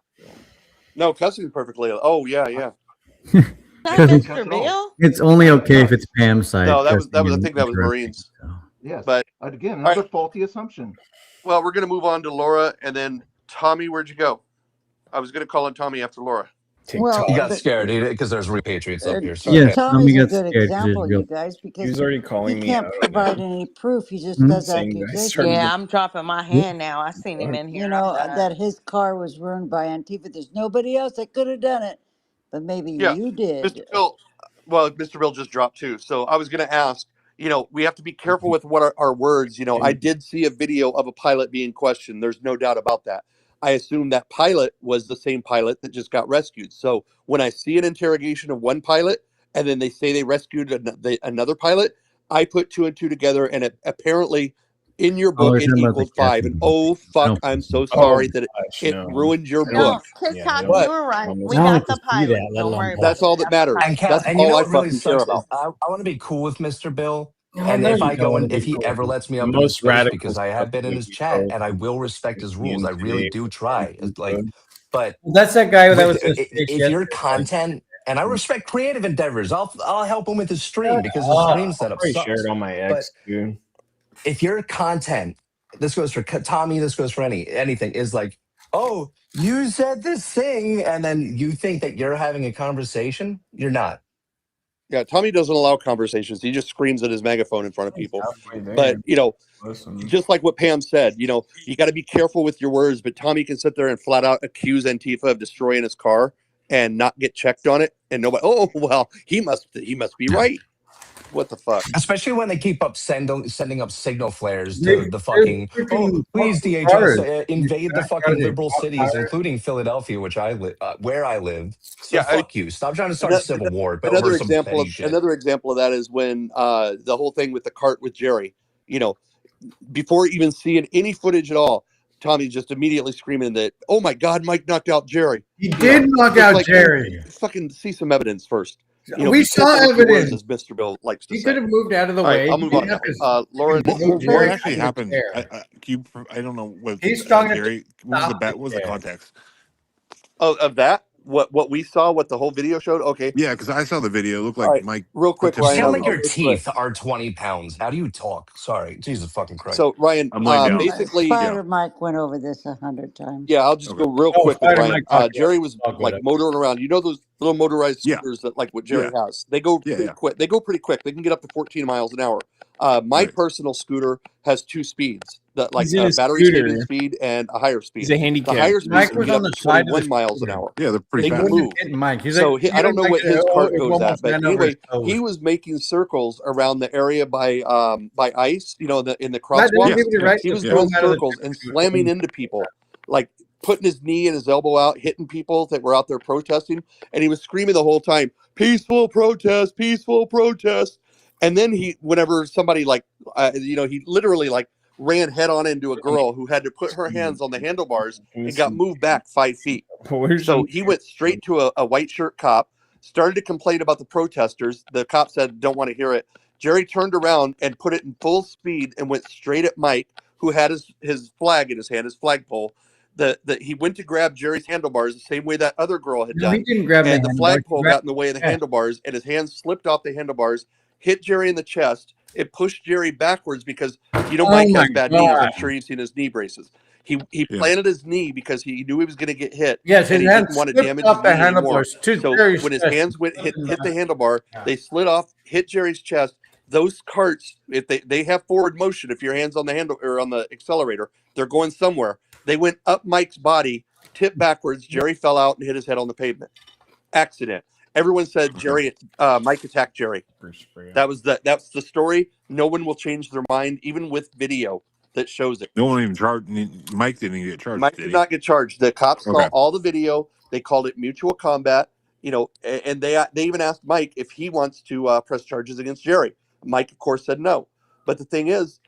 No, cussing is perfectly. Oh yeah, yeah. That's because Mr. Bill? it's only okay if it's Pam's side. No, that was cussing I and think that was cursing, Marines. so. Yes. But Again, all another right. faulty assumption. Well, we're gonna move on to Laura and then Tommy. Where'd you go? I was gonna call on Tommy after Laura. Well, You got scared, because there's repatriates up here. So Yes, okay. Tommy's Tommy a got good scared 'cause example, there's you guys, He because was already he calling me can't out provide again. any proof. He just does Saying that I accusations. started Yeah, I'm dropping my hand now. I seen him in here. You I'm know, done. that his car was ruined by Antifa. There's nobody else that could have done it, but maybe Yeah, you Mr. did. Bill. Well, Mr. Bill just dropped too. So I was gonna ask. You know, we have to be careful with what our words. You know, I did see a video of a pilot being questioned. There's no doubt about that. I assume that pilot was the same pilot that just got rescued. So when I see an interrogation of one pilot and then they say they rescued another pilot, I put two and two together, and it apparently in your Oh, book we're it talking about the equaled 5. And caffeine. oh fuck, I'm so sorry that it ruined your No, book. TikTok, you But were right. We I don't got like to the see that, pilot. let Don't alone worry about that's it. all We that got the matters. pilot. That's And you all know I what really fucking care sucks is about. I want to be cool with Mr. Bill. Oh, And no, if you I don't go want in, to if be he cool. ever lets me The up in his most space, radical because I stuff have been in that his we chat post and I will respect his rules. I really do try. It's like, but That's that guy that with was so space if your yesterday. content, and I respect creative endeavors, I'll help him with his stream because his Oh, stream setup I shared sucks. on my But ex too. if your content, this goes for Tommy, this goes for anything, is like, oh, you said this thing, and then you think that you're having a conversation, you're not. Yeah, Tommy doesn't allow conversations. He just screams at his megaphone in front of people. Halfway there. But, you know, Listen. just like what Pam said, you know, you got to be careful with your words. But Tommy can sit there and flat out accuse Antifa of destroying his car and not get checked on it. And nobody, oh, well, he must be right. What the fuck? Especially when they keep up sending up signal flares They- to the they're fucking, freaking please fucking DHS retarded. invade the Not fucking retarded, liberal not cities, retarded. including Philadelphia, which I live, where I live. So Yeah, fuck you. Stop trying to start a civil war, but over some petty shit. Another example of that is when the whole thing with the cart with Jerry, you know, before even seeing any footage at all, Tommy just immediately screaming that, oh my God, Mike knocked out Jerry. He did knock it's out like, Jerry. Fucking see some evidence first. You know, We be saw careful with your words, evidence. as Mr. Bill likes to He say. could have moved out of the All right, way. I'll move He on. didn't have to Laura, What actually happened? chair. I don't know what He's strong enough Jerry. to What was the stop What was the the chair. context? of that, What we saw, what the whole video showed. Okay. Yeah, because I saw the video. It looked All like right. Mike Real quick, You Ryan. sound himself like up. your I'll go through it. teeth are 20 pounds. How do you talk? Sorry. Jesus fucking Christ. So Ryan, I'm laying down. basically, Spider Mike went over this 100 times. yeah, I'll just Okay. go real Oh, quick with Spider Ryan. Mike talked. Jerry was I'll go like to. motoring around. You know those little motorized Yeah. scooters that like what Yeah. Jerry has? They go Yeah. pretty Yeah. quick. They go pretty quick. They can get up to 14 miles an hour. My Right. personal scooter has two speeds, that like He's in a a battery saving scooter. speed and a higher speed. He's a The handicap. higher speed Mike can was get on up the to side of the 21 miles an scooter. hour. Yeah, they're pretty They He can fast. wasn't move. hitting Mike. He's So like, he I don't looked know like what his cart it goes at, almost but ran over his anyway, toes. he was making circles around the area by ice, you know, in the Matt, didn't Yeah. crosswalks. give you the right He to was throw doing him out of the circles and slamming into people, like putting his knee and his elbow out, hitting people that were out there protesting, and he was screaming the whole time, "Peaceful protest, peaceful protest." And then whenever somebody like, he literally like ran head on into a girl who had to put her hands on the handlebars and got moved back 5 feet. So he went straight to a white shirt cop, started to complain about the protesters. The cop said, "Don't want to hear it." Jerry turned around and put it in full speed and went straight at Mike, who had his flag in his hand, his flagpole. He went to grab Jerry's handlebars the same way that other girl had No, he done. didn't grab the And the handlebars. He flagpole grabbed got in the way of the yeah. handlebars, and his hands slipped off the handlebars, hit Jerry in the chest. It pushed Jerry backwards because, Oh Mike my has bad knees. God. I'm sure you've seen his knee braces. He Yeah. planted his knee because he knew he was going to get hit. Yes, his and he hands didn't want to slipped damage his off the knee anymore. handlebars to So Jerry's when his chest. hands hit the handlebar, they slid off, hit Jerry's chest. Those carts, if they have forward motion, if your hands on the handle or on the accelerator, they're going somewhere. They went up Mike's body, tipped backwards. Jerry fell out and hit his head on the pavement. Accident. Everyone said Mike attacked Jerry. That's the story. No one will change their mind, even with video that shows it. No one even charged. Mike didn't even get charged. Mike did not get charged. The cops saw Okay. all the video. They called it mutual combat. And they even asked Mike if he wants to press charges against Jerry. Mike, of course, said no. But the thing is,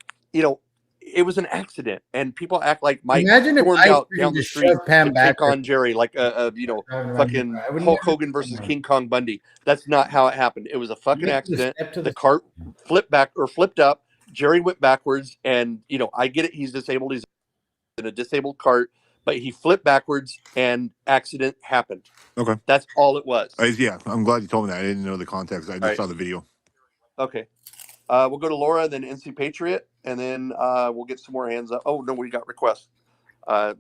it was an accident, and people act like Mike Imagine if stormed Mike out freaking down the just street shoved Pam to take backwards. on Jerry like Driving around fucking here. I wouldn't Hulk never Hogan do versus that. King Kong Bundy. That's not how it happened. It was a fucking Mike just accident. stepped to The the cart flipped up. Jerry went backwards, and I get it. He's disabled. He's in a disabled cart, but he flipped backwards, and accident happened. Okay. That's all it was. Yeah, I'm glad you told me that. I didn't know the context. I just right. saw the video. Okay. We'll go to Laura, then NC Patriot, and then we'll get some more hands up. Oh no, we got requests.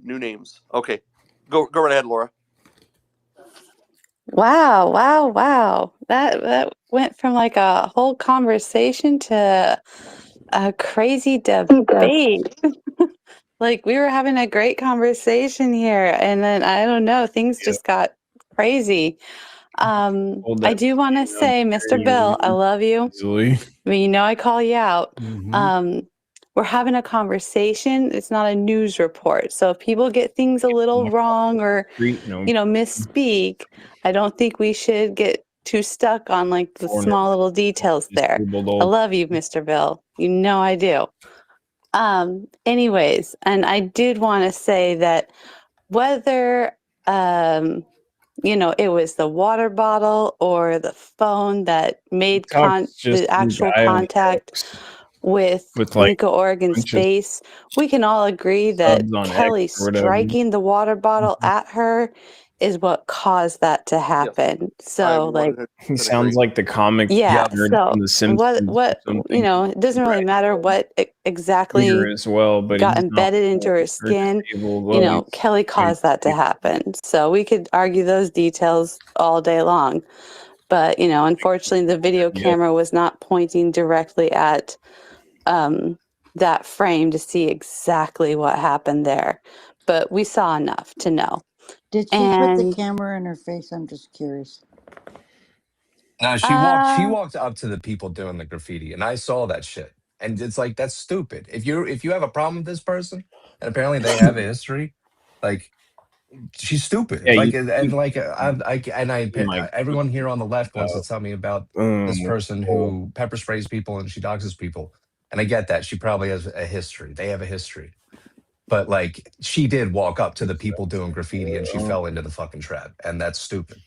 New names. Okay. Go right ahead, Laura. Wow. That went from like a whole conversation to a crazy debate. Like we were having a great conversation here, and then I don't know, things just got crazy. I do want to say, Mr. Bill, I love you. Easily. I mean, I call you out. Mhm. We're having a conversation. It's not a news report. So if people get things a little wrong or, misspeak, I don't think we should get too stuck on like the small little details there. I love you, Mr. Bill. I do. Anyways, and I did want to say that whether, it was the water bottle or the phone that made the actual contact with like Nico Oregon's face, we can all agree that subs on X Kelly or whatever. striking the water bottle at her is what caused that to happen. So, like, He sounds like the comic yeah. nerd So from The Simpsons. what it doesn't really matter what exactly Finger as well, but got he's not embedded into her skin. disabled. Well, Kelly caused that to happen. So we could argue those details all day long. But unfortunately, the video camera was not pointing directly at that frame to see exactly what happened there. But we saw enough to know. Did she put the camera in her face? I'm just curious. No, she walked up to the people doing the graffiti, and I saw that shit. And it's like, that's stupid. If you have a problem with this person, and apparently they have a history, like, she's stupid. Yeah, everyone here on the left wants to tell me about this person who pepper sprays people and she doxes people, and I get that she probably has a history. They have a history, but like, she did walk up to the people doing graffiti and she fell into the fucking trap, and that's stupid.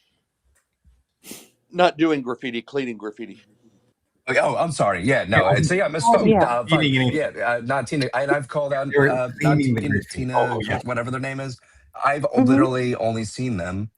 Not doing graffiti, cleaning graffiti. Oh, I'm sorry. Yeah, no. I misspoke. Not Tina. And I've called out not Tina, whatever their name is. I've literally only seen them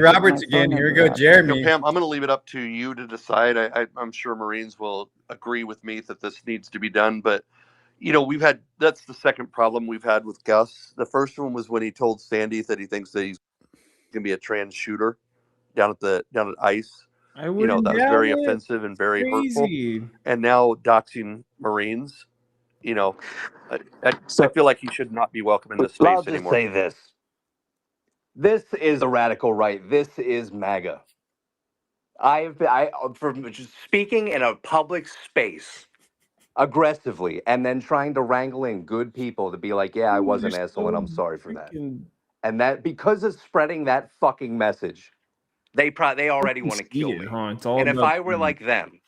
Roberts again. Here we go, Jeremy. Pam, I'm going to leave it up to you to decide. I'm sure Marines will agree with me that this needs to be done, but that's the second problem we've had with Gus. The first one was when he told Sandy that he thinks that he's going to be a trans shooter down at ICE. I wouldn't That was doubt very it. offensive and very hurtful. Crazy. And now doxing Marines, I feel like he should not be welcome in this space I'll just anymore. say this. This is the radical right. This is MAGA. For speaking in a public space aggressively and then trying to wrangle in good people to be like, yeah, I was an asshole and I'm sorry for that. And that because of spreading that fucking message, they already want to kill me. It's all And if about I were like them,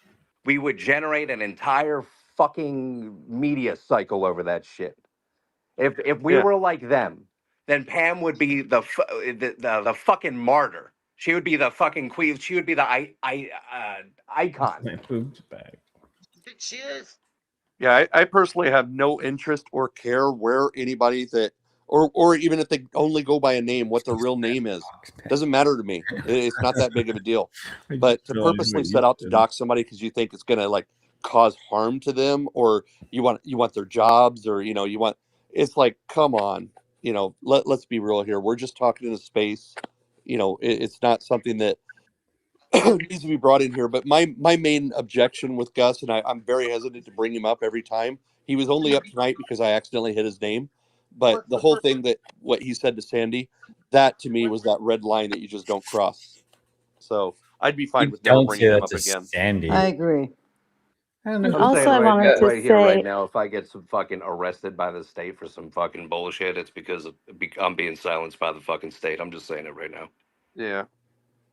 we would generate an entire fucking media cycle over that shit. If we were like them, then Pam would be the fucking martyr. She would be the fucking queen. She would be the icon. She is. Yeah, I personally have no interest or care where anybody that, or even if they only go by a name, what their real name is. Doesn't matter to me. It's not that big of a deal. But to purposely set out to dox somebody because you think it's going to like cause harm to them, or you want their jobs, or you want, it's like, come on, let's be real here. We're just talking in a space. It's not something that needs to be brought in here. But my main objection with Gus, and I'm very hesitant to bring him up every time. He was only up tonight because I accidentally hit his name. But the whole thing what he said to Sandy, that to me was that red line that you just don't cross. So I'd be fine with never bringing him up again. Sandy. I agree. I'm Also, saying I wanted to right here, right say, now, if I get some fucking arrested by the state for some fucking bullshit, it's because I'm being silenced by the fucking state. I'm just saying it right now. Yeah.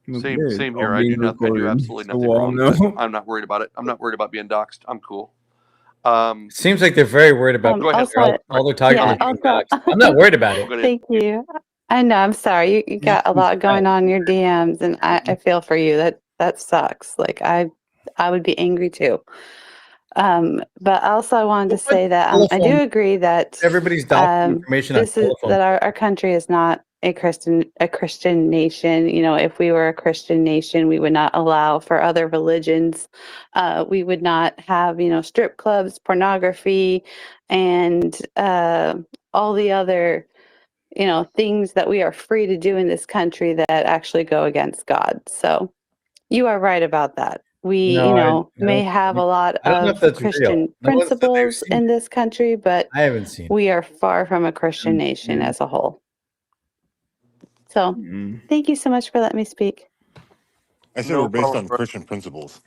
Okay, Same all here. I do being recorded, absolutely so nothing we'll wrong. know. But I'm not worried about it. I'm not worried about being doxxed. I'm cool. Seems like they're very worried about Go ahead. all they're talking yeah, about. also, I'm not worried about it. thank you. I know, I'm sorry. You got a lot going on in your DMs, and I feel for you. That sucks. Like I would be angry too. But also I wanted to say that I do agree that Everybody's doxing information on this is telephone. that our country is not a Christian nation. If we were a Christian nation, we would not allow for other religions. We would not have, strip clubs, pornography, and all the other, things that we are free to do in this country that actually go against God. So you are right about that. We, No, may have a lot I don't know if of that's real. Christian No one said they've principles seen in this country, but I haven't seen it. we are far from a Christian nation as a whole. So thank you so much for letting me speak. I said we're based on Christian principles.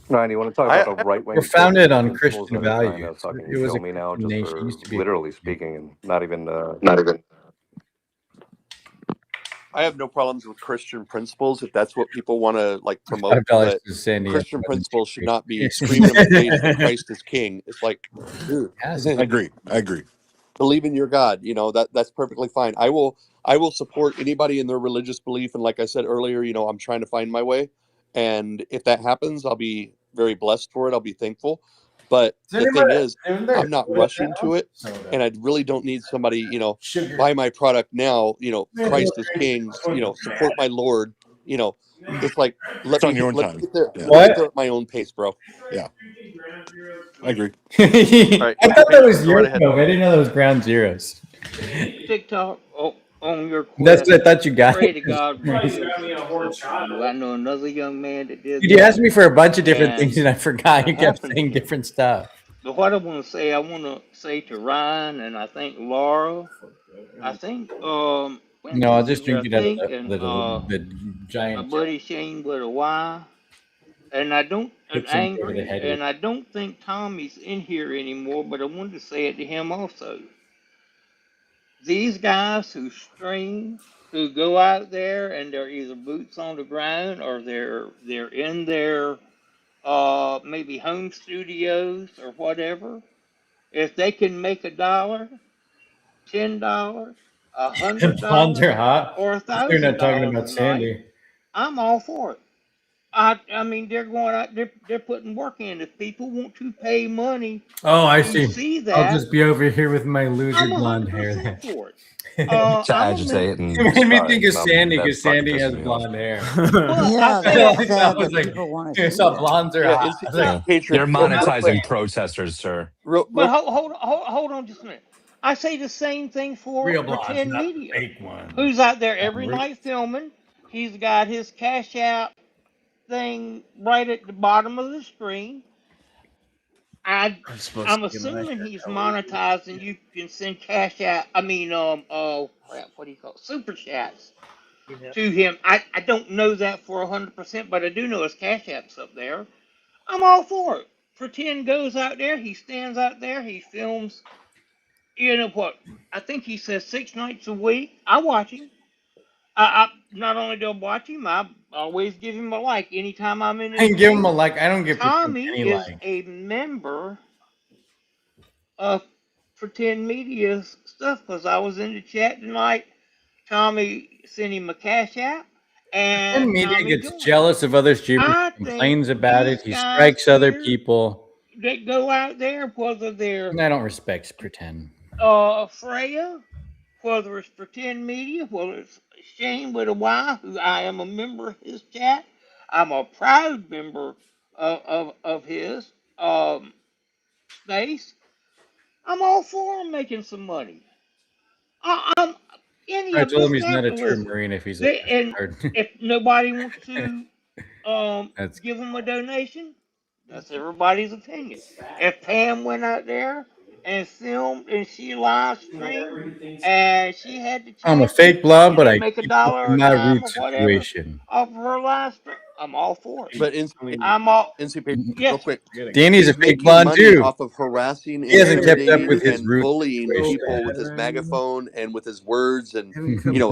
Ryan, you want to talk about a right wing? We're founded on principles Christian that are trying values. to fucking It was kill a me now, Christian just nation. It for used to be a literally speaking, and not even. I have no problems with Christian principles if that's what people want to like promote. $5 But to Sandy. Christian principles should not be screaming in my face that Christ is king. It's like, dude, I agree. believe in your God. That's perfectly fine. I will support anybody in their religious belief. And like I said earlier, I'm trying to find my way. And if that happens, I'll be very blessed for it. I'll be thankful. But the thing is, I'm not rushing to it, and I really don't need somebody, buy my product now. Christ is king. Support my Lord. It's like let me get there. Yeah. Let me get there at my own pace, bro. Yeah, I agree. Right, I thought that was go your right ahead. I didn't know that was ground zeros. TikTok on your quest. That's what I thought you got. Pray to God reveals himself to you. I know another young man that did You that. asked me for a bunch of different And things and I forgot. You it kept happened to saying him. different stuff. But what I want to say to Ryan and I think Laura, I think No, Quentin's I'll in just here, I drink it out think, of and the my giant buddy Shane with a Y. And I don't, and hits him over the angry, head with. and I don't think Tommy's in here anymore, but I wanted to say it to him also. These guys who stream, who go out there and they're either boots on the ground or they're in their maybe home studios or whatever. If they can make $1, $10, Bonds are $100, hot. or They're not talking $1,000 about a night, Sandy. I'm all for it. I mean, they're going out, they're putting work in. If people want to pay money Oh, I to see. see I'll that, just be over here with my loser I'm blonde hair 100% then. for it. To I'm a member. agitate and It made me start. think of Sandy That's because fucking Sandy has pissing me off. blonde hair. Well, I Yeah, say that's it. I sad was that like, people want to I see saw that. blondes are Yeah, hot. I was like, Well, You're Patriots. I, monetizing protesters, sir. but hold on just a minute. I say the same thing for real blondes, pretend not media. fake ones. Who's out there every night filming? He's got his Cash App thing right at the bottom of the screen. I'm assuming he's monetizing. You can send Cash App. I mean, crap, what do you call it? Super chats to him. I don't know that for 100%, but I do know his Cash App's up there. I'm all for it. Pretend goes out there. He stands out there. He films. You know what? I think he says 6 nights a week. I watch him. I not only do I watch him, I always give him a like anytime I'm in I his can give him a space. like. I don't give Pretend Tommy any is like. a member of Pretend Media's stuff because I was in the chat tonight. Tommy sent him a cash app, Pretend and media Tommy gets joined. jealous of other streamers, I think complains about it. these He guys strikes other here people. that go out there, whether they're I don't respect Pretend. Freya, whether it's Pretend Media, whether it's Shane with a Y, who I am a member of his chat. I'm a proud member of his space. I'm all for him making some money. I'm any I of told his him he's not a true capitalism. Marine if he's a They, and card. if nobody wants to That's give him a donation, that's everybody's opinion. If Pam went out there and filmed and she live streamed and she had the I'm a chance fake blood, and but they I make a keep up dollar in a my time root or whatever situation. off of her live stream, I'm all for it. But I'm all NC Patriots, real yes. quick, Danny's a he's fake making blonde money too. off of harassing, He hasn't kept up with intimidating, his and root bullying situation. people with his megaphone and with his words, and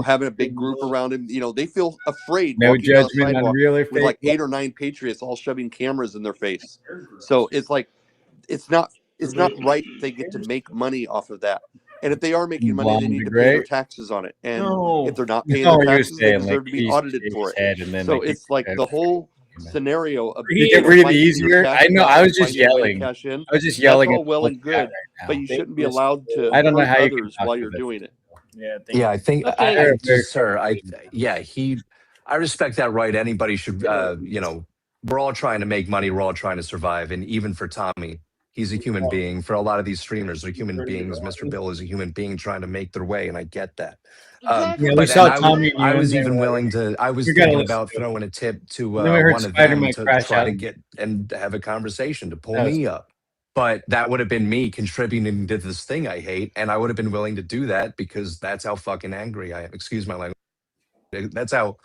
having a big group around him. They feel afraid No walking down a judgment on sidewalk real or with fake. like 8 or 9 patriots all shoving cameras in their face. So it's like it's not right that they get to make money off of that. And if they are making money, they Blondes need are to pay their great. taxes on it. And if No. they're not You paying know their what you're taxes, they saying? Like deserve to be he audited shaved for his it. head and then So like he it's like the whole scenario of Did being you able to breathe find some of your easier? cash I know. back I was and just finding a way to yelling. cash in. I was just That's yelling all at the well whole and chat good, right but now. you shouldn't be allowed to I don't know hurt how you can others talk while to you're this. doing it. Yeah, I think Okay. sir, I respect that right. Anybody should, we're all trying to make money. We're all trying to survive. And even for Tommy, he's a human being. For a lot of these streamers, they're human beings. Mr. Bill is a human being trying to make their way, and I get that. Exactly. Yeah, we saw Tommy I was and even willing to. I was we gotta thinking listen about to it. throwing a tip to And then we heard one of them Spider-Man to crash try out. to get and have a conversation to pull That was me up. But that would have been me contributing to this thing I hate, and I would have been willing to do that because that's how fucking angry I am. Excuse my language. That's how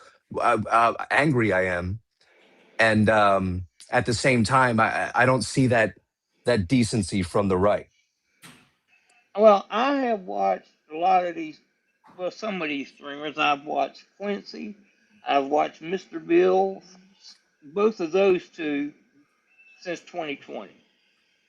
angry I am. And at the same time, I don't see that decency from the right. Well, I have watched a lot of these, well, some of these streamers. I've watched Quincy, I've watched Mr. Bill, both of those two since 2020.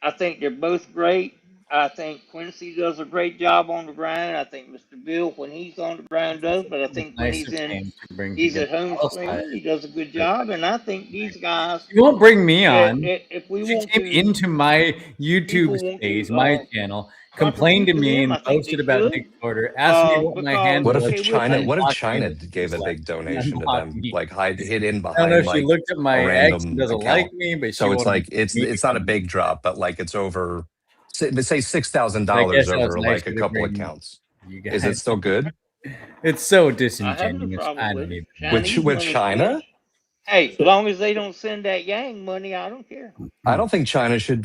I think they're both great. I think Quincy does a great job on the ground. I think Mr. Bill, when he's on the ground, does. But I think when Nice of him to bring he's together at home all sides. streaming, he does a good job. And I think these guys, You won't bring me on. if we She want came to, into my YouTube people want space, to my channel, complained contribute to to me them, and I think they posted about should. Nick Porter, asked me what my Because handle What if was, okay, with China? What if unblocked me in China the gave first a place. big donation to Unblocked them, me. like hidden I don't know behind if she like looked at my a ex and random doesn't like account? me, but she So it's won't like admit me it's not a on it. big drop, but like it's over. Say $6,000 But I guess I was over nice like a to couple bring accounts. you Is it guys. still good It's so I have no disingenuous. problem I with don't it. even know. Chinese with money's good. China? Hey, as long as they don't send that Yang money, I don't care. I don't think China should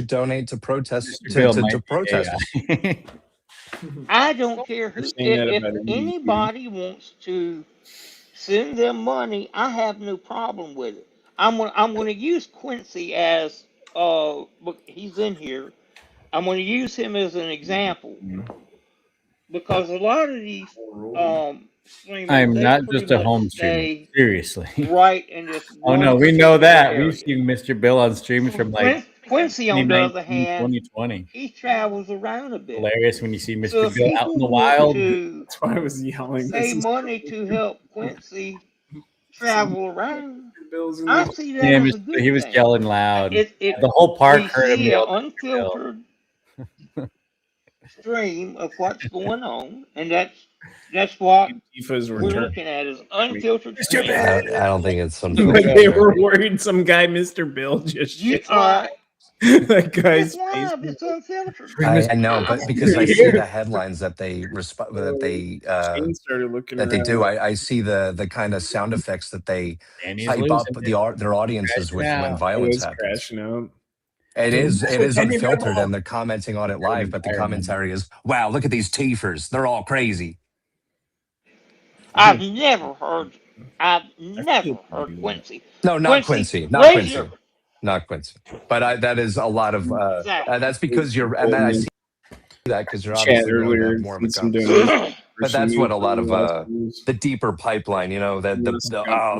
donate to protest Mr. Bill to might be protesters. AI. I don't care You're who. saying that If about me. anybody wants to send them money, I have no problem with it. I'm gonna use Quincy as look, he's in here. I'm gonna use him as an example because a lot of these streamers I'm they not pretty just a much home streamer. stay Seriously. right in this Oh no, one we know particular that. We've area. seen Mr. Bill on streams from like Quincy, on the other 2019, hand, 2020. he travels around a bit. Hilarious when you see So Mr. if Bill out in people the want wild. to That's why I was yelling. pay money to help Quincy travel around, Bills in I the see that Yeah, as a he good was thing. yelling loud. It The whole park we heard him see an yell Mr. Bill. unfiltered stream of what's going on, and that's what Antifa's we're return. looking at is unfiltered Mr. stream. I don't think it's But unfiltered. they man. were worried some guy, Mr. Bill, just You shit are. that guy's It's live. face. It's unfiltered. I know, but because I see the headlines that they Shane started looking that they around. do, I see the kind of sound effects that they Danny's hype up losing it. their audiences Crashing with when out. It violence was happens. crashing out. It is Danny unfiltered, Rebel. and they're commenting on it live. But the Environment. commentary is, "Wow, look at these teefers! They're all crazy." I've never heard Quincy. No, not Quincy, Quincy, not raise your Quincy, not Quincy. But that is a lot of. exactly. That's because you're, and that I see that because you're Chat obviously willing to earlier have more of a did some conversation. donations. But that's what a lot of the deeper pipeline, that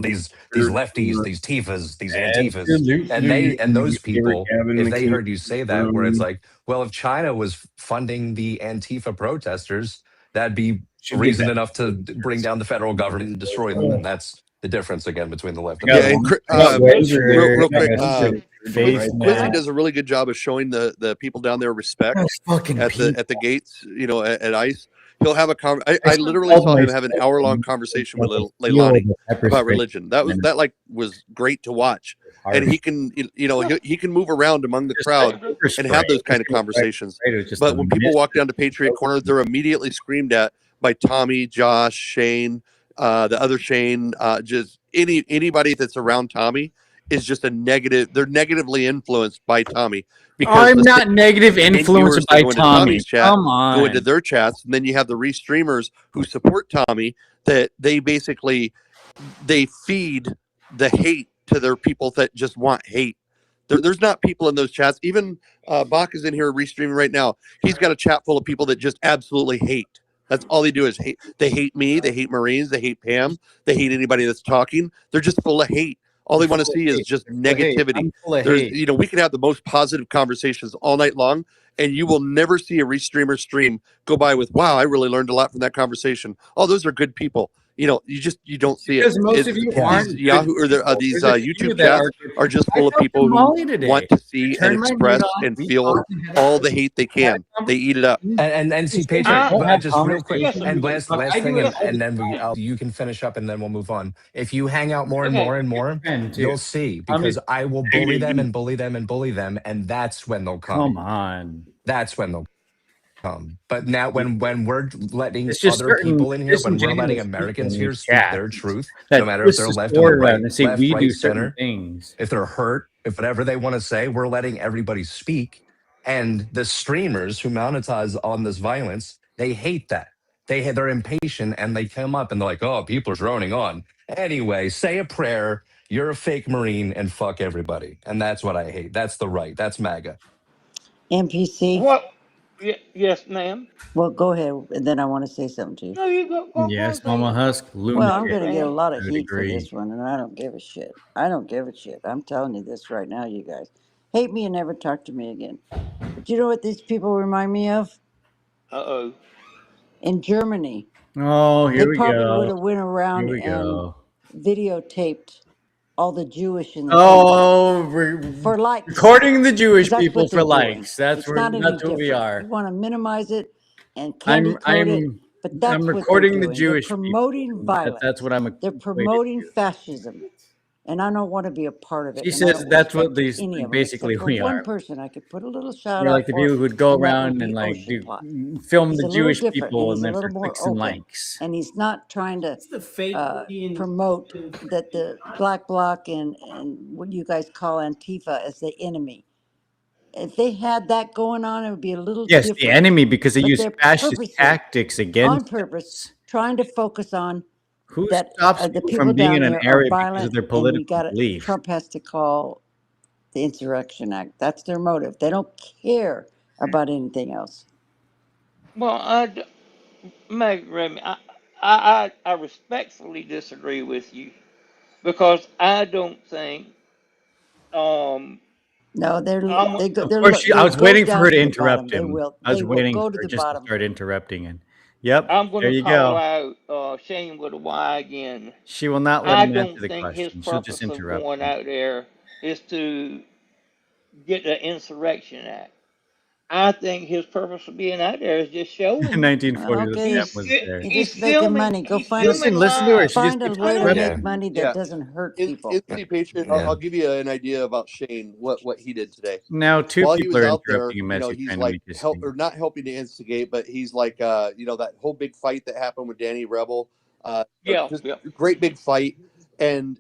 these lefties, these tifas, these antifas, and those people, if they heard you say that, where it's like, well, if China was funding the Antifa protesters, that'd be reason enough to bring down the federal government and destroy them, and that's the difference again between the left and the Yeah, right. and real quick, Face Quincy does a really good job of showing the people down there respect at the gates, at ICE. He'll have I literally saw him have an hour-long conversation with Leilani about religion. That was great to watch, and he can he can move around among the crowd and have those kind of conversations. But when people walk down to Patriot Corner, they're immediately screamed at by Tommy, Josh, Shane, the other Shane, just anybody that's around Tommy is just a negative. They're negatively influenced by Tommy because I'm not negative influenced by Tommy. Tommy. Chat, Come on. go into their chats, and then you have the restreamers who support Tommy. That they basically they feed the hate to their people that just want hate. There's not people in those chats. Even Bach is in here restreaming right now. He's got a chat full of people that just absolutely hate. That's all they do is hate. They hate me. They hate Marines. They hate Pam. They hate anybody that's talking. They're just full of hate. All they want to see is just negativity. There's, we can have the most positive conversations all night long, and you will never see a restreamer stream go by with, "Wow, I really learned a lot from that conversation." Oh, those are good people. You don't see it. Because most of you aren't these Yahoo or these There's a few YouTube that chats are just full of people who want to see and express and feel all the hate they can. They eat it up. And see, Patriot, just real quick, and last thing, and then you can finish up, and then we'll move on. If you hang out more and more and more, you'll see, because I will bully them and bully them and bully them, and that's when they'll come. Come on. That's when they'll come. But now, when we're letting It's just other certain people in here, when we're letting disingenuous Americans people in here these speak chats their truth, that no matter if twist they're the left on the story right, around and say left, we right, do certain center, things. if they're hurt, if whatever they want to say, we're letting everybody speak. And the streamers who monetize on this violence, they hate that. They're impatient, and they come up and they're like, "Oh, people are droning on." Anyway, say a prayer. You're a fake Marine, and fuck everybody. And that's what I hate. That's the right. That's MAGA. NPC. What? Yes, ma'am. Well, go ahead, and then I want to say something to you. No, you go Yes, on, Mama say Husk, it. lunatic. Well, I'm going to get a Ma'am. lot of I would heat for agree. this one, and I don't give a shit. I don't give a shit. I'm telling you this right now, you guys. Hate me and never talk to me again. But you know what these people remind me of? Uh-oh. In Germany, Oh, they here we probably would go. have went Here around we and go. videotaped all the Jewish in the country Oh, for likes. recording the Jewish 'Cause that's people what for they're doing. likes. That's It's not any what we different. are. You want to minimize it and candy coat it, but I'm that's what they're recording the doing. They're Jewish people. promoting violence. That's what I'm They're equated promoting to. fascism. And I don't want to be a part of it. She And I says don't that's what respect these any of them basically except for we one are. person I could put a little shout We're out like the for, people who'd go and that would around and be like Ocean Plot. film He's the a little Jewish different, and people he's and a then for little more clicks and open, likes. and he's not trying to the fake promote that the Black Bloc and what you guys call Antifa as the enemy. If they had that going on, it would be a little Yes, the different. enemy, because they But use they're fascist purposely, tactics on against purpose, us. trying to focus on Who that stops the people people from being down in an there are area because of violent, their and we political got it. belief? Trump has to call the Insurrection Act. That's their motive. They don't care about anything else. Well, Meg Remy, I respectfully disagree with you because I don't think No, I'm Of course, I they'll was go waiting for down her to to the bottom. interrupt They him. will. I was They will waiting go for to her the just to bottom. start interrupting. And yep, I'm going there to you call go. out Shane with a Y again. She will not let I him answer don't the think his question. She'll just purpose of interrupt going him. out there is to get the Insurrection Act. I think his purpose of being out there is just showing. 1940, the Okay, stamp was there. he's He's just making filming. money. Go He's find filming Listen to her. live. She just find a keeps way to ripping. make money that Yeah. doesn't hurt In people. the Patriot, Yeah. I'll give you an idea about Shane. What he did today. Now, two While he people was are out there, interrupting a message he's trying to like make this thing. not helping to instigate, but he's like, that whole big fight that happened with Danny Rebel. Just great big fight, and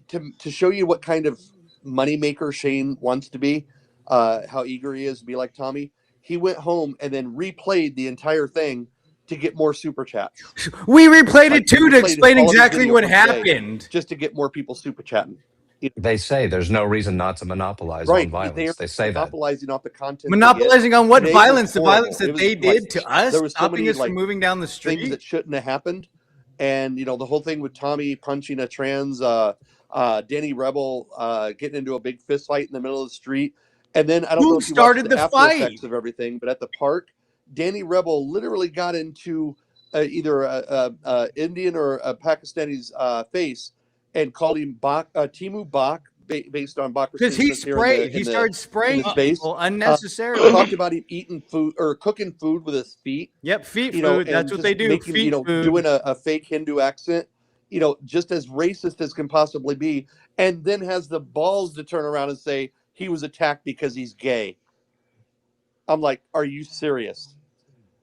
to show you what kind of moneymaker Shane wants to be, how eager he is to be like Tommy. He went home and then replayed the entire thing to get more super chats. We replayed Like, it too to explain exactly what happened. just to get more people super chatting. They say there's no reason not to monopolize Right. on violence. They're They say that. monopolizing off the content. Monopolizing on what Today was violence? The horrible. violence that It was they did to us, there was so stopping many, us from moving down the things street. that shouldn't have happened. And the whole thing with Tommy punching a trans Danny Rebel getting into a big fist fight in the middle of the street. And then I don't know Who if you watched started the the after fight? effects of everything, but at the park, Danny Rebel literally got into either a Indian or a Pakistani's face and called him Timu Bak, based on Bakr Because he Singh here sprayed. He in started the spraying space. people unnecessarily. Talked about him eating food or cooking food with his feet. Yep, feet You know, food. That's and what just they do. making, Feet food. doing a fake Hindu accent, just as racist as can possibly be, and then has the balls to turn around and say he was attacked because he's gay. I'm like, are you serious?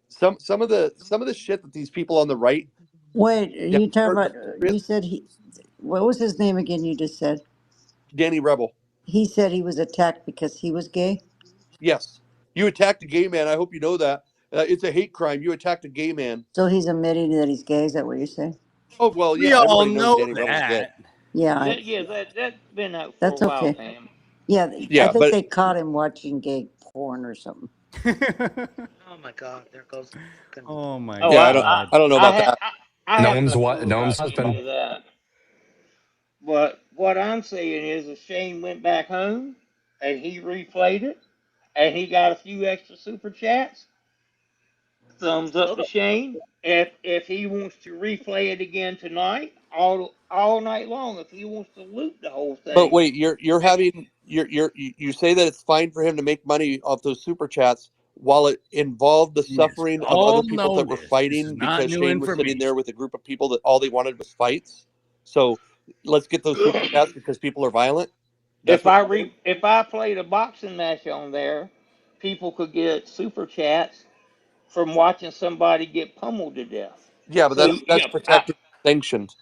Some of the shit that these people on the right. Wait, you talking are- about? You said he. What was his name again? You just said Danny Rebel. he said he was attacked because he was gay. Yes, you attacked a gay man. I hope you know that. It's a hate crime. You attacked a gay man. So he's admitting that he's gay. Is that what you're saying? Oh well, We yeah. all Everybody knows know Danny Rebel's gay. that. Yeah, That's been out for that's a while, okay. Pam. Yeah, Yeah, I think but they caught him watching gay porn or something. Oh my God, there goes. Oh my Oh, yeah, God. I don't know about that. I have Noam's nothing what? to Noam's about any husband. of that. But what I'm saying is, if Shane went back home and he replayed it, and he got a few extra super chats, thumbs up to Shane. If he wants to replay it again tonight, all night long, if he wants to loop the whole But thing, wait, you say that it's fine for him to make money off those super chats while it involved the Yes, suffering of all other people that know were this. This is fighting not because new Shane was sitting information. there with a group of people that all they wanted was fights. So let's get those super chats because people are violent. if I played a boxing match on there, people could get super chats from watching somebody get pummeled to death. Yeah, but So that's protected, sanctioned.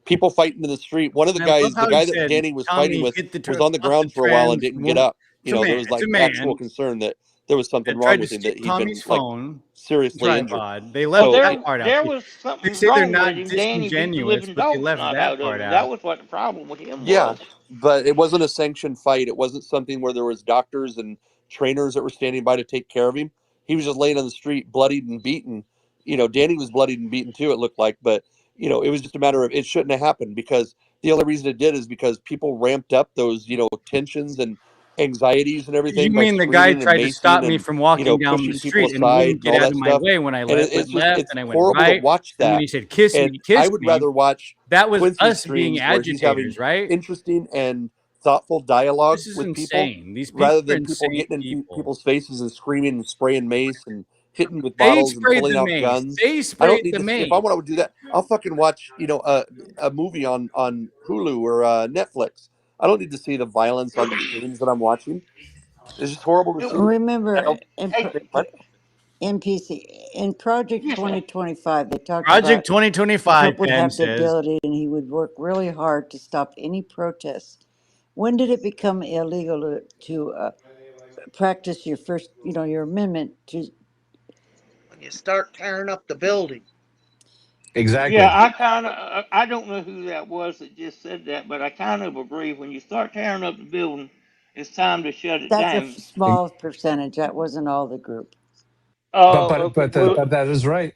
People fighting in the street. One of the And I love guys, the how he guy that said, Danny was fighting Tommy with, hit was on the fuck the ground for a while and trans didn't get woman. up. It's a There man. was It's a like actual man concern that there was something that wrong tried to with him, steal that he'd been Tommy's like phone. seriously Right, injured. Bod. They well, left that part out. there They was something say they're wrong not with him. Danny beat the disingenuous, living but they dog left snot that out of part him. out. That was what the problem with him Yeah, was. but it wasn't a sanctioned fight. It wasn't something where there was doctors and trainers that were standing by to take care of him. He was just laying on the street, bloodied and beaten. Danny was bloodied and beaten too, it looked like. But, it was just a matter of it shouldn't have happened because the only reason it did is because people ramped up those, tensions and anxieties and You everything by mean the guy screaming and tried to stop macing me and, from walking down the pushing people street and aside wouldn't and get all out that of my stuff. way when I And went left it's and I went horrible to right. watch And when that. he said, kiss me, And kiss I would me, rather watch that was Quincy's us being streams where he's having agitators, right? interesting and thoughtful dialogue This is with people insane. These people rather are than people insane getting in people. people's faces and screaming and spraying mace and hitting with They bottles and sprayed pulling the out mace. guns. They I don't sprayed need the to see. If mace. I want to do that, I'll fucking watch a movie on Hulu or Netflix. I don't need to see the violence on the streams that I'm watching. It's just horrible to see. Remember, I don't in, make money. NPC in Project 2025, they talked Project about 2025, Trump would Pam have the says. ability and he would work really hard to stop any protests. When did it become illegal to practice your first, your amendment to? When you start tearing up the building. Yeah, Exactly. I don't know who that was that just said that, but I kind of agree. When you start tearing up the building, it's time to shut it That's a down. small percentage. That wasn't all the group. But Oh, but okay. but Well, but that is right.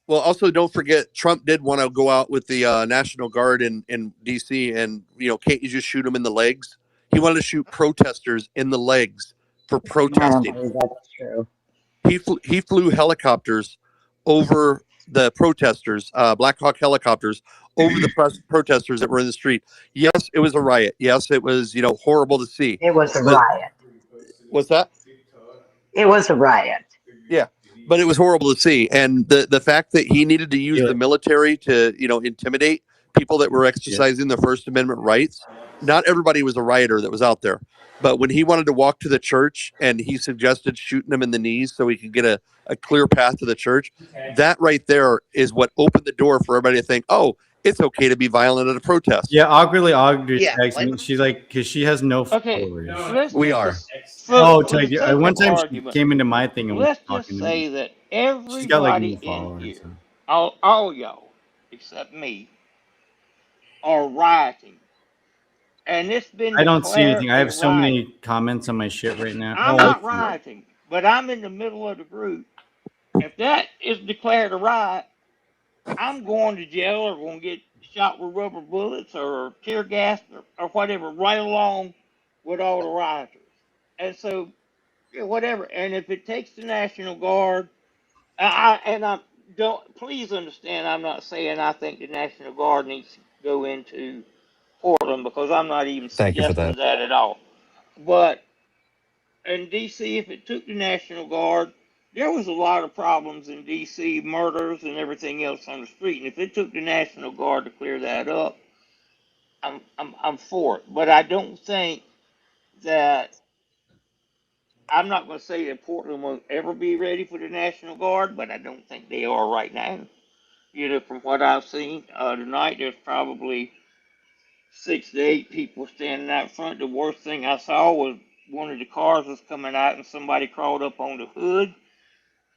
Well, also don't forget Trump did want to go out with the National Guard in D.C. and can't you just shoot them in the legs? He wanted to shoot protesters in the legs for I don't protesting. believe that's true. He flew helicopters over the protesters, Black Hawk helicopters over the protesters that were in the street. Yes, it was a riot. Yes, it was horrible to see. It was a But riot. what's that? It was a riot. Yeah, but it was horrible to see, and the fact that he needed to use the military to intimidate people that were exercising their First Amendment rights. Not everybody was a rioter that was out there, but when he wanted to walk to the church and he suggested shooting him in the knees so he could get a clear path to the church, that right there is what opened the door for everybody to think, oh, it's okay to be violent at a protest. Yeah, Augerly Audrey Yeah, texts like- me. She's like, because she has no Okay, followers. let's We just are. Oh, for the Tig, sake one of time she argument, came into my thing and was let's talking just to me. say that She's got like everybody no in followers. here, So. all y'all except me, are rioting, and it's been I don't see declared anything. I a have so riot. many comments on my shit right now. I'm Oh, I not see it. rioting, but I'm in the middle of the group. If that is declared a riot, I'm going to jail or going to get shot with rubber bullets or tear gas or whatever, right along with all the rioters. And so, yeah, whatever. And if it takes the National Guard, I don't please understand. I'm not saying I think the National Guard needs to go into Portland because I'm not even Thank you for suggesting that. that at all. But in D.C., if it took the National Guard, there was a lot of problems in D.C., murders and everything else on the street. And if it took the National Guard to clear that up, I'm for it. But I don't think that I'm not going to say that Portland won't ever be ready for the National Guard, but I don't think they are right now. You know, from what I've seen tonight, there's probably 6 to 8 people standing out front. The worst thing I saw was one of the cars was coming out and somebody crawled up on the hood.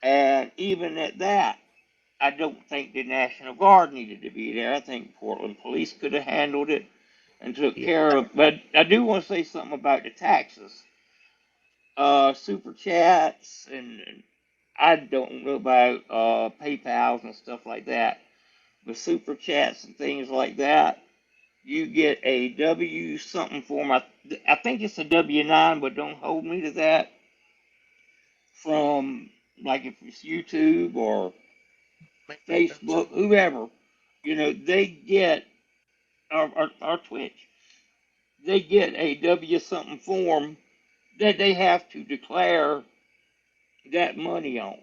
And even at that, I don't think the National Guard needed to be there. I think Portland Police could have handled it and took care of. But I do want to say something about the taxes, super chats, and I don't know about PayPal's and stuff like that. But super chats and things like that, you get a W something form. I think it's a W-9, but don't hold me to that. From like if it's YouTube or Facebook, whoever, they get or Twitch, they get a W something form that they have to declare that money on.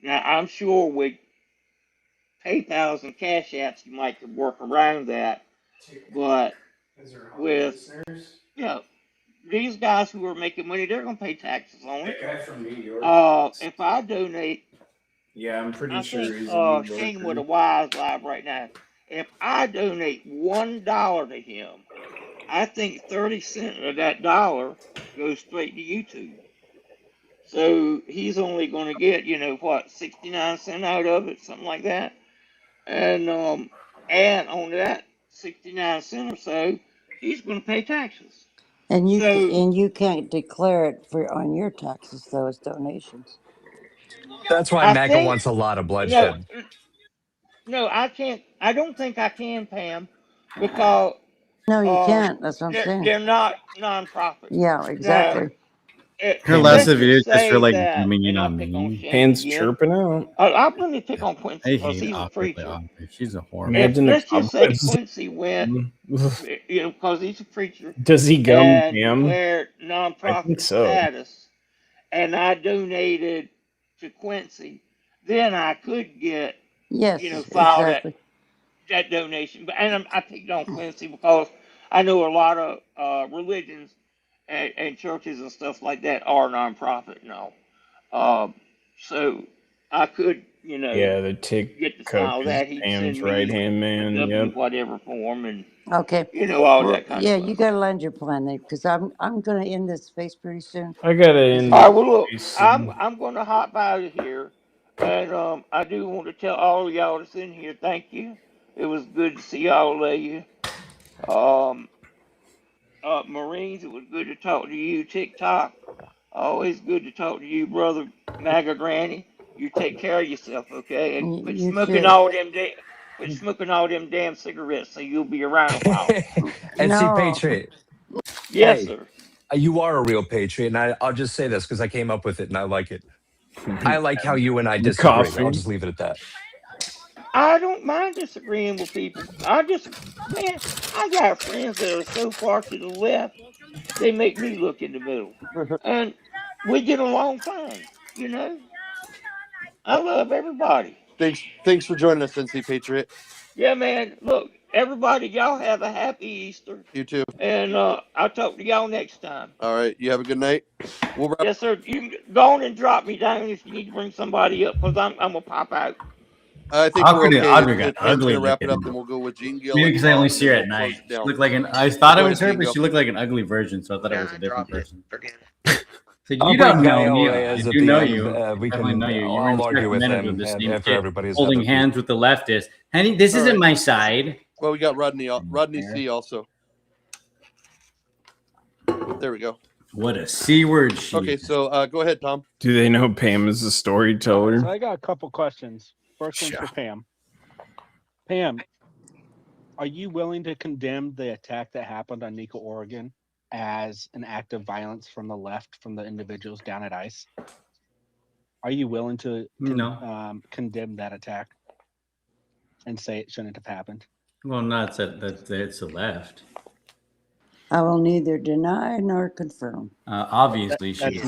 Now I'm sure with PayPal's and Cash Apps you might could work around that, but with these guys who are making money, they're gonna pay taxes on it. That guy from New York. If I donate, Yeah, I'm pretty I sure think he's a New Shane with Yorker. a wise live right now. If I donate $1 to him, I think 30 cents of that dollar goes straight to YouTube. So he's only going to get, 69 cents out of it, something like that. And on that 69 cents or so, he's going to pay taxes. And So you can't declare it for on your taxes though as donations. That's why I MAGA think wants a lot of no, bloodshed. no, I can't. I don't think I can, Pam, because No, you can't. That's what I'm saying. they're not nonprofit. Yeah, Now, exactly. Her last let's video just is just for say like that, zooming in and I'll on pick on me. Shane Hands again. chirping out. I'll really pick on Quincy I because hate he's a Awkwardly preacher. Audrey. She's a horrible. Imagine the Let's just say comments. Quincy went, because he's a preacher, Does he gum and Pam? declared I think nonprofit so. status, and I donated to Quincy, then I could get, Yes, file exactly. that donation. But and I picked on Quincy because I know a lot of religions and churches and stuff like that are nonprofit now. So I could, Yeah, the tick get the cook file is that he'd Pam's send right me hand a man. W Yep. whatever form and Okay. all Well, that kind of yeah, stuff. you got to land your plan there because I'm going to end this space pretty soon. I gotta Because end All it. right, well look, Soon. I'm going to hop out of here, and I do want to tell all of y'all that's in here, thank you. It was good to see all of you. Um, Marines, it was good to talk to you. TikTok, always good to talk to you, brother. MAGA Granny, you take care of yourself, okay? And you too. quit smoking all them damn cigarettes, so you'll be around a while. And see, No. Patriot, Yes, hey, sir. you are a real patriot. And I'll just say this because I came up with it and I like it. I like how you and I The disagree. I'll coffee. just leave it at that. I don't mind disagreeing with people. Man, I got friends that are so far to the left, they make me look in the middle. And we get along fine. You know, I love everybody. Thanks for joining us, NC Patriot. Yeah, man. Look, everybody, y'all have a happy Easter, You too. and I'll talk to y'all next time. All right. You have a good night. We'll wrap. Yes, sir. You can go on and drop me down if you need to bring somebody up, because I'm gonna pop out. I think we're okay. Audrey got Pam's ugly gonna wrap it looking. up, then we'll go with Gene Gill Maybe and because I only Tom, and see then her we'll at close night. it She down. looked like I thought it Go was ahead, her, Gene but Gill. she looked like an ugly version, so I thought it was a different person. So I'll you bring don't know Gail me. as I at do the know end. you. We Definitely know can. you. You were in I'll argue with Sacramento doing him the same after shit, everybody's holding happy. hands with the leftist. Honey, this All isn't right. my side. Well, we got Rodney C. also. There we go. What a C word she. Okay, so go ahead, Tom. Do they know Pam is a storyteller? So I got a couple questions. First one's for Pam. Pam, are you willing to condemn the attack that happened on Nico, Oregon, as an act of violence from the left, from the individuals down at ICE? Are you willing to condemn that attack and say it shouldn't have happened? Well, not that it's the left. I will neither deny nor confirm. Obviously, that's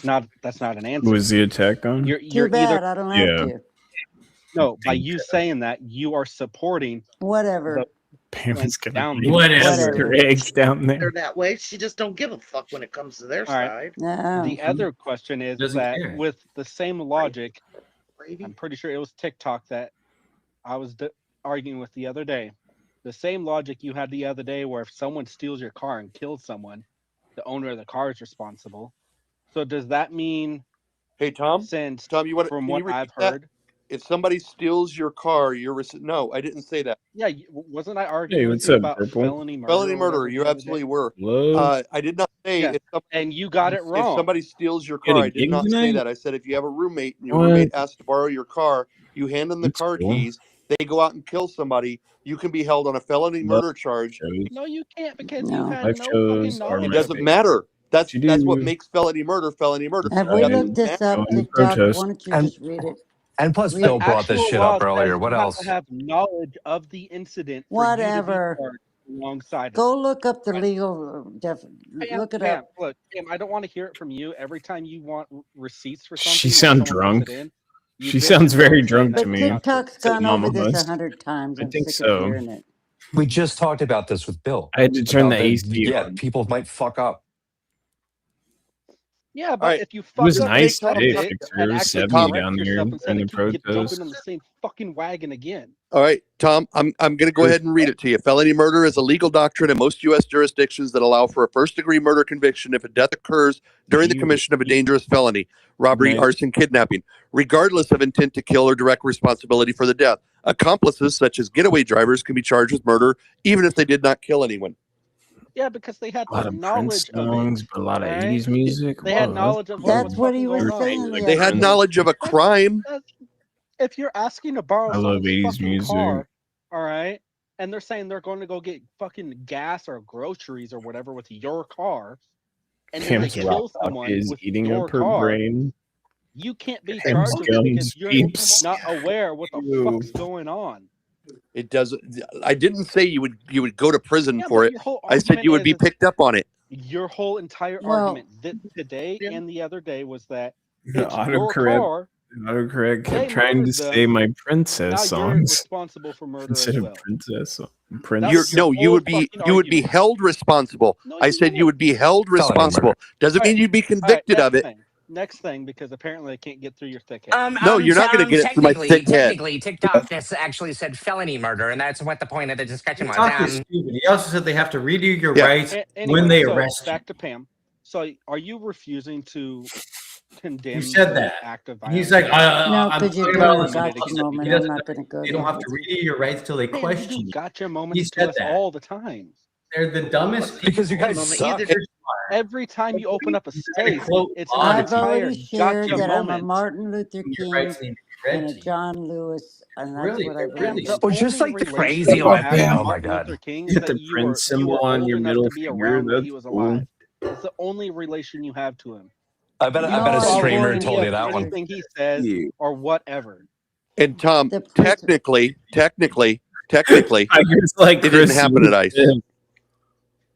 not an answer. Who was the attack on? You're Too bad. either, I don't have to. No, by you saying that, you are supporting whatever. Pam is gonna down be her eggs down there. They're that way. She just don't give a fuck when it comes to their All right. side. No. The other question is that care. with the same logic, I'm pretty sure it was TikTok that I was arguing with the other day. The same logic you had the other day, where if someone steals your car and kills someone, the owner of the car is responsible. So does that mean? Hey, Tom. Since Tom, you want from can what you repeat I've that? heard, If somebody steals your car, no, I didn't say that. yeah, wasn't I arguing Hey, with what's you up, about Purple? felony murder? Felony or whatever murder, you the other absolutely day? were. Hello? I did not say Yeah, and you got it wrong. If somebody steals your You car, had a I did gig not say tonight? that. I said if you have a roommate and your What? roommate asks to borrow your car, you hand them the That's car cool. keys. They go out and kill somebody. You can be held on a felony Love murder charge. shows. No, you can't, because No. you had Live no fucking shows are knowledge. It my doesn't favorite. matter. That's You what do. makes felony murder felony murder. Have It we doesn't looked this matter. up, Going to TikTok? protest. Why don't you And just read it? and plus, Read Bill it. brought this Actual shit law up earlier. says What you have else? to have knowledge of the incident for you to be Whatever. charged alongside of Go it. look up the Right. legal look it Pam, up. look, Pam, I don't want to hear it from you. Every time you want receipts for something, She or sounds someone puts drunk. it in, you She bitch sounds about very saying drunk that to But me. not true. TikTok's Said gone Mama over this must. 100 times. I I'm think sick of so. hearing it. We just talked about this with Bill. I had to turn About the AC yeah, on. people might fuck up. Yeah, but right. if you It fuck was up, nice accept today. it, 6 and or actually 70 correct down there yourself in instead the of keep jumping protest. on the same fucking wagon again. All right, Tom, I'm going to go ahead and read it to you. Felony murder is a legal doctrine in most U.S. jurisdictions that allow for a first-degree murder conviction if a death occurs during the commission of a dangerous felony, robbery, Nice. arson, kidnapping, regardless of intent to kill or direct responsibility for the death. Accomplices, such as getaway drivers, can be charged with murder even if they did not kill anyone. Yeah, because they had A lot the of Prince knowledge of songs, it. but a lot of All right? 80s music. They had Whoa, knowledge of what That's was what fucking he was going on. saying the They other had day. knowledge of a crime. If you're asking to borrow I love someone's 80s fucking music. car, all right, and they're saying they're going to go get fucking gas or groceries or whatever with your car, and then they Pam's kill rock someone is with eating your up her car, brain. you can't be Pam's charged with it because gums you're beeps. not aware what the Ew. fuck's going on. It doesn't. I didn't say you would go to prison Yeah, for but it. your whole I said argument you would be is picked up on it. your whole entire Well, argument today and the other day was that it's your Autocorrect. car. Autocorrect They kept trying to murdered say them. my princess Now you're songs responsible for murder instead as of well. princess. That Prince. was your You whole would be fucking argument. held responsible. No, I you said you won't. would be held Felony responsible. murder. Doesn't All right, mean you'd be all right. convicted of it. Next thing, because apparently I can't get through your thick head. No, you're not going to get it through my thick head. Technically, TikTok just actually said felony murder, and that's what the point of the discussion was. TikTok is stupid. He also said they have to redo your Yeah. rights Anyway, when they so arrest you. back to Pam. So are you refusing to condemn You said the that. act of And he's violence? like, No, I'm because you're talking doing about a this. gotcha He moment. I'm doesn't. not going to go You there don't have to with you. redo your rights till they Man, you question do you. gotcha moments He to said us that. all the time. They're the dumbest people. Because you guys suck. Every time you open up a space, it's an I've entire already shared gotcha that I'm a moment. Martin Luther Your King rights need to be read and a to you. John Lewis, and that's Really, what I they're believe really in. The Well, just only like the relation crazy you one. have to Oh my Martin god. Luther King You is hit that the you Prince were symbol on old your enough middle to be finger. around when That's he was cool. alive. That's the only relation you have to him. I bet You a don't follow streamer any told of you that one. anything he says Yeah. or whatever. And Tom, The principle. technically, I just like it didn't Chris happen at ICE. Smith.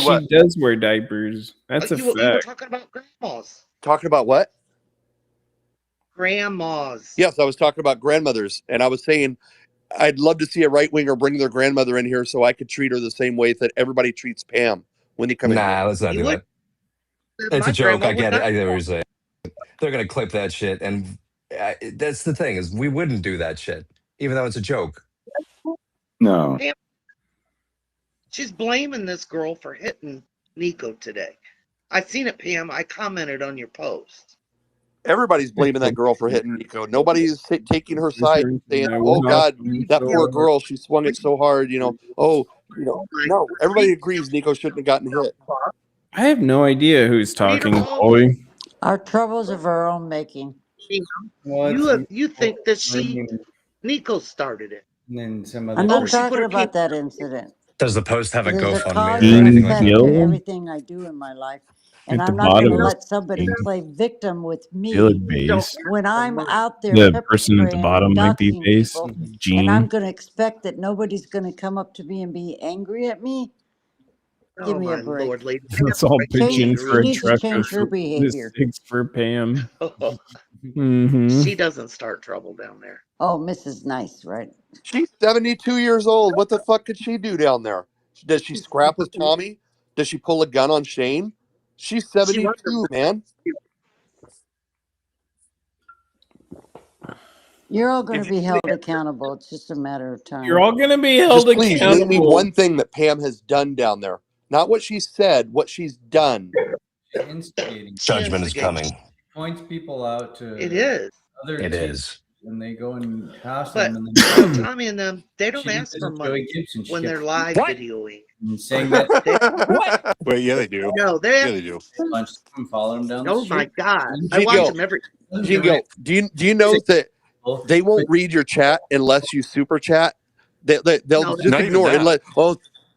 she what? does wear diapers. That's a You were fact. talking about grandmas. Talking about what? Grandmas. Yes, I was talking about grandmothers, and I was saying I'd love to see a right winger bring their grandmother in here so I could treat her the same way that everybody treats Pam when they come in here. Nah, let's not You do would. that. It's My a joke. grandma I would get it. not. I get what you're saying. They're gonna clip that shit, and that's the thing is we wouldn't do that shit, even though it's a joke. No. Pam, she's blaming this girl for hitting Nico today. I seen it, Pam. I commented on your post. Everybody's blaming that girl for hitting Nico. Nobody's taking her side and saying, "Oh God, that poor girl, she swung it so hard." No. Everybody agrees Nico shouldn't have gotten hit. I have no idea who's talking, Ollie. Our troubles of our own making. You think that Nico started it? And then some I'm not talking about that incident. Does the post have a There's a GoFundMe cause or and anything like effect that? to everything I do in my life. And At the I'm not going to bottom. let somebody play victim with me Village base. when I'm out there The pepper person at the spraying bottom and might be doxing base. people, and I'm Gene. going to expect that nobody's going to come up to me and be angry at me. Give me a break. Lord, lady. Let's all pitch in She for a needs to truck change her of behavior. six for Pam. She doesn't start trouble down there. Oh, Mrs. Nice, right? She's 72 years old. What the fuck could she do down there? Does she scrap with Tommy? Does she pull a gun on Shane? She's 72, man. You're all going to be held accountable. It's just a matter of time. You're all going to be held Just please accountable. name me one thing that Pam has done down there. Not what she said, what she's done. Instigating. Judgment is coming. Points people out to It is. other It teams is. when they go and toss But them. And then Tommy and them, they don't She ask did for this with money Joey Gibson. She when kept- they're live What? videoing. and saying that What? Wait, yeah, they do. No, they Yeah, they do. punched him, followed him down the Oh street. my God! I watch Jingo, them every. Jingo, do you know that they won't read your chat unless you super chat? They'll No, just Not even ignore it and that.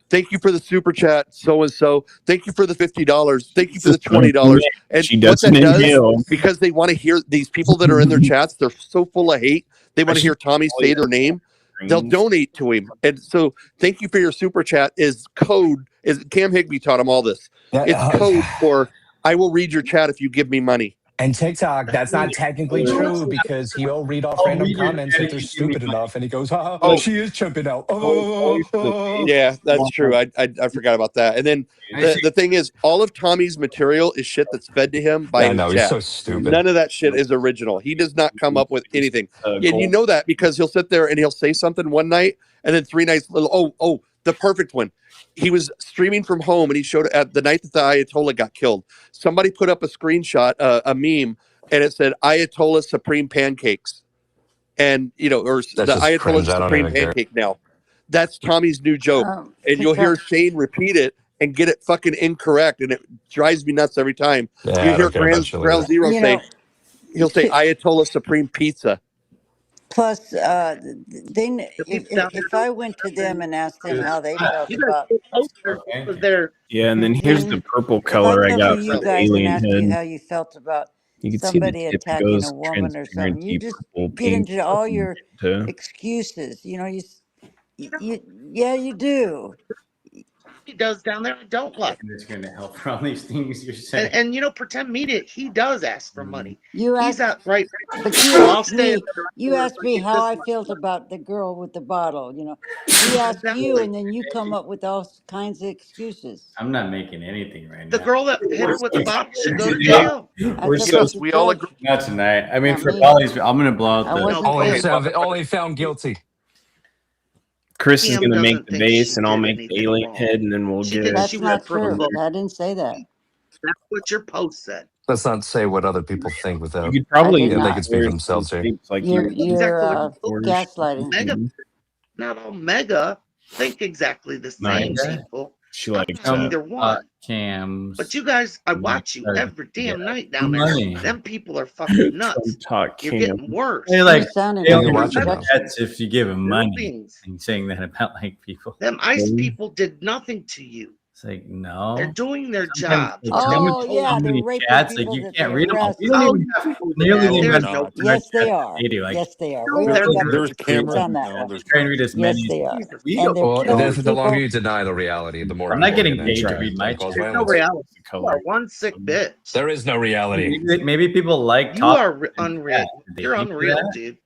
thank you for the super chat, so and so. Thank you for the $50. Thank you for the $20. And She what that doesn't does, inhale. because they want to hear these people that are in their chats, they're so full of hate. They want to hear Tommy say their name. They'll donate to him. And so thank you for your super chat is code. Is Cam Higby taught him all this. It's code for I will read your chat if you give me money. And TikTok, that's not technically true because he'll read off random comments if they're stupid enough, and he goes, Oh. she is jumping out. Oh. Yeah, that's true. I forgot about that. And then the thing is, all of Tommy's material is shit that's fed to him by I his know, he's chat. so stupid. None of that shit is original. He does not come up with anything. And you know that because he'll sit there and he'll say something one night, and then 3 nights the perfect one. He was streaming from home and he showed at the night that the Ayatollah got killed. Somebody put up a screenshot, a meme, and it said Ayatollah Supreme Pancakes. And, or That's the just Ayatollah cringe. I don't Supreme even care. Pancake now. That's Tommy's new joke. And you'll hear Shane repeat it and get it fucking incorrect. And it drives me nuts every time. Yeah, You I hear don't care about shit like Ground that. Zero You say, know, he'll say Ayatollah Supreme Pizza. Plus, if I went to them and asked them how they felt You guys about, get posters with their. Yeah, and then here's the purple if I color I come got to for you the guys and alien ask you head. how you felt about You can see the somebody tip attacking goes a woman or something, you transparency just purple get paint. into all your to- excuses. Yeah, you do. He does down there. I don't like. It's going to help for all these things you're saying. And pretend media. He does ask for money. You He's ask, out right. but you Well, I'll asked stay. me. You asked me how I felt about the girl with the bottle. We ask you, and then you come up with all kinds of excuses. I'm not making anything right The now. girl that hit her with the bottle should go to jail. We're so we all agree. not tonight. I mean, Not for me. Polly's, I'm going to blow out I the. wasn't Only, there. only found guilty. Chris is Cam going to make doesn't the think base, she and I'll did make the anything alien wrong. head, and then we'll She get did. it. She That's read not purple true. book. I didn't say that. That's what your post said. Let's not say what other people think without. You could probably I did they not. can speak for themselves here. Like You're gaslighting. Mega, not all mega think exactly the same Nice. people. She likes I'm that. either one. Cams. But you guys, I watch you every damn night down there. Money. Them people are fucking nuts. Talk You're Cam. getting worse. They like sounding they like only a watch it now. that's if you give them money Buildings. and saying that about like people. Them ICE people did nothing to you. It's like no. They're doing their Sometimes job. they Oh, tell yeah, so they're many raping chats, people like you that can't they read them all. arrest. We don't even have nearly the There's amount no. of Yes, they chats are. they do. Like, Yes, they are. No, We they're already got not. There's the cameras. on that No, one. there's try and read as Yes, many. they are. We And they're Well, killing the longer people. you deny the reality, the more I'm not people are getting gonna paid to try read my cause chat. There's no violence. reality. The You color. are one sick bitch. There is no reality. Maybe people like You talking. are unreal. You're unreal, dude.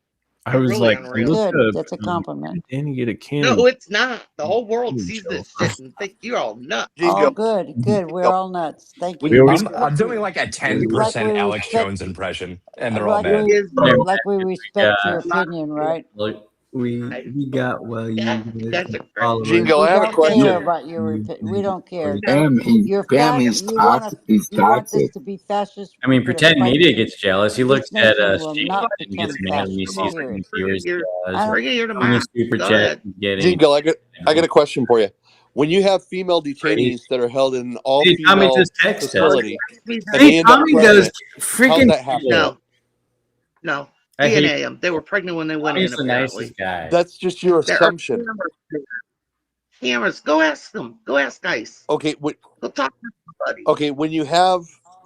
I was really like, unreal. look Good. up. That's a compliment. Danny get a can. No, it's not. The whole world Ooh, sees Joe. this shit and think you're all nuts. Oh, Jingo. good, good. We're all nuts. Thank We you. always I'm doing like a Like 10% we Alex respect, Jones impression, and they're all like mad. Is like we respect your opinion, right? we got well. Yeah, You you guys guys can are follow great. us. Jingo, We I have a don't care question. about your. We don't care. Pam, You're Pam, fast. You want to. he's You want this toxic. to be fascist. I mean, We're gonna pretend fight media you. gets jealous. He This looks at nation will Street not and gets become mad when he fascist. sees how Period. many viewers he has, I or don't. Bring it here how many tomorrow. super Go chats ahead. he's getting. Jingo, I got a question for you. When you have female detainees that are held in an all See, Tommy female just texted us. facility and See, they end up Tommy goes pregnant, how's freaking that happen? No, no. I hate DNA them. They were pregnant when they went Tommy's in, the apparently. nicest guy. That's just your There are assumption. cameras. Go ask them. Go ask ICE. Okay, Go talk to somebody. okay, when you have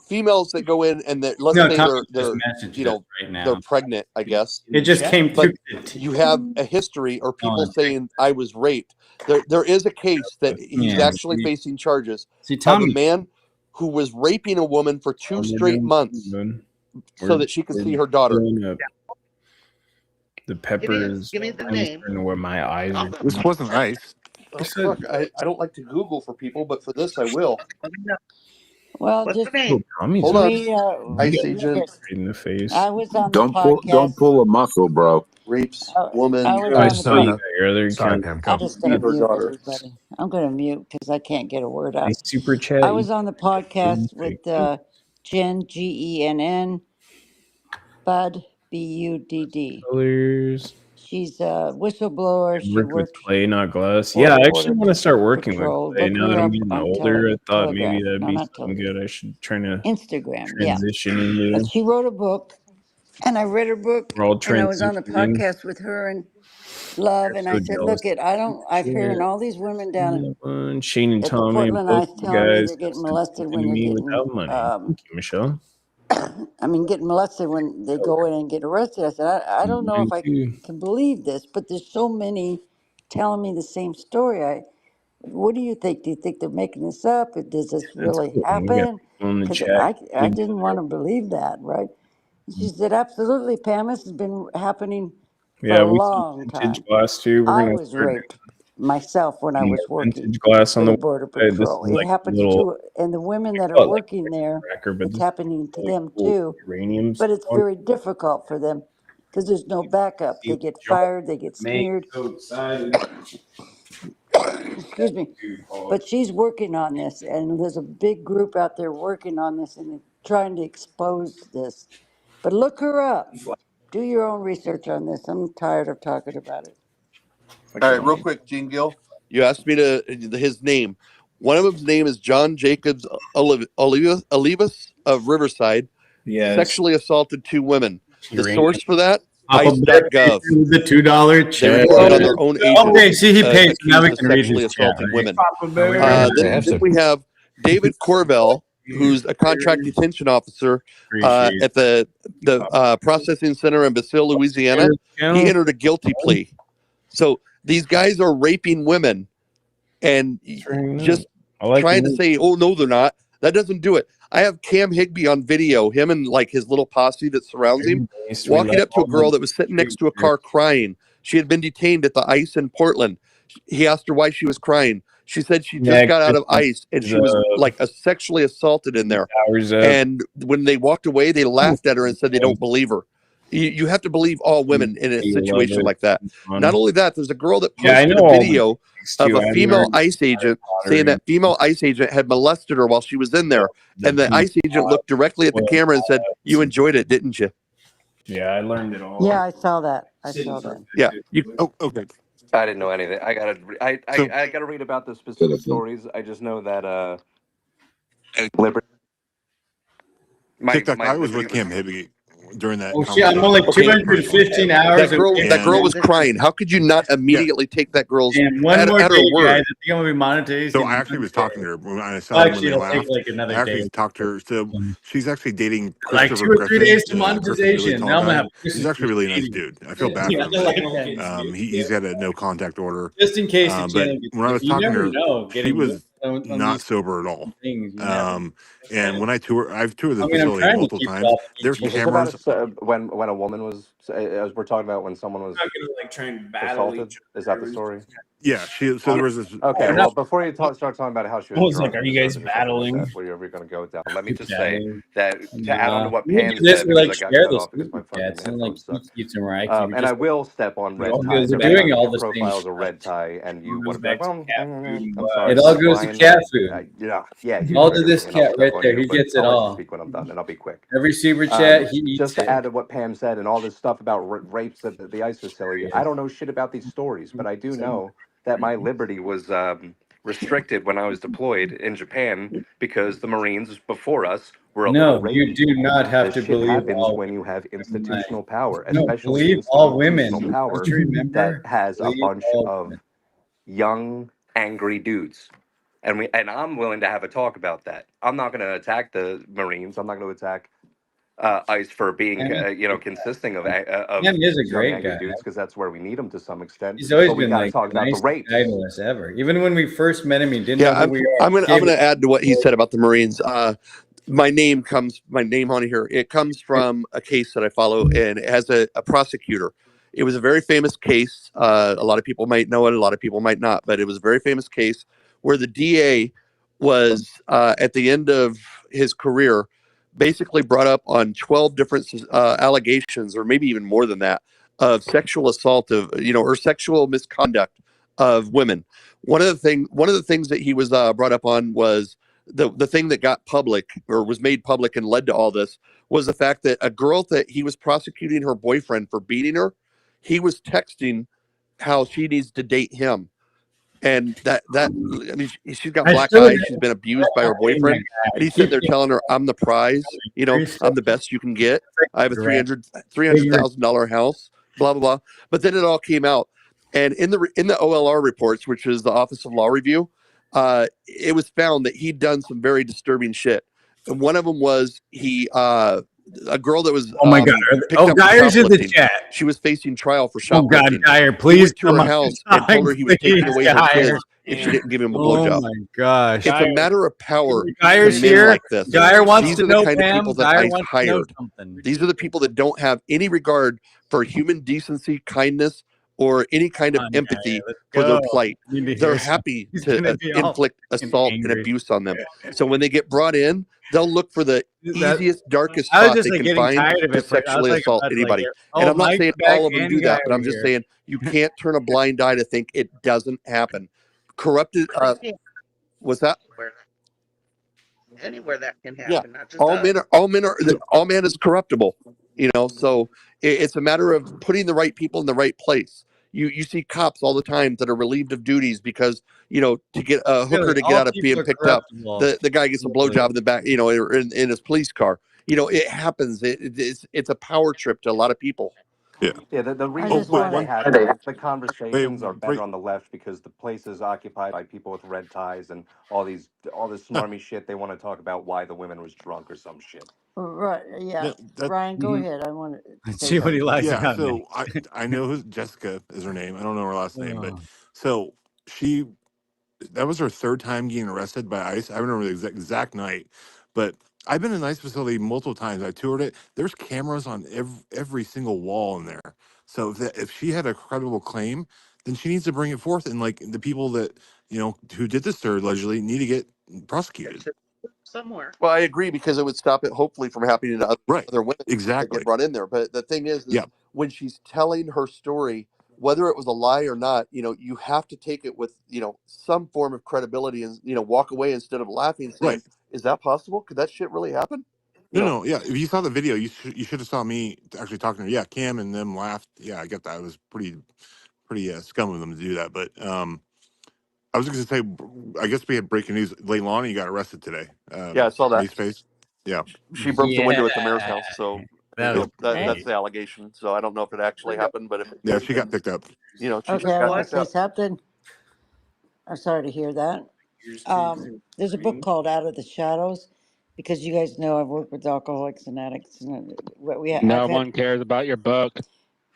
females that go in and that let's No, say Tommy just they're messaged us right they're now. pregnant, I guess, It just came but through. you have a history or Oh, people saying I was raped. There is a case that he's yeah. actually facing charges See, of a Tommy. man who was raping a woman for 2 straight months so that she could see her daughter. The peppers. Give me the I'm name. starting to wear my eyes. Are This wasn't ice. Oh, fuck. I don't like to Google for people, but for this I will. Well, What's just the name? Hold on. we. ICE Look agent at. in the face. I was on the Don't podcast. pull a muscle, bro. rapes I woman was I on the saw you pod. got your other Sorry, account. Pam. I'm Go. just see gonna her mute daughter. everybody. I'm gonna mute because I can't get a word I out. super chat. I was on the podcast with Jen GENN Bud BUDD. Colors. She's a whistleblower. I She worked with worked Clay, not Glass. for Yeah, the I Border actually want to start working with Patrol. Clay. Look Now her that I'm up getting on older, I thought Telegraph. maybe that'd No, be not something Telegraph. good. I should try to Instagram. Yeah. transition But into. she wrote a book, and I read her book, We're all and I was on the transitioning. podcast with her and Love, I'm and I so said, jealous. "Look, I'm hearing all these women down Shane and at the Tommy, Portland both ICE you telling me guys they're getting have molested when supported you're me getting, without money. Thank you, Michelle. getting molested when they go in and get arrested." I said, I don't know if Mine I too. can believe this, but there's so many telling me the same story. What do you think? Do you think they're making this up? Does this That's really cool. We got happen? people in the Because chat. I didn't want to believe that, right? She said, absolutely, Pam, this has been happening for Yeah, a we see long vintage time. glass too. We're I gonna was start raped myself when I doing was working vintage glass on for the the Border website. This Patrol. is It like a happens little, to, and the women we that are call it like working a there, cracker, but it's this is happening to really them cool too. uranium But it's spawn. very difficult for them because there's no backup. They get Jump fired, they get May smeared. outside. Excuse me. But she's working on this, and there's a big group out there working on this and trying to expose this. But look her up. Do your own research on this. I'm tired of talking about it. All right, real quick, Gene Gill. You asked me to his name. One of them's name is John Jacobs Olivas of Riverside. Yes. Sexually assaulted 2 women. The Uranium. source for that, Papa Bear pays ICE.gov. him the $2 They check. reported on their own agent Okay, see, he pays. So now we accused of can read sexually his chat, assaulting right? women. They Then have to. we have David Corvell, who's a contract detention officer Appreciate at the processing center in Basile, Louisiana. He entered a guilty plea. So these guys are raping women, and just trying to say, "Oh no, they're not." That doesn't do it. I have Cam Higby on video, him and like his little posse that surrounds him, walking up to a girl that was sitting next to a car crying. She had been detained at the ICE in Portland. He asked her why she was crying. She said she just got out of ICE and she was like sexually assaulted in there. And when they walked away, they laughed at her and said they don't believe her. You have to believe all women in a situation like that. Not only that, there's a girl that posted a video of a female ICE agent saying that female ICE agent had molested her while she was in there. And the ICE agent looked directly at the camera and said, "You enjoyed it, didn't you?" Yeah, I learned it all. Yeah, I saw that. I saw that. Yeah. Okay. I didn't know anything. I gotta read about the specific stories. I just know that Liberty. TikTok. My I was Liberty with was. Cam Hibby during that Oh shit, I'm on like conversation. 215 hours. That girl was crying. How could you not immediately take that girl's And one more at her day, word? guys. I think I'm gonna be monetized. So in I actually one was day. talking to her when I saw Well, them when actually, they it'll take laughed. like another I actually day. talked to her. So she's actually dating Like Christopher 2 or 3 days to Griffin. Griffin's a really monetization. tall Now I'm gonna guy. have He's actually a really nice dude. I feel bad for him. He's got a no contact order. Just in case the But channel gets when I was you talking to never her, know. she Getting was on not these sober at all. things, you never. And when I've toured the I mean, I'm facility trying to multiple keep it times. off There's YouTube. Is this about cameras. when a woman was? As we're talking about when someone was I'm not gonna like try and battle assaulted. each Is that other. the story? Yeah, she. So there was this. Okay, There well, was. before you start talking about how she I was was like, drunk are or you guys deserving or something like battling? that, wherever you're going to go with that, let me just say Battling. that to add on to Nah. what We can Pam do this. said, We because like I got share cut the off because my super fucking chats, and like headphones he suck. keeps them right. So And I will step on it red all ties goes every back. time Doing all your the same profile is a stuff. red tie, and you It want goes to be like, back to well, cat food and I'm what? sorry, It all goes to Brian, cat but food. yeah, you All to trigger this me, and I'll cat step right on there. you. He But gets it I'll let you all. speak when I'm done, and I'll be quick. Every super chat, he eats Just to it. add to what Pam said and all this stuff about rapes at the ICE facility, I don't know shit about these stories, but I do know that my liberty was restricted when I was deployed in Japan because the Marines before us were a little No, you rapey. do not have This to shit believe happens all when you have women. institutional power, No, especially believe all institutional women. power Don't you that remember? has a Believe bunch all of women. young, angry dudes. And I'm willing to have a talk about that. I'm not going to attack the Marines. I'm not going to attack ICE for being, Pam consisting of is a young, great angry guy. dudes, because that's where we need them to some extent. He's always But we been got to like talk the about the nicest guy rapes. to us ever. Even when we first met him, he didn't know Yeah, who we are. I'm Gave gonna us add to what he said about the Marines. My name on here. It comes from a case that I follow, and it has a prosecutor. It was a very famous case. A lot of people might know it, a lot of people might not, but it was a very famous case where the DA was at the end of his career, basically brought up on 12 different allegations, or maybe even more than that, of sexual assault or sexual misconduct of women. One of the things that he was brought up on was the thing that got public or was made public and led to all this was the fact that a girl that he was prosecuting her boyfriend for beating her, he was texting how she needs to date him. And I mean, she's got I black still eyes. She's been abused by her boyfriend, and he's sitting there telling her, "I'm the prize. I'm the best you can get. I have a $300,000 house. Blah blah blah." But then it all came out, and in the OLR reports, which is the Office of Law Review, it was found that he'd done some very disturbing shit. And one of them was a girl that was Oh my God. picked Oh, up for Geyer's in the shoplifting. chat. She was facing trial for Oh God, shoplifting. Geyer, He please went to come her on. house and told her he was taking Please, away her Geyer. kids if she didn't give him a Oh blowjob. my gosh. It's a matter of power to Geyer's men here. like this. Geyer wants These to are the know, kind of people Pam. that Geyer ICE wants to know hired. something. These are the people that don't have any regard for human decency, kindness, or any kind of Come on, Geyer. empathy Let's for their go. plight. I need to They're hear something. happy He's to gonna be all inflict fucking assault and angry. abuse on them. So when they get brought in, they'll look for the That easiest, darkest I was spot just they like can getting find tired of to it. I was sexually like assault about to like, anybody. And oh, I'm not Mike's saying back all of them and do that, but Geyer I'm just here. saying you can't turn a blind eye to think it doesn't happen. Corrupted. Was that? Anywhere that can Yeah, happen, not just us. all men is corruptible. So it's a matter of putting the right people in the right place. You see cops all the time that are relieved of duties because to get a hooker Really, to get all out of people being are picked up, corruptible. the guy gets a Really. blowjob in the back, or in his police car. It happens. It's a power trip to a lot of people. Yeah. Yeah, the I reasons just why want they to. happen, the Wait, conversations are better wait. on the left because the place is occupied by people with red ties and all this smarmy shit. They want to talk about why the women was drunk or some shit. Right. Yeah. No, that. Ryan, go ahead. I want to Let's say see what he something. likes Yeah. about So next. I know who Jessica is her name. I don't know her last name, but Oh. so she that was her third time getting arrested by ICE. I don't remember the exact night, but I've been in an ICE facility multiple times. I toured it. There's cameras on every single wall in there. So if she had a credible claim, then she needs to bring it forth. And like the people that who did this to her allegedly need to get prosecuted. Somewhere. Well, I agree because it would stop it hopefully from happening to Right. other women that get Exactly. brought in there. But the thing is Yeah. when she's telling her story, whether it was a lie or not, you have to take it with some form of credibility and walk away instead of laughing, Right. saying, "Is that possible? Could that shit really happen?" No, no, yeah. If you saw the video, you should have saw me actually talking to her. Yeah, Cam and them laughed. Yeah, I get that. It was pretty scum of them to do that. But I was going to say, I guess we had breaking news. Leilani got arrested today. Yeah, I saw that. Maceface. Yeah. She broke the window at the mayor's house, so That was that's great. the allegation. So I don't know if it actually happened, but if it Yeah, did, she got then picked up. she Okay, just I got want to picked say up. something. I'm sorry to hear that. There's a book called Out of the Shadows because you guys know I've worked with alcoholics and addicts, and No I've had. one cares about your book.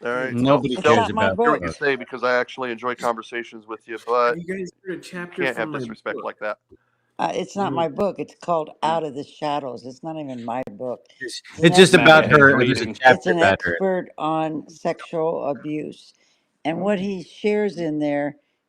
All right. Well, Nobody It's Phil, cares not my about hear the what you book. book. say because I actually enjoy conversations with you, but you can't have disrespect like that. It's not my book. It's called Out of the Shadows. It's not even my book. It's an It's just Matt about had expert. her. There's a bleeding. It's chapter an about her. expert on sexual abuse, and what he shares in there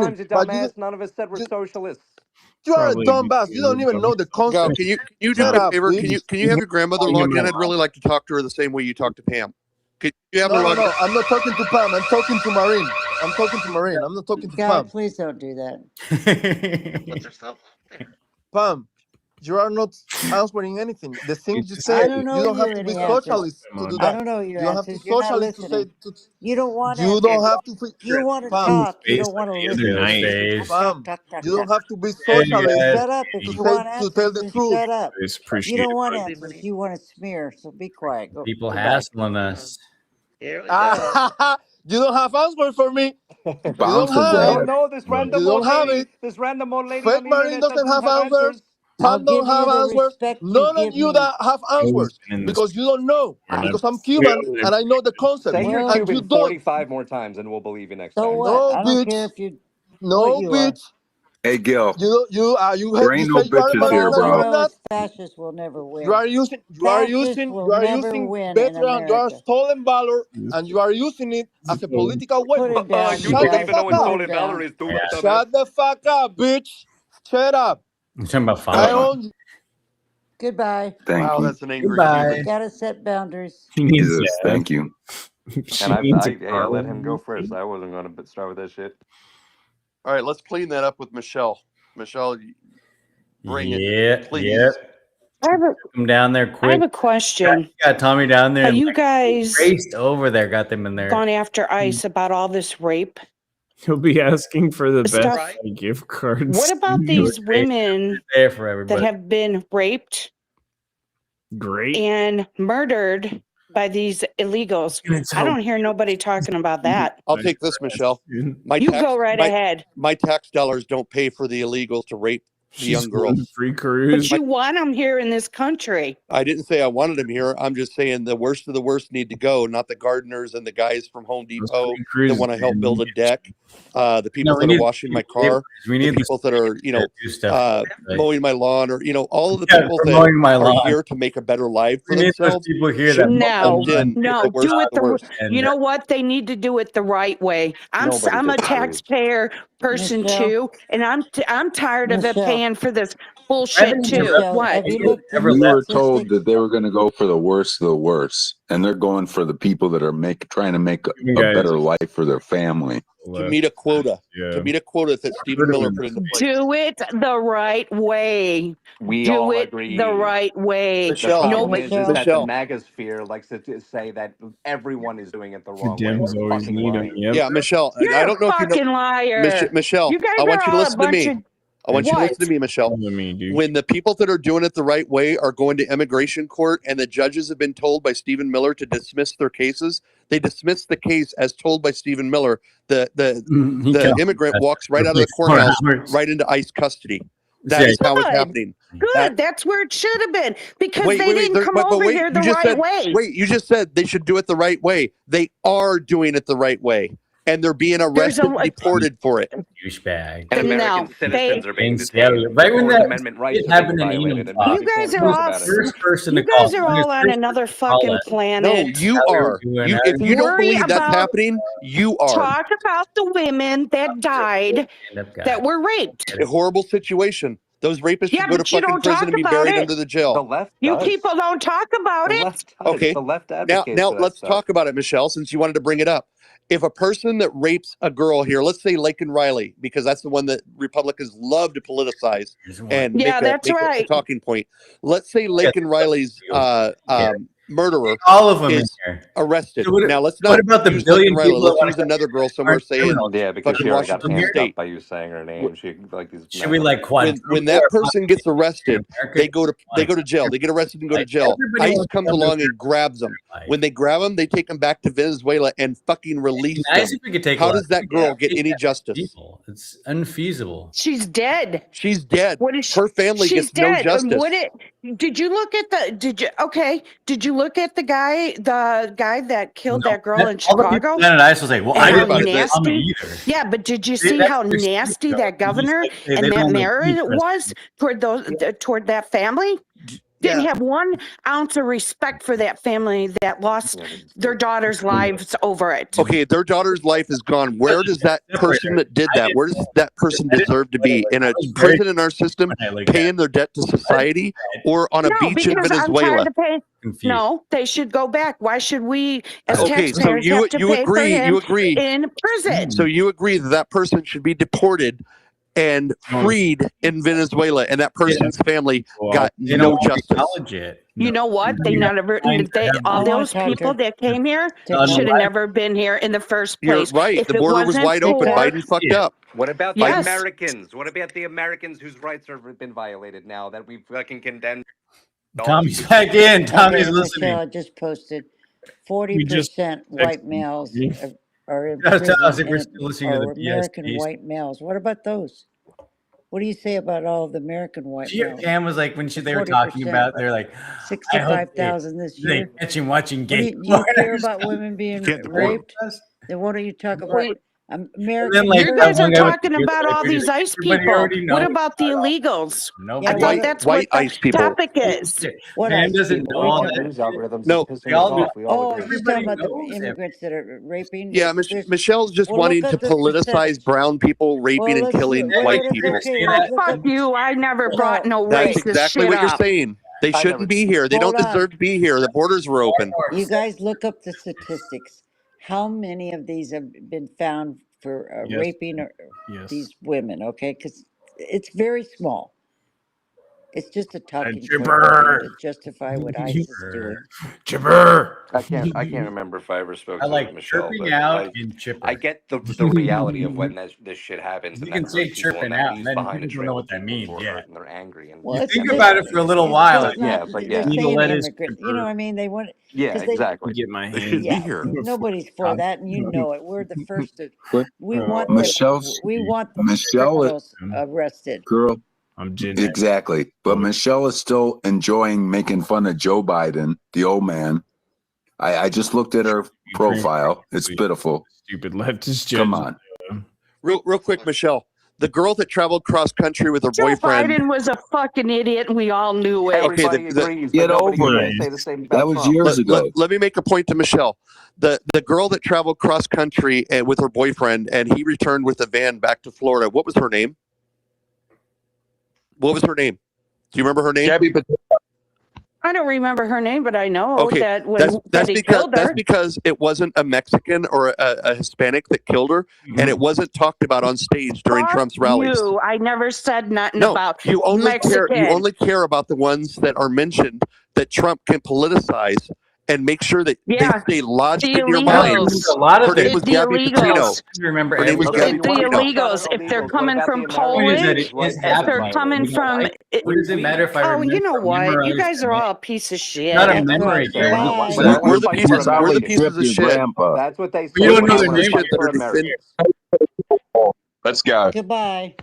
times, you but you dumbass. None of us said we're just socialists. You are a Probably dumbass. You don't even know the Go. concept. Can you do Shut me a up, favor? bitch. Can you have your grandmother calling him log in? out. I'd really like to talk to her the same way you talk to Pam. Could you have her No, log in? I'm not talking to Pam. I'm talking to Marine. I'm talking to Marine. I'm not talking to Guy, Pam. please don't do that. Puts herself out there. Pam, you are not answering anything. The things you I say, don't you know don't you have to be any answers. socialist to do I that. don't know your You don't have to answers. You're not socialist to say. listening. You don't want You answers. don't have to. You want to Pam, talk. You don't want to listen. night. You just Pam, talk, talk, talk, you don't talk. have to be Hey socialist guys. Shut up. If to you say want to tell answers, the then truth. shut up. It's You appreciated. don't want answers. You want to smear. So be quiet. Go. People Goodbye. hassling us. Here we go. You don't have answer for me. You don't Bouncer have it. dad. No, this random You don't old have lady, it. this random old lady Fake on the Marine internet doesn't doesn't have have answers. answers. I'll Pam don't give you have the answers. respect you None of give you me. that have answers because you don't know. I- Because I'm Cuban and I know the concept, Say you're Well, and you Cuban don't. 45 more times and we'll believe you next so time. what? No, I don't care bitch. if you what No, you are. bitch. Hey, Gil. You say you are a But Marine, all but I you are know not. is fascists will never You win. are using Fascists will never win in veteran. You are America. stolen valor, and you are using it as a political Put weapon. him down, You you Shut don't the guys. even know fuck what Put up. him stolen valor down. is, dumbass. Shut the fuck up, bitch. Shut up. I'm talking about I following. own you. Goodbye. Wow, that's an angry Goodbye. Cuban. Gotta set boundaries. He needs Jesus, to. thank you. She And needs a I let him go car. first. I wasn't going to start with that shit. All right, let's clean that up with Michelle. Michelle, bring it, Yep. please. I have a, Come down there I have quick. a question. Got Tommy down there Have and you like guys raced over there, got them in there. gone after ICE about all this rape He'll be asking for the best stuff? Right. gift cards. What about these women There for that everybody. have been raped Great. and murdered by these illegals? I don't hear nobody talking about that. I'll take this, Michelle. You go right ahead. My tax dollars don't pay for the illegals to rape the young girls. Free cruise. But you want them here in this country. I didn't say I wanted them here. I'm just saying the worst of the worst need to go, not the gardeners and the guys from Home Depot that want to help build a deck, the people that are washing my car, the people that are, mowing my lawn, or, all of the people that are here to make a better life for themselves. People here should that be No, lumped in with no, the worst do of it the worst. you know what? They need to do it the right way. I'm a taxpayer person Michelle. too, and I'm tired of it Michelle. paying for this bullshit too. Michelle, What? have you looked at We the were statistics? told that they were going to go for the worst of the worst, and they're going for the people that are trying to make a better life for their family. To meet a quota. To meet a quota that Stephen Miller put into place. Do it the right way. We do all it agree. the right way. The problem is that the Michelle. MAGA sphere likes to say that everyone is doing it the wrong way. Dems always Fucking need lying. him. Yep. Yeah, Michelle. You're I don't know a if you know. fucking liar. Michelle, You guys I want are you to all listen to me. I want you to listen to me, Michelle. When the people that are doing it the right way are going to immigration court and the judges have been told by Stephen Miller to dismiss their cases, they dismiss the case as told by Stephen Miller. The immigrant walks right out of the courthouse, right into ICE custody. That is how it's happening. Good. That's where it should have been because they didn't come over here the right way. Wait, you just said they should do it the right way. They are doing it the right way. And they're being arrested and deported for it. Douchebag. And American citizens are being detained. Right when Fourth that Amendment rights it are being happened in violated. Enum, And You guys are talk all about it. first person to you guys call. are all on another fucking planet. No, you are. If you don't Worry believe that's about- happening, you are. Talk about the women that died that were raped. A horrible situation. Those rapists Yeah, should go to but you fucking don't prison talk and be about buried it. under the jail. The left You does. people don't talk about The it. left does. Okay. The left Now advocates for that let's stuff. talk about it, Michelle, since you wanted to bring it up. If a person that rapes a girl here, let's say Laken Riley, because that's the one that Republicans love to politicize and make a talking point. Let's say Laken Riley's murderer all of them is in here. arrested. So what, now let's what not about the use billion Laken Riley. people Let's that use another girl somewhere, say in Yeah, because fucking she already got Washington passed State. up by you saying her name. She like these. Should we like quadruple When that person gets arrested, they go to jail. They get arrested and go to jail. everybody ICE wants to comes come to along and grabs them. When they grab them, they take them back to Venezuela and fucking release nice them. if we could take How a lot does that of girl people. get any justice? People. It's unfeasible. She's dead. She's dead. What is she? Her family She's gets no dead. justice. Did you look at did you look at the guy that killed that girl in All the people Chicago? Planet Ice was like, well, And I how didn't tell me nasty. either. Yeah, but did you see That's how their nasty scapegoat. that governor They and don't that like mayor me, was toward that family? didn't Yeah. have 1 ounce of respect for that family that lost their daughters' lives over it. Okay, their daughter's life is gone. Where does that person that did that, where does that person deserve to be? In a prison in our system, paying their debt to society, or on a No, beach in because I'm tired Venezuela? of paying. No, they should go back. Why should we, as Okay, so taxpayers, have to you pay for agree, him in prison? So you agree that that person should be deported and freed in Venezuela, and that person's family got They no don't justice. acknowledge it. You know what? They never. All those people that came here should have never been here in the first You're place. right. If The it border was wasn't wide open. for- Biden fucked up. What about Yes. the Americans? What about the Americans whose rights have been violated now that we've fucking condemned? Tommy's back in. Tommy's Okay, listening. Michelle, I just posted 40% white males are in Tell us prison, if you're still listening to the or American BS. white males. What about those? What do you say about all the American white males? Pam was like, when they were 40%, talking about, they're like, I hope 65,000 this they year. catch him watching What do gay you care porn. about women being can't deport raped? us. Then what do you talk about? American then, like, You murder. guys are one guy with talking the beard about like, all these ICE everybody people. already What knows about the illegals? Nobody. I thought White- that's white what the ICE people. topic is. What Pam ICE doesn't people? know What are all you that. talking about? Algorithms No. is pissing We all us know. off. We all Oh, agree. he's talking Everybody about the knows immigrants that are raping. Yeah, Michelle's just Well, look wanting up to the politicize percentage. brown people raping Well, and let's killing look- white well, people. that's okay. Let's look Fuck up. you! I never brought no That's racist exactly shit what you're up. saying. They shouldn't be here. They Hold don't on. deserve to be here. The borders were open. You guys look up the statistics. How many of these have been found for Yes. raping Yes. these women? Okay, because it's very small. It's just a talking point Chipper. to justify what ICE is doing. Chipper. I can't remember if I ever spoke I to like Michelle, chirping but out and chipper. I get the reality of when this shit happens, You and can that say hurts people, chirping and that out, leaves and then behind a people don't know trail what of that people means. who are Yeah. hurt and they're angry. And Well, You it's think just- about it for a little while. It's not, but they're yeah. saying lettuce, immigrant. You know what I mean? They want Yeah, 'cause they- exactly. Get my They hand. shouldn't Yeah, be here. nobody's for that, and you know it. We're the first to. But We want Michelle's we want the Michelle, criminals arrested. girl, I'm Jen. exactly. But Michelle is still enjoying making fun of Joe Biden, the old man. I just looked at her profile. It's pitiful. Stupid leftist. Come on. Real quick, Michelle. The girl that traveled cross country with her Joe boyfriend. Biden was a fucking idiot, and we all knew it. Everybody agrees, Get but nobody over can it. say the same about That was Trump. years ago. Let me make a point to Michelle. The girl that traveled cross country and with her boyfriend, and he returned with a van back to Florida. What was her name? What was her name? Do you remember her name? Gabby Patel. I don't remember her name, but I know Okay, that when that's he because killed her. it wasn't a Mexican or a Hispanic that killed her, and it wasn't talked about on stage during Fuck Trump's rallies. you! I never said nothing No, about you only Mexican. care about the ones that are mentioned that Trump can politicize and make sure that Yeah, they stay lodged the in your mind. illegals. A lot of Her name this. was The Gabby Petito. illegals. Remember Her name was everything. Gabby It's the Petito. illegals. If they're coming from Point is that Poland, it is if they're happening. coming We don't from. like it. What does it matter if I Oh, remember? you know what? You memorize guys the are name? all a piece of shit. Not a That's memory, right. Gary. Bye. But We're the fight pieces. for We're the Americans. pieces of shit. That's what they say. You don't know when the I name fight of for it. Americans. Let's go. Goodbye.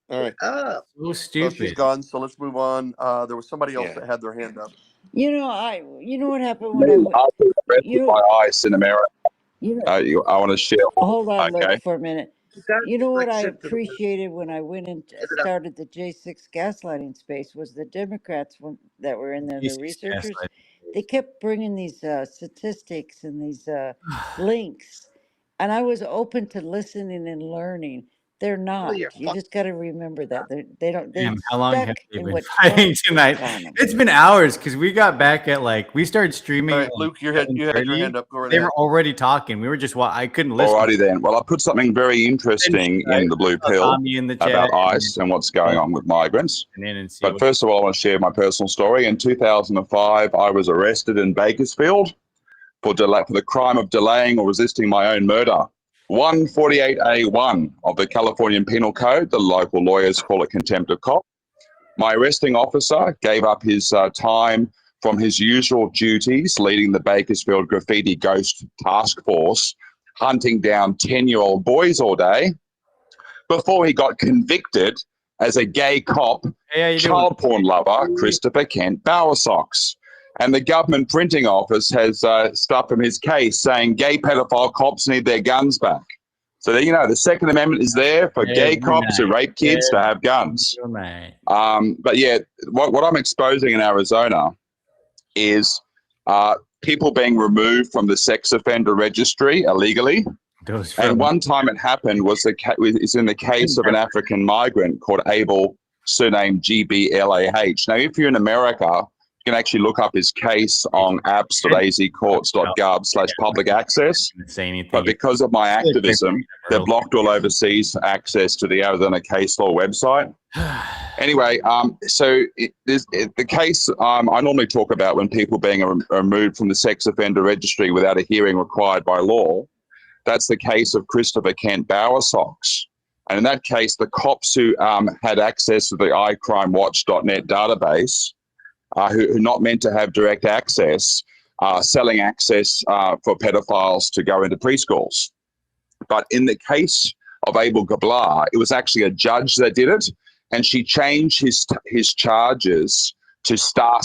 All right. Oh, So Well, she's stupid. gone, so let's move on. There was somebody else Yeah. that had their hand up. You know what happened when I went. You My know, ice in America. you know. I want to share. Hold on, Okay. Luke, for a minute. You know what I appreciated when I went and it up. started the J6 gaslighting space was the Democrats that were in there, the J6 researchers. gaslighting. They kept bringing these statistics and these links, and I was open to listening and learning. They're not. you're You just got to remember that they don't. They Damn, how long have stuck they in been what fighting Trump tonight? telling them. It's been hours because we got back at we started streaming. All right, at Luke, you had your 7:30. hand up. Go right They ahead. were already talking. We were just I couldn't listen. Alrighty then. Well, I put something very interesting in the blue pill Tommy in the chat about ICE and what's going on with migrants. and see But first of all, I want to share my personal story. In 2005, I was arrested in Bakersfield for the crime of delaying or resisting my own murder. 148A1 of the Californian Penal Code. The local lawyers call it contempt of cop. My arresting officer gave up his time from his usual duties, leading the Bakersfield Graffiti Ghost Task Force, hunting down 10-year-old boys all day, before he got convicted as a gay cop, child porn lover, Christopher Kent Bowersocks. And the government printing office has stuff from his case saying gay pedophile cops need their guns back. So there you know, the Second Amendment is there for gay Every cops who night. rape kids to have guns. Every night. But yeah, what I'm exposing in Arizona is people being removed from the sex offender registry illegally. And one time it happened was it's in the case of an African migrant called Abel, surname GBLAH. Now, if you're in America, you can actually look up his case on apps.azcourts.gov/public access. But because of my activism, they've blocked all overseas access to the Arizona case law website. Anyway, the case I normally talk about when people being removed from the sex offender registry without a hearing required by law. That's the case of Christopher Kent Bowersox. And in that case, the cops who had access to the iCrimeWatch.net database, who are not meant to have direct access, selling access for pedophiles to go into preschools. But in the case of Abel Gablar, it was actually a judge that did it, and she changed his charges to star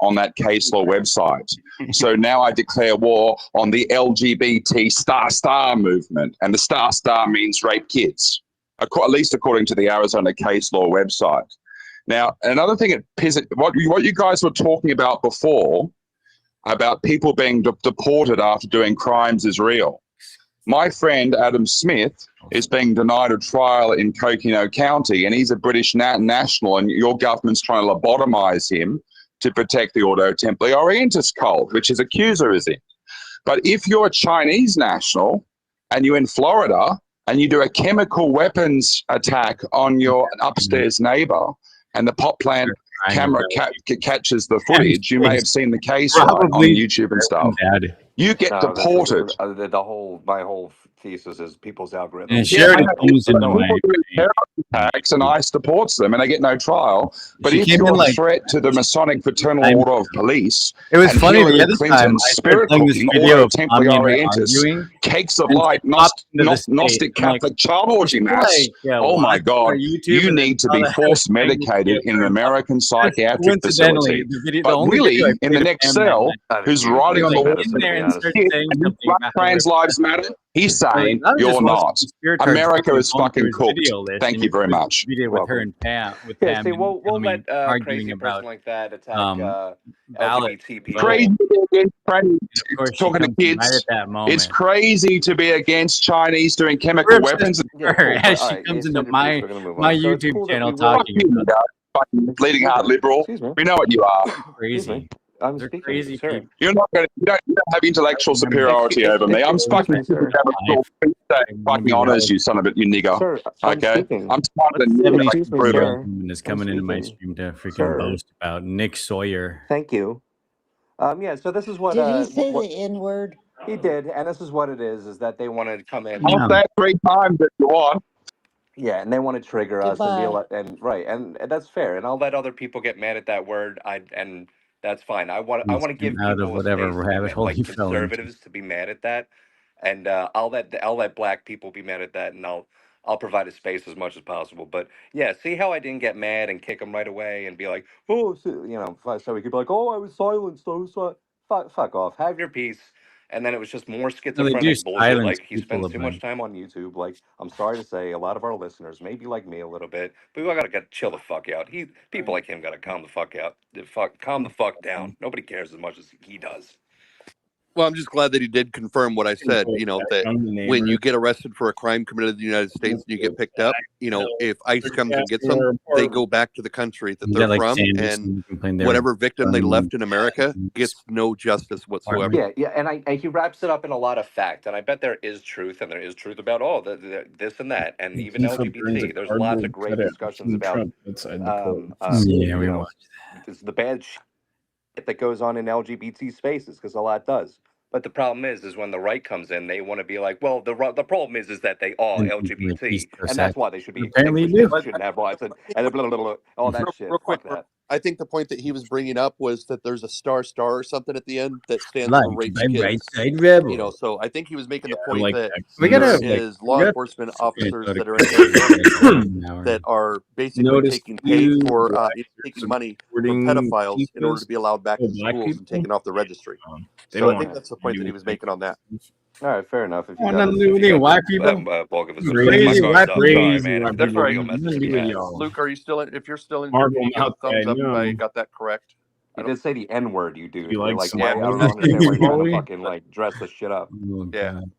on that case law website. So now I declare war on the LGBT star movement, and the star means rape kids, at least according to the Arizona case law website. Now, another thing, what you guys were talking about before, about people being deported after doing crimes is real. My friend Adam Smith is being denied a trial in Coconino County, and he's a British national, and your government's trying to lobotomize him to protect the Ordo Templi Orientis cult, which his accuser is in. But if you're a Chinese national and you're in Florida and you do a chemical weapons attack on your upstairs neighbor, and the Potland camera catches the footage, you may have seen the case right, on YouTube and stuff. You get deported. My whole thesis is people's algorithms. And Sheridan comes in attacks, and ICE supports them, and they get no trial. But She if came you're in a like- threat to the Masonic Fraternal Order of Police, It was and funny Hillary the other Clinton's time I spirit started playing this cooking, video Ordo of Templi Tommy and her Orientis, arguing, cakes of and light, popped into the Gnostic state. I'm like, Catholic child orgy it's mass. like, Oh my watched God! her YouTube You and then need to saw be that force I was playing medicated video in an American psychiatric coincidentally, facility. the But only video I Willie in played the of next him that cell, night, who's he riding was on the like in there and started saying something Black about trans lives matter. He's saying I was you're just watching not. the Spirit Card America video is going through fucking his cooked. video list, Thank and you very there was much. this video with her and Pam, Yeah, see, and we'll Tommy let a arguing crazy person about like that attack ballot LGBT people. Crazy against Chinese, of course, she talking to comes in right kids. at that moment. It's crazy to be against Chinese doing We're chemical obsessed weapons. with her as she comes into my YouTube channel talking about Fucking bleeding heart liberal. We know what you are. crazy. I'm They're speaking, crazy sir. people. You're not going to. You don't have intellectual superiority over me. I'm fucking fucking honors you, son of a you nigger. Sir, I'm Okay, speaking. I'm smarter than you. 76-year-old woman is coming into my speaking. stream to freaking Sir. boast about Nick Sawyer. Thank you. Yeah, so this is what Did he say what the N word? he did, and this is what it is that they want to come in. I'll say it 3 times if you want. Yeah, and they want to trigger us and be Goodbye. like, and right, and that's fair, and I'll let other people get mad at that word. And that's fine. I want to give Out of people a whatever space to be rabbit hole like he fell into. conservatives to be mad at that, and I'll let black people be mad at that, and I'll provide a space as much as possible. But yeah, see how I didn't get mad and kick them right away and be like, oh, so we could be like, oh, I was silenced. Fuck off. Have your peace. And then it was just more No, they do schizophrenic bullshit. silence Like he people spends a too much bunch. time on YouTube. Like I'm sorry to say, a lot of our listeners may be like me a little bit, but we gotta chill the fuck out. People like him gotta calm the fuck out. Calm the fuck down. Nobody cares as much as he does. Well, I'm just glad that he did confirm what I said, that when you get arrested for a crime committed in the United States and you get picked up, if ICE comes and gets them, they go back to the country that they're from, and whatever victim they left in America gets no justice whatsoever. Yeah, and he wraps it up in a lot of fact, and I bet there is truth, and there is truth about this and that, and even LGBT. There's lots of great discussions about we watched the bad shit that goes on in LGBT spaces, because a lot does. But the problem is when the right comes in, they want to be like, well, the problem is that they are LGBT, and that's why they should be apparently extinguished. They shouldn't have rights, and blah, blah, blah, blah, all that shit. Real quick, Fuck that. I think the point that he was bringing up was that there's a star or something at the end that stands Like, for rapes by kids. right side rebel. So I think he was making the point like that we gotta, is law we gotta- enforcement officers that are in Arizona that are basically taking pay for taking money from pedophiles in order to be allowed back in schools and taken off the registry. So I think that's the point that he was making on that. All right, fair enough. If you Want got nothing this, to do if with you any got the white people? bulk of it, so Crazy fuck white off. people. Sorry, man. If That's you're right. real message, yes. Luke, are you still in? If you're still in here, Marvel can you give a mouth guy, thumbs up if I no. got that correct? He did say the N word, you dude. You You're like like, Yeah, why? I Somali? don't understand why you're trying to Chloe? fucking like dress this shit up. Oh, yeah. God.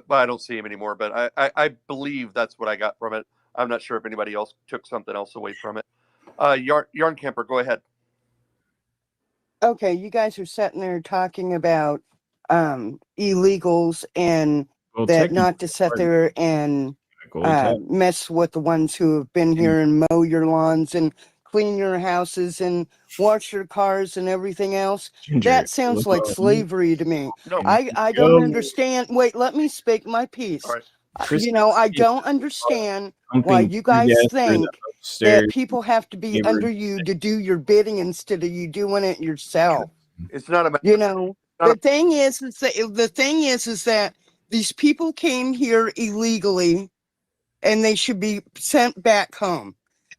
But I don't see him anymore. But I believe that's what I got from it. I'm not sure if anybody else took something else away from it. Yarn Camper, go ahead. Okay, you guys are sitting there talking about illegals and Well, that not technically, to sit there and technical. mess with the ones who have been here and mow your lawns and clean your houses and wash your cars and everything else. Ginger, That sounds like slavery to me. I don't understand. Wait, let me speak my piece. All right. You know, I don't understand why pumping you tear guys gas through the think that upstairs people have to be neighbor's under you to do your bidding instead of you doing it yourself. It's not a matter. You know, the thing is that these people came here illegally and they should be sent back home.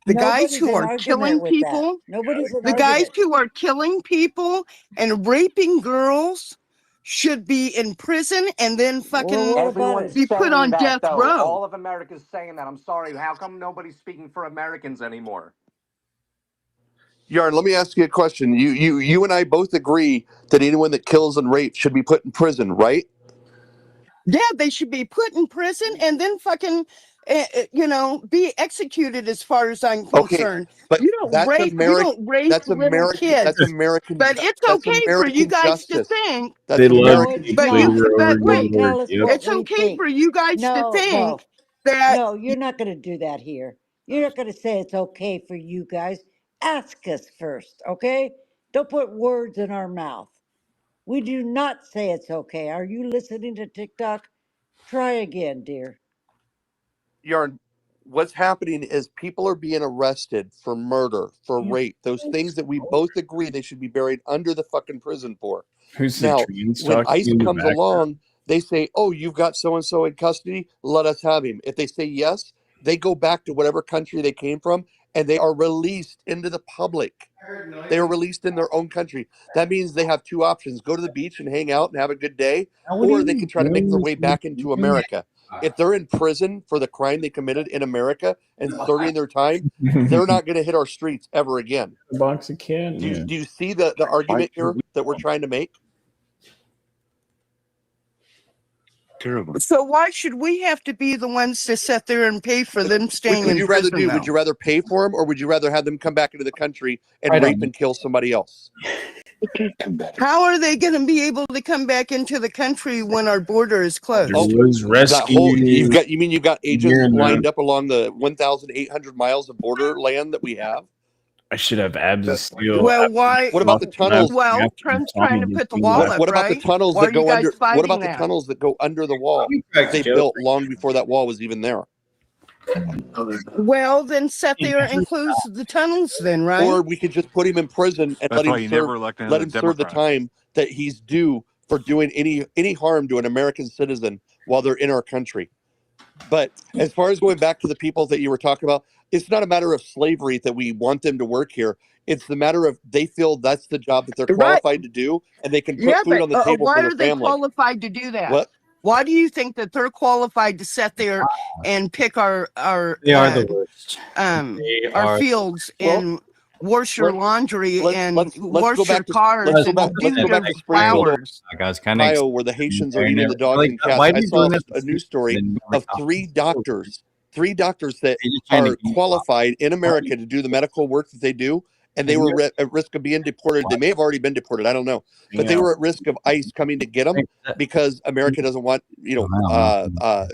The guys Nobody's who in are killing argument with that. people, Nobody's in the guys argument. who are killing people and raping girls should be in prison and then fucking what about Everyone's it? be put saying on that, death though. row. All of America's saying that. I'm sorry. How come nobody's speaking for Americans anymore? Yarn, let me ask you a question. You and I both agree that anyone that kills and rapes should be put in prison, right? Yeah, they should be put in prison and then fucking, be executed. As far as I'm concerned, but you don't that's rape. You American. don't rape That's little American. kids. That's American. But it's That's okay for you American guys to justice. think. That's They love American. No, it's But not. but wait, Don't tell us what it's we okay think. for you guys to No, think that. no, you're not going to do that here. You're not going to say it's okay for you guys. Ask us first, okay? Don't put words in our mouth. We do not say it's okay. Are you listening to TikTok? Try again, dear. Yarn, what's happening is people are being arrested for murder, for rape, those things that we both agree they should be buried under the fucking prison for. Who's the Now, trans when talking ICE in the comes background? along, they say, "Oh, you've got so and so in custody. Let us have him." If they say yes, they go back to whatever country they came from, and they are released into the public. They are released in their own country. That means they have two options: go to the beach and hang out and have a good day, or they can try to make their way back into America. If they're in prison for the crime they committed in America and serving their time, they're not going to hit our streets ever again. A box of cat. Do Yeah. you see the argument here that we're trying to make? Terrible. So why should we have to be the ones to sit there and pay for them Which staying would in you rather prison? do? Though? Would you rather pay for them, or would you rather have them come back into the country and Right rape on. and kill somebody else? How are they going to be able to come back into the country when our border is closed? There was That whole rescue. you mean you've got agents lined up along the 1,800 miles of border land that we have? I should have abs of steel. Well, why? What about the tunnels? Well, Trump's trying to put the wall up, What about the right? tunnels Why that are you go guys under? What fighting about the that? tunnels that go under the wall that they built long before that wall was even there? Well, then set there and close the tunnels, then, right? Or we could just put him in prison and That's why you never elect let another him serve the Democrat. time that he's due for doing any harm to an American citizen while they're in our country. But as far as going back to the people that you were talking about, it's not a matter of slavery that we want them to work here. It's the matter of they feel that's the job that they're qualified to do, and they can put food on the table why for their are they family. qualified to do that? What? Why do you think that they're qualified to sit there and pick our They are the worst. our fields and wash your laundry and wash your cars let's and do go back your to Springfield, flowers? Ohio, where the Haitians are eating the dogs and cats. I saw a news story of three doctors that are qualified in America to do the medical work that they do, and they were at risk of being deported. They may have already been deported, I don't know, but they were at risk of ICE coming to get them because America doesn't want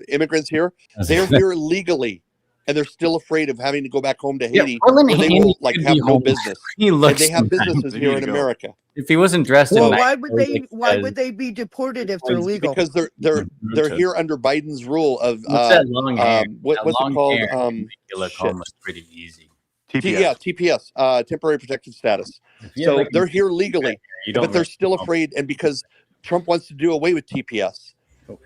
immigrants here. They're here legally, and they're still afraid of having to go back home to Haiti, where they will have no business. And they have businesses here in America. If he wasn't dressed Well, in why would they be deported if they're legal? Because they're here under Biden's rule of What's that long hair? what's it called? Almost pretty easy. TPS, temporary protected status. So they're here legally, but they're still afraid, and because Trump wants to do away with TPS.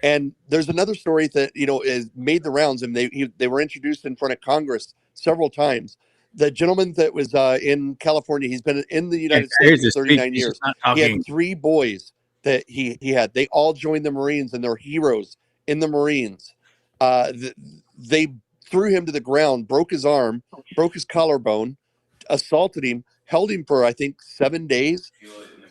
And there's another story that is made the rounds, and they were introduced in front of Congress several times. The gentleman that was in California, he's been in the United States for 39 years. He had 3 boys that he had. They all joined the Marines, and they're heroes in the Marines. They threw him to the ground, broke his arm, broke his collarbone, assaulted him, held him for I think 7 days.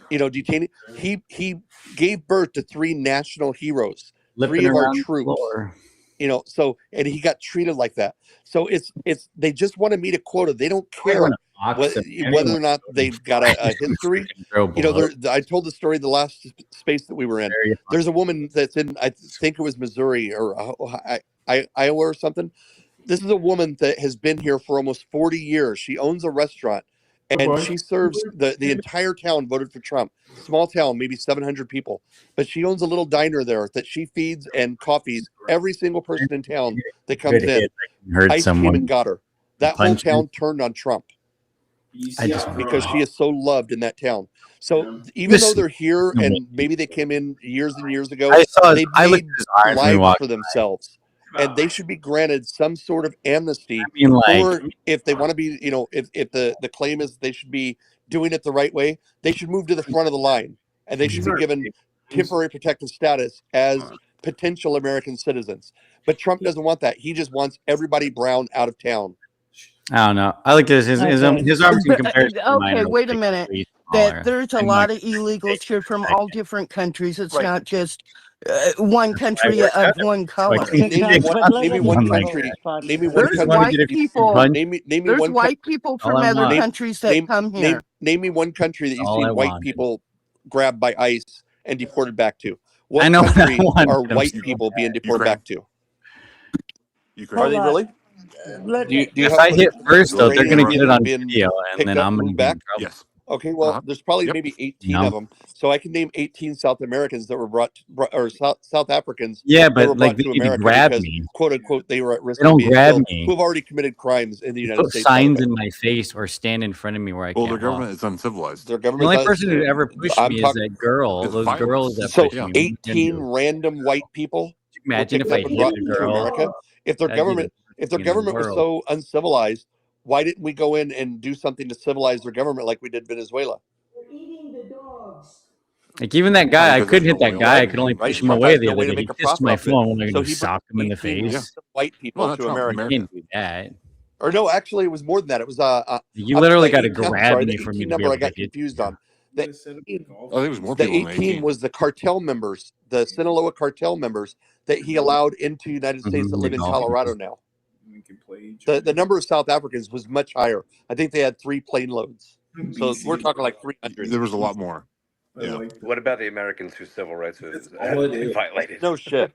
Detaining. He gave birth to 3 national heroes, 3 Lipping of our around the troops. floor. So and he got treated like that. So it's they just want to meet a quota. They don't I want care to box him. whether or not they've got a history. I told the story the last space that we were in. There's a woman that's in, I think it was Missouri or Iowa or something. This is a woman that has been here for almost 40 years. She owns a restaurant, and she serves the entire town voted for Trump. Small town, maybe 700 people, but she owns a little diner there that she feeds and coffees every single person in town that comes Good in. hit. Hurt ICE came someone. and got her. That whole Punch him. town turned on Trump because she is so loved in that town. So even though Listen, they're here and maybe they came in years and years ago, I looked they've at made his arms when we lives walked for themselves, and they should be granted some sort of amnesty. like, Or if they want to be, if the claim is they should be doing it the right way, they should move to the front of the line, and they should be given temporary protective status as potential American citizens. But Trump doesn't want that. He just wants everybody brown out of town. I don't know. I looked at his arms in comparison to mine. Okay, are wait a like minute. way That smaller. there's a I'm lot like, of illegals here from all different countries. It's Right. not just one country work of out. one color. Name me one like country. that. Name me one There's country. white people. Name me There's one. white people All from I other want. countries that come here. Name me one country that you've All I seen white wanted. people grabbed by ICE and deported back to. What I know what I country wanted. are I'm white so people being bad. deported back to? Ukraine. Are they really? Do you If have I hit first, though, they're Iranians going to get it on being video, and picked then up, I'm going to moved be in back? trouble. Yes. Okay, well, there's probably maybe 18 of them. So I can name 18 South Americans that were brought or South Africans Yeah, that were but like brought they to need to America grab because, me. quote unquote, they were at risk They of don't being grab killed, me. who have already committed crimes in the They United put States. by the signs way. in my face or stand in front of me where I Well, can't their walk. government is uncivilized. Their The government's only not, person who ever pushed I'm me is talking. that girl. It's Those violence. girls that So pushed me. What are you gonna 18 do? random white people were Imagine picked if I up and hit brought a to girl. America. If their That'd be the government, worst thing in the was world. so uncivilized, why didn't we go in and do something to civilize their government like we did Venezuela? Like even that guy, I Because there's couldn't hit no that oil. guy. I could only Right? push him Trump away has the no other way to day. He make a kissed profit my off it. phone. What am I So going to he do? brought Sock him in the 18 face? white people Well, not to Trump, America. You can't do that. Or no, actually, it was more than that. It was You literally got to I'm grab sorry, me the for me 18 to be number I able to got hit confused you. on. The I think it was more the people than 18 was the cartel members, the Sinaloa cartel members that he allowed into the United States that The live in golfers. Colorado now. The number of South Africans was much higher. I think they had 3 plane loads. So we're talking like 300. There was a lot more. Yeah. What about the Americans whose civil rights have been violated? No shit.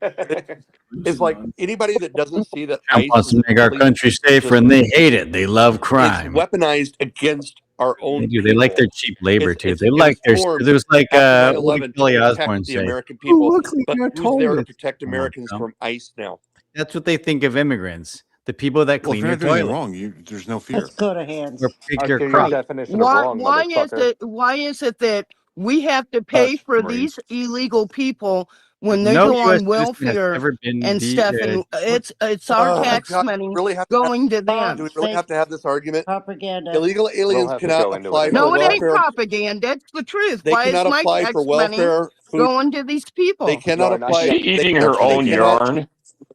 It's like anybody that doesn't see that Trump ICE wants is to a make our complete country safer, and they hate it. They love crime. It's weaponized against our They own do. They like people. their cheap labor too. They It like was their. formed There was like after what did 9/11 to Kelly protect Osbourne the say? American Oh, people. looks like But you're who's there to toilet. protect Oh my Americans God. from ICE now? That's what they think of immigrants. The people that Well, if clean you're your not doing anything toilet wrong, there's no fear. Let's go to hands. or pick I your see your crop. definition of wrong, Why is motherfucker. it that we have to pay for Marines. these illegal people when they No go U.S. on citizen has welfare ever been and stuff, and it's our tax God, money really have to going to False, do them? we really fake have to have this argument? propaganda. Illegal We'll aliens have to cannot go into it apply in for No, it another ain't welfare. segment. propaganda. It's the truth. They Why is cannot my apply for tax money welfare, food. going to these They people? cannot Join, I apply. can't- eating They her own cannot. yarn.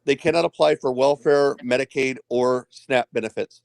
They cannot apply for welfare, Medicaid, or SNAP benefits.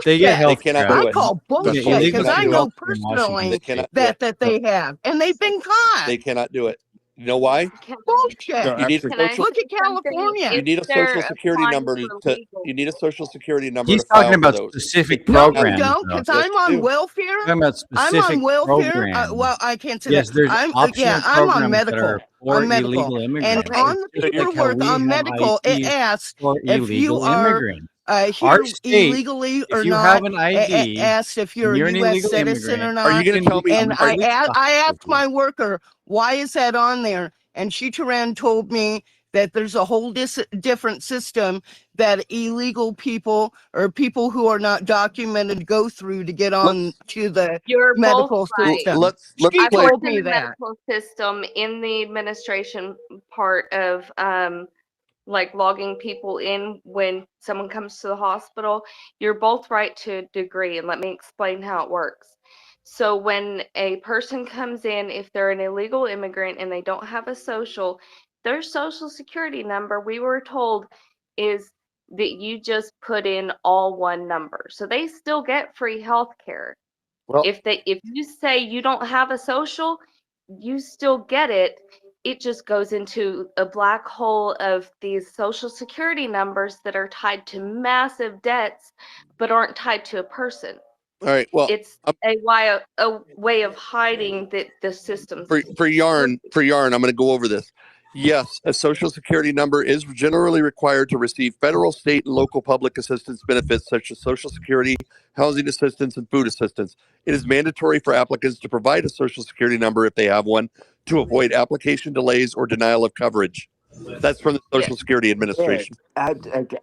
They get Bullshit. They health cannot care. do I it. call That's bullshit bull. They because cannot I do know it. Healthcare in Washington personally They State. cannot do that it. they have, and they've been caught. They cannot do it. You know why? Bullshit. No, You need a actually, Can I social. Look say at something? California. You If need a social they're security applying number for to. legal, You need a social security number He's to file talking for about those. specific No, you programs, don't, though. because Yes, I'm you on do. welfare. Talking about I'm specific on welfare. programs. Well, I can't say Yes, that. there's I'm optional I'm on programs that are medical. for I'm medical, illegal and immigrants. on It's the just like how paperwork we on have medical, it IDs asks for if you illegal are immigrants. here Our state, illegally if or you have not. an ID Asked if and you're a you're an U.S. illegal citizen or immigrant, Are you not. going to tell me? And Are I you? asked my worker, why is that on there? And she told me that there's a whole different system that illegal people or people who are not documented go through to get on to the you're both medical right. system. Let's She I've play. worked told in me the that. medical system in the administration part of like logging people in when someone comes to the hospital. You're both right to a degree, and let me explain how it works. So when a person comes in, if they're an illegal immigrant and they don't have a social, their social security number, we were told, is that you just put in all one number. So they still get free health care. Well, if you say you don't have a social, you still get it. It just goes into a black hole of these social security numbers that are tied to massive debts but aren't tied to a person. all right. Well, It's a way of hiding that the system's for yarn, I'm going to go over this. Yes, a social security number is generally required to receive federal, state, and local public assistance benefits such as Social Security, housing assistance, and food assistance. It is mandatory for applicants to provide a social security number if they have one to avoid application delays or denial of coverage. That's from the Social Security Administration.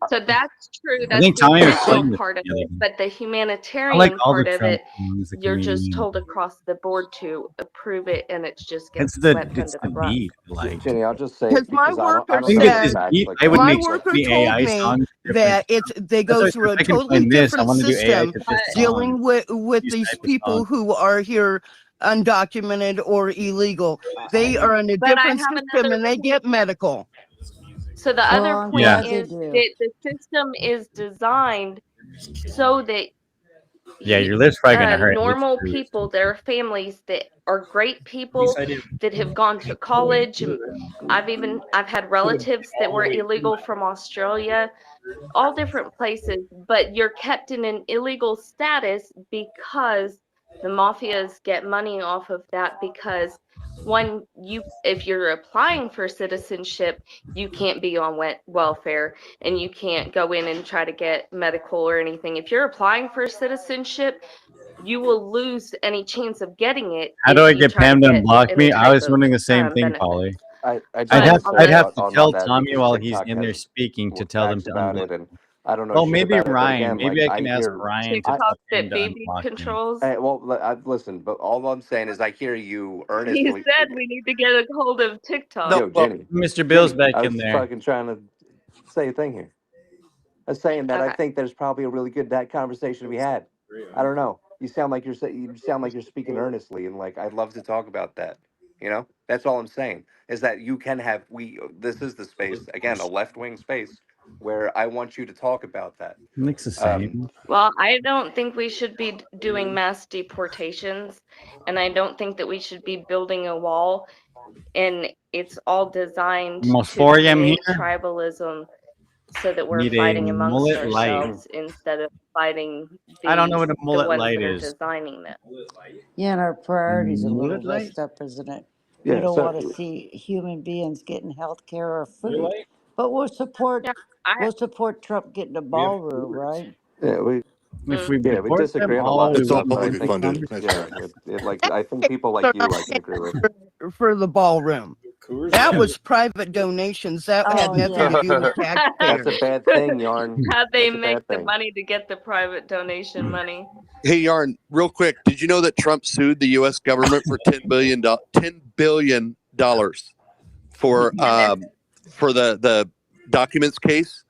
So that's true. I That's think the Tommy was official playing this part of the other it. day. But the I like humanitarian all the part of Trump it, songs, the you're just comedian. told across the board to approve it, and it just gets It's the swept under the rug. beat. Like Jenny, I'll just say Because my because worker I I don't think know it's the his said, facts beat. like I would my make that. so worker many told AI me songs that they That's go why through a if I can totally find this, I different want to do AI system to this song. dealing with These these type of people songs. who are here undocumented or illegal. They are in a But I different have system another and they get medical. So the Well, other I'm point Yeah. glad they is do. that the system is designed so that Yeah, your lip's probably gonna hurt. It looks normal bruised. people, there are families that are great people that have gone to college, and I've had relatives that were illegal from Australia, all different places, but you're kept in an illegal status because the mafias get money off of that. Because one, if you're applying for citizenship, you can't be on welfare, and you can't go in and try to get medical or anything. If you're applying for citizenship, you will lose any chance of getting it How do if I you get try to Pam to get unblock any me? I type was of wondering the same thing, benefit. Polly. I just I'd But want have to on say I'd the have to on tell that Tommy because while he's TikTok in there has speaking to tell them facts to about unblock. it, and I don't know Oh, shit maybe about it. But Ryan. again, Maybe like I I can ask hear, Ryan to TikTok tell Pam that to baby unblock me. controls. listen, but all I'm saying is I hear you He earnestly. said we need to get a hold of TikTok. No, Yo, well, Jenny, Mr. Bill's Jenny, back I in was there. fucking trying to say a thing here. I was saying that I Okay. think there's probably a really good that conversation to be had. I don't know. You sound like you're speaking earnestly, and like I'd love to talk about that. You know, that's all I'm saying is that you can have This is the space again, a left wing space where I want you to talk about that. Looks the same. Well, I don't think we should be doing mass deportations, and I don't think that we should be building a wall. And it's all designed Almost to 4 a.m. here. create tribalism so that we're Need a fighting amongst mullet light. ourselves instead of fighting I don't know what a the mullet ones light that are is. designing this. Yeah, and our priorities are a little Mullet light? messed up, isn't it? We Yeah. don't So want to see human beings getting health care or food, but we'll support Trump getting a ballroom, right? yeah, we If we yeah we deport them disagree on a lot all, of we It's all will stuff, but I end publicly the think funded. That's yeah, conversation. right. like I think people like They're you not I can agree with. for the ballroom. That was private donations. That had Oh nothing to yeah. do with That's a taxpayers. bad thing, Yarn. How they That's a make bad the thing. money to get the private donation money. hey, Yarn, real quick. Did you know that Trump sued the U.S. government for $10 billion for the documents case?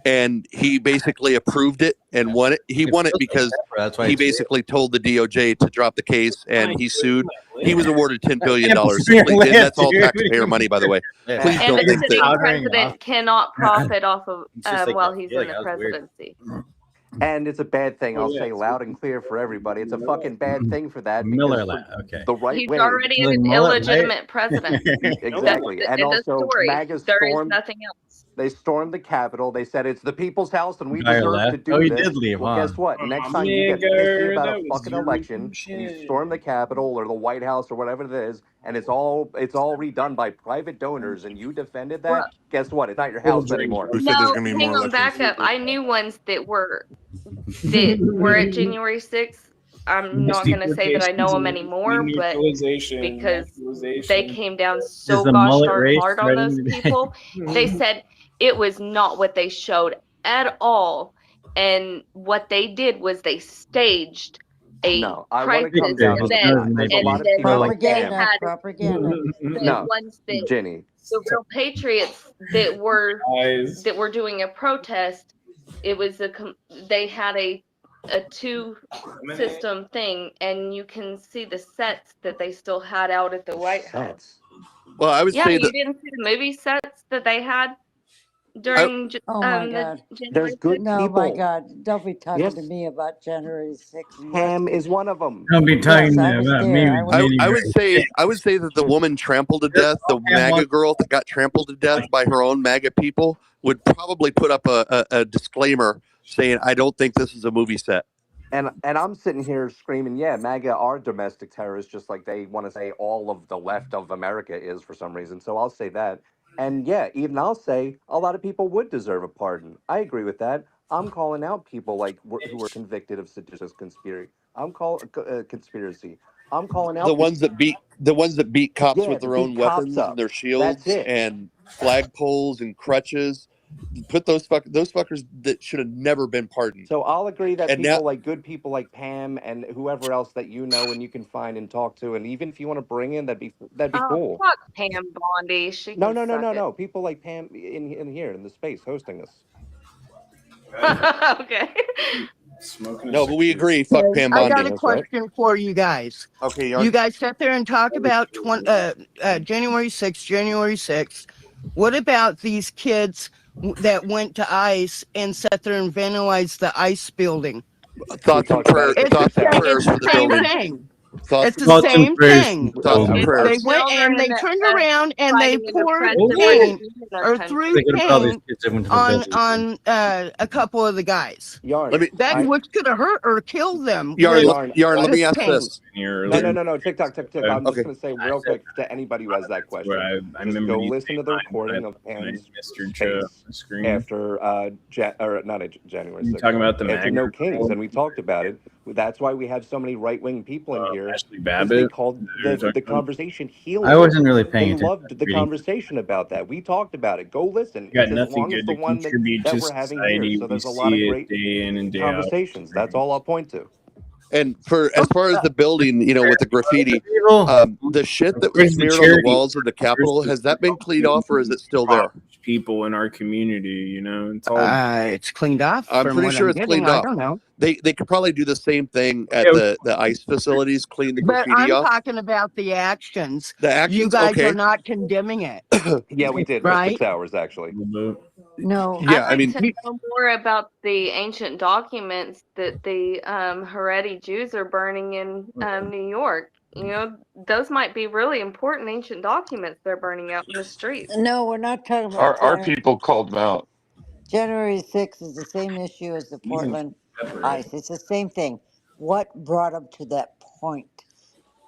And he basically approved it and won it. He won it because That's why he it's real. basically told the DOJ to drop the case, and he sued. He was awarded $10 billion. And that's all taxpayer money, by the way. Please And don't the think sitting that. president cannot profit off of while he's in the that was weird. presidency. And it's a bad thing. I'll say loud and clear for everybody. It's a fucking bad thing for that Miller because light. for Okay. the right He's wing, already Like an mullet light. illegitimate president. exactly. That's And the end of also, story. MAGA There is stormed. nothing else. They stormed the Capitol. They said it's the people's house and we Guy deserve left. to do Oh, he this. did leave, Well, huh? guess what? Next time you get pissy about a fucking election and you storm the Capitol or the White House or whatever it is, and it's all redone by private donors, and you defended Well, that. Guess what? It's not your house anymore. Who said there's no, going to be hang more on, elections? back up. I knew ones that were at January 6th. I'm not going to say that I know them anymore, but because they came down Is so the gosh mullet darn race hard on starting those today? people, they said it was not what they showed at all. And what they did was they staged a No, I want to crisis come down to the then, fact. There's a and lot of then people like they Pam. had Propaganda. the No, ones that Jenny. the real patriots that were doing a protest. It was they had a a two system thing, and you can see the sets that they still had out at the White House. Well, I would Yeah, say you that didn't see the movie sets that they had I, during Oh my the God. January 6th? No, my people. God. Don't be talking to Yes, me about January 6th in Pam Washington. is one of them. Don't be Yes, talking I was about me there. I with was. many I would say that the woman trampled to death, the MAGA girl that got trampled to death by her own MAGA people, would probably put up a disclaimer saying, "I don't think this is a movie set." And I'm sitting here screaming, yeah, MAGA are domestic terrorists, just like they want to say all of the left of America is for some reason. So I'll say that. And yeah, even I'll say a lot of people would deserve a pardon. I agree with that. I'm calling out people like who were convicted of seditious conspiracy. Conspiracy. I'm calling The out people. ones that beat cops Yeah, with to their own beat cops weapons and up. their That's shields it. and flagpoles and crutches, put those fuckers that should have never been pardoned. So I'll agree that And now, good people like Pam and whoever else that you know and you can find and talk to, and even if you want to bring in, that'd be Oh, cool. fuck Pam Bondi. She No, can no, no, suck no, it. no. People like Pam in here in the space hosting us. Okay. no, but we agree. Fuck Okay, Pam I got Bondi. a That's right. question for you guys. Okay, You Yarn. guys sit there and talk about January 6th, January 6th. What about these kids that went to ICE and sat there and vandalized the ICE building? We Thoughts and talked about prayers. it for It's the 6 Thoughts and same. hours. prayers It's for the the same building. thing. Thoughts, It's the Thoughts and same prayers for thing. the thoughts and building. It's the They prayers. went and they children that turned are around and they fighting an poured oppressive Oh, paint regime in our or country. threw they could have brought these paint kids into the building. on a couple of the guys. Let Yarn. me That I which could have hurt or killed them Yarn. was Yarn. Yarn. Let I me just ask paint. this. No, no, no, no. TikTok, TikTok. I'm just Okay. gonna say real quick to anybody who has that question. I Just remember go you listen to saying the mine recording of when I Pam's missed your on space the screen. after or not January You 6th. talking about the After MAGA No Kings, girl, and we talked about it. That's why we have so many right wing people in here Ashley because they Babbitt? called Is that who you're the talking about? conversation I healing. wasn't really paying They attention loved to the reading. conversation about that. We talked about it. Go listen. You got It's as nothing long as good the to one contribute that to we're having here. society. So We there's a lot of see it great day in and day out. conversations. That's all I'll point to. And for as far as the building, with the graffiti, People, the shit that was Where's the smeared on the charity? walls of the Where's Capitol, the has that been cleaned off or is it still there? people in our community? It's all It's cleaned off I'm from pretty what sure I'm it's getting. cleaned I off. don't know. They could probably do the same thing at yeah. the ICE facilities, clean the But graffiti I'm off. talking about the actions. The You actions, guys are okay. not condemning it, Yeah, we did for right? 6 hours actually. No. Yeah, I'd I like mean, to know more about the ancient documents that the Haredi Jews are burning in New York. Those might be really important ancient documents they're burning out in the streets. No, we're not talking about Our January. people called them out. January 6th is the same issue as the Portland ICE. It's the same thing. What brought them to that point?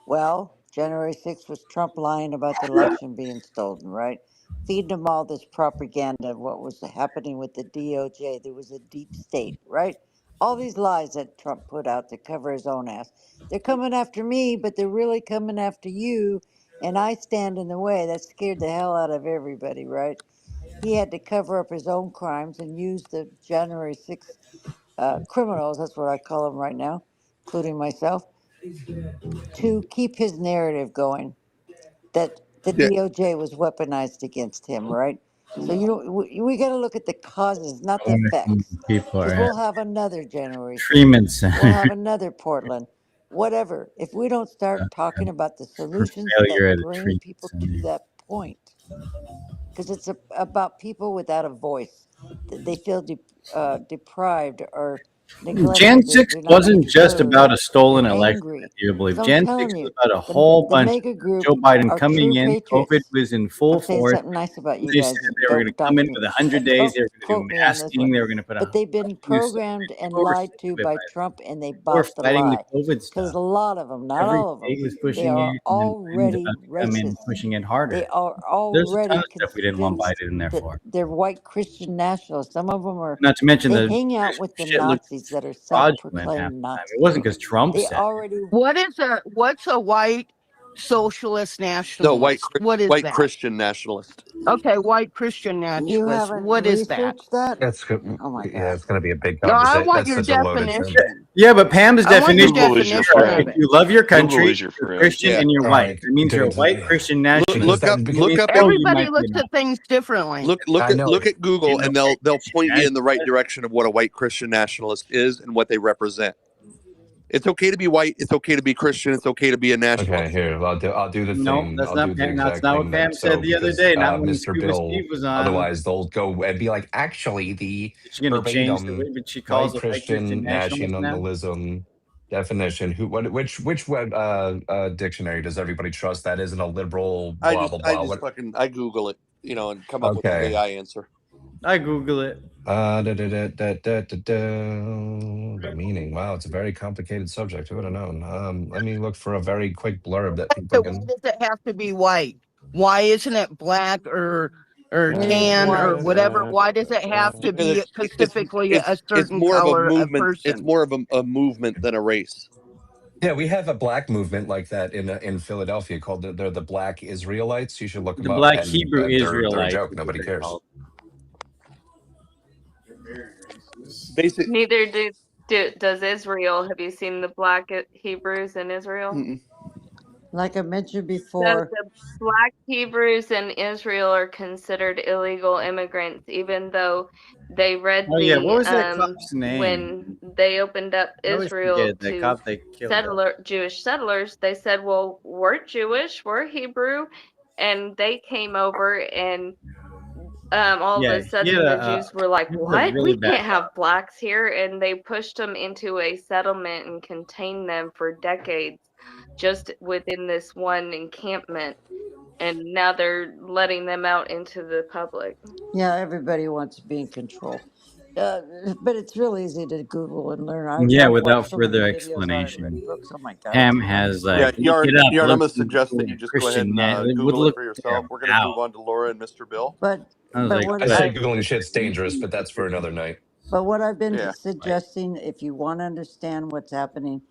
Well, January 6th was Trump lying about the election being stolen, right? Feeding them all this propaganda of what was happening with the DOJ. There was a deep state, right? All these lies that Trump put out to cover his own ass. They're coming after me, but they're really coming after you, and I stand in the way. That scared the hell out of everybody, right? He had to cover up his own crimes and use the January 6th criminals, that's what I call them right now, including myself, to keep his narrative going that the yeah, DOJ was weaponized against him, right? So we got to look at the causes, not I the wonder how many effects, people are because at we'll have another January 6th. treatment We'll center have another Portland, whatever. If we don't start talking about the for solutions failure that at a bring treatment people to center. that point, because it's about people without a voice. They feel deprived or Jan neglected. 6 They're not wasn't being just heard. about a stolen They're election, angry. do you believe? So I'm Jan telling 6 was you, about a whole the bunch mega of group Joe Biden are coming true in. COVID patriots. was in full I'm saying force. something nice about you They guys. said they were going Don't to come dox in me. with 100 days. Don't They were going to do quote me on this masking. one. They were going to put But a they've been huge stuff. programmed and People were lied sick to of it by by Trump, and they We're bought the fighting the lie. COVID Because stuff. a lot of them, not Every all of them, state was they pushing are it, and then Biden's already about to come in racist. pushing it They harder. are There's a ton already of stuff we didn't want convinced Biden in there that for. they're white Christian nationalists. Some of them are, Not to mention they the hang out with the shit looked Nazis that are fraudulent half self-proclaimed the time. It Nazis. wasn't because Trump They said it. already What's a white socialist No, nationalist? What is white that? Christian nationalist. Okay, white Christian You nationalist. haven't What is that? researched that? That's good. Oh my Yeah, God. it's going to be a big No, I conversation. want That's your such a loaded term. definition. Yeah, but Pam's I want your definition Google is your definition friend. of if it. you love your Google country, is your you're friend. Christian, Yeah. and you're All white. right, That means you're a white Christian nationalist. Look up because look Means up still you Everybody might be looks an at things differently. I know. look at Google, you know, and they'll point you in the right nationalist. direction of what a white Christian nationalist is and what they represent. It's okay to be white. It's okay to be Christian. It's okay to be a Okay, nationalist. here I'll do the No, thing. that's I'll do not the Pam. That's exact not what thing Pam that so said the other because day. Not when Mr. Scuba Steve Bill. was on. Otherwise, they'll go and be like, actually, the She's going to change the way, verbatim but she calls white a white Christian Christian nationalist now. nationalism definition. Which web dictionary does everybody trust? That isn't a liberal I blah blah just blah. What? I Google it, and come up with the Okay. AI answer. I Google it. The meaning. Wow, it's a very complicated subject. Who would have known? Let me look for a very quick blurb that people Why can. does it have to be white? Why isn't it black or It is tan or white. whatever? Why does it have to Because be specifically a it's certain more of a color of movement. It's person? more of a movement than a race. Yeah, we have a black movement like that in Philadelphia called they're the Black Israelites. You should look The them up, Black and Hebrew they're a Israelites joke. is what Nobody they're cares. called. Basic. Neither does Israel. Have you seen the Black Hebrews in Israel? Mm-mm. Like I mentioned So before, the Black Hebrews in Israel are considered illegal immigrants, even though they read Oh yeah, what was that cop's name? when they opened up I always Israel forget that to cop they killed. Jewish settlers. They said, "Well, we're Jewish, we're Hebrew," and they came over and all of Yeah, a he had sudden the Jews were like, he was a "What? really We bad can't have blacks here," and they pushed them into a settlement and contained them for decades, just within this one encampment. And now they're letting them out into the public. yeah, everybody wants to be in control. But it's real easy to Google and learn. Yeah, I've watched without so many further videos on it and read explanation. books. Oh my God, it's Pam amazing. has Yeah, look it up. Yarn. I'm Look gonna suggest that you just go ahead Christian. and Would Google it look for there. yourself. We're gonna Wow. move on to Laura and Mr. Bill. But I was but like, what I but say Googling shit's dangerous, but that's for another night. but what I've been Yeah. suggesting, if you want to understand what's happening,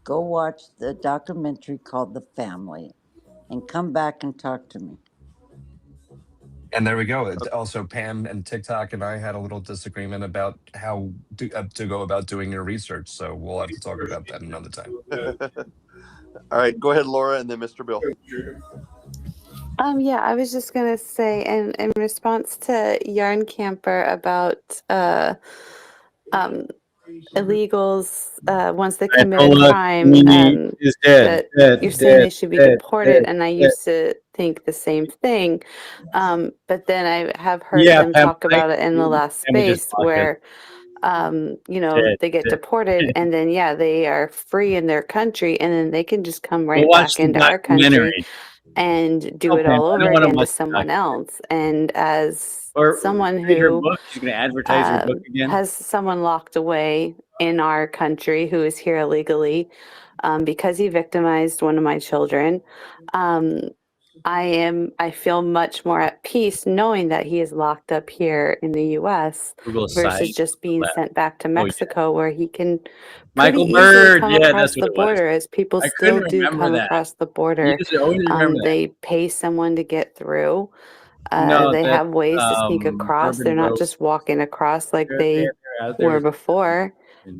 go watch the documentary called The Family, and come back and talk to me. And there we go. It's also Pam and TikTok and I had a little disagreement about how to go about doing your research. So we'll have to talk about that another time. All right, go ahead, Laura, and then Mr. Bill. Yeah, I was just gonna say, in response to Yarn Camper about illegals once they commit a crime, is dead. you're saying they should be deported, and I used to think the same thing, but then I have heard them Pam, talk about it in the last Pam, we just space lost it. where they get deported, and then they are free in their country, and then they can just come right watch back the into our country documentary. and do it Pam, all I over don't want to again to watch the someone else. And as Or someone read her who book. She's going to advertise her book again. has someone locked away in our country who is here illegally because he victimized one of my children, I feel much more at peace knowing that he is locked up here in the U.S. versus just being sent back to Mexico, where he can Michael pretty easily Bird. come Yeah, across that's what the it was. border, as people I still couldn't do remember come that. across the border. You should always remember that. They pay someone to get through. No, They that have ways to sneak across. Urban They're not Road. just walking across like they They're out there were with- before,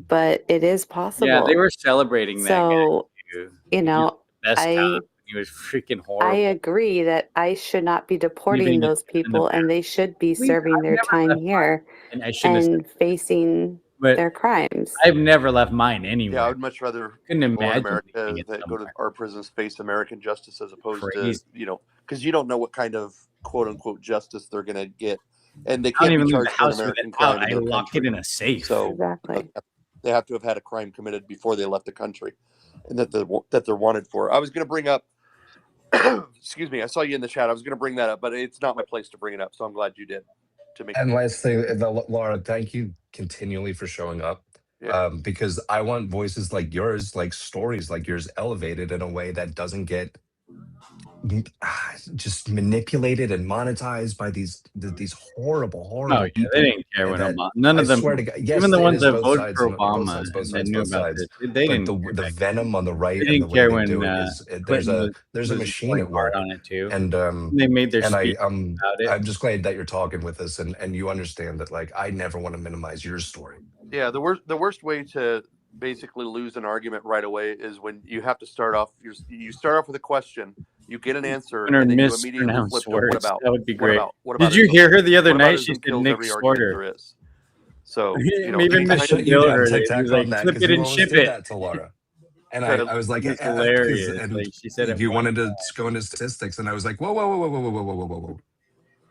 but it is possible. Yeah, they were celebrating that So, guy too. you know, Best I cop. He was freaking I horrible. agree that I should not be deporting Leaving those in the people, and they should be serving I've their never time left here and I shouldn't have and facing But their crimes. I've never left mine Yeah, I anywhere. would much rather Couldn't people in imagine America leaving it that go to somewhere. our prisons face American justice as opposed Crazy. to, because you don't know what kind of quote unquote justice they're going to get, and they I don't can't be even leave the charged for an house with it American out. crime in I their lock it country. in a safe. So Exactly. they have to have had a crime committed before they left the country, and that they're wanted for. I was going to bring up. Excuse me, I saw you in the chat. I was going to bring that up, but it's not my place to bring it up. So I'm glad you did. And last thing, Laura, thank you continually for showing up. Yeah. Because I want voices like yours, like stories like yours, elevated in a way that doesn't get just manipulated and monetized by these horrible, Oh horrible yeah, they people. didn't care And when that, Obama. None I of them, swear to God, even yes, the it ones is that both voted sides, for and both Obama sides, both and that sides, knew both about sides. this, they But didn't care the back venom on the right then. They and the didn't way care they when do it is Clinton there's a was machine going at hard work. on it too. And They made their and speech about it. I'm just glad that you're talking with us and you understand that, like, I never want to minimize your story. Yeah, the worst way to basically lose an argument right away is when you have to start off. You start off with a question, you get an answer, Or and then you immediately mispronounced flip to what words. about? That would be What great. about? What about Did you ism? hear her the other What about night? She ism said kills Nick every argument Sorter. there is. So Even I Mr. shut you Bill down heard it. He TikTok was like, on that "Flip because it you and always ship did it." that to Laura. And because I was like, It was because hilarious. Like she said it. if you wanted to go into statistics, and I was like, whoa, whoa, whoa, whoa, whoa, whoa, whoa, whoa, whoa, whoa.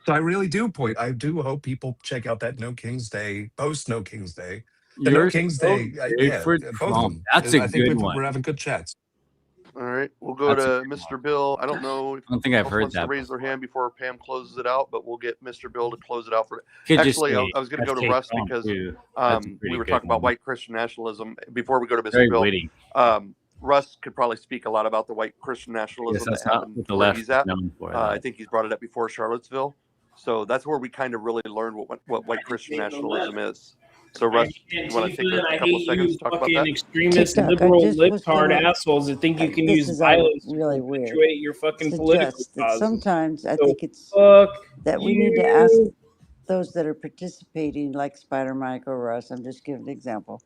So I really do I do hope people check out that No King's Day, post No King's Day. The No You're King's so Day, big yeah, for both of Trump. them. That's a I think good one. we're having good chats. All right, we'll go That's a to good Mr. Bill. I don't know if I don't think I've else heard wants to that raise their before. hand before Pam closes it out, but we'll get Mr. Bill to close it out for. Could just Actually, say I was going to go to FK Russ Trump because too. That's a we pretty were good talking about one. white Christian nationalism. Before we go to Mr. Very Bill, witty. Russ could probably speak a lot about the white Christian Yes, nationalism that's that not happened what the where left he's is at. known for. I think he's brought it up before, Charlottesville. So that's where we kind of really learned what white Christian nationalism is. So Russ, you want to take a couple of seconds to talk about that? Extremist, TikTok, I liberal, just was libtard gonna. assholes that think you can This use is all violence to really weird. perpetuate your fucking political Suggest that causes. sometimes I So think it's fuck that we need to ask you. those that are participating, like Spider Mike or Russ. I'm just giving an example,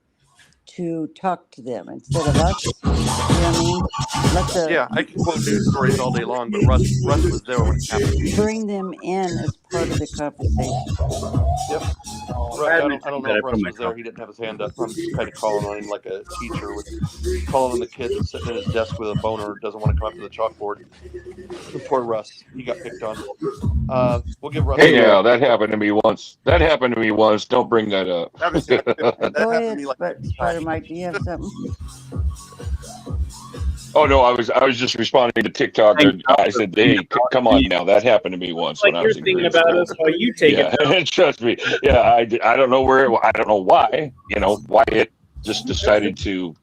to talk to them instead of us. You know what I mean? Let the Yeah, I can quote news stories all day long, but Russ was there when it happened. bring them in as part of the conversation. Yep. I don't know if Russ was there. He didn't have his hand up. I'm just kind of calling on him like a teacher with calling on the kid that's sitting at his desk with a boner doesn't want to come up to the chalkboard. Poor Russ, he got picked on. We'll give Russ. Hey, yeah, that happened to me once. That happened to me once. Don't bring that up. Go ahead, Spider Mike. Do you have something? Oh no, I was just responding to TikTok. I said, "Hey, come on now." That happened to me once when I was in grade about school. us while you take Yeah, it. trust me. Yeah, I don't know I don't know why. Why it just decided to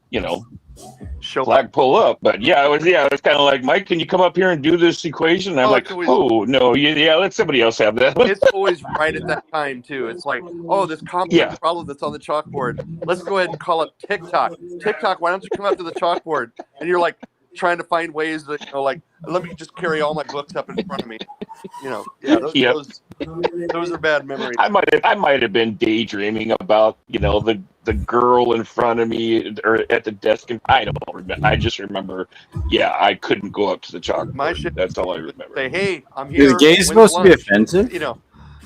flag pull up. But it was kind of like, Mike, can you come up here and do this equation? And I'm like, oh no, yeah, let somebody else have that. It's always right at that time too. It's like, oh, this complex problem that's on the chalkboard. Let's go ahead and call up TikTok. TikTok, why don't you come up to the chalkboard? And you're like trying to find ways that like, let me just carry all my books up in front of me. Those are bad memories. I might have been daydreaming about the girl in front of me or at the desk, and I don't remember. I just remember, I couldn't go up to the chalkboard. My shit. That's all I remember. Say, hey, I'm here. Is gays supposed to be offensive?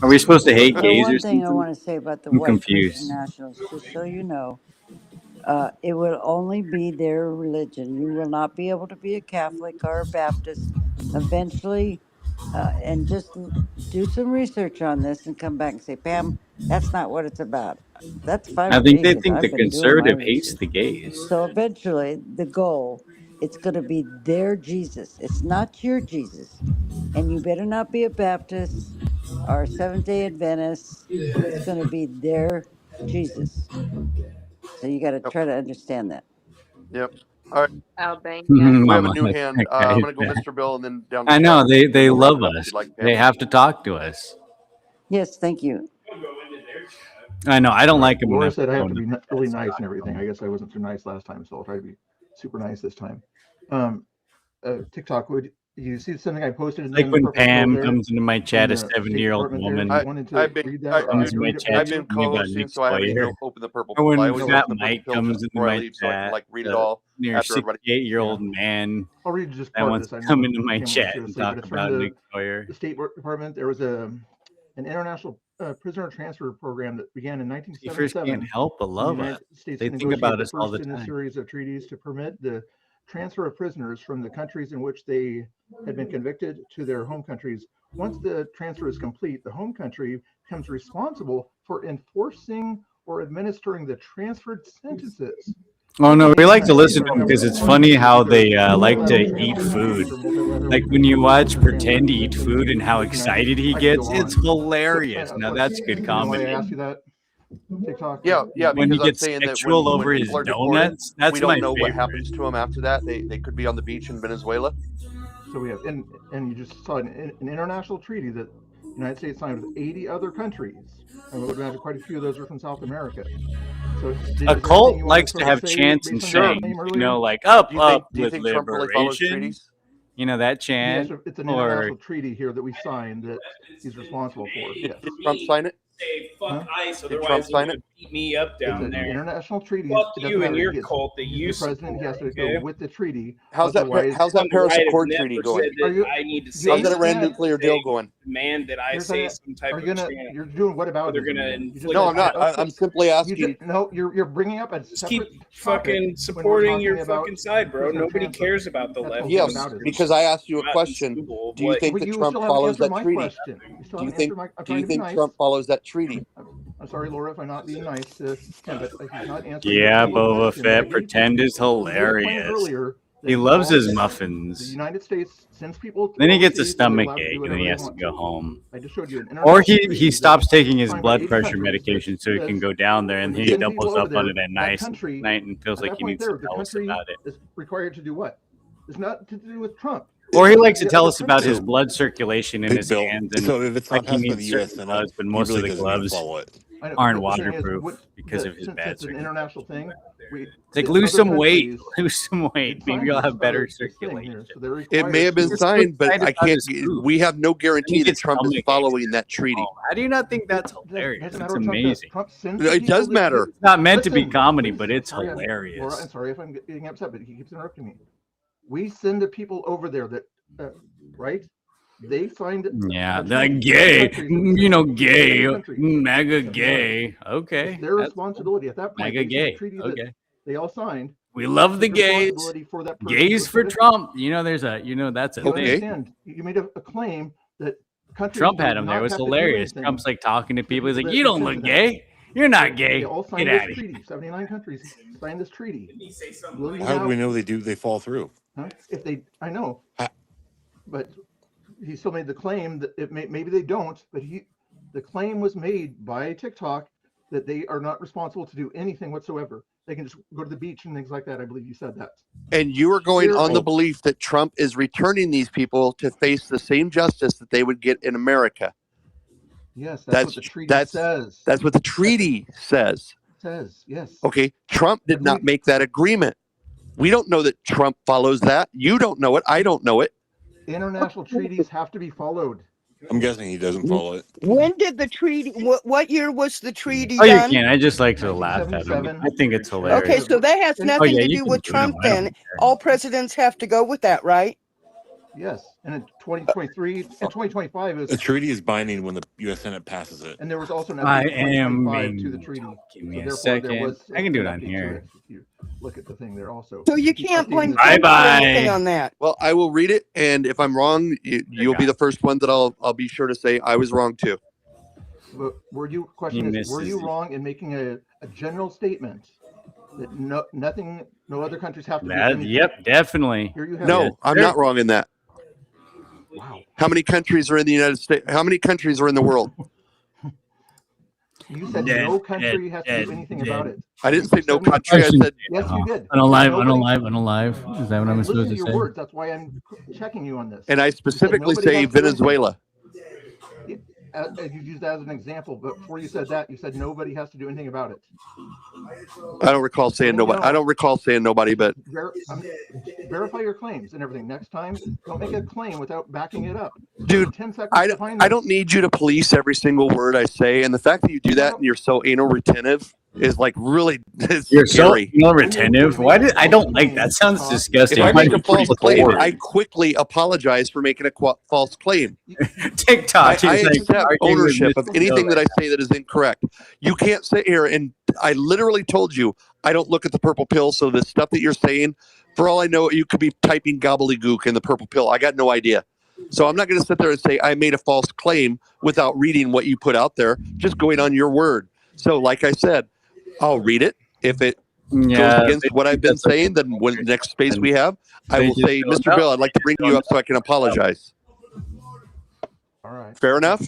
Are we supposed to hate The gays one or thing something? I want to say about the I'm white Christian confused. nationalists, just so you know, it will only be their religion. You will not be able to be a Catholic or a Baptist. Eventually, and just do some research on this and come back and say, Pam, that's not what it's about. That's fine I with think me they because think the I've been doing my conservative hates research. the gays. So eventually, the goal, it's going to be their Jesus. It's not your Jesus. And you better not be a Baptist or a Seventh-day Adventist. It's going to be their Jesus. So you got to try to understand that. Yep. All right. Albania. We have a Mama, new hand. I'm going to go Mr. Bill and then down to I know Chad. they We'll wrap love it up if us. you'd like, Pam. They have to talk to us. Yes, thank you. I know. I don't like them. Laura said I have to be really nice and everything. I guess I wasn't too nice last time, so I'll try to be super nice this time. TikTok, would you see something I posted? Like when Pam comes into my chat, a 70-year-old woman I've been co-hosting, so I haven't even opened the purple. Or when I always Fat open the Mike purple comes into before I my leave, so I can chat, like read it all near after everybody. 68-year-old man I'll read just that part of wants this. to I come know into my Pam chat wants to and sleep, talk but it's from about Nick Sawyer. the State Department. There was an international prisoner transfer program that began in He first 1977. can't help but love the us. United States They think negotiated about the us all first the in a time. series of treaties to permit the transfer of prisoners from the countries in which they had been convicted to their home countries. Once the transfer is complete, the home country becomes responsible for enforcing or administering the transferred sentences. Oh no, we like to listen to them because it's funny how they like to eat food. Like when you watch Pretend to Eat Food and how excited he gets, it's hilarious. Now that's good comedy. I asked you that. TikTok. Yeah, When he because I'm gets saying that sexual when over his people are deported, donuts, that's we don't my know what favorite. happens to them after that. They could be on the beach in Venezuela. So we have, and you just saw an international treaty that the United States signed with 80 other countries. I would imagine quite a few of those are from South America. So A is there anything cult you want likes sort to of have say chants and based on your sayings, claim you earlier? know, like up, Do you up think with Trump really follows liberation. treaties? You know that Yes, chant, it's an or international treaty here that we signed that he's responsible for. Yes. Did Trump sign it? Say fuck Huh? ICE, Did Trump otherwise sign they it? would beat me up It's down an there. international treaty. Fuck It doesn't you and matter. your cult that He's you the president. He has to support, go okay? with the treaty. How's that Otherwise, Paris I have Accord never treaty said going? that I need to do you How's say that Iran understand? nuclear deal going? demand that I Here's say a- some type Are of you gonna? chant. You're doing what about They're it? gonna You just inflict No, I'm not. no, I'm simply you asking. just no. You're bringing up a Just separate keep topic fucking when we're supporting your talking about fucking side, bro. prisoner Nobody transfer. cares about the That's left. what Yes, about it. because I asked you a Not in question. school. Do you What? think But that you Trump still haven't follows answered that my treaty? question. You still Do you haven't think answered my. I'm do you trying to be think nice. Trump follows that treaty? I'm sorry, Laura, if I'm not being nice to him, but he's not answering yeah, your Boba question. Fett pretend is He made a claim hilarious. earlier that He loves his the muffins. United States sends people Then he gets a overseas, so they're stomach allowed to do ache, and whatever then he they has to want go home. I just showed you an Or international treaty he that stops taking his signed by blood 80 pressure countries medication so he that can says go down there, when and we he send people doubles over up there, on it at that country, night and feels at like that he point needs there, to the tell us country about it. is required to do what? It's not to do with Trump. Or he likes to The tell other us about his countries. blood circulation in Big his Bill. hands, and So if it's like not he passed by the needs U.S. certain Senate, gloves, but he most really of the doesn't need to gloves follow it. I know, aren't but the thing is, waterproof because of his since bad it's an circulation. international thing, It's like the lose other some weight, countries lose some weight. did Maybe sign you'll this have better this thing circulation. here, so they're It may required have been He's so signed, but excited I about can't. his food. We have no And he guarantee that gets Trump is stomach aches following that at treaty. home. How do you not think that's It hilarious? doesn't It's matter what Trump does. amazing. Trump sends the It people does matter. It's not meant to be Listen, comedy, please, but it's sorry, Laura, hilarious. I'm sorry if I'm getting upset, but he keeps interrupting me. We send the people over there that, right? They signed Yeah, a they're treaty like with gay, other countries that you know, send gay, other countries. mega Doesn't matter. gay. Okay, It's their that's responsibility. At that point, mega they signed a gay. treaty that Okay, they all signed. we love the It's gays. responsibility for that person Gays who was for convicted. Trump. You know, that's a You thing. understand? You made a claim that countries Trump had do him there. It not was have to do hilarious. anything Trump's like talking to people. He's like, that "You don't consent look to that. gay. You're not gay. They all Get signed out this of here." treaty. 79 countries signed this treaty. Will you How do now? we know they fall through? Huh? If they, I know, I- but he still made the claim that maybe they don't, but the claim was made by TikTok that they are not responsible to do anything whatsoever. They can just go to the beach and things like that. I believe you said that. And you are going Here- on the belief that Trump is returning these people to face the same justice that they would get in America. Yes, that's what the treaty says. That's what the treaty says. Says, yes. Okay, Trump did not make that agreement. We don't know that Trump follows that. You don't know it. I don't know it. International treaties have to be followed. I'm guessing he doesn't follow it. When did the treaty? What year was the treaty Oh, you done? can. I just like to laugh at him. 1977. I think it's hilarious. Okay, so that has Oh, nothing yeah, to you do can with do it. Trump. I don't Then all presidents have to go with that, right? Yes, and in 2023 and 2025 The is, treaty is binding when the U.S. Senate passes it. and there was also an I update in am 2025 to being. the treaty. Give me a Therefore, second. there was I can do it an on update to here. it if you look at the thing there also. So you Keep can't updating blame the Trump treaty. for anything on that. Well, I will read it, and if I'm wrong, you'll be the first one that I'll be sure to say I was wrong too. But were you were you wrong in making a general statement that no other countries have to do anything? Yep, definitely. Here you have No, it. I'm not wrong in that. Wow. How many countries are in the United States? How many countries are in the world? You said no country has to do anything about it. I didn't say no You said country. I said yes, you did. Unalive. Is that what I'm Listen supposed to to your say? words. That's why I'm checking you on this. and I You said specifically nobody say has to do anything. Venezuela. You used that as an example, but before you said that, you said nobody has to do anything about it. I don't recall saying nobody. I don't recall saying nobody, but Verify your claims and everything. Next time, don't make a claim without backing it up. dude, 10 seconds I to find I this. don't need you to police every single word I say, and the fact that you do that and you're so anal retentive is like really it's You're scary. so retentive. Why did I don't like that? Sounds disgusting. If I make a false claim, bored. I quickly apologize for making a false claim. TikTok. I is like accept arguing with ownership of Mr. anything Bill. that I say that is incorrect. You can't sit here and I literally told you I don't look at the purple pill. So the stuff that you're saying, for all I know, you could be typing gobbledygook in the purple pill. I got no idea. So I'm not going to sit there and say I made a false claim without reading what you put out there, just going on your word. So like I said, I'll read it. If it goes against what I've been saying, then when the next space we have, I will say, Mr. Bill, I'd like to bring you up so I can apologize. All right. Fair enough?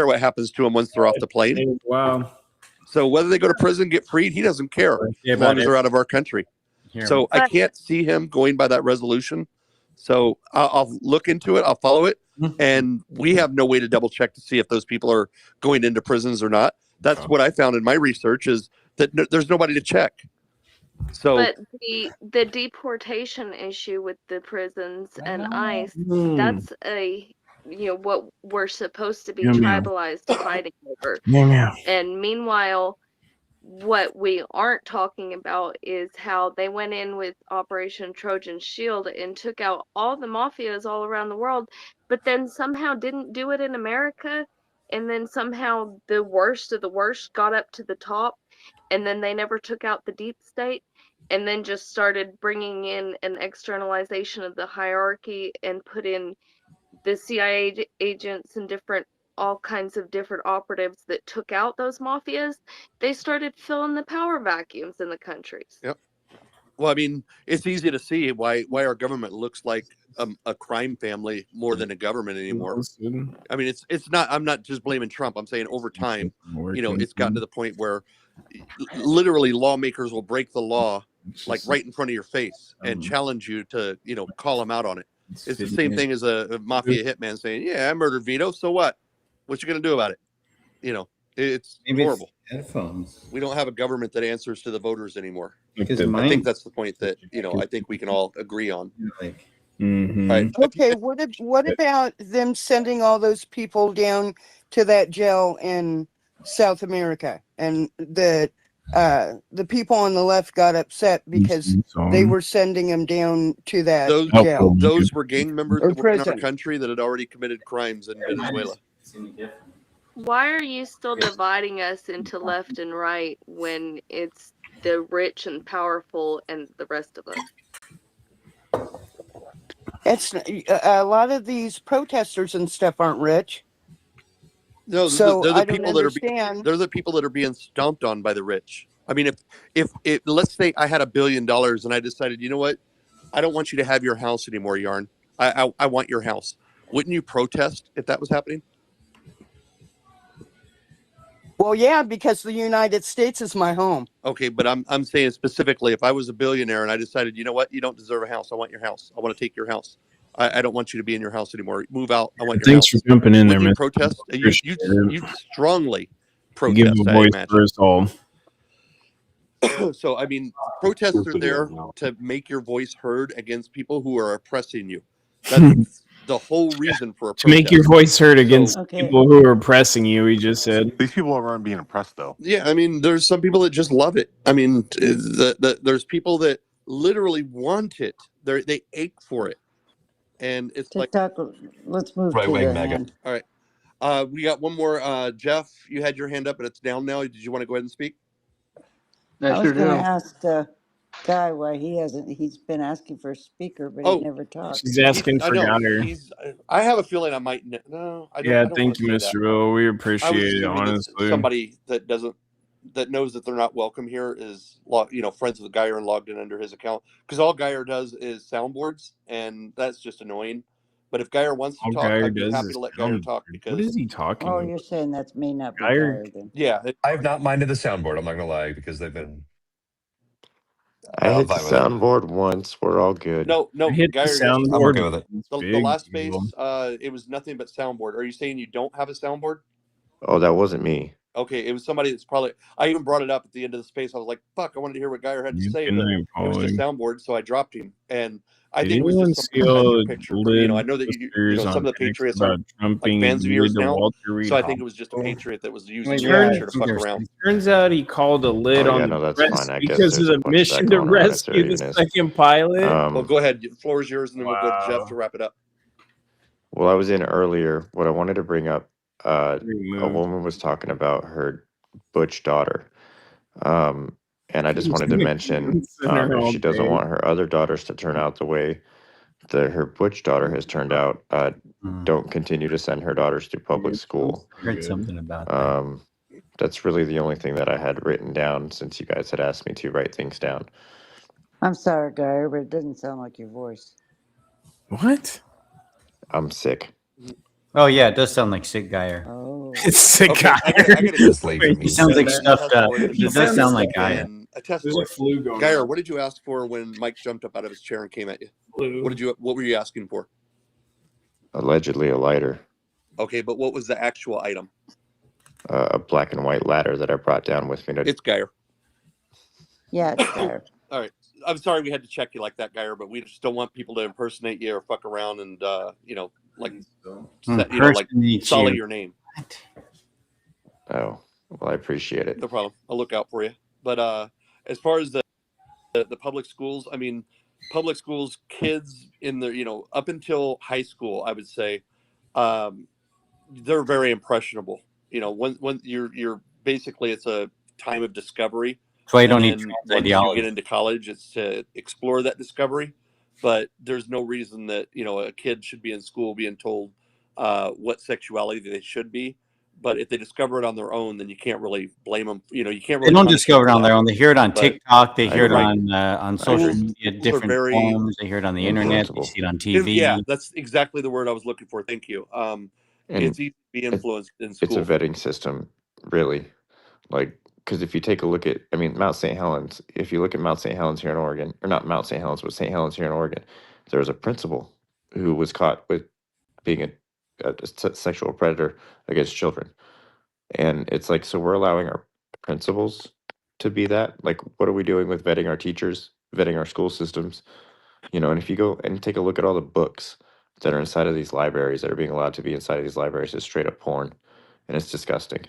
care what happens to them once they're off the plane. Wow. So whether they go to prison, get freed, he doesn't care as long as they're out of our country. So I can't see him going by that resolution. So I'll look into it. I'll follow it. and we have no way to double check to see if those people are going into prisons or not. That's what I found in my research, is that there's nobody to check. So, but the deportation issue with the prisons and ICE, that's what we're supposed to be Meow, meow. tribalized fighting over. Meow, meow. And meanwhile, what we aren't talking about is how they went in with Operation Trojan Shield and took out all the mafias all around the world, but then somehow didn't do it in America. And then somehow the worst of the worst got up to the top, and then they never took out the deep state, and then just started bringing in an externalization of the hierarchy and put in the CIA agents and all kinds of different operatives that took out those mafias. They started filling the power vacuums in the countries. yep. Well, I mean, it's easy to see why our government looks like a crime family more than a government anymore. I mean, it's not. I'm not just blaming Trump. I'm saying over time, it's gotten to the point where literally lawmakers will break the law like right in front of your face and challenge you to call them out on it. It's the same thing as a mafia hitman saying, "Yeah, I murdered Vito. So what? What you gonna do about it?" It's horrible. Headphones. We don't have a government that answers to the voters anymore. I Mine- think that's the point that I think we can all agree on. Like, Right. Okay, what about them sending all those people down to that jail in South America, and the people on the left got upset because they were sending them down to that jail. Those were gang members Or that were in our prison. country that had already committed crimes in Venezuela. Why are you still dividing us into left and right when it's the rich and powerful and the rest of us? It's a lot of these protesters and stuff aren't rich. No, So they're I the don't people that are understand. they're the people that are being stomped on by the rich. I mean, if let's say I had $1 billion and I decided, you know what, I don't want you to have your house anymore, Yarn. I want your house. Wouldn't you protest if that was happening? Well, yeah, because the United States is my home. Okay, but I'm saying specifically, if I was a billionaire and I decided, you know what, you don't deserve a house. I want your house. I want to take your house. I don't want you to be in your house anymore. Move out. I want your Thanks house. for jumping in there, Wouldn't you man. protest? You strongly Give protest, a I voice imagine. for us all. So, I mean, protests are there to make your voice heard against people who are oppressing you. That's the whole reason for a protest. To make your voice heard against Okay. people who are oppressing you, he just said. These people aren't being oppressed, though. Yeah, I mean, there's some people that just love it. I mean, there's people that literally want it. They ache for it, and it's like, TikTok, let's move Right to wing the mega. hand. all right. We got one more. Jeff, you had your hand up, and it's down now. Did you want to go ahead and speak? I was going to ask Guy why he's been asking for a speaker, but he never talked. She's asking for Gunner. I have a feeling I might. No, I don't. Yeah, I don't thank you, wanna say Mr. that. Will. We I was appreciate it, assuming that honestly. somebody that knows that they're not welcome here is friends with Geyer and logged in under his account, because all Geyer does is soundboards, and that's just annoying. But if Geyer wants to All talk, Geyer I'd be does happy is to let Geyer talk, because What is he talking Oh, about? you're saying that may not be Geyer? Geyer then. Yeah, I have not minded the soundboard. I'm not gonna lie, because they've been. I hit the fine with it. soundboard once. We're all good. no, I hit the Geyer, yes. soundboard. I'm okay with it. It's The big, last Will. space, it was nothing but soundboard. Are you saying you don't have a soundboard? Oh, that wasn't me. Okay, it was somebody that's probably. I even brought it up at the end of the space. I was like, "Fuck!" I wanted to hear what Geyer had to say, Good but night, it was just Paulie. soundboard, so I dropped him. And I Did think it was anyone just see something about all your the picture. lid I know that posters some on of the X Patriots about aren't Trump like being fans of yours related to now, Walter Reed so I think it was just a Hospital? Patriot that was using It your turns, picture to fuck around. turns out he called a lid Oh, yeah, on no, the that's press fine. I guess because of there's a the bunch of that mission to going around. It's rescue the silliness. second pilot. Well, go ahead. The floor is yours, and then we'll go to Jeff to wrap it up. Well, I was in earlier. What I wanted to bring up, a Removed. woman was talking about her butch daughter. And I just He's wanted to gonna mention, send her if all she doesn't day. want her other daughters to turn out the way that her butch daughter has turned out, don't continue to send her daughters to public school. Heard something about that. That's really the only thing that I had written down, since you guys had asked me to write things down. I'm sorry, Guy, but it doesn't sound like your voice. What? I'm sick. Oh yeah, it does sound like sick Geyer. Oh. It's sick Okay, guy. I gotta Just leave He me. sounds like Test stuffed up. for it. It does sound like Geyer. And a test There's for a it. flu going Geyer, on. what did you ask for when Mike jumped up out of his chair and came at you? Flu. What were you asking for? Allegedly a lighter, Okay, but what was the actual item? a black and white ladder that I brought down with me to. It's Geyer. Yeah, it's Geyer. All right. I'm sorry we had to check you like that, Geyer, but we just don't want people to impersonate you or fuck around and like sully your name. Oh, well, I appreciate it. No problem. I'll look out for you. But as far as the public schools, I mean, public schools, kids in the up until high school, I would say, they're very impressionable. When you're basically, it's a time of discovery. That's why you And don't need then trans once you ideology. get into college, it's to explore that discovery. But there's no reason that a kid should be in school being told what sexuality they should be. But if they discover it on their own, then you can't really blame them. You can't They really don't punish discover it them on for their that. own. They hear it on But TikTok. They hear it right. on social media, Schools are different very forums. They hear it on the internet. They see it on TV. Yeah, that's exactly the word I was looking for. Thank you. And It's easy to be influenced in It's a school. vetting system, really. Like, because if you take a look at, I mean, Mount St. Helens, if you look at Mount St. Helens here in Oregon, or not Mount St. Helens, but St. Helens here in Oregon, there was a principal who was caught with being a sexual predator against children. And it's like, so we're allowing our principals to be that? Like, what are we doing with vetting our teachers, vetting our school systems? And if you go and take a look at all the books that are inside of these libraries that are being allowed to be inside of these libraries, it's straight up porn. And it's disgusting.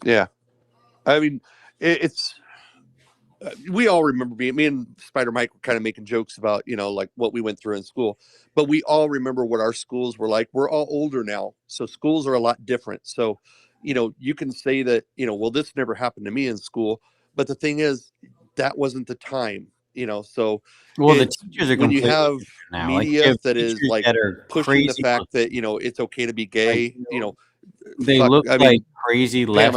Yeah, I mean, it's we all remember me and Spider Mike were kind of making jokes about like what we went through in school, but we all remember what our schools were like. We're all older now, so schools are a lot different. So you can say that well, this never happened to me in school, but the thing is that wasn't the time. So well, the teachers are when you completely have now. media Like, that is like that are pushing the crazy fact that it's okay to be gay. They Fuck, look I mean, like crazy Pam, left.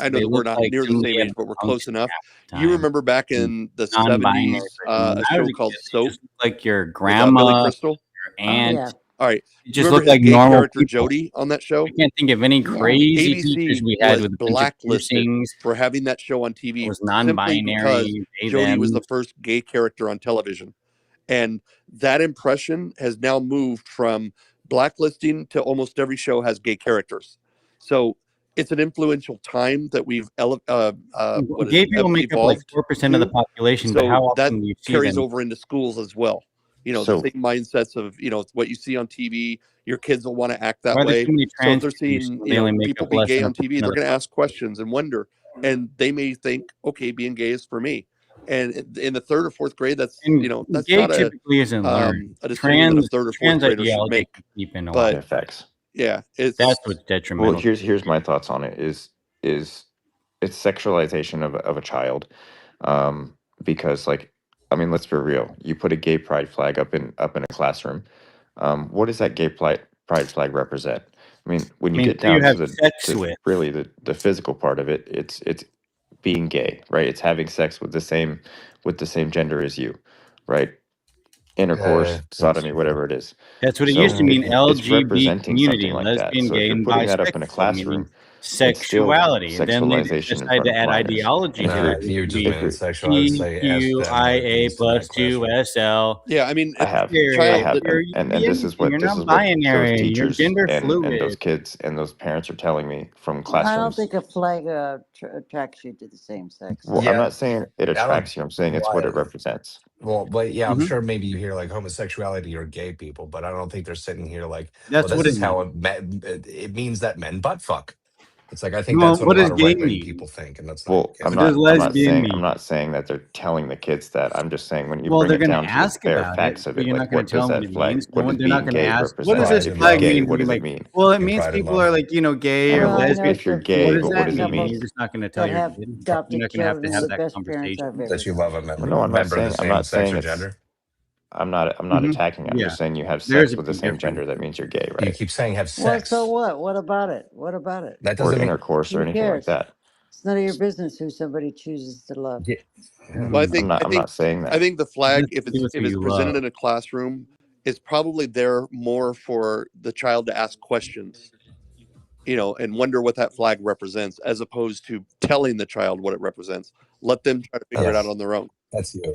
I know They that we're look not like near the somebody same had age, but we're punks close enough. at the You time. remember back in the Non-binary 70s, person. a When I show was a called kid, they Soap just look like your with grandma, Billy Crystal? your aunt. Yeah. All right. It You just remember look his like gay normal character people. Jody on that show? I can't think of any Yeah. crazy teachers ABC we had was with a bunch of blacklisted piercings. for having that show on It TV was simply because non-binary. They Jody was them. the first gay character on television. And that impression has now moved from blacklisting to almost every show has gay characters. So it's an influential time that we've Gay people make up like evolved 4% of the to. population, but So how that often do you see carries them? over into schools as well. The So same mindsets of what you see on TV. Your kids will want to act that Why are there way. too many So if trans they're people you see seeing when they only make people up be less gay than a on TV, percent of they're the going to ask population? questions and wonder, and they may think, okay, being gay is for me. And in the third or fourth grade, that's And that's gay not typically isn't learned. a decision that a Trans third or fourth grader should ideology make. can keep in a while. But effects. yeah, That's it's what's Well, detrimental. here's my thoughts on it. Is it's sexualization of a child, because, like, I mean, let's be real. You put a gay pride flag up in a classroom. What does that gay pride flag represent? I mean, when you get who you down have to sex with. really the physical part of it, it's being gay, right? It's having sex with the same gender as you, right? Intercourse, sodomy, whatever it is. That's what it So used to mean. it's LGBT representing community, something like that. lesbian, So if gay, you're and putting that up in a bisexual, meaning classroom, it's still sexuality. And then they sexualization in decide front to of add minors. ideology And to if that. you're It You would just be made it sexual. I would say ask them what it PQIA means to plus that question. 2SL. yeah. I mean, I it's have, a child that and You're this is anything. You're what not those binary. You're teachers gender and those fluid. kids and those parents are telling me from I don't classrooms. think a flag attracts you to the same sex. Well, I'm not saying it I don't. attracts you. I'm saying it's what Why? it represents. Well, but yeah, I'm Mhm. sure maybe you hear like homosexuality or gay people, but I don't think they're sitting here like, well, That's this what it is how means. it means that men butt fuck. It's like I think Well, that's what a what does lot of gay right wing mean? people think, and that's not. Well, Yeah. What does lesbian I'm mean? not saying that they're telling the kids that. I'm just saying when you Well, bring they're it going to down to the ask bare about it, facts of but it, you're like not going what to tell does them what that it flag, means. what does They're not being going to gay ask, what does represent? this Pride If and you're flag love. gay, mean? what And you're does it like, mean? well, it And means pride and people are love. like, gay or Well, I know lesbian. If you're some gay, What people does but what that does it that mean? mean? You're just not going to tell that your have kid. You're adopted not going to children have are the that best parents conversation. I've ever That you love seen. a Well, no, I'm not member of the saying same sex or gender. I'm not Hmm. attacking. I'm Yeah, just saying you have there is sex a with the big same difference. gender. That means you're gay, You right? keep saying have Well, so sex. what? What about it? What about it? That Or doesn't mean. intercourse or Who anything like cares? that. It's none of your business who somebody chooses to love. Yeah. Well, I'm not saying I that. think the flag, Just say with if who it's you presented love. in a classroom, is probably there more for the child to ask questions, and wonder what that flag represents, as opposed to telling the child what it represents. Let them try to figure it out Yes, on their own. that's you.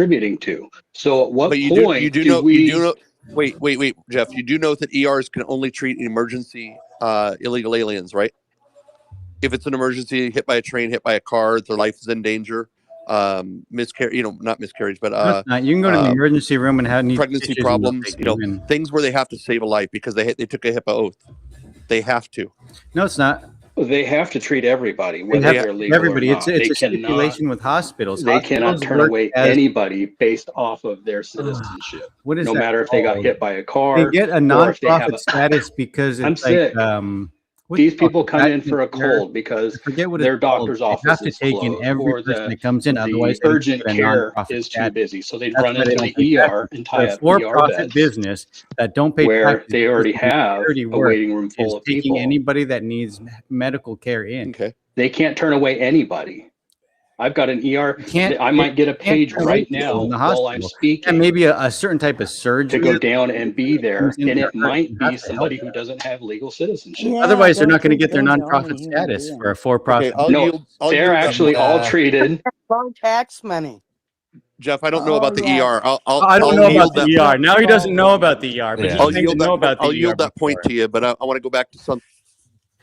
contributing to. So at what But point you do know, wait, Jeff, you do know that ERs can only treat emergency illegal aliens, right? If it's an emergency, hit by a train, hit by a car, their life is in danger, miscarriage, not miscarriage, but No, it's not. You can go to the emergency room and have pregnancy problems, things where they have to save a life because they took a HIPAA oath. They have to. No, it's not. They have to treat everybody, whether they're legal everybody. or not. It's a cannot, stipulation with hospitals. They cannot turn away anybody based off of their citizenship. What is no that matter if they got called? hit by a car. They get a or if they have nonprofit status because it's I'm sick. These people come in for a cold because their doctor's office is closed, or the comes in. Otherwise, urgent care is too busy, so they run into the ER and tie up ER beds. Business that don't pay where taxes they already have a waiting room full of taking people. anybody that needs medical care in. Okay. They can't turn away anybody. I've got an ER. I might get a page right now while I'm speaking. Yeah, maybe a certain type of surgery to go down and be there, comes in and to it hurt, might you be have to help somebody who doesn't have legal citizenship. Yeah, Otherwise, they're don't not going to treat get their them the only nonprofit human status being. for a for-profit. Okay, No, they're actually all treated. Long tax money. Jeff, I don't know Oh, about the yeah. ER. I don't know about the ER. Now he doesn't Oh. know about the ER, but he I'll claimed to yield know that. about the I'll ER yield that point before. to you, but I want to go back to something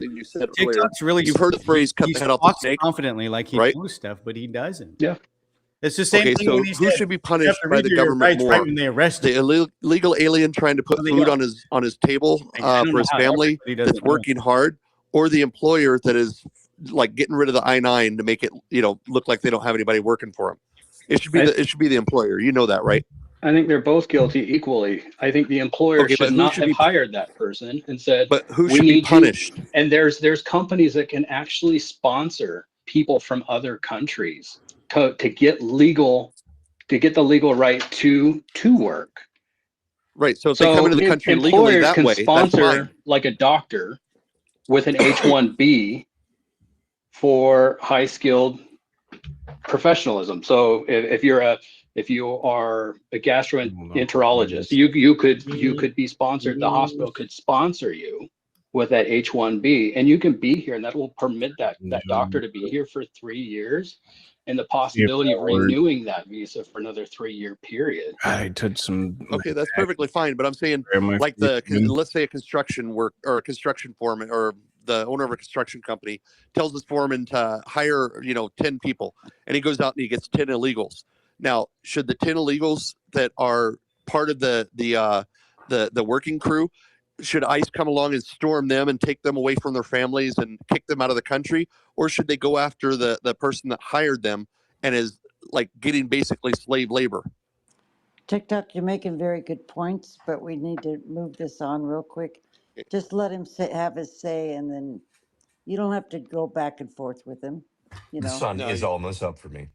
you said earlier. TikTok's really You've heard the phrase "cut he the head off the talks snake," confidently like he right? knows stuff, but he doesn't. Yeah. It's the same Okay, thing so when he who said, should be you have punished to by read the your government rights right more? when they arrest The you. illegal alien trying to put Well, they food are. on his table I for don't know his how family everybody that's doesn't know. working hard, or the employer that is like getting rid of the I-9 to make it look like they don't have anybody working for them. It should be the employer. You know that, right? I think they're both guilty equally. I think the employer Okay, should but who not should have be? hired that person and said, But who "We should be need you." punished? And there's companies that can actually sponsor people from other countries to get the legal right to work. Right. So if they come into the country legally employers that can way, that's sponsor fine. like a doctor with an H-1B for high skilled professionalism. So if you are a gastroenterologist, you could be sponsored. The hospital could sponsor you with that H-1B, and you can be here, and that will permit that doctor to be here for 3 years, and the possibility of renewing that visa for another 3-year period. I took some. Okay, that's perfectly fine. But I'm saying, like let's say a construction foreman or the owner of a construction company tells his foreman to hire 10 people, and he goes out and he gets 10 illegals. Now, should the 10 illegals that are part of the working crew, should ICE come along and storm them and take them away from their families and kick them out of the country, or should they go after the person that hired them and is like getting basically slave labor? TikTok, you're making very good points, but we need to move this on real quick. Just let him have his say, and then you don't have to go back and forth with him. The sun is almost up for me.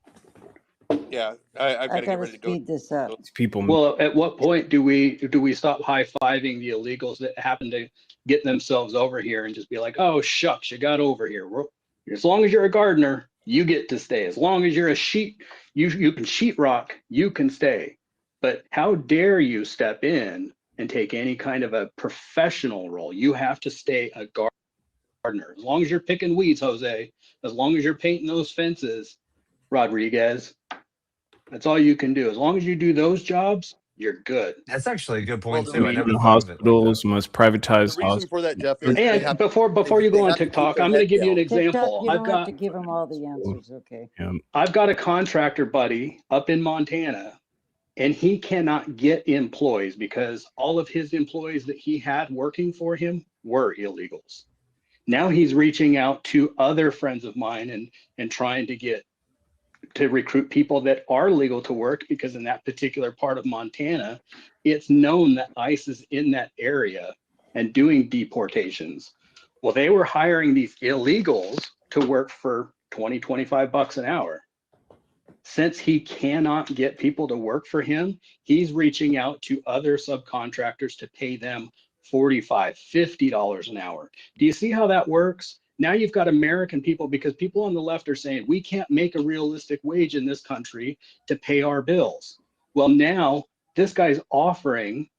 Yeah, I've got to get ready to go. Speed this up. People. Well, at what point do we stop high-fiving the illegals that happen to get themselves over here and just be like, "Oh shucks, you got over here. As long as you're a gardener, you get to stay. As long as you're a you can sheetrock, you can stay." But how dare you step in and take any kind of a professional role? You have to stay a gardener. As long as you're picking weeds, Jose, as long as you're painting those fences, Rodriguez, that's all you can do. As long as you do those jobs, you're good. That's actually a good point Well, too. I never thought Hospitals of it like must privatize. The reason for that, Jeff, is and before you go on TikTok, I'm going to give you an example. TikTok, you don't have to give him all the answers, okay? I've got a contractor buddy up in Montana, and he cannot get employees because all of his employees that he had working for him were illegals. Now he's reaching out to other friends of mine and trying to recruit people that are legal to work, because in that particular part of Montana, it's known that ICE is in that area and doing deportations. Well, they were hiring these illegals to work for 20, 25 bucks an hour. Since he cannot get people to work for him, he's reaching out to other subcontractors to pay them $45, $50 an hour. Do you see how that works? Now you've got American people, because people on the left are saying we can't make a realistic wage in this country to pay our bills. Well, now this guy's offering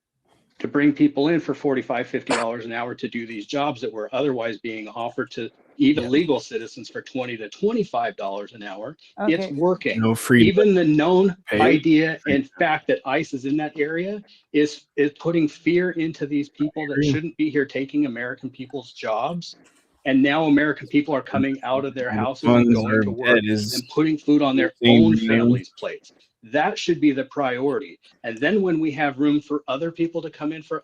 to bring people in for $45, $50 an hour to do these jobs that were otherwise being offered to even legal citizens for $20 to $25 an hour. Okay. It's working. No free. Even the known pay. idea and fact that ICE is in that area is putting fear into these people that shouldn't be here taking American people's jobs. And now American people are coming out of their houses and going to work and putting food on their own families' plates. That should be the priority. And then when we have room for other people to come in from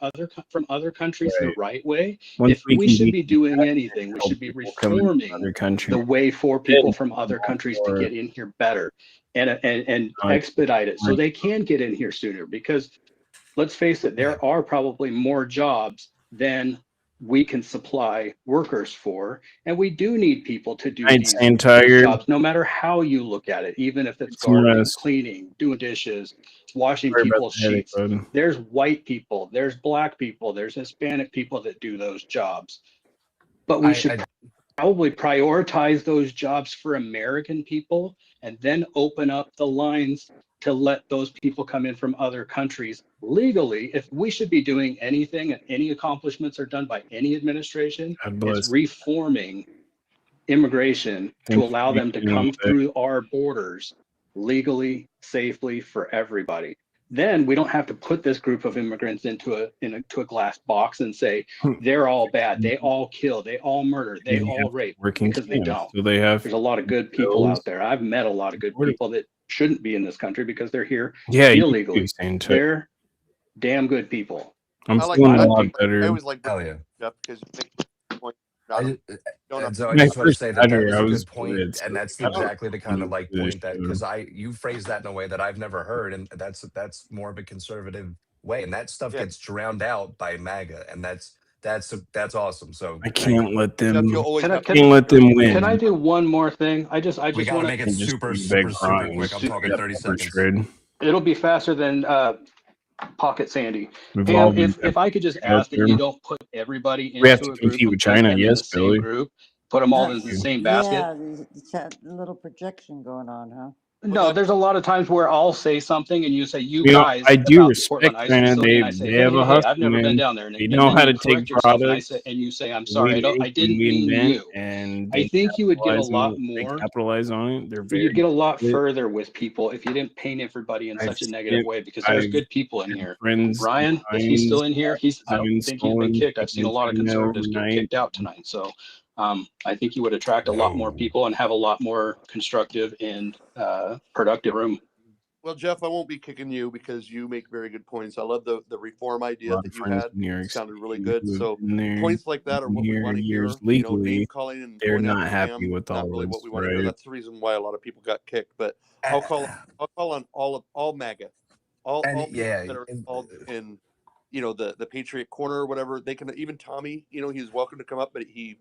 other countries the right way, if we should be doing anything, we should be reforming the way for people from other countries to get in here better and expedite it so they can get in here sooner. Because let's face it, there are probably more jobs than we can supply workers for, and we do need people to do these jobs, no matter how you look at it, even if it's gardening, cleaning, doing dishes, washing people's sheets. There's white people, there's black people, there's Hispanic people that do those jobs. But we should probably prioritize those jobs for American people and then open up the lines to let those people come in from other countries legally. If we should be doing anything and any accomplishments are done by any administration, it's reforming immigration to allow them to come through our borders legally, safely for everybody. Then we don't have to put this group of immigrants into a glass box and say they're all bad, they all kill, they all murder, they all rape, because they don't. So they have There's a lot of good people out there. I've met a lot of good people that shouldn't be in this country because they're here illegally. They're damn good people. I'm I feeling a lot I better. always like Hell yeah. Jeff because you make the point. And so I When I just want to first say got that here, is I a was good point, good, so and that's I don't exactly the kind of like do this point that show. because you phrase that in a way that I've never heard, and that's more of a conservative way, and that stuff gets drowned out by MAGA, and that's awesome. So I thank you. can't let them. Jeff, you'll always I have can't let them win. Can I do one more thing? I just We got want to make it super quick. I'm talking 30 seconds. It'll be faster than Pocket Sandy. We've Pam, all been if I could just out ask that there. you don't put everybody We have into to a group compete and with put China. them in Yes, the same Billy. group, put them all in the same basket. Yeah, it's that little projection going on, huh? No, there's a lot of times where I'll say something and you say, you You know, guys, I do about the Portland respect Ice China. facility, and I say, They hey, have a hey, hustle, I've never been man. down there, They and know then how you to take correct yourself, and products. you say, I'm We sorry, make I and didn't we mean invent, you. and I they think you would get a capitalize on lot it. They more. capitalize on it. They're very You'd get a lot good. further with people if you didn't paint everybody in I've such a seen negative it. way, because there's I've good people in here. friends Ryan, if he's behind still in here, I have don't been think he's been stolen, kicked. I've seen taken a lot of to China conservatives get overnight. kicked out tonight. So I think you would attract a lot more people and have a lot more constructive and productive room. Well, Jeff, I won't be kicking you because you make very good points. I love the reform A idea lot that of you friends had. in New York It sounded really City good. who have So been there, points like that are been what we here want to years hear. You know, legally. name calling and They're going not after happy Pam, with not all really this, what we want to hear. right? That's the reason why a lot of people got kicked. But I'll call on all MAGA, all And people yeah, that are involved in, you know, the Patriot Corner or whatever. They can, even Tommy, you know, he's welcome to come up, but he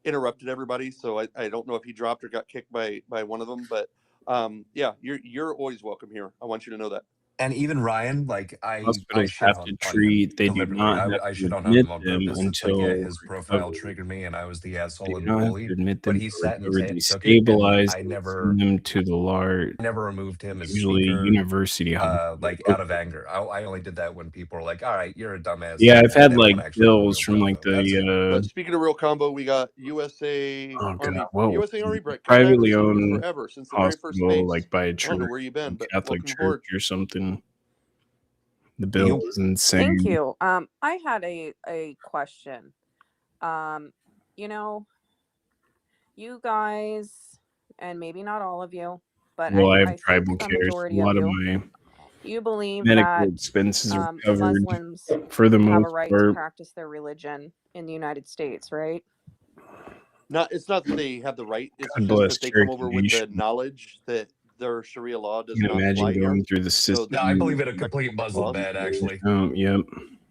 interrupted everybody. So I don't know if he dropped or got kicked by one of them. But yeah, you're always welcome here. I want you to know that. and even Ryan, like I Hospitals shit have to on him treat. They do deliberately. not have I to shit on admit him on them purpose. It's like, yeah, until his profile recovery. triggered me, and I was the They asshole do and not have bully. to admit But them he to sat and recovery. They took it, and stabilize. I They never send them to the LART. removed him as Usually, speaker, university hospitals. like out of anger. I only did that when people were like, "All right, you're a dumbass," Yeah, and I've had they don't like want to actually bills real from like combo. That's it. the But speaking of real combo, we got USA oh god, Army. what was USA Army, it? Brett. Kevin and I haven't Privately seen you owned forever since the very first hospital, space. like by a I don't know church, where you've been, a but Catholic welcome aboard. church or something. The You. bill is insane. Thank you. I had a question. You know, you guys, and maybe not all of you, but Well, I I have think tribal a care, so a majority of lot of you, my you believe medical that expenses are covered Muslims for the have a most right to part. practice their religion in the United States, right? It's not that they have the right. It's God just bless that they come Turkey over with the Nation. knowledge that their Sharia law does You can not imagine apply here. going through the So system. No, I believe in a they complete Muslim laws. ban. Actually, Yep.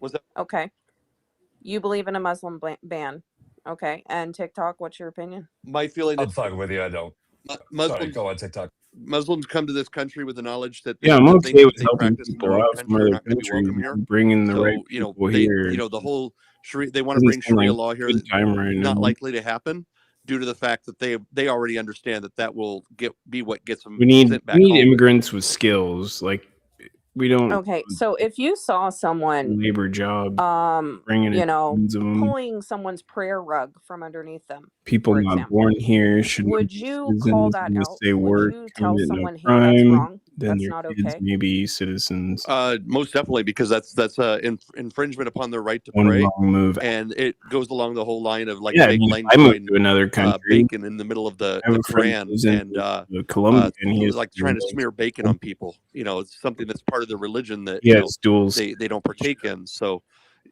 Was that Okay. You believe in a Muslim ban. Okay. And TikTok, what's your opinion? my feeling? I'm fucking with you. I don't. Sorry, Muslims go on TikTok. Muslims come to this country with the knowledge that Yeah, they, I'm the okay things with that they helping practice in their people own out from country are other not going to be countries welcome here. and bringing the right So you know people they, here. you know, the whole Sharia, they want to Doesn't bring seem Sharia like law a here. good time right Not now. likely to happen due to the fact that they already understand that will be what gets them We need sent back home. immigrants with skills. Like we don't Okay, so if you saw someone labor job bringing you in know, tons of them. pulling someone's prayer rug from underneath them, People for not example, born here should not would be you call citizens that unless out? they Would work, you tell commit no someone, hey, that's crime. wrong, Then that's their not kids okay? may be citizens. Most definitely, because that's infringement upon their right to One pray, wrong move. and it goes along the whole line of like Yeah, I fake mean, if language I moved line, to another country, bacon in the middle of the I have a friend who Quran, lives in Colombia, and he has like trying to smear bacon on people. You know, it's something that's part of the religion that he has dual they don't partake in. So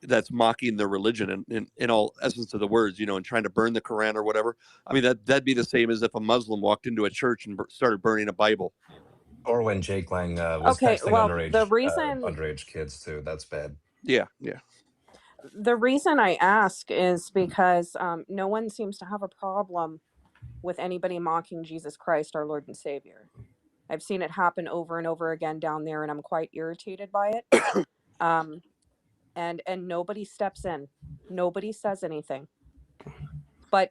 that's mocking their religion in all essence of the words, you know, and trying to burn the Quran or whatever. I mean, that'd be the same as if a Muslim walked into a church and started burning a Bible. Or when Jake Lang was Okay, texting well, the reason underage kids too. That's bad. Yeah. the reason I ask is because no one seems to have a problem with anybody mocking Jesus Christ, our Lord and Savior. I've seen it happen over and over again down there, and I'm quite irritated by it. And nobody steps in, nobody says anything. But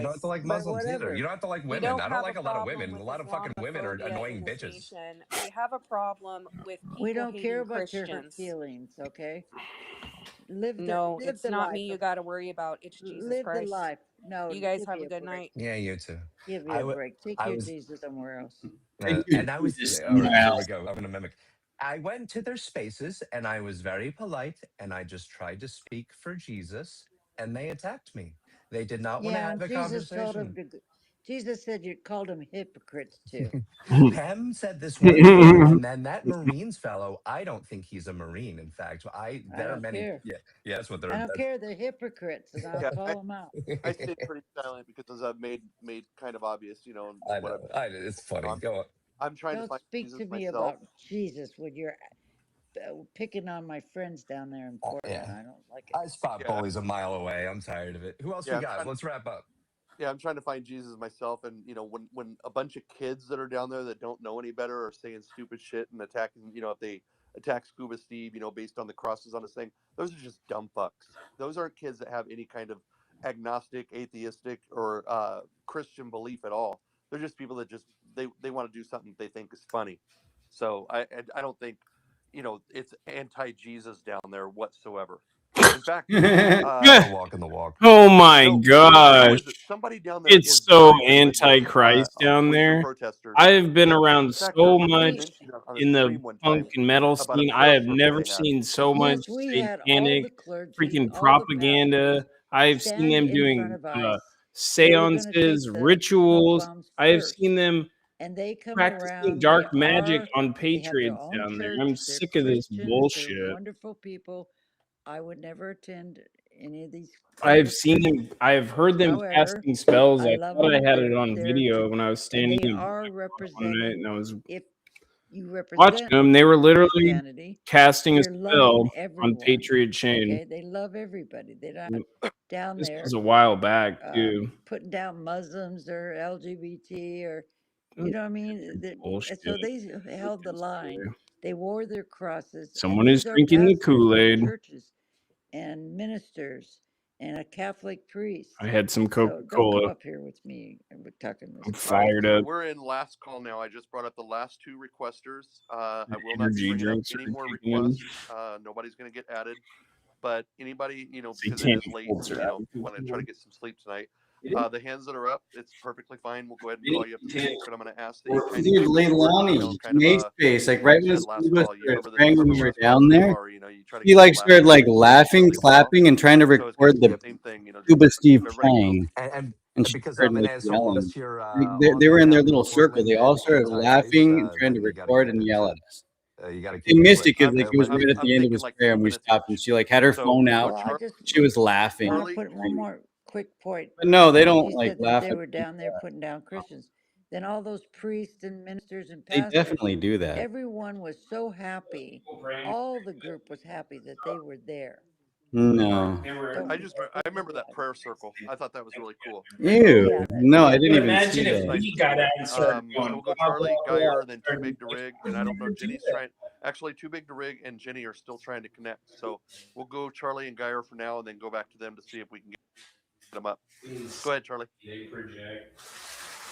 You don't have to like But Muslims either. whatever. You don't have to like We women. don't I don't have a like a lot of problem women. A with lot of fucking women are Islamophobia in annoying this bitches. nation. We have a problem with We people don't care hating about your hurt Christians. feelings, okay? No, Live it's the not life. me you got to worry about. It's Jesus Live the Christ. life. No, You guys give have me a a good break. night. Yeah, you too. Give me I a would. break. Take I your was. Jesus somewhere else. Thank you, And I was. Jesus. All Somewhere right, here we else. go. I'm gonna mimic. I went to their spaces and I was very polite and I just tried to speak for Jesus and they attacked me. They did not want to Yeah, have and a Jesus told him conversation. to. Jesus said you called them hypocrites too. Pam said this one thing, and then that Marines fellow, I don't think he's a Marine. In fact, I there are don't many. care. Yeah, that's what I they're. don't care. They're hypocrites, and I'll Yeah, call them out. I stayed pretty silent because as I've made kind of obvious, I what know. It's funny. Go on. I'm trying to Don't find speak Jesus to me myself. about Jesus when you're picking on my friends down there in Portland. Yeah, I don't like it. I spot Yeah, bullies a mile away. I'm tired of it. Who else yeah, we got? Let's wrap up. I'm trying to find Jesus myself, and when a bunch of kids that are down there that don't know any better are saying stupid shit and attacking, if they attack Scuba Steve, based on the crosses on his thing, those are just dumb fucks. Those aren't kids that have any kind of agnostic, atheistic, or Christian belief at all. They're just people that just they want to do something they think is funny. So I don't think it's anti Jesus down there whatsoever. In fact, They're walking the walk. Oh my no, who gosh. is it? Somebody down there It's is so very religious anti-Christ down with your there. protesters. I've been In around fact, so somebody much mentioned on a in the stream one punk time and metal about a scene. I prayer have circle never they had. seen so much Yes, we had all satanic the clergy, freaking all the propaganda. pastors I've seen stand them in front doing of ICE. They were going to seances, take the smoke rituals. bombs I have seen first, them and they come practicing around. dark magic on They have their patriots own down there. I'm church. They're sick of this Christians. They're bullshit. wonderful people. I would never attend any of these I've groups. seen them. I've heard them However, casting spells. I I love thought I them. had it They're on there to, video when I was and standing they in are one night, representing. and I was If you watching represent them. They were literally Christianity, casting a you're loving spell on everyone. Patriot Chain. Okay, they love everybody. They're not down This was there a while back too. putting down Muslims or LGBT or, Mm, what I mean? Bullshit. So they held the line. They wore their crosses, and Someone is these are drinking the pastors in Kool-Aid. churches and ministers and a Catholic priest. I had some So don't come Coca-Cola. up here with me and we're talking this I'm crap. All right, fired so up. we're in last call now. I just brought up the last two requesters. I will not be Energy bringing up drinks any are more kicking in. requests. Nobody's going to get added. But anybody, because it Satanic is late cults and are having want to try to get some sleep tonight, It is. the hands that are up, it's perfectly fine. We'll go ahead and It call is you up to satanic. speak, but I'm going to ask that you kind of Dude, keep it short and, Leilani, kind of Space, like like right you when said last Scuba call. You started remember spraying when we remember were last call down so there, far. You try to he keep the like last started two like minutes laughing, really well. clapping, and trying to So it's going to record be the the same thing. Just Scuba Steve everybody go. playing, and And she because started I'm an like asshole, yelling. unless you're Like, on they were that in their map little in circle. Portland They all and started anti-ICE, laughing and trying to then you got to record keep and it yell to at us. you got to And keep it Mystic quick. is like it was I'm right at the end of taking his like prayer, 2 and we minutes each. stopped, and she like had her So phone we'll go out. Well, I Char- just She was want laughing. to put one more quick point. But no, they don't She like said that laugh they at were people. down there putting down Christians. Then all those priests and ministers and They pastors, definitely do that. everyone was so happy. All the group was happy that they were there. No. Don't I remember that prayer circle. I thought that was really cool. Ew. yeah, No, I yeah, didn't But even see imagine if It was that. nice we to got see out that. and started So going we'll go blah blah Charlie, blah, Geyer, then Too started Big to like, Rig, and I don't know do Jenny's that. trying. Actually, Too Big to Rig and Jenny are still trying to connect. So we'll go Charlie and Geyer for now, and then go back to them to see if we can get them up. Go ahead, Charlie.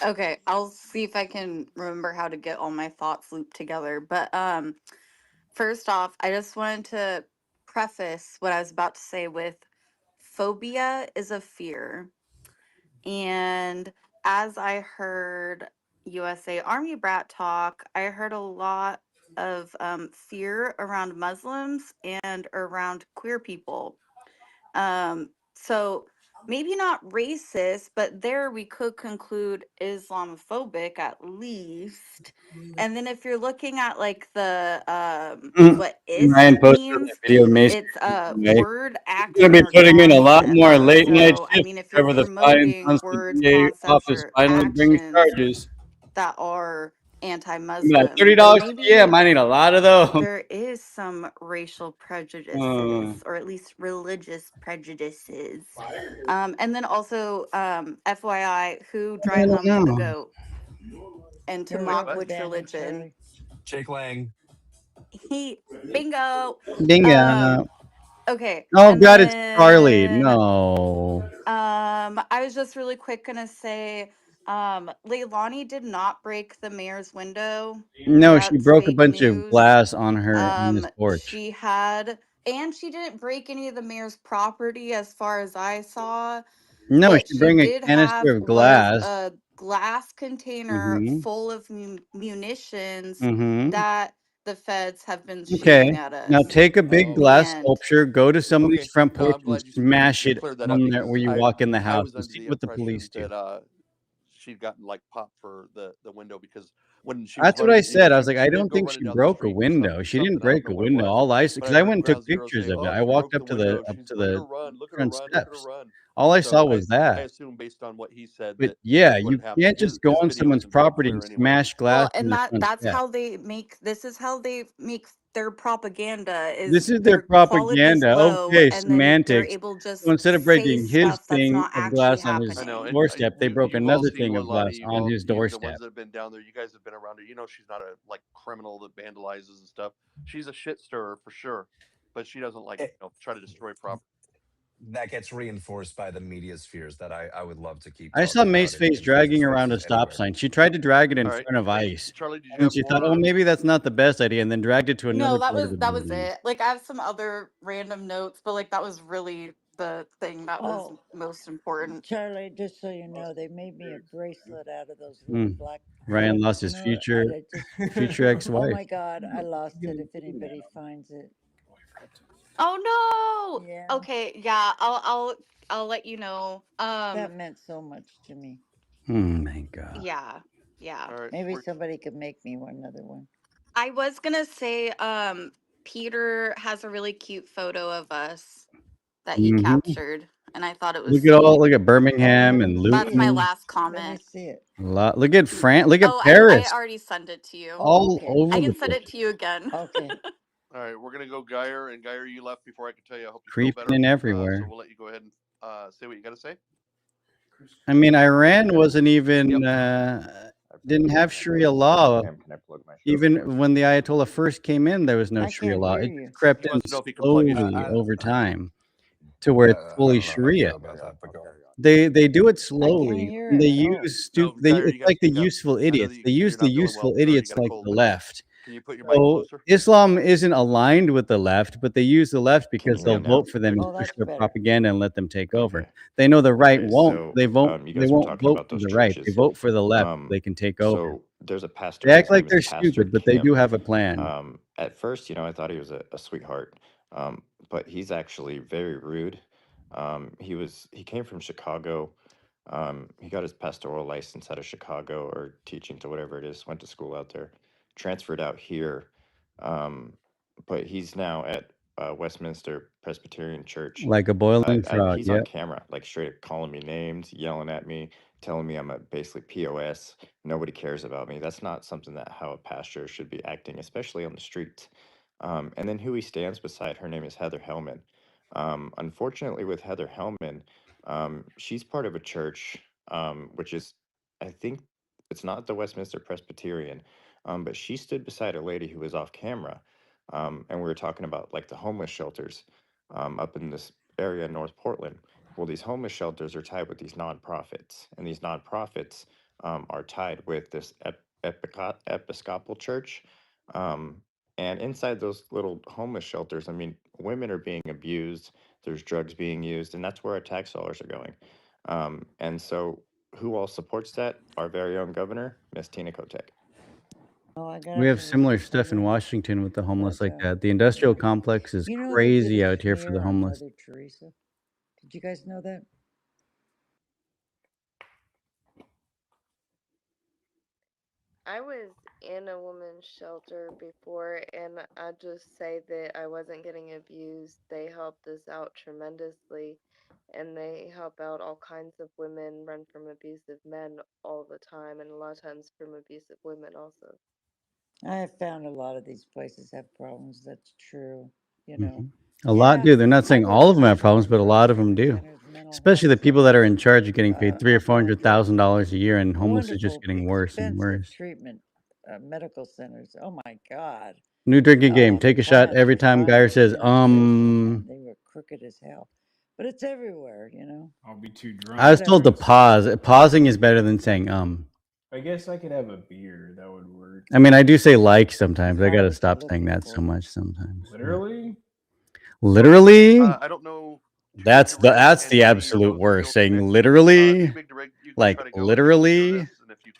Okay, I'll see if I can remember how to get all my thoughts looped together. But first off, I just wanted to preface what I was about to say with phobia is a fear. And as I heard USA Army Brat talk, I heard a lot of fear around Muslims and around queer people. So maybe not racist, but there we could conclude Islamophobic at least. And then if you're looking at like the what is Ryan posted means, that video of Mason. it's a Right? word, He's going action, to be or putting in a lot more concept. late night So I shifts mean, if you're whenever the fine promoting once the words, DA concepts, office or finally brings actions charges. that are I'm like, anti-Muslim, then $30 a maybe PM. I need a lot of those. there is some racial Uh, prejudices or at least religious prejudices. And then also, FYI, who I dry don't humped the know. goat and to you're mock rubber which banding, religion? Charlie. Jake Lang. He bingo. Bingo. Okay, Oh, and God, it's Charlie. then No. I was just really quick gonna say, Leilani did not break the mayor's window. No, she That's broke a fake bunch of news. glass on her on his porch. She had, and she didn't break any of the mayor's property as far as I saw. No, What she she bring a did canister have of was glass. a glass container Mm-hmm. full of munitions Mm-hmm. that the feds have been Okay. shooting at Now us. take a big glass And sculpture, go to somebody's Okay, front no, porch I'm and glad smash you it cleared that up on there because where you walk in the I house was and under see the what the police impression do. that she'd gotten like popped for the window because when she was That's what I running, said. I was like, I she did don't go think running she down the broke a street and window. She didn't something. I don't break know a what it window. was, All I but because I I heard went and took Ground Zero pictures say, of it. "Oh, I she walked broke up the to the window. She's look at her run, look at her front run, look at her steps. run." All I saw So was I that. assume based on what he said But that yeah, that's what you had happened. can't just go His on video someone's isn't very property clear and anyway. smash glass well, in and their front that's steps. how they make this is how they make their propaganda This is is their their quality is propaganda. low Okay, and then they're semantics. able So just instead of say breaking his stuff that's thing not of actually glass on his I know, happening. and doorstep, they broke you've all another seen thing of Leilani. glass on his You the doorstep. ones that have been down there. You guys have been around her. You know she's not a like criminal that vandalizes and stuff. She's a shit stirrer for sure, but she doesn't like try to destroy property. That gets reinforced by the media spheres that I would love to keep I saw talking about Maceface in further dragging around a spaces stop anywhere. sign. She tried to drag it in All right, front of ICE. Charlie, did you And then have she thought, more? oh, maybe that's not the best idea, and then dragged it to another No, that part of was the that was building. it. Like I have some other random notes, but like that was really the thing that was Oh, most important. Charlie, just so you know, they made me a bracelet out of those little Hmm. black Ryan clips, lost you his know, future I just, future oh ex-wife. my God, I lost it if anybody finds it. Oh Yeah, no. Okay, yeah, I'll let you know. that meant so much to me. Oh my God. Yeah. Yeah. All right, Maybe somebody could make me another one. I was gonna say, Peter has a really cute photo of us that he Mm-hmm. captured, and I thought it was Look at sweet. Oh, Birmingham let and me see That's it. my Luton. last Let me comment. see it. Look at France. Look at Oh, I Paris. already sent it to you. Oh, All okay. I over the can send place. it to you again. Okay. All right, we're gonna go Geyer, and Geyer, you left before I could tell you. I hope you feel Creeping better. in So everywhere. we'll let you go ahead and say what you got to say. I mean, Iran wasn't even Yep. didn't have Sharia law. Pam, can I plug my show? Even when the Ayatollah first came in, there was no I Sharia can't law. hear It you. crept He in wants to know if he can plug his. slowly over time to where it's I fully don't know how you Sharia. feel about that, but go on. They do it I can't slowly. hear And they him at all. use No, Geyer, you it's got to like the speak up. useful I know idiots. that They use you're the not feeling useful well. Sorry, you idiots got a like cold, the but left. can you put your mic So closer? Islam isn't aligned with the left, but they use the left Can you because hear they'll me now? vote for them and Oh, push that's their better. propaganda and let them take over. Okay. They know the right Okay. won't. So, They you guys were won't talking vote about for those the right. They churches. vote for the left. So they can take over. So there's a pastor. They act His like name is they're Pastor stupid, but they do Kim. have a plan. At first, I thought he was a sweetheart, but he's actually very rude. He came from Chicago. He got his pastoral license out of Chicago or teaching to whatever it is. Went to school out there, transferred out here, um, but he's now at Westminster Presbyterian Church. Like a boiling frog. He's on Yep. camera, like straight up calling me names, yelling at me, telling me I'm a basically POS. Nobody cares about me. That's not something that how a pastor should be acting, especially on the streets. And then who he stands beside, her name is Heather Hellman. Unfortunately, with Heather Hellman, she's part of a church, which is, I think, it's not the Westminster Presbyterian, but she stood beside a lady who was off camera, and we were talking about like the homeless shelters up in this area in North Portland. Well, these homeless shelters are tied with these nonprofits, and these nonprofits are tied with this Episcopal church. Um, and inside those little homeless shelters, I mean, women are being abused, there's drugs being used, and that's where our tax dollars are going. And so, who all supports that? Our very own governor, Miss Tina Kotek. Oh, I got We it have from similar Mrs. stuff in Heather. Washington with the homeless But like that. The industrial complex is you know they did crazy a out here for the smear on homeless. Mother Teresa. Did you guys know that? I was in a women's shelter before, and I just say that I wasn't getting abused. They helped us out tremendously, and they help out all kinds of women run from abusive men all the time, and a lot of times from abusive women also. I have found a lot of these places have problems. That's true. You know. A lot do. They're not I saying work all of with them have people problems, in but a lot of correctional them do. centers, mental Especially health the people that are in centers, charge of getting paid $300,000 or I've worked with $400,000 a year, and homeless is just wonderful, getting worse and expensive worse. treatment medical centers. Oh my God. New drinking game. Take a shot Plants every with time Geyer violence says, penetration, man. They were crooked as hell. But it's everywhere, you know. I'll be too drunk. I was told to Whatever. pause. Pausing is better than saying I guess I could have a beer. That would work. I mean, I do say like sometimes. I Find gotta what you're stop saying looking that for. so much sometimes. Literally? Literally? I don't know. That's the absolute worst. Saying literally, like literally.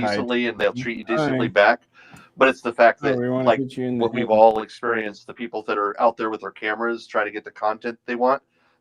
hi. decently and they'll treat you decently Hi. back. But it's the fact Oh, that, we want to like hit you in the what we've head. all experienced, the people that are out there with their cameras trying to get the content they want,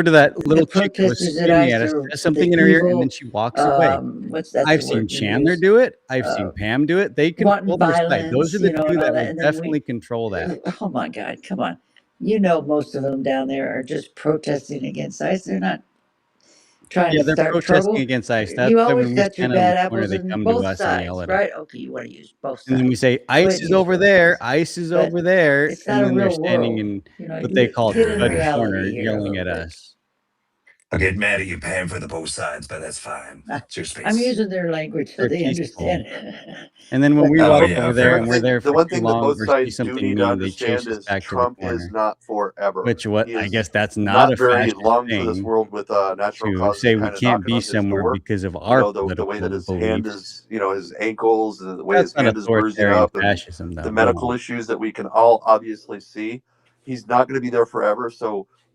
over to that the little chick that was protesters at screaming ICE at us, are says the something in her ear, and then evil. she walks away. That's I've the seen word you Chandler use. do it. I've seen Pam do it. They Wanton control their site. Those violence, are the two and all that that. will And then definitely control that. oh my God, come on. Most of them down there are just protesting against ICE. They're not trying Yeah, to they're start protesting trouble. against ICE. That's You why always when we got your stand on the bad corner, apples they on come to both us and yell sides, at us. right? Okay, you want to use both And then we sides. say, Go ICE ahead and is use over both there. sides. ICE is But over there. it's And not a then they're real standing world. in what they You call get in Fudge Corner reality here a yelling little at bit. us. I get mad at you, Pam, for the both sides, but that's fine. It's your I'm space. using their language so They're they peaceful. understand it. And then when we Oh walk yeah, over fair there and enough. we're there The for one too thing that long both or see sides do something need to new, they chase understand us is back to the Trump is corner. not forever. Which what He I is guess that's not not a very fascist long for this thing world with natural to causes say we kind of can't knocking be on his somewhere door. because of our The way that political his hand beliefs. is, his ankles, the way That's his not hand is bruising authoritarian up, and fascism, the though. Come medical on. issues that we can all obviously see. He's not going to be there forever. So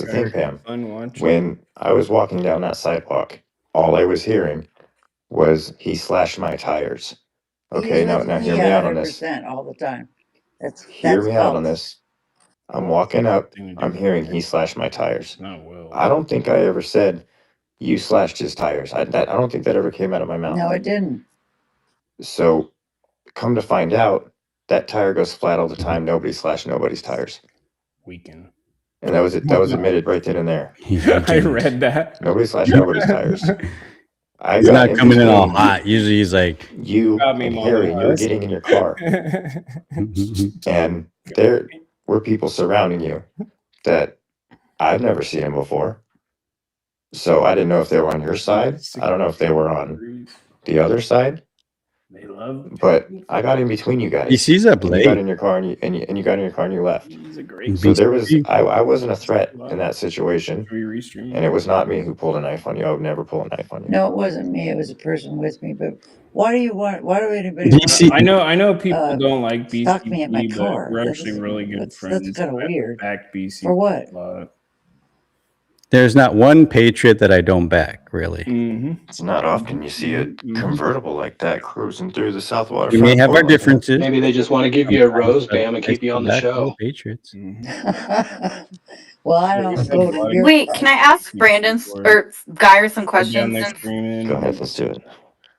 the thing, Pam. Fun watching. When I was walking down that sidewalk, all I was hearing was he slashed my tires. Okay, now hear me out on this. 100% all the time. Hear That's me out on false. this. I'm walking up. I'm hearing he slashed my tires. I don't think I ever said you slashed his tires. I don't think that ever came out of my mouth. No, it didn't. So come to find out, that tire goes flat all the time. Nobody slashed nobody's tires. Weekend. And that was it. That was admitted right then and there. I read that. Nobody slashed nobody's tires. I He's got not coming in all between hot. Usually he's like, you Got me and more Harry, than you were us. getting in your car, and there were people surrounding you that I've never seen them before. So I didn't know if they were on your side. I don't know if they were on the other side. They love. But I got in between you guys. BC's up and you got late. in your car and you got in your car and you left. He's a great. So there was BC. I wasn't a threat in that situation, Should we restream? and it was not me who pulled a knife on you. I would never pull a knife on you. No, it wasn't me. It was a person with me. But why do you want? Why do anybody BC. want? I know people don't like Stalk me at my BCP, but car. we're That actually doesn't- really good that's friends. kind of weird. Back BCP For what? a lot. There's not one patriot that I don't back, really. It's not often you see a convertible like that cruising through the South We Waterfront. may have our Portland. differences. Maybe they just want to give you a rose, Bam, and I keep you still on the back all show. the Patriots. Well, I don't go to your. Wait, can I ask Brandon or Guy some questions? Next screaming. Go ahead, let's do it.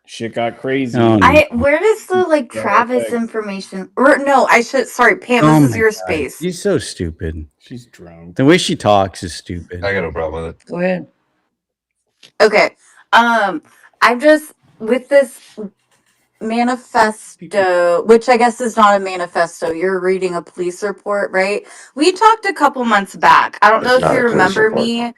Shit got crazy. Oh, no. Where does the like Travis information or no, sorry, Pam, Oh this is my your God. space. She's so stupid. She's drunk. The way she talks is stupid. I got no problem with it. Go ahead. Okay. I'm just with this manifesto, which I guess is not a manifesto. You're reading a police report, right? We talked a couple months back. I don't know It's if not you a police remember report. me,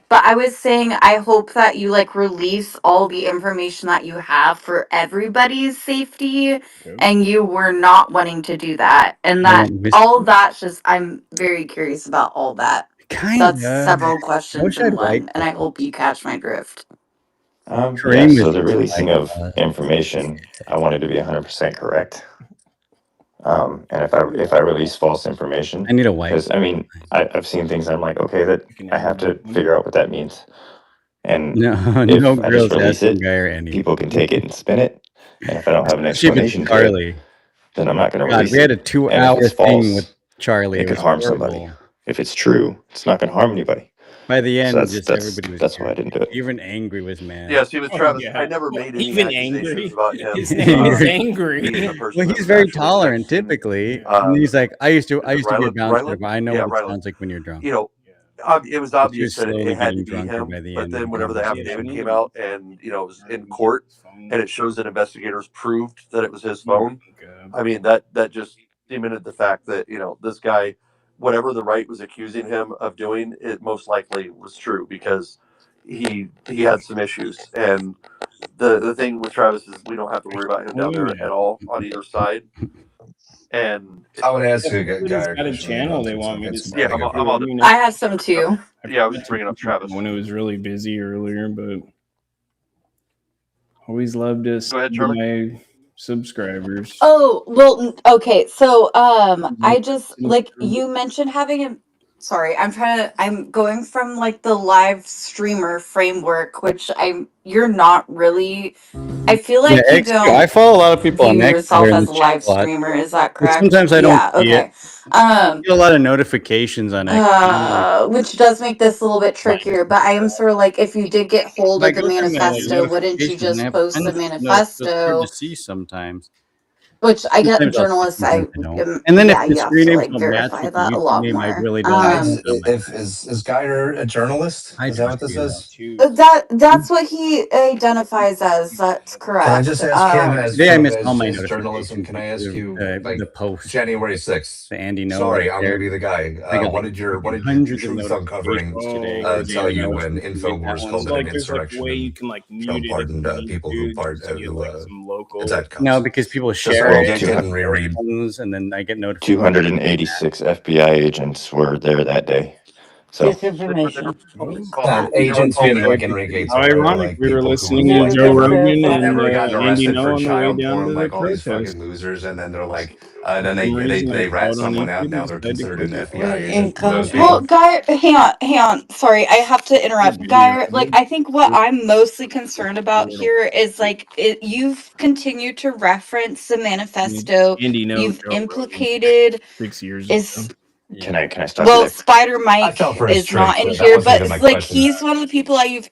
but I was saying I hope that you like release all the information that you have for everybody's safety, and you were not wanting to do that. And I that won't miss all of that's just I'm very curious about all that. That's Kinda. several I questions wish in I'd one, like and I hope you catch my drift. Yeah, Kareem so was the just releasing like, of information, I wanted to be 100% correct. And if I release false information, I need a wife. because I mean, I've seen things. I'm like, okay, that I have to figure out what that means. And No, if no I just girls release asking it, Guy or anything. people can take it and spin it. And if I don't have an Especially if it's explanation to Charlie. it, then I'm not going to God, release we had a it. And if 2-hour it's thing with false, Charlie. it It could was harm somebody. horrible. If it's true, it's not going to harm anybody. By the So end, that's just that's everybody was that's why I didn't do it. even angry was mad. Yeah, see, with Travis, yeah. I never made any Even accusations angry? about him. His name is angry. Being a person Well, that he's was very actually tolerant texting, typically. And he's like, I used to be a Ryland? bouncer, but I know Yeah, what it Ryland. sounds like when you're drunk. You know, it was But she obvious was that slowly it had to getting be drunker him. by the But end then of the whenever the conversation. affidavit came out and, you know, it was in court and it shows that investigators proved that it was his phone, I mean, that just cemented the fact that, you know, this guy, whatever the right was accusing him of doing, it most likely was true because he had some issues. And the thing with Travis is we don't have to worry about him down there at all on either side. And I would ask you, Everybody's Guy, got a channel they want me to yeah, start. I'm all done. I have some too. Yeah, I was just bringing up Travis When it was really busy earlier, but always love to see my subscribers. Oh, well, okay. So, I just like you mentioned having a sorry, I'm going from like the live streamer framework, which you're not really, I feel Yeah, like you X. I don't follow a lot of people view on X that yourself are in as the a chat live a lot. streamer. Is that But correct? sometimes I don't Yeah, see okay. it. I get a lot of notifications on X. Which does make this a little bit trickier, but I am sort of like, if you did get hold But I of the go through my manifesto, wouldn't you notifications and I just have post tons the of notifications. So it's hard manifesto? to see sometimes. Which I get Sometimes I'll see, journalists, sometimes I don't. am, And then if yeah, the you have screen to names like don't match verify with the that a YouTube lot name, I more. really don't Guys, post on my is Guyer a journalist? I Is that what trust this you is? That's what he identifies as. That's Can I correct. just ask him, as Today I from missed all my his journalism, notifications can I because ask of you, the like, post, January 6th? the Andy No right Sorry, I'm going there. to be the guy. I got What like did your hundreds of truth uncovering notifications today. tell you know, when delete that Infowars one. called So it like, an there's like a insurrection way you and can like mute it if pardoned you need people to, who just to get like some local. it's at No, cuffs? because people Just share so it, I can reread. and then I get notifications. 286 FBI agents were there that day. So Disinformation. Agents being like Enrique How Tarrio, ironic! like We were people who have listening to Never like Joe just Rogan verified. and never gotten Andy arrested No for on the way child down to porn, the like all these protest. fucking losers, and then they're like, and then For some reason, I they saw rat it on someone out. YouTube and Now they're decided to considered click an it. FBI In agent. Those Well, people. context. Guy, hang on. Sorry, I have to interrupt. Guy, like, I think what I'm mostly concerned about here is like you've continued to reference the manifesto. Andy No, You've Joe Rogan, implicated 6 years is ago. can I stop you well, there? Spider I Mike fell for his is not trick, in but that here, wasn't but even my it's like question. he's one of the people that you've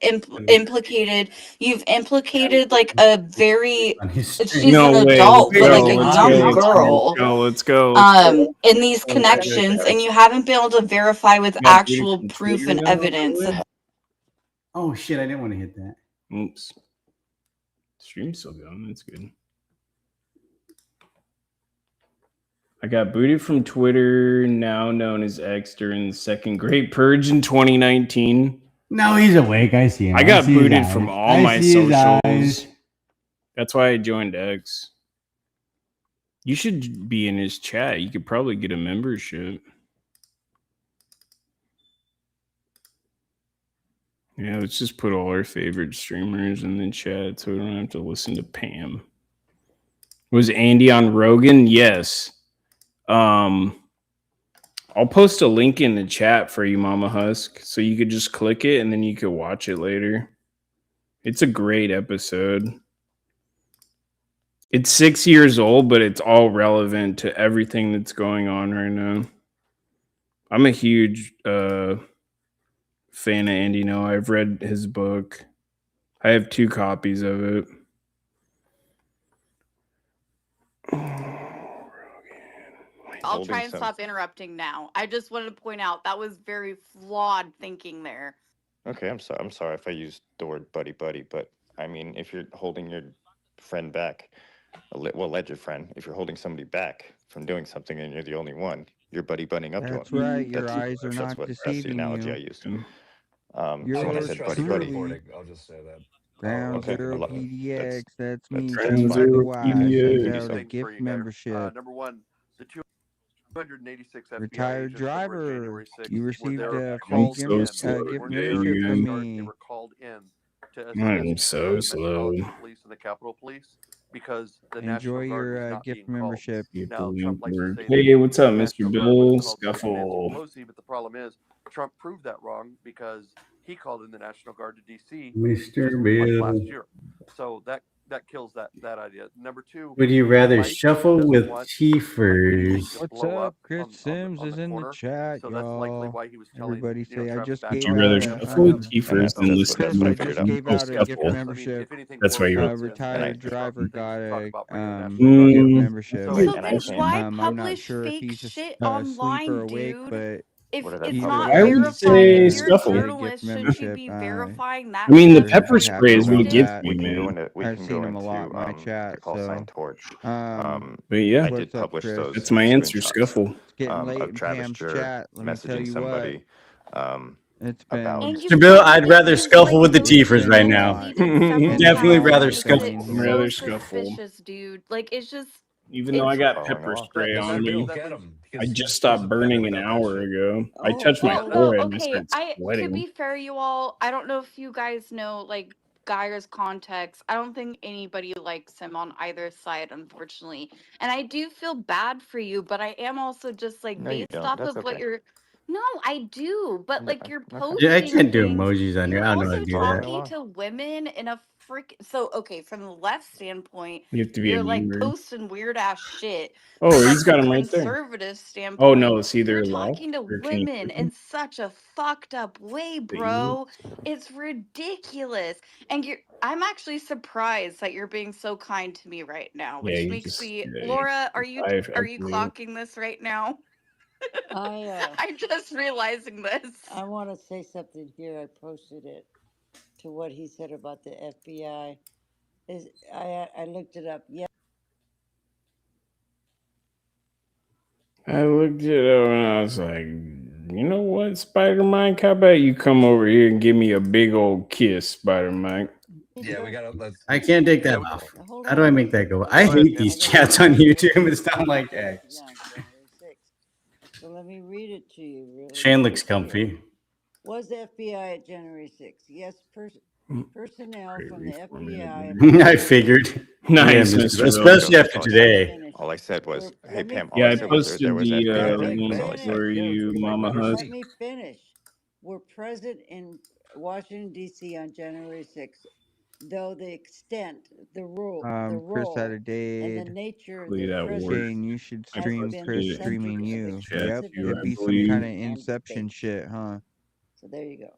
implicated. You've implicated like a very she's No an way. adult, Let's but go. like a Let's young go. Let's girl. go. Let's go. Let's go. In these connections, and you haven't been able to verify with You got booted actual from proof Twitter and now, evidence. by the way? Oh shit! I didn't want to hit that. Oops. Stream's still going. That's good. I got booted from Twitter, now known as X, during the second Great Purge in 2019. No, he's awake. I see him. I got see his booted eyes. from all I my see his socials. eyes. That's why I joined X. You should be in his chat. You could probably get a membership. Yeah, let's just put all our favorite streamers in the chat so we don't have to listen to Pam. Was Andy on Rogan? Yes. I'll post a link in the chat for you, Mama Husk, so you could just click it and then you could watch it later. It's a great episode. It's 6 years old, but it's all relevant to everything that's going on right now. I'm a huge fan of Andy No. I've read his book. I have 2 copies of it. I'll try and stop interrupting now. I just wanted to point out that was very flawed thinking there. Okay, I'm sorry if I used the word buddy, but I mean, if you're holding your friend back, alleged friend, if you're holding somebody back from doing something and you're the only one, you're buddying up to him. That's right. Your eyes are not That's the deceiving analogy you. I used. You're So when I said buddy, truly I'll just say that. Ground okay, Zero PDX. That's me. that's Team fine. Wise sends Maybe out so. a gift membership. Number one, the 286 FBI Retired agents that were driver. January 6th You were received there a free called gift, in. slow They gift weren't there membership to from start. They me. were called in to I'm assist so the slow. Metropolitan Police and the Capitol Police because the Enjoy National Guard was your not gift being called. membership. Now, Trump likes to say Hey, that what's up, the Mr. National Guard Bill? wasn't called to Nancy Scuffle. Pelosi, but the problem is Trump proved that wrong because he called in the National Guard to D.C. Mr. like Bill. last year. So that kills that idea. Number two, Would you rather Mike shuffle doesn't with want Tiefers? to What's blow up? up Chris on Sims is the in the corner. chat, So that's likely y'all. why he was telling Everybody say I Travis just back Would gave you to rather out shuffle with a Tiefers than listen to Chris, me I just gave oh, out a gift Scuffle? membership. if anything That's why worse you're comes in, Retired Trump driver thinks got to talk a about bringing the National Guard gift in. membership. So So then why I'm not publish sure if fake he's shit asleep or online, awake, dude? but If What did I it's he not I realized would verified, say if that you're a Scuffle. get a gift journalist, shouldn't you membership. be verifying I that mean, the stuff He's pepper pretty happy spray is what about posted? gets that. me, we can go man. into I've seen him a lot to in my chat. the call sign So, torch. But yeah, I what's did up, publish Chris? those that's my answer, screenshots Scuffle. It's getting late of in Travis Pam's Jur chat. Let me tell messaging you what. somebody It's about. been And Mr. you've Bill, got I'd that rather he's scuffle like with the it's Tiefers been posting a right and now. lot. deleted several And Definitely times, rather and Paul, it's I scuffle. mean, I'd rather so Scuffle. suspicious, dude. Like it's just, Even though I it's got Following pepper along. spray on Mr. Bill, me. get him I because just he's stopped offended burning an about that hour shit. ago. I Oh, touched my well, Paula. forehead and I okay. started To sweating. be fair, you all, I don't know if you guys know like Geyer's context. I don't think anybody likes him on either side, unfortunately. And I do feel bad for you, but I am also just like No, you based don't. off That's of what okay. you're. No, I do, but No, like you're okay. Yeah, I posting can't do things. emojis on here. You're I don't know how also to do Following that. talking along. to women in a freak. So okay, from the left standpoint, You have to be a you're like member. posting weird ass shit. Oh, From he's like the got him right there. conservative Oh standpoint, no, it's either you're left talking to or can you women click in him? such a fucked up way, The emote? bro. It's ridiculous. And I'm actually surprised that you're being so kind to me right now, Yeah, which you makes just me yeah. Laura, I are you agree. clocking this right now? I I'm just realizing this. I want to say something here. I posted it to what he said about the FBI. Is I looked it up. Yeah. I looked it up and I was like, you know what, Spider Mike? How about you come over here and give me a big old kiss, Spider Mike? Yeah, we gotta let's. I can't take that Yeah, off. Hold How do I on. make that go? Hold I on. hate these I got chats on I got YouTube. It's posted not like about the X. FBI on January 6th. So let me read it to you really Shane looks quick here. comfy. Was FBI at January 6th? Yes, personnel from the FBI I figured. Yeah, Nice, Mr. Bill. especially after today. All I said was, "Hey Pam." All Yeah, I I said was there posted was the FBI Let there. me That's all I finish. said. for you, Mama Husk. Let me finish. Were present in Washington D.C. on January 6th, though the extent, the Chris had role, a and date. the nature of Hopefully their that works. Shane, you should I has stream been posted the Chris it in subject streaming of you. chat Yep, too, it'd I be some believe. kind of investigation and Inception debate. shit, huh? So there you go.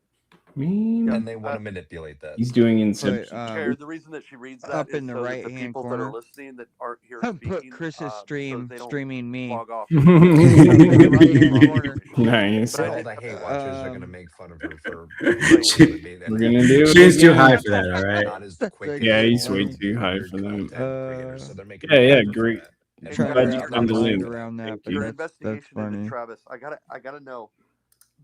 And they want to manipulate that. He's doing Put Inception. Care. The reason that she reads that up is in the so that right the hand people that are corner. listening that aren't here Put speaking, Chris's so stream that they don't streaming me. log off. Up in the right hand corner. Nice. So all the hate watchers are gonna make fun of her for Like, We're gonna do it Shane's too again. high for that, all right? not as That's quick Yeah, as he's all way the too high weird for that. content creators, so they're making Yeah, fun of her for great. that. And I'm trying to glad Trump's you wrap not my found the gonna mind link. do that. around that, Thank but your you. that's investigation into funny. Travis. I gotta know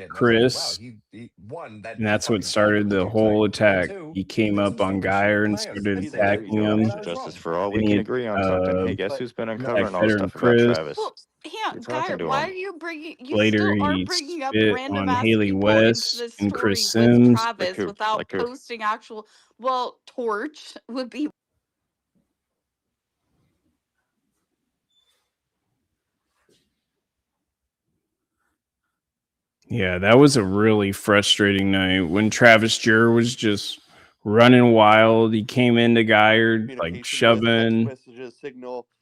shit. And I was like, wow, Chris, he one that and that's what started the whole attack. He came up on Geyer and started See, there you attacking go, him. Mr. Justice for All. We Then can he agree on something. Hey, guess who's been attacked uncovering all the veteran stuff about Chris. Travis? Well, yeah, You're Guy, talking to why him. are you bringing? You Later, still are he bringing up spit random on ass Haley people into West this and story Chris with Sims. Travis without posting actual. Well, Torch would be. Yeah, that was a really frustrating night when Travis Jurr was just running wild. He came into Geyer like Communication with text shoving. messages, signal,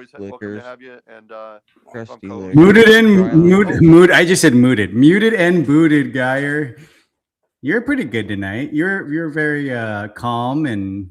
always welcome to liquors. have you. And if I'm Crusty co-hosting, Mooted liquors. and Dry liquors. mood. I just said mooted. Muted and booted, Geyer. You're pretty good tonight. You're very calm and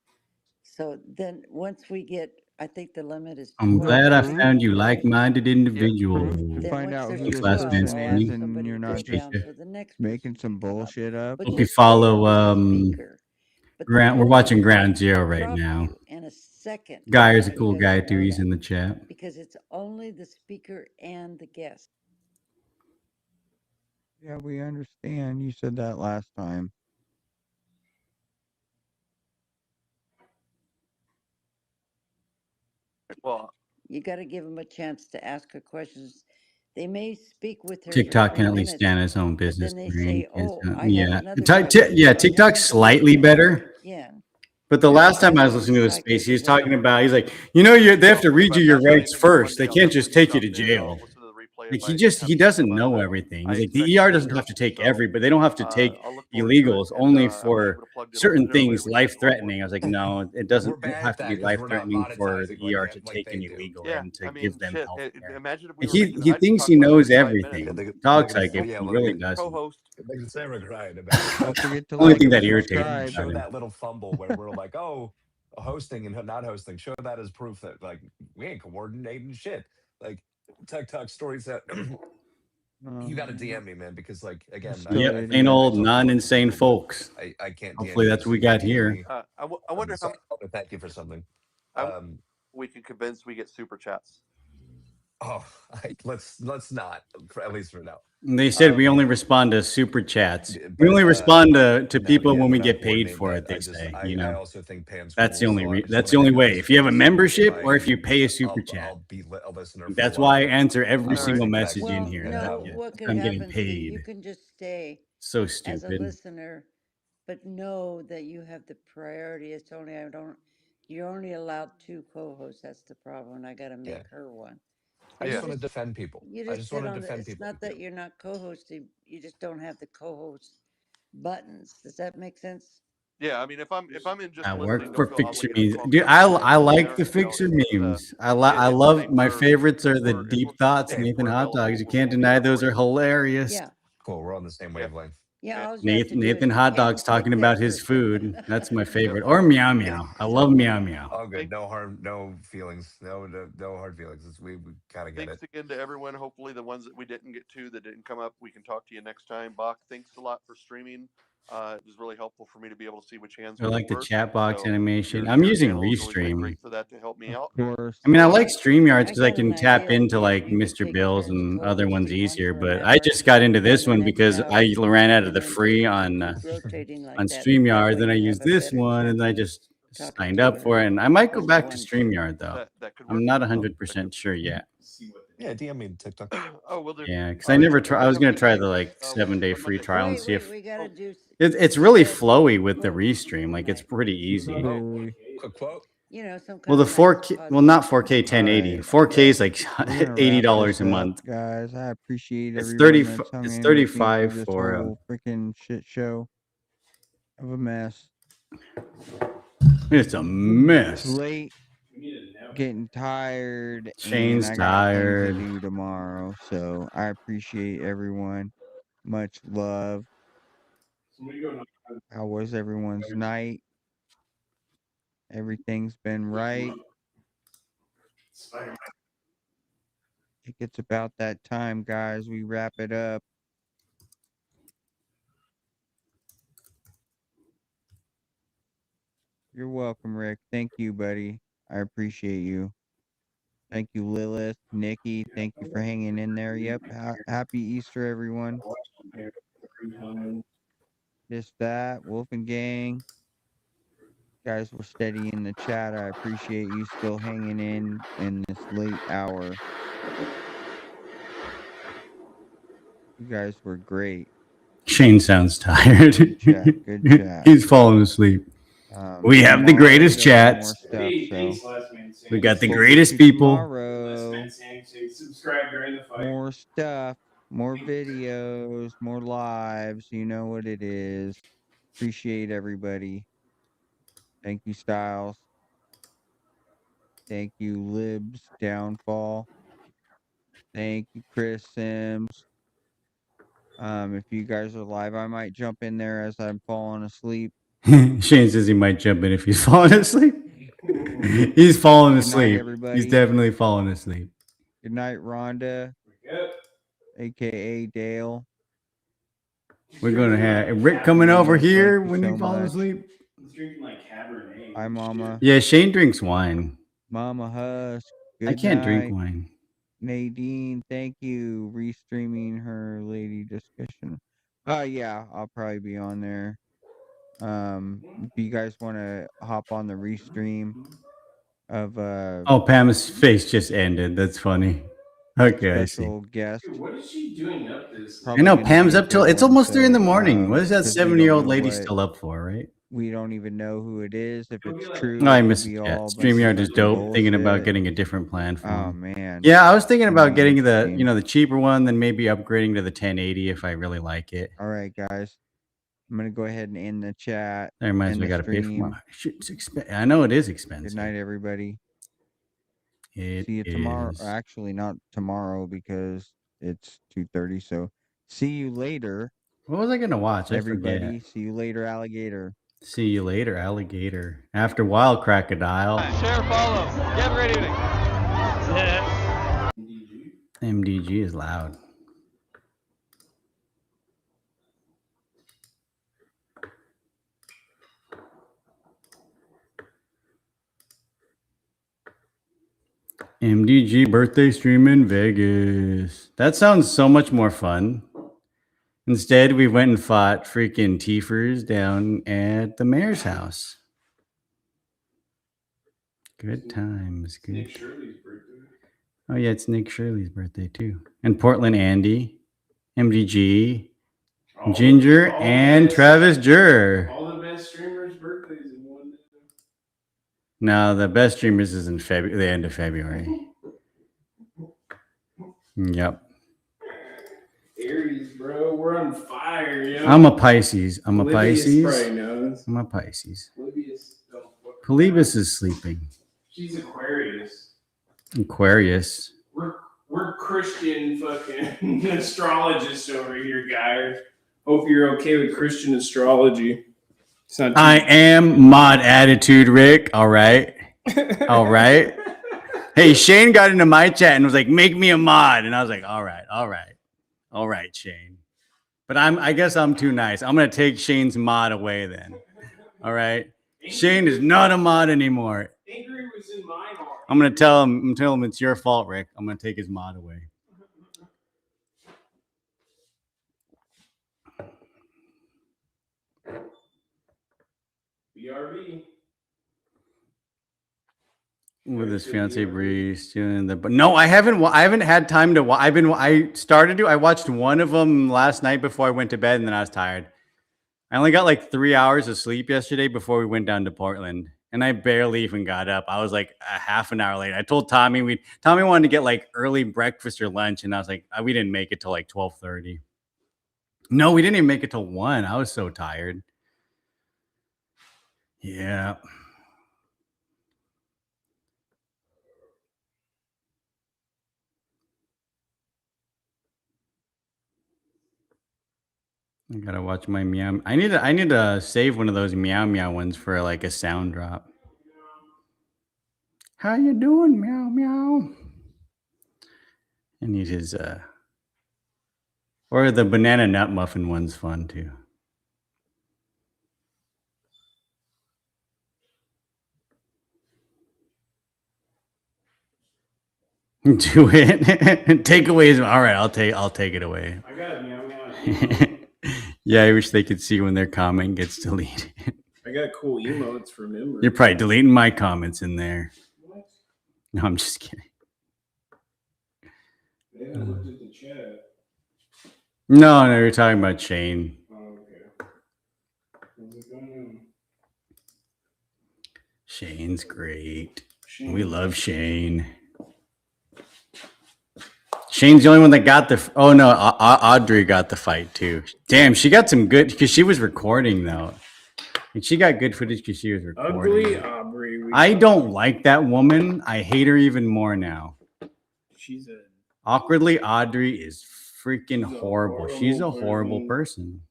So then once we get, I think the limit is I'm 12 glad I people. found you like-minded individual. To Then find once out there's who What's this last 12, name, person I'll ask is, Tony? and somebody you're to not go just down Patricia. so the next making person some can come up. bullshit up. But Hope you you stay follow with the speaker. But the Grant. We're podium watching is Ground going to Zero right drop now. you in a second. Guy I is a want you cool guys guy to too. know He's that in the chat. because it's only the speaker and the guest. Yeah, we understand. You said that last time. Well, You got to give them a chance to ask her questions. They may speak with her for TikTok 3 can at least minutes, stand his own but business. then they Right? say, "Oh, I have Yeah. another question," Yeah. and then TikTok's you go slightly back better. again. But the last time I was listening to his space, he was talking about, he's like, you know, they have to read you your rights first. They can't just take you to jail. Like he doesn't know everything. He's like, the ER doesn't have to take but they don't have to take illegals only for certain things life threatening. I was like, no, it doesn't have to be life threatening for the ER to take an illegal and to give them health care. Imagine if we Like were making he I just thinks talked he about this knows for 5 everything. minutes. Talks like it, he really The doesn't. co-host. Imagine. Don't forget to Only like thing and that irritates me Show, subscribe. about show him. that little fumble where we're like, oh, hosting and not hosting. Show that as proof that like we ain't coordinating shit. Like Tech Talk stories that you got to DM me, man, because like I'm again, still Yep, I plain forget I old talk to a bunch of non-insane people, but folks. I can't DM Hopefully you. that's what So we if you got DM here. me, I wonder so how I want to thank you for something. I we can convince we get super chats. Oh, let's not for, at least for now. They said we only respond to super chats. We But only respond to no, people yeah, when we're we not get paid coordinating for that. it. They say, you I know, also think Pam's that's the cool. only So I just that's want the to only end way. this If you have a with saying membership or if you pay a super chat, I'll be a listener for a that's why I while. answer I every don't single think that message in Well, here. and That no, how what could I'm getting happen, see, paid. you can just stay So as a stupid. listener, but know that you have the priority. It's only, you're only allowed two co-hosts. That's the problem. And I got to yeah. make her one. I And just want to defend people. you I just just sit want to on the, defend it's people. not that you're not co-hosting, you just don't have the co-host buttons. Does that make sense? Yeah, I mean, if I'm in just I listening, work don't for feel Fixer obligated to Memes. come up Dude, here and say I anything like there. the You know, Fixer it's Memes. I it's the love same my for favorites are the we're deep thoughts, Hey, Nathan we're Hot available. Dogs. You We'll can't still be there deny for those you. are hilarious. Yeah. cool. We're on the same Yeah. wavelength. Yeah, all you have to Nathan do is Nathan Hot Pam Dogs talking take about Pepper. his food. That's my Yep. favorite. Or Meow Hey, Meow. I love Meow Meow. All good. thank, No harm. No feelings. No hard feelings. We kind of get thanks it. again to everyone. Hopefully, the ones that we didn't get to that didn't come up, we can talk to you next time. Bach, thanks a lot for streaming. It was really helpful for me to be able to see which hands I were like the first. chat box So animation. I'm your using channel has always been Restream. great for that to help me Of out. course. I mean, I So like StreamYards I because I got an can tap idea. into See if like we could Mr. take Bills turns and other ones co-hosting one easier, for an but I hour, just got into then this the one next because hour, I ran out of and the then just free keep on rotating like on that. That StreamYard. way Then I you used have a this better one, and chance I of just talking signed to up her for it. And I might go as a back to one shot. StreamYard though. that could I'm work. not That 100% could. sure yet. Yeah, DM me TikTok. Oh, we'll do. Yeah, because All I right. never try. I Everyone was have a gonna good try day. the like We'll see 7-day you on free Monday. trial and Wait, see wait, if we gotta do. it's We really gotta do flowy some with the quotes restream. Like it's tonight. pretty easy. Oh, Super. Quick quote. You know, some Well, kind the of nice 4K, well, positive not 4K All 1080. right. 4K is like We're gonna wrap $80 this a up, month. guys. I appreciate It's everyone 30. that's hung It's in with me through 35 this for. whole freaking shit show of a mess. It's a It's mess. late, getting tired, and Shane's I got things to tired. do tomorrow. So I appreciate everyone. Much love. How was everyone's night? Everything's been right. I think it's about that time, guys. We wrap it up. You're welcome, Rick. Thank you, buddy. I appreciate you. Thank you, Lilith, Nikki. Thank you for hanging in there. Yep. Happy Easter, everyone. Just that. Wolf and Gang. Guys were steady in the chat. I appreciate you still hanging in this late hour. You guys were great. Shane sounds tired. Good chat. Good chat. He's falling asleep. We have the Tomorrow we greatest got some more chats. stuff, so We got look the forward greatest to people. tomorrow. More stuff, more videos, more lives. You know what it is. Appreciate everybody. Thank you, Styles. Thank you, Libs Downfall. Thank you, Chris Sims. If you guys are live, I might jump in there as I'm falling asleep. Shane says he might jump in if he's falling asleep. He's falling Good night, asleep. He's everybody. definitely falling asleep. Good night, Rhonda, aka Dale. We're gonna have Rick coming over Thank here you when he so falls much. asleep. Hi, Mama. Yeah, Shane drinks wine. Mama Husk. I Good can't drink night. wine. Nadine, thank you. Restreaming her lady discussion. Yeah, I'll probably be on there. If you guys want to hop on the restream of Oh, Pam's face just ended. That's funny. Okay, I see. special guest, I probably know gonna be Pam's a up till good it's one. almost 3 in the So, morning. What is that because we don't 70-year-old know lady what. still up for, right? we don't even know who it is. If it's No, true, I it could missed. be Yeah, all a bunch of StreamYard is freaking dope. Thinking about bullshit. getting a different plan for Oh him. man. Yeah, I was thinking It's gonna about be getting the interesting. the cheaper one, then maybe upgrading to the 1080 if I really like it. All right, guys. I'm gonna go ahead and end the chat I might as and well the got to pay for stream. my shit. I know it is Good expensive. night, everybody. It See you tomorrow. is. Actually, not tomorrow because it's 2:30. So, see you later. What was I gonna watch? I Everybody, forget. see you later, alligator. See you later, alligator. After wild crocodile. Share, follow. You have a great evening. MDG is loud. MDG birthday stream in Vegas. That sounds so much more fun. Instead, we went and fought freaking Tiefers down at the mayor's house. Good times. Good. Nick Shirley's birthday. Oh yeah, it's Nick Shirley's birthday too. And Portland Andy, MDG, Ginger, and Travis Jur. All the best streamers' birthdays in one day. No, the best streamers is in the end of February. Yep. Aries, bro, we're on fire, yo. I'm a Pisces. I'm a Polybius Pisces. probably knows. I'm a Pisces. Polybius is sleeping. She's Aquarius. Aquarius. We're Christian fucking astrologists over here, guys. Hope you're okay with Christian astrology. It's not I am mod attitude, Rick. All right. All right. Hey, Shane got into my chat and was like, make me a mod. And I was like, all right, all right. All right, Shane. But I guess I'm too nice. I'm gonna take Shane's mod away then. All right. Shane is not a mod anymore. Angry was in my heart. I'm gonna tell him it's your fault, Rick. I'm gonna take his mod away. BRB. With his fiance Breeze doing the, but no, I haven't had time to. I watched one of them last night before I went to bed, and then I was tired. I only got like 3 hours of sleep yesterday before we went down to Portland, and I barely even got up. I was like a half an hour late. I told Tommy Tommy wanted to get like early breakfast or lunch, and I was like, we didn't make it till like 12:30. No, we didn't even make it till 1. I was so tired. Yeah. I gotta watch my meow. I need to save one of those meow meow ones for like a sound drop. How you doing, meow meow? I need his or the banana nut muffin one's fun too. Do it. Take away his. All right, I'll take it away. I got meow meow. Yeah, I wish they could see when their comment gets deleted. I got cool emotes for memory. You're probably deleting my comments in there. What? No, I'm just kidding. Yeah, I looked at the chat. No, you're talking about Shane. Oh, okay. How's it going? Shane's great. We love Shane. Shane's the only one that got the. Oh no, Audrey got the fight too. Damn, she got some good because she was recording though. And she got good footage because she was recording. Ugly Aubrey. I don't like that woman. I hate her even more now. She's a awkwardly Audrey is freaking horrible. She's a horrible person.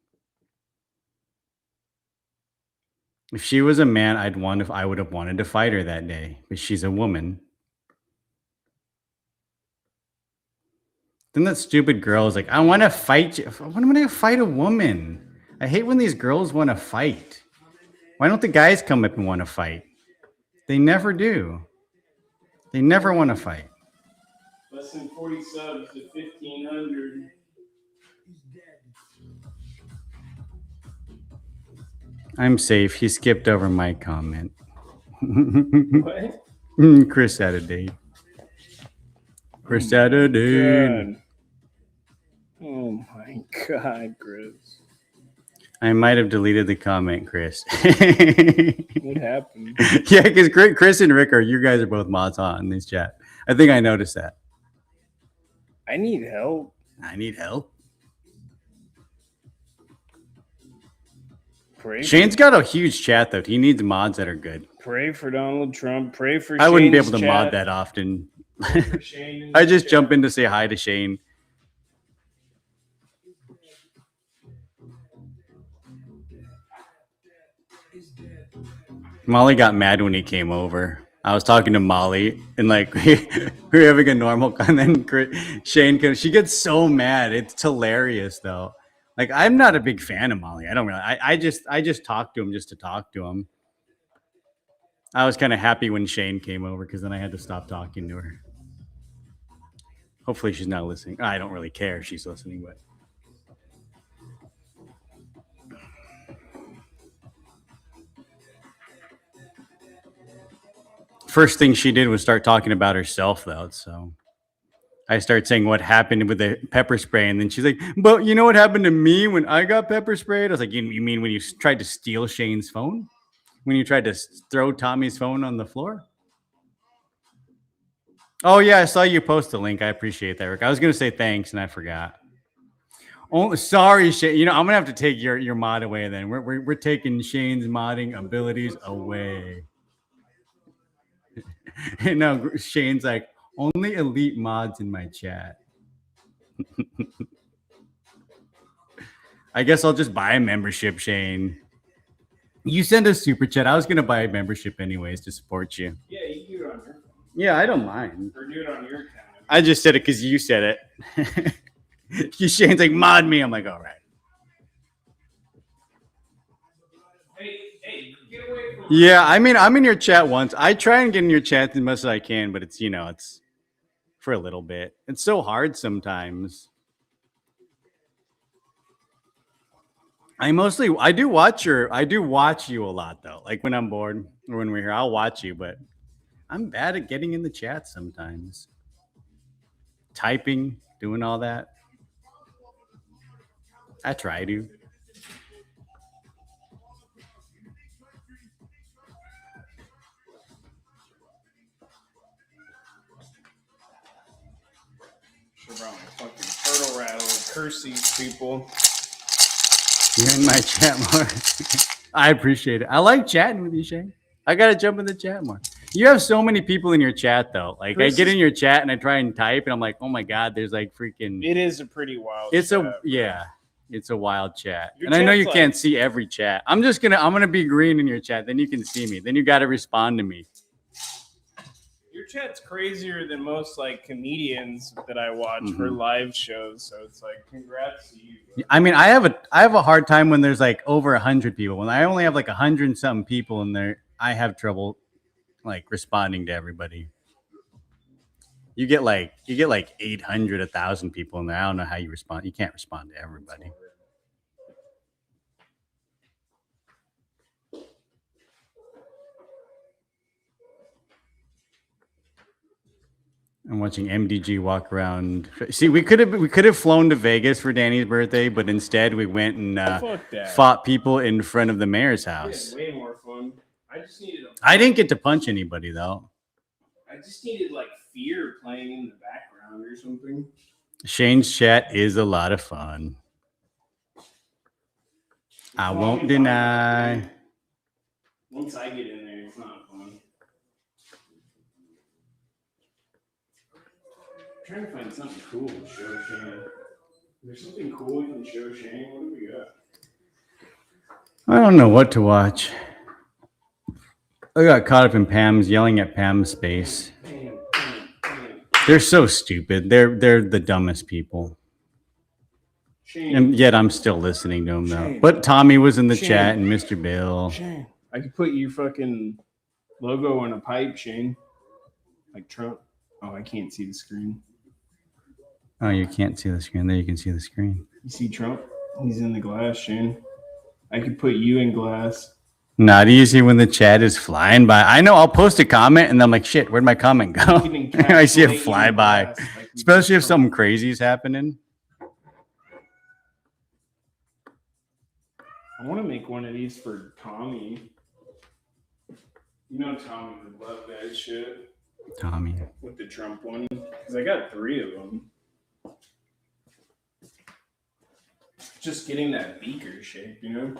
If she was a man, I would have wanted to fight her that day, but she's a woman. Then that stupid girl is like, I want to fight you. When am I going to fight a woman? I hate when these girls want to fight. Why don't the guys come up and want to fight? They never do. They never want to fight. less than 40 subs to 1,500. I'm safe. He skipped over my comment. What? Chris had a date. Chris had a date. Oh my God, Chris. I might have deleted the comment, Chris. What happened? Yeah, because Chris and Rick you guys are both mods on this chat. I think I noticed that. I need help. I need help. Shane's got a huge chat though. He needs mods that are good. Pray for Donald Trump. Pray for I wouldn't be able Shane's to mod chat. that often. Shane I just jump in to say hi to Shane. Molly got mad when he came over. I was talking to Molly and like we were having a normal, and then Shane comes. She gets so mad. It's hilarious though. Like I'm not a big fan of Molly. I don't really. I just talked to him just to talk to him. I was kind of happy when Shane came over because then I had to stop talking to her. Hopefully she's not listening. I don't really care if she's listening, but. First thing she did was start talking about herself, though. So I started saying what happened with the pepper spray, and then she's like, "But you know what happened to me when I got pepper sprayed?" I was like, "You mean when you tried to steal Shane's phone? When you tried to throw Tommy's phone on the floor?" Oh yeah, I saw you post the link. I appreciate that, Rick. I was gonna say thanks, and I forgot. Oh, sorry, Shane. You know I'm gonna have to take your mod away. Then we're taking Shane's modding abilities away. No, Shane's like, only elite mods in my chat. I guess I'll just buy a membership, Shane. You send a super chat. I was going to buy a membership anyways to support you. Yeah, you do it on your phone. Yeah, I don't mind. Or do it on your account. I just said it because you said it. Shane's like, mod me. I'm like, all right. Hey, get away from Yeah, I mean, I'm in your chat once. I try and get in your chat as much as I can, but it's, it's for a little bit. It's so hard sometimes. I do watch you a lot though. Like when I'm bored or when we're here, I'll watch you, but I'm bad at getting in the chat sometimes. Typing, doing all that. I try to. Fucking turtle rattle. Curse these people. You're in my chat more. I appreciate it. I like chatting with you, Shane. I gotta jump in the chat more. You have so many people in your chat though. Like Chris I get in your chat and I try and type and I'm like, oh my god, there's like freaking. It is a pretty wild. It's chat, it's a wild chat. Your and I know you chat's can't see every chat. I'm gonna be green in your chat. Then you can see me. Then you got to respond to me. Your chat's crazier than most like comedians that I watch for live shows. So it's like, congrats to you. I mean, I have a hard time when there's like over 100 people. When I only have like 100 and something people in there, I have trouble like responding to everybody. You get like 800, 1,000 people in there. I don't know how you respond. You can't respond to everybody. I'm watching MDG walk around. See, we could have flown to Vegas for Danny's birthday, but instead we went and fought people in front of the mayor's house. Way more fun. I didn't get to punch anybody though. I just needed like fear playing in the background or something. Shane's chat is a lot of fun. I won't deny. Once I get in there, it's not fun. I'm trying to find something cool to show Shane. Is there something cool we can show Shane? What do we got? I don't know what to watch. I got caught up in Pam's yelling at Pam's space. They're so stupid. They're the dumbest people. Shane. And yet I'm still listening to them though. Shane. But Tommy was in the chat and Mr. Bill. Shane. I could put your fucking logo on a pipe, Shane. Like Trump. Oh, I can't see the screen. Oh, you can't see the screen. There you can see the screen. You see Trump? He's in the glass, Shane. I could put you in glass. Not easy when the chat is flying by. I know I'll post a comment and I'm like, shit, where'd my comment go? I see it fly by. Like especially if something crazy is happening. I want to make one of these for Tommy. You know Tommy would love that shit. Tommy. With the Trump one. Because I got 3 of them. Just getting that beaker shape, you know?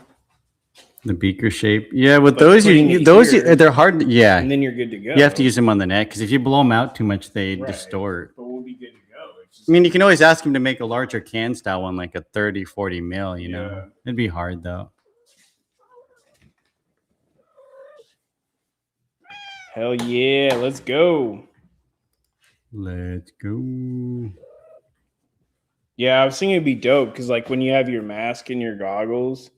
The beaker shape. Yeah, with But those, putting it those here, they're hard. Yeah. And then you're good to go. You have to use them on the neck because if you blow them out too much, they Right. distort. But we'll be good to go. I mean, you can always ask him to make a larger can style one, like a 30, 40 mil, you know? It'd be hard, though. Hell yeah, let's go. Let's go. Yeah, I was thinking it'd be dope because, like, when you have your mask and your goggles,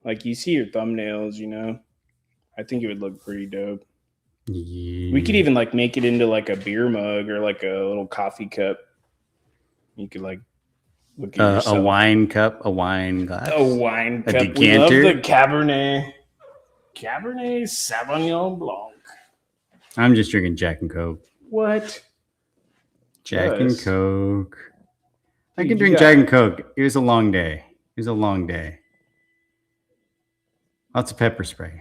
like, you see your thumbnails, you know? I think it would look pretty dope. Yeah. We could even, like, make it into, like, a beer mug or, like, a little coffee cup. You could, like, look at yourself. A wine cup, a wine glass. A wine a cup. decanter. We love the Cabernet Sauvignon Blanc. I'm just drinking Jack and Coke. What? Jack and Coke. I Dude, can drink Jack and Coke. It was a long day. It was a long day. Lots of pepper spray.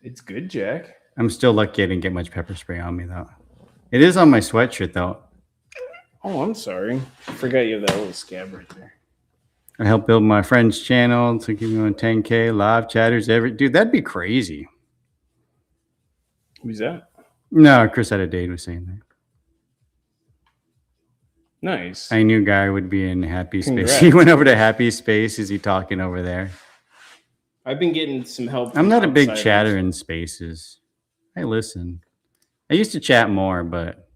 It's good, Jack. I'm still lucky I didn't get much pepper spray on me, though. It is on my sweatshirt, though. Oh, I'm sorry. I forgot you have that little scab right there. I helped build my friend's channel to give me on 10K live chatters. Dude, that'd be crazy. Who's that? No, Chris Had a Date was saying that. Nice. I knew Guy would be in Happy Congrats. Space. He went over to Happy Space. Is he talking over there? I've been getting some help. I'm not a big outsiders. chatter in spaces. I listen. I used to chat more, but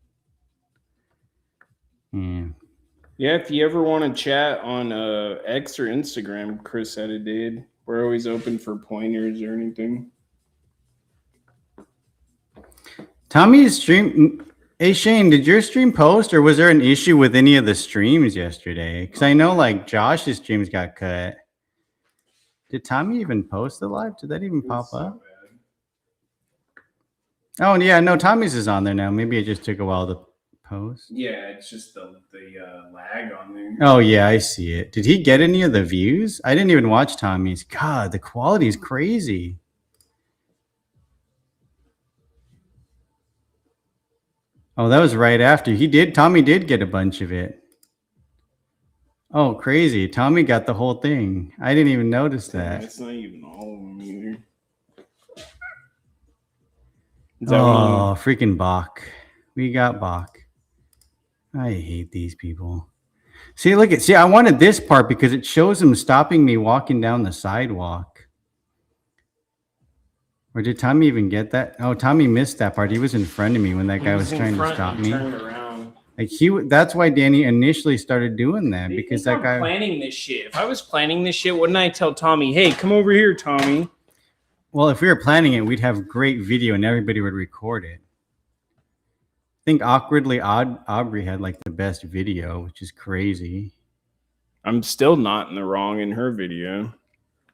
yeah, if you ever want to chat on X or Instagram, Chris Had a Date. We're always open for pointers or anything. Tommy's stream. Hey Shane, did your stream post, or was there an issue with any of the streams yesterday? Because I know like Josh's streams got cut. Did Tommy even post the live? Did that even pop up? Oh yeah, no, Tommy's is on there now. Maybe it just took a while to post. Yeah, it's just the lag on there. Oh yeah, I see it. Did he get any of the views? I didn't even watch Tommy's. God, the quality is crazy. Oh, that was right after. Tommy did get a bunch of it. Oh, crazy. Tommy got the whole thing. I didn't even notice that. That's not even all of them either. Oh, freaking Bach. We got Bach. I hate these people. See, look at, I wanted this part because it shows him stopping me walking down the sidewalk. Or did Tommy even get that? Oh, Tommy missed that part. He was in front of me when that guy was trying to stop me. Like that's why Danny initially started doing that, because that guy planning this shit. If I was planning this shit, wouldn't I tell Tommy, "Hey, come over here, Tommy"? Well, if we were planning it, we'd have great video and everybody would record it. I think Awkwardly Aubrey had like the best video, which is crazy. I'm still not in the wrong in her video.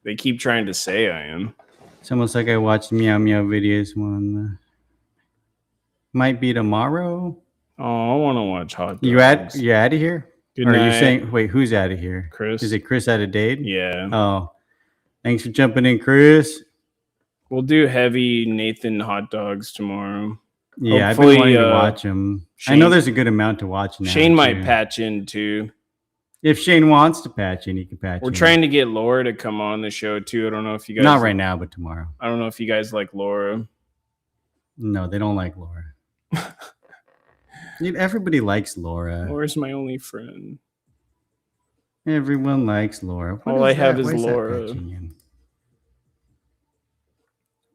They keep trying to say I am. It's almost like I watched Meow Meow videos one. Might be tomorrow. Oh, I want to watch Hot Dogs. You out of here? Good or night. Are you saying, wait, who's out of here? Chris. Is it Chris Had a Date? Yeah. Oh, thanks for jumping in, Chris. We'll do heavy Nathan hot dogs tomorrow. Yeah, hopefully, I've been wanting to watch them. I know there's a good amount to watch now. Shane might patch in too. If Shane wants to patch in, he can patch in. We're trying to get Laura to come on the show too. I don't know if you guys... Not right now, but tomorrow. I don't know if you guys like Laura. No, they don't like Laura. Everybody likes Laura. Laura's my only friend. Everyone likes Laura. All I have is Laura.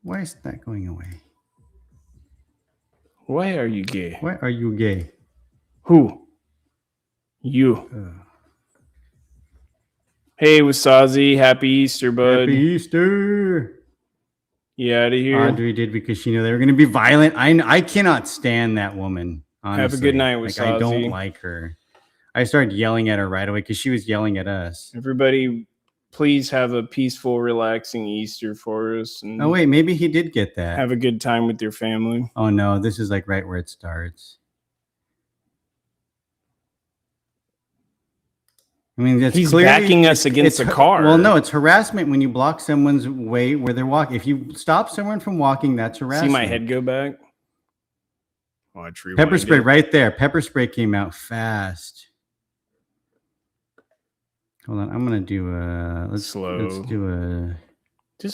Why is that going away? Why are you gay? Why are you gay? Who? You. Hey, Wasazi. Happy Easter, bud. Happy Easter. You out of here? Audrey did because she knew they were going to be violent. I cannot stand that woman. Honestly. Have a good night, Wasazi. I don't like her. I started yelling at her right away because she was yelling at us. Everybody, please have a peaceful, relaxing Easter for us. And oh, wait, maybe he did get that. Have a good time with your family. Oh, no, this is like right where it starts. I mean, it's He's clearly backing us against it's, a car. Well, no, it's harassment when you block someone's way where they're walking. If you stop someone from walking, that's harassment. See my head go back? Watch, Pepper spray right there. Pepper spray came out fast. Hold on, I'm gonna do a let's do a.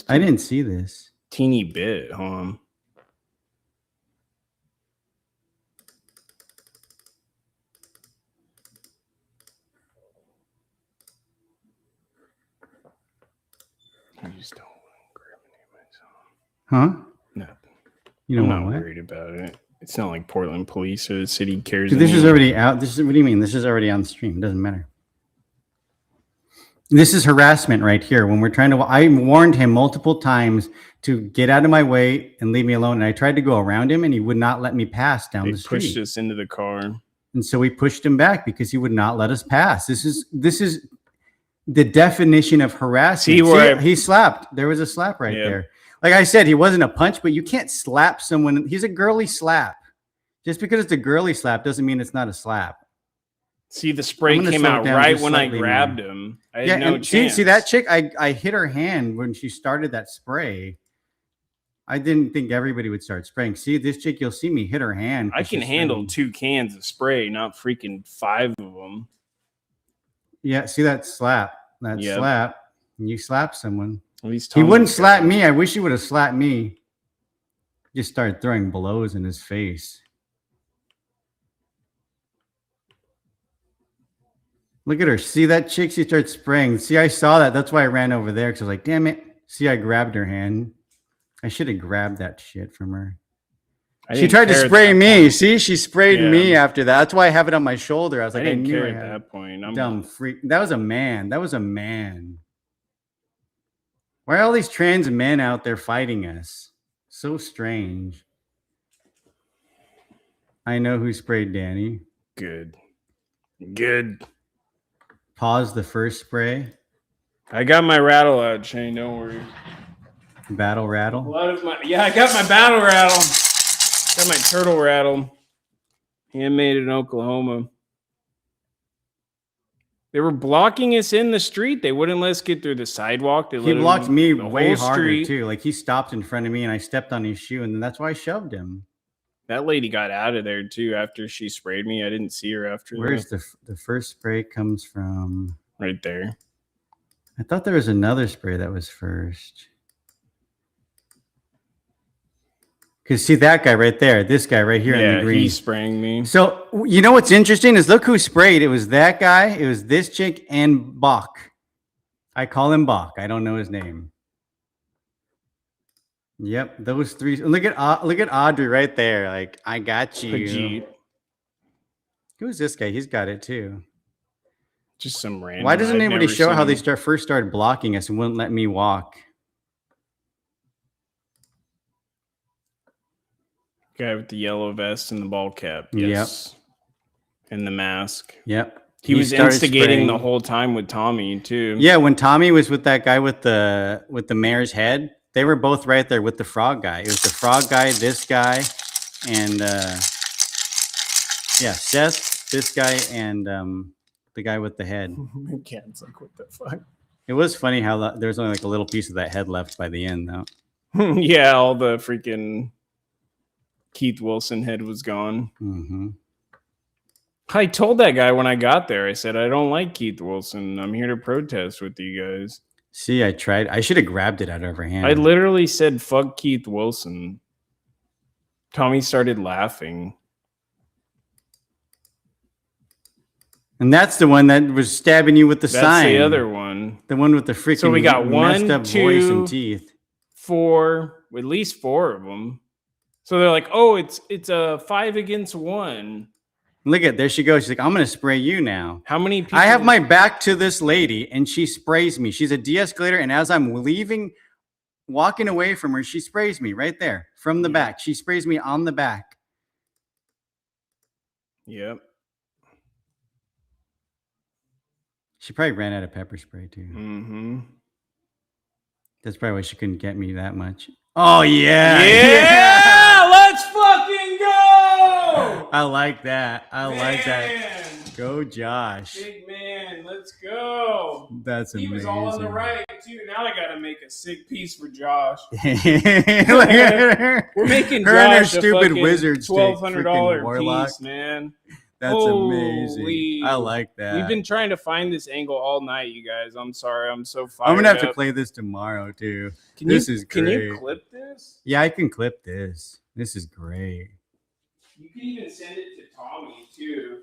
I didn't see this. Teeny bit, huh? I just don't want to Huh? Nothing. You don't I'm want not what? worried about it. It's not like Portland police or the city cares. Dude, this is already out. This is what do you mean? This is already on stream. It doesn't matter. This is harassment right here. When we're trying to, I warned him multiple times to get out of my way and leave me alone. And I tried to go around him and he would not let me pass down the street. Pushed us into the car. And so we pushed him back because he would not let us pass. This is the definition of harassment. See, he slapped. There was a slap right there. Like I said, he wasn't a punch, but you can't slap someone. He's a girly slap. Just because it's a girly slap doesn't mean it's not a slap. See, the spray came out right when I grabbed him. I had no chance. See that chick? I hit her hand when she started that spray. I didn't think everybody would start spraying. See, this chick, you'll see me hit her hand. I can handle 2 cans of spray, not freaking 5 of them. Yeah, see that slap? That slap. And you slap someone. At least he wouldn't slap me. I wish he would have slapped me. Just started throwing blows in his face. Look at her. See that chick? She starts spraying. See, I saw that. That's why I ran over there because I was like, damn it. See, I grabbed her hand. I should have grabbed that shit from her. She tried to spray me. See, she sprayed me after that. That's why I have it on my shoulder. I was like, I knew at that point. I'm dumb freak. That was a man. That was a man. Why are all these trans men out there fighting us? So strange. I know who sprayed Danny. Good. Pause the first spray. I got my rattle out, Shane. Don't worry. Battle rattle? I got my battle rattle. Got my turtle rattle. Handmade in Oklahoma. They were blocking us in the street. They wouldn't let us get through the sidewalk. He blocked me way harder too. Like he stopped in front of me and I stepped on his shoe and that's why I shoved him. That lady got out of there too after she sprayed me. I didn't see her after that. Where's the first spray comes from? Right there. I thought there was another spray that was first. Because see that guy right there, this guy right here in the green. He's spraying me. So you know what's interesting is look who sprayed. It was that guy, it was this chick, and Bach. I call him Bach. I don't know his name. Yep, those three. Look at Audrey right there. Like, I got you. Pajit. Who's this guy? He's got it too. Just some random. Why doesn't anybody show how they first started blocking us and wouldn't let me walk? Guy with the yellow vest and the ball cap. Yes. Yep. And the mask. Yep. He was instigating the whole time with Tommy too. Yeah, when Tommy was with that guy with the mayor's head, they were both right there with the frog guy. It was the frog guy, this guy, and Seth, this guy, and the guy with the head. It's like, what the fuck? It was funny how there's only like a little piece of that head left by the end, though. Yeah, all the freaking Keith Wilson head was gone. Mm-hmm. I told that guy when I got there, I said, I don't like Keith Wilson. I'm here to protest with you guys. See, I tried. I should have grabbed it out of her hand. I literally said, fuck Keith Wilson. Tommy started laughing. And that's the one that was stabbing you with the sign. That's the other one. The one with the freaking so we got messed up voice and teeth. 4, at least 4 of them. So they're like, oh, it's a 5 against 1. Look at there she goes. She's like, I'm gonna spray you now. How many people? I have my back to this lady and she sprays me. She's a de-escalator, and as I'm walking away from her, she sprays me right there from the back. She sprays me on the back. Yep. She probably ran out of pepper spray too. Mm-hmm. That's probably why she couldn't get me that much. Oh yeah. Yeah, let's fucking go. I like that. I like that. Go Josh. Big man. Let's go. That's He amazing. was all on the right too. Now I gotta make a sick piece for Josh. Look at her. We're making Her and her Josh a stupid fucking wizard stick, $1,200 freaking warlock. piece, man. That's amazing. I like that. We've been trying to find this angle all night, you guys. I'm sorry. I'm so fired I'm gonna have to up. play this tomorrow too. Can This you, is Can great. you clip this? Yeah, I can clip this. This is great. You can even send it to Tommy too.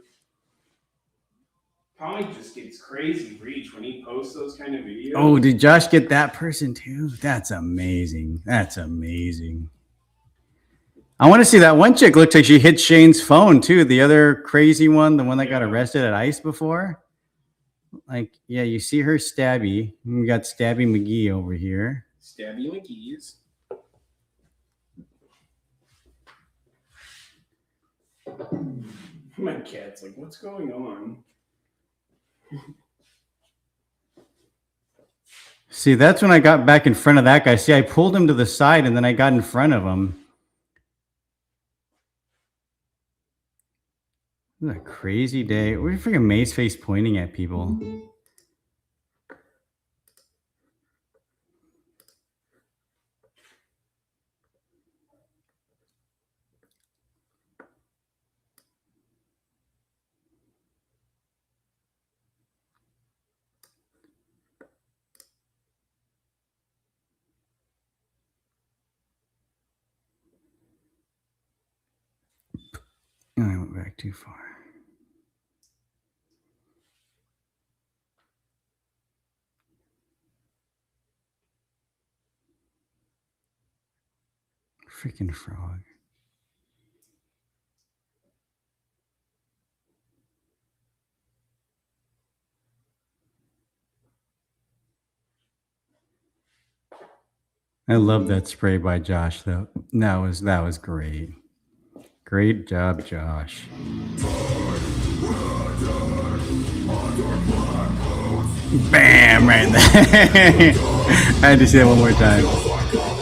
Tommy just gets crazy reach when he posts those kind of videos. Oh, did Josh get that person too? That's amazing. That's amazing. I want to see that one chick. Looks like she hit Shane's phone too. The other crazy one, the one that got arrested at ICE before. Like, yeah, you see her stabby. We got Stabby McGee over here. Stabby McGee's. My cat's like, what's going on? See, that's when I got back in front of that guy. See, I pulled him to the side and then I got in front of him. What a crazy day. Where's freaking Mace Face pointing at people? Oh, I went back too far. Freaking frog. I love that spray by Josh though. That was great. Great job, Josh. Bam, right there. I had to say that one more time.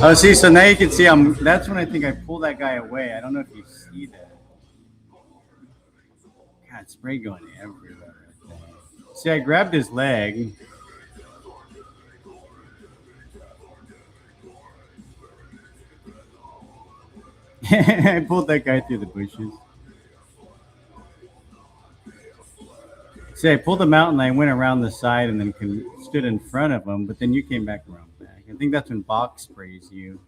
Oh, see, so now you can see that's when I think I pulled that guy away. I don't know if you see that. God, spray going everywhere. See, I grabbed his leg. I pulled that guy through the bushes. See, I pulled him out and I went around the side and then stood in front of him, but then you came back around back. I think that's when Box sprays you.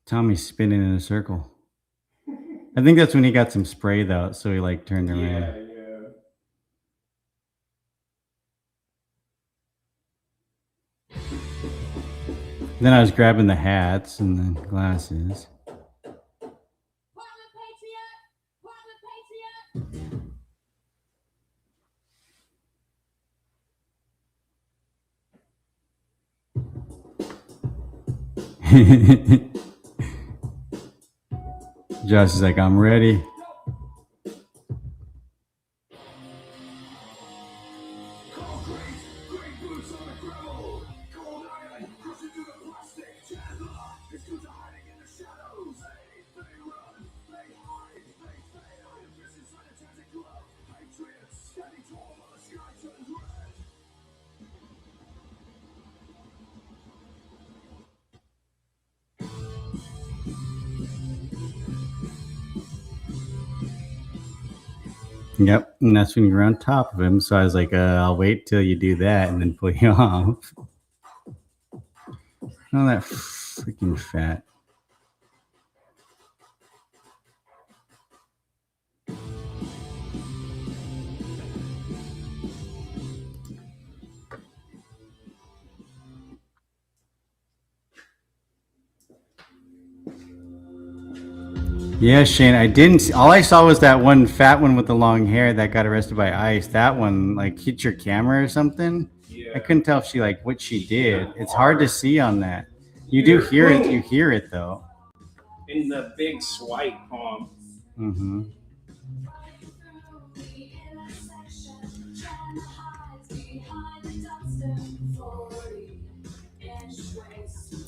Tommy's spinning in a circle. I think that's when he got some spray though, so he like turned around. Yeah. Then I was grabbing the hats and the glasses. Josh is like, I'm ready. Yep, and that's when you're on top of him. So I was like, I'll wait till you do that and then pull you off. Oh, that freaking fat. Yeah, Shane, I didn't. All I saw was that one fat one with the long hair that got arrested by ICE. That one, like, hit your camera or something. Yeah. I couldn't tell if she like what she did. It's hard to see on that. You do hear it. You hear it though. In the big swipe, huh? Mm-hmm.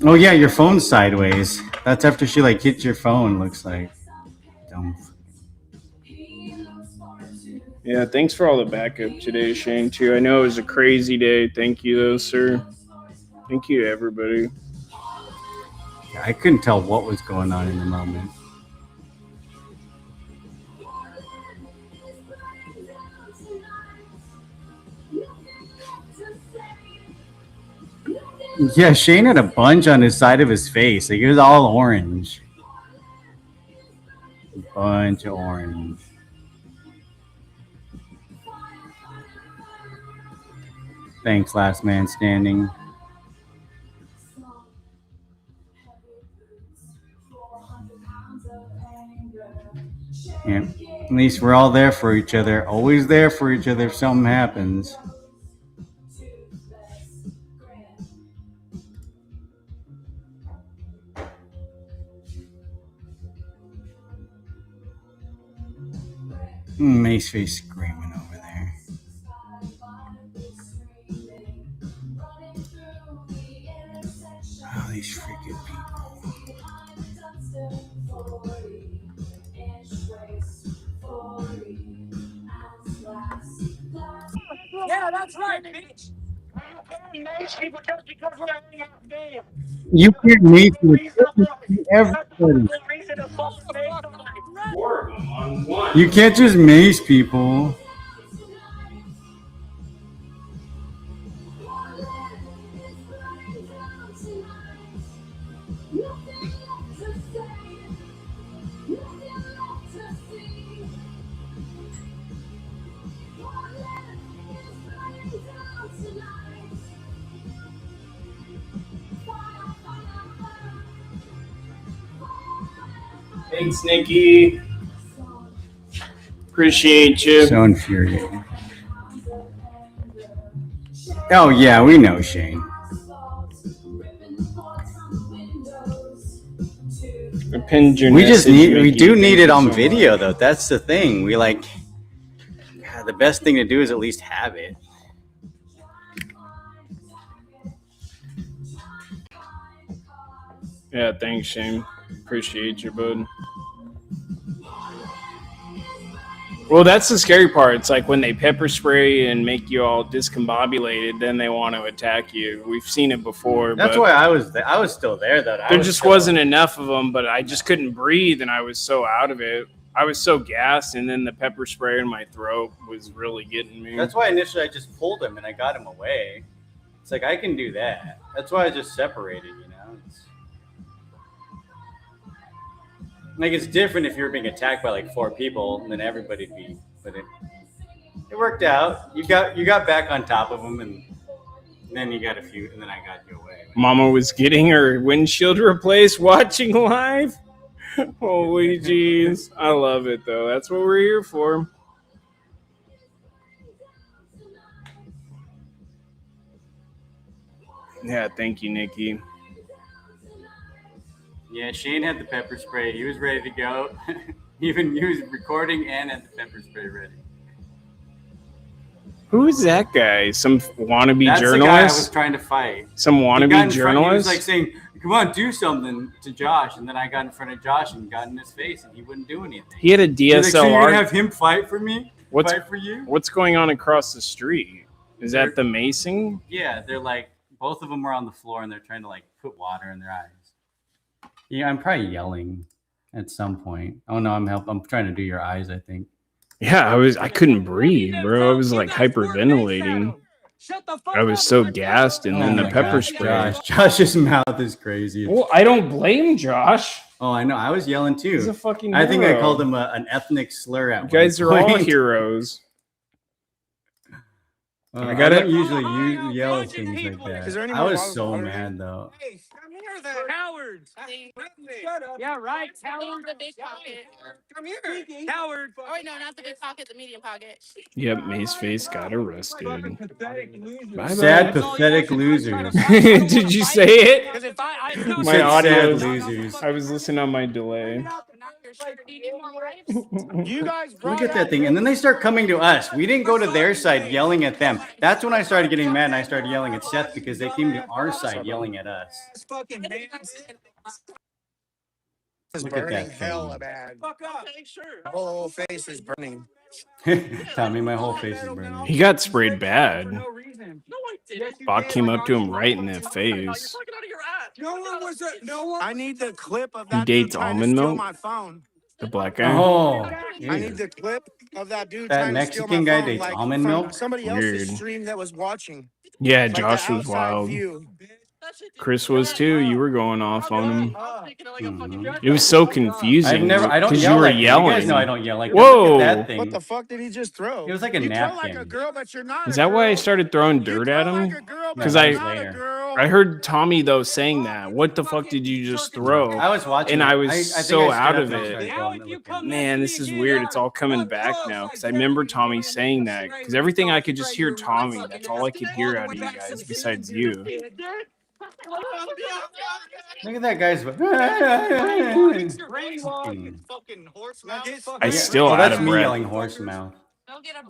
Oh yeah, your phone's sideways. That's after she like hit your phone. Looks like. Dumb. Yeah, thanks for all the backup today, Shane, too. I know it was a crazy day. Thank you, though, sir. Thank you, everybody. I couldn't tell what was going on in the moment. Yeah, Shane had a bunch on his side of his face. Like, it was all orange. A bunch of orange. Thanks, last man standing. Yeah. At least we're all there for each other. Always there for each other if something happens. Maceface screaming over there. Oh, these freaking people. Yeah, that's right, bitch. Mace people just because we're hanging out game. You can't mace with everybody. The reason to fucking make You can't just mace people. Thanks, Nikki. Appreciate you. So infuriating. Oh yeah, we know Shane. We do need it on video though. That's the thing. We like. God, the best thing to do is at least have it. Yeah, thanks, Shane. Appreciate you, bud. Well, that's the scary part. It's like when they pepper spray and make you all discombobulated, then they want to attack you. We've seen it before. That's why I was still there though. There just wasn't enough of them, but I just couldn't breathe, and I was so out of it. I was so gassed, and then the pepper spray in my throat was really getting me. That's why initially I just pulled him and I got him away. It's like I can do that. That's why I just separated. You know, it's different if you're being attacked by like 4 people, and then everybody'd be. But it worked out. You got back on top of them, and then you got a few, and then I got you away. Mama was getting her windshield replaced watching live. Holy jeez. I love it, though. That's what we're here for. Yeah, thank you, Nikki. Yeah, Shane had the pepper spray. He was ready to go. Even he was recording and had the pepper spray ready. Who is that guy? Some wannabe That's journalist? The guy I was trying to fight. Some wannabe journalist? He was like saying, come on, do something to Josh. And then I got in front of Josh and got in his face, and he wouldn't do anything. He had a DSLR. Like, so you're going to have him fight for me? Fight for you? What's going on across the street? Is that the macing? Yeah, they're like, both of them are on the floor, and they're trying to like put water in their eyes. Yeah, I'm probably yelling at some point. Oh no, I'm trying to do your eyes, I think. Yeah, I couldn't breathe, bro. I was like hyperventilating. I was so gassed, and then the pepper spray. Josh's mouth is crazy. Well, I don't blame Josh. Oh, I know. I was yelling too. He's a fucking hero. I think I called him an ethnic slur at one point. You guys are all heroes. I don't usually yell at things like that. I was so mad though. Hey, come here, the cowards. Shut up. Yeah, right. Coward. The big pocket. Come here, coward. Oh wait, no, not the big pocket, the medium pocket. Yep, Maceface got arrested. Bye-bye. Sad, pathetic losers. Did you say it? Because if I My audio losers. I was listening on my delay. You guys Look brought at that out thing. And then they start coming to us. We didn't go to their fucking side thing. yelling at them. That's when I started getting mad and I started yelling at Seth because they came to our side yelling at us. Fucking man. Is Look at burning that hella thing. Okay, bad. sure. My whole face is burning. Tommy, my whole face is burning. He got sprayed bad. No reason. No, I didn't. Bach came up to him right in the face. No one was a, no one. I need the clip of He that dude dates trying to almond steal milk. my phone. The black guy. Oh, I need ew. the clip of that dude That trying to steal my Mexican guy phone, dates like almond from milk? somebody else's Weird. stream that was watching, Yeah, like the Josh was outside wild. view. Chris was too. You were going off on him. Mhm. It was so I confusing don't because you yell were like that. You guys know I yelling. don't yell like that. Look at that Whoa. What thing. the fuck did he just throw? It was like a You throw like a napkin. girl, but you're not Is a that why I girl. started throwing You dirt at throw like him? a girl, No, Because but that you're was not a later. girl. I heard Tommy though saying that. What the fuck did you just throw? I was watching And it. I was I think so I stood out up of and I it. started going looking. Man, this is weird. It's all coming back now because I remember Tommy saying that because everything I could just hear Tommy. That's all I could hear out of you guys besides you. Look at that guy's. I still Oh, out that's of me breath. yelling horse mouth.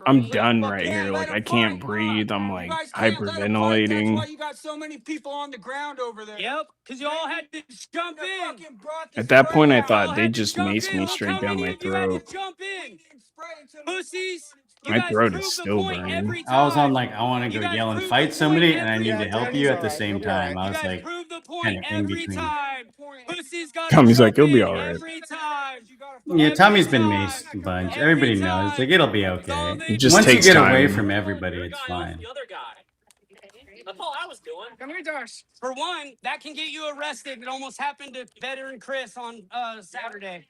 I'm done right here. Like I can't breathe. I'm like hyperventilating. You got so many people on the ground over there. Yep, because you all had to jump in. At that point, I thought they just maced me straight down my throat. Jump in. Pussies. My throat is still burning. I was on like I want to go yell and fight somebody, and I need to help you at the same time. I was like kind of in between. Tommy's like, "You'll be all right." Yeah, Tommy's been maced a bunch. Everybody knows. Like it'll be okay. It just Once you takes get away time. from everybody, it's fine. That's all I was doing. Come here, Josh. For one, that can get you arrested. It almost happened to veteran Chris on Saturday.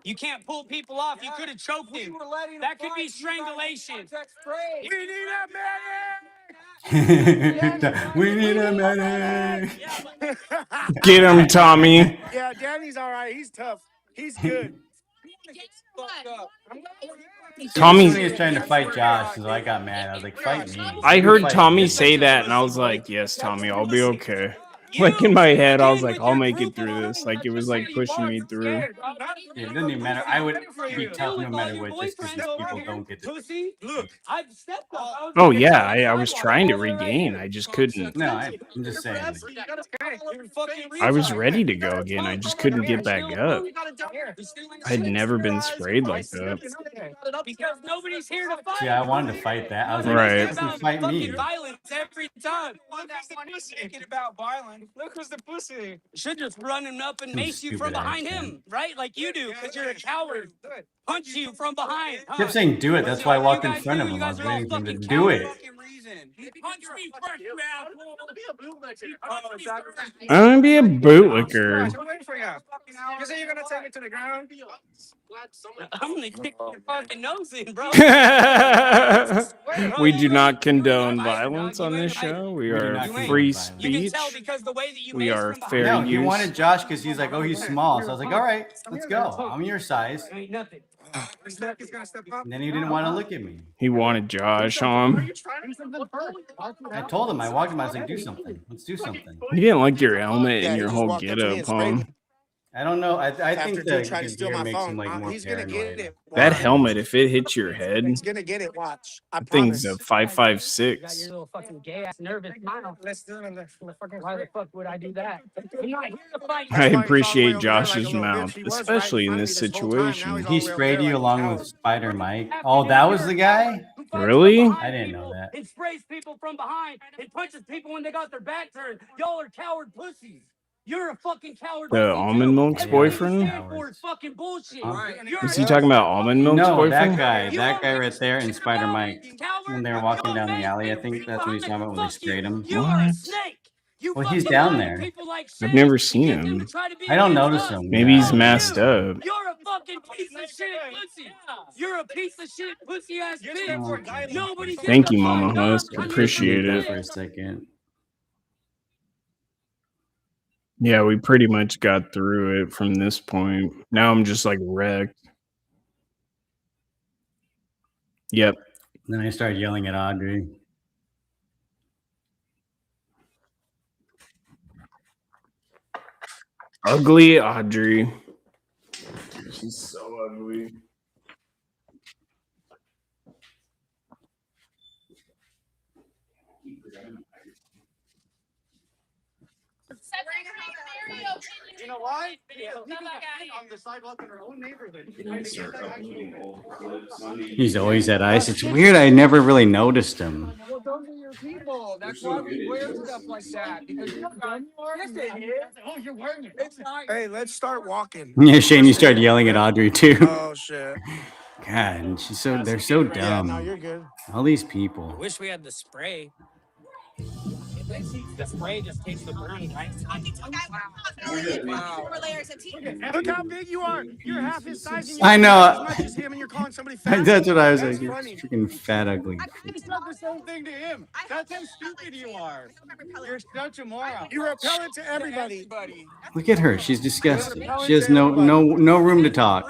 You can't pull people off. You could have choked him. That could be strangulation. We need a medic. We need a medic. Get him, Tommy. Yeah, Danny's all right. He's tough. He's good. Tommy. Somebody was trying to fight Josh, so I got mad. I was like, "Fight me." I heard Tommy say that, and I was like, "Yes, Tommy, I'll be okay." Like in my head, I was like, "I'll make it through this." Like it was like pushing me through. It doesn't even matter. I would be tough no matter what, just because these people don't get to. Look, I've stepped up. Oh yeah, I was trying to regain. I just couldn't. No, I'm just saying. I was ready to go again. I just couldn't get back up. I'd never been sprayed like that. Because nobody's here to fight. Yeah, I wanted to fight that. I was like, Right. "Fucking fight me." Violence every time. Thinking about violence. Look who's the pussy. Should just run him up and Some mace you from stupid behind accent. him, right? Like you do, because you're a coward. Punch you from behind. He kept saying do it. That's why I walked in front of him. I was waiting for him to do it. I'm gonna be a bootlicker. You say you're gonna take it to the ground? I'm gonna kick your fucking nose in, bro. We do not condone violence on this show. We do are not condone free violence. speech. We are fair No, he use. wanted Josh because he's like, "Oh, he's small." So I was like, "All right, let's go. I'm your size." And then he didn't want to look at me. He wanted Josh on. I told him. I walked him. I was like, "Do something. Let's do something." He didn't like your helmet and your whole getup, huh? I don't know. I think the gear makes him like more He's gonna get paranoid. it. That helmet, if it hits your head, He's gonna get it. Watch. I that thing's a promise. 5.56. Your little fucking gay ass nervous smile. Let's do it in the fucking. Why the fuck would I do that? I'm not here to fight. I appreciate Josh's mouth, especially in this situation. He sprayed you along with Spider Mike. Oh, that was the guy? Really? I didn't know that. It sprays people from behind. It punches people when they got their back turned. Y'all are coward pussies. You're a fucking coward. The almond milk's boyfriend? Fucking bullshit. Is he talking about almond milk's No, boyfriend? that guy right there in Spider Mike. When they were walking down the alley, I think that's what he's talking about when they sprayed him. What? Well, he's down there. I've never seen him. I don't notice him. Maybe he's masked up. You're a fucking piece of shit pussy. You're a piece of shit pussy ass bitch. Nobody. Thank you, Mama Husk. Appreciate That it. for a second. Yeah, we pretty much got through it from this point. Now I'm just like wrecked. Yep. Then I started yelling at Audrey. Ugly Audrey. She's so ugly. You know why? Because we got hit on the sidewalk in our own neighborhood. He's always at ice. It's weird. I never really noticed him. Well, those are your people. That's why we wear stuff like that. Because you're done. Yes, it is. Oh, you're wearing it. It's not. Hey, let's start walking. Yeah, Shane, you started yelling at Audrey too. Oh shit. God, and she's so they're so dumb. Yeah, no, you're good. All these people. Wish we had the spray. The spray just takes the burn, right? Wow. Look how big you are. You're half his size and you I know. as much as him and you're calling somebody fat. That's what I was like. You're Funny. freaking fat, ugly. I said the same thing to him. That's how stupid you are. You're such a moron. You're repellent to everybody. Look at her. She's disgusting. She has no room to talk.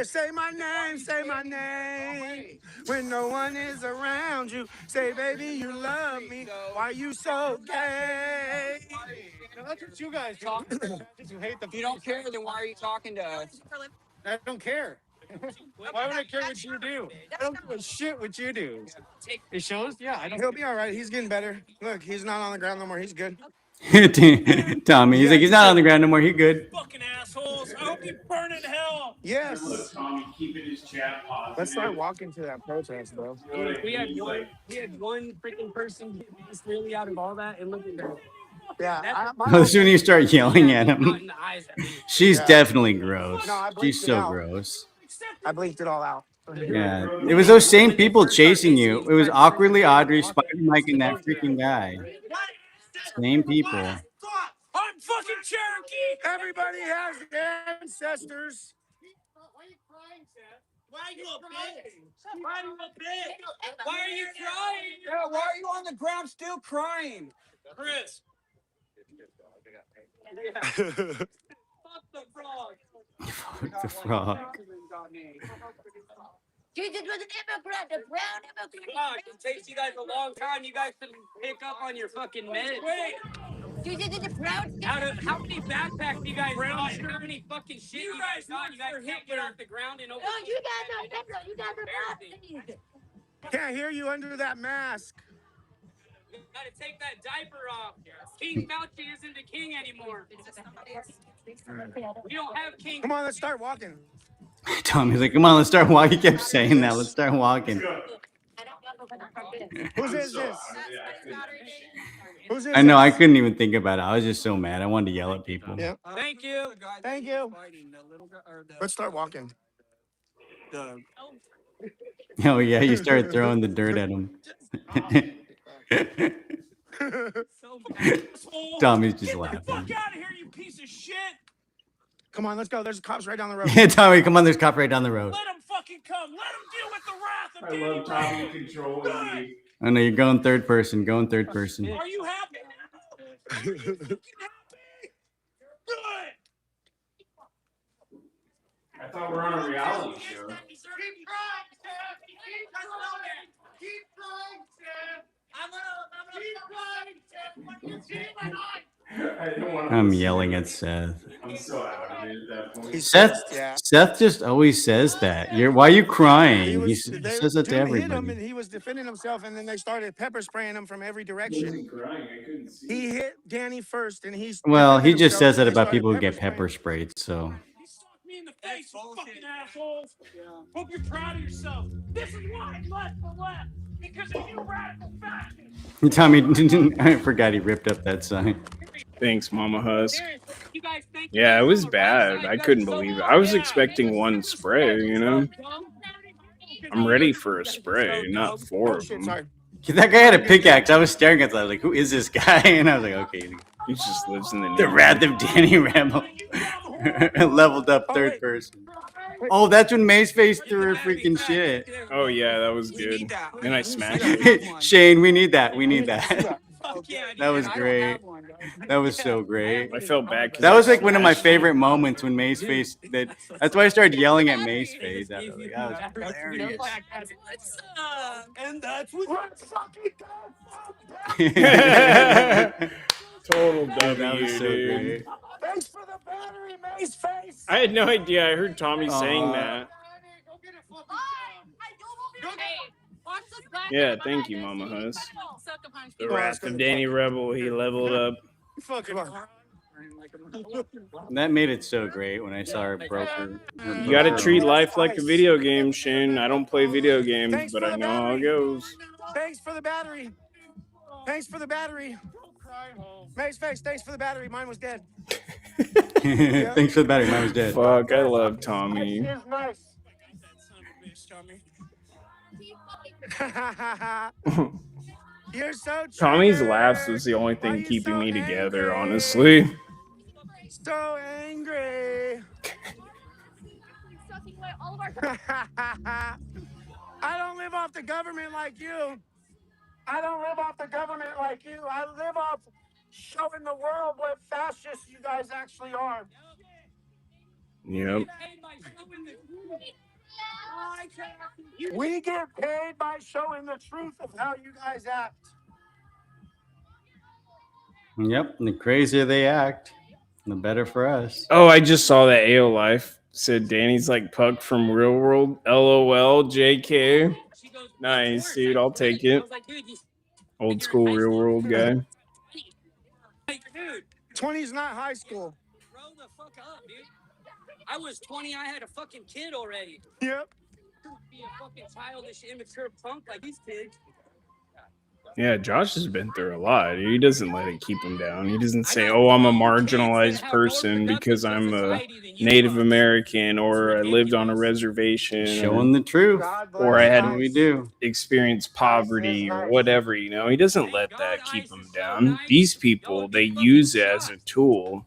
Say my name, say my name. When no one is around you, say, baby, you love me. Why you so gay? That's what you guys talk about. You hate the. If you don't care, then why are you talking to us? I don't care. Why would I care what you do? I don't give a shit what you do. It shows? Yeah, I don't. He'll be all right. He's getting better. Look, he's not on the ground no more. He's good. Tommy, he's like, he's not on the ground no more. He good. Fucking assholes. I hope you burn in hell. Yes. Tommy keeping his chat positive. Let's start walking to that protest, bro. We had one freaking person just really out of all that, and look at her. Yeah. As soon as you start yelling at him, she's definitely gross. No, She's so gross. I bleeped it all out. Yeah, it was those same people chasing you. It was awkwardly Audrey, Spider Mike, and that freaking guy. Same people. I'm fucking Cherokee. Everybody has ancestors. Why are you crying, Seth? Why are you a bitch? Why are you a bitch? Why are you crying? Yeah, why are you on the ground still crying? Chris. Fuck the frog. Fuck the frog. Jesus was an immigrant, a brown immigrant. Come on, it takes you guys a long time. You guys can pick up on your fucking meds. Wait. Jesus is a brown. How many backpacks do you guys got? How many fucking shit you guys got? You guys can't get off the ground and over. No, you guys are. You guys are not. Can't hear you under that mask. You gotta take that diaper off. King Fauci isn't the king anymore. We don't have king. Come on, let's start walking. Tommy's like, come on, let's start walking. He kept saying that. Let's start walking. Whose is this? Whose is I know. I this? couldn't even think about it. I was just so mad. I wanted to yell at people. Yeah. Thank you. Thank you. Let's start walking. Oh, yeah. You started throwing the dirt at him. Tommy's just laughing. Fuck out of here, you piece of shit. Come on, let's go. There's cops right down the road. Yeah, Tommy, come on. There's a cop right down the road. Let him fucking come. Let him deal with the wrath of I love Tommy controlling me. I know you're going third person. Going third person. Are you happy now? Are you fucking happy? Good. I thought we were on a reality show. Keep trying, Seth. Keep trying, Seth. I'm gonna keep trying, Seth. When you see my eye. I'm yelling at Seth. I'm so out of it at that point. Seth just always says that. Why are you crying? He says that to Hit him everybody. and he was defending himself, and then they started pepper spraying him from every direction. He wasn't crying. I couldn't see. He hit Danny first, and he's Well, he just says that and they about people who started get pepper sprayed. So He socked me in the face, you fucking assholes. Hope you're proud of yourself. This is why I left the left. Because of you radical fascists. Tommy, I forgot he ripped up that sign. Thanks, Mama Husk. Yeah, it was bad. I couldn't believe it. I was expecting one spray, you know? I'm ready for a spray, not four of them. That guy had a pickaxe. I was staring at that. I was like, who is this guy? And I was like, okay. He just lives in The Wrath of Danny Rambo. Leveled up third person. Oh, that's when Maceface threw her freaking shit. Oh, yeah, that was good. And I smashed it. Shane, we need that. We need that. That was great. That was so great. I felt bad. That was like one of my favorite moments when Maceface. That's why I started yelling at Maceface. That was hilarious. What's up? And that's what fucking Total W, That was so dude. great. Thanks for the bag. I had no idea. I heard Tommy saying that. Yeah, thank you, Mama Hus. The Wrath of Danny Rebel, he leveled up. That made it so great when I saw her broke her. You gotta treat life like a video game, Shane. I don't play video games, but I know how it goes. Thanks for the battery. Thanks for the battery. Mace face, thanks for the battery. Mine was dead. Thanks for the battery. Mine was dead. Fuck, I love Tommy. Is nice. You're so Tommy's triggered. laughs was the only Why thing you keeping so me together, angry? honestly. So angry. I don't live off the government like you. I don't live off the government like you. I live off showing the world what fascists you guys actually are. Yep. We get paid by showing the truth of how you guys act. Yep. And the crazier they act, the better for us. Oh, I just saw that AO Life said Danny's like Puck from Real World. LOL, JK. Nice, dude. I'll take it. Old school Real World guy. Dude, 20 is not high school. Grow the fuck up, dude. I was 20, I had a fucking kid already. Yep. Be a fucking childish, immature punk like these kids. Yeah, Josh has been through a lot. He doesn't let it keep him down. He doesn't say, "Oh, I'm a marginalized person because I'm a Native American or I lived on a reservation." Showing the truth. Or I had That's what we do. experienced poverty or whatever, you know. He doesn't let that keep him down. These people, they use it as a tool.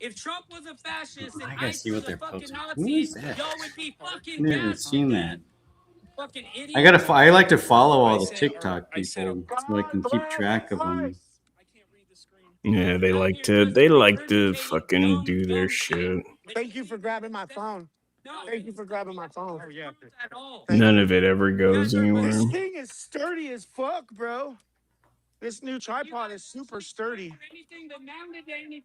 If Trump was a fascist and I gotta see what they're fucking posting. Who Nazis, is that? y'all would be fucking Never dead. seen that. Fucking idiots. I like to follow all the TikTok people so I can keep track of them. Yeah, they like to fucking do their shit. Thank you for grabbing my phone. Thank you for grabbing my phone. Oh, yeah. None of it ever goes anywhere. This thing is sturdy as fuck, bro. This new tripod is super sturdy.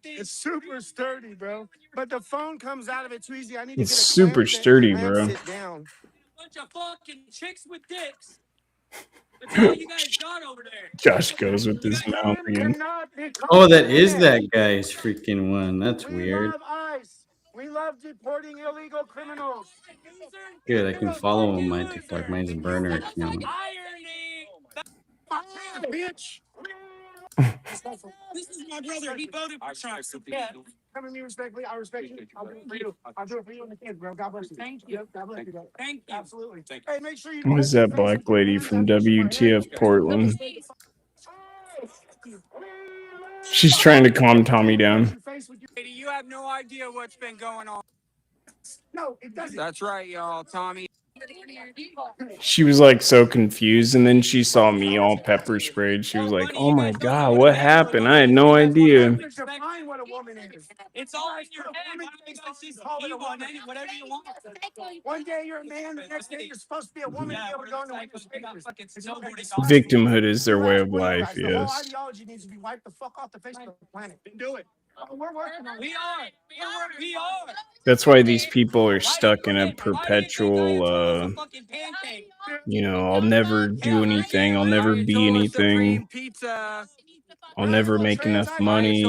It's super sturdy, bro. But the phone comes out of it too easy. I need It's to get a super clamp sturdy, clamp bro. sit down. Bunch of fucking chicks with dicks. That's all you guys got over there. Josh goes with this mouth again. Oh, that is that guy's freaking one. That's We weird. love ICE. We love deporting illegal criminals. Good, I can follow him on my TikTok. Mine's a burner account. Bitch. This is my brother. He voted for Trump. Yeah. Come to me respectfully. I respect you. I'll do it for you. I'll do it for you and the kids, bro. God bless you. Thank you. God bless you, bro. Thank you. Absolutely. Hey, make sure you. Who's that black lady from WTF Portland? She's trying to calm Tommy down. You have no idea what's been going on. No, it doesn't. That's right, y'all. Tommy. She was like so confused, and then she saw me all pepper sprayed. She was like, "Oh my god, what happened? I had no idea." Define what a woman is. It's all in your head. Whatever you want. One day you're a man, the next day you're supposed to be a woman. Yeah, we're going to Victimhood is their way of life. The whole Yes. ideology needs to be wiped the fuck off the face of the planet. Do it. We're working on it. We are. We are. That's why these people are stuck in a perpetual, I'll never do anything. I'll never be anything. I'll never make enough money.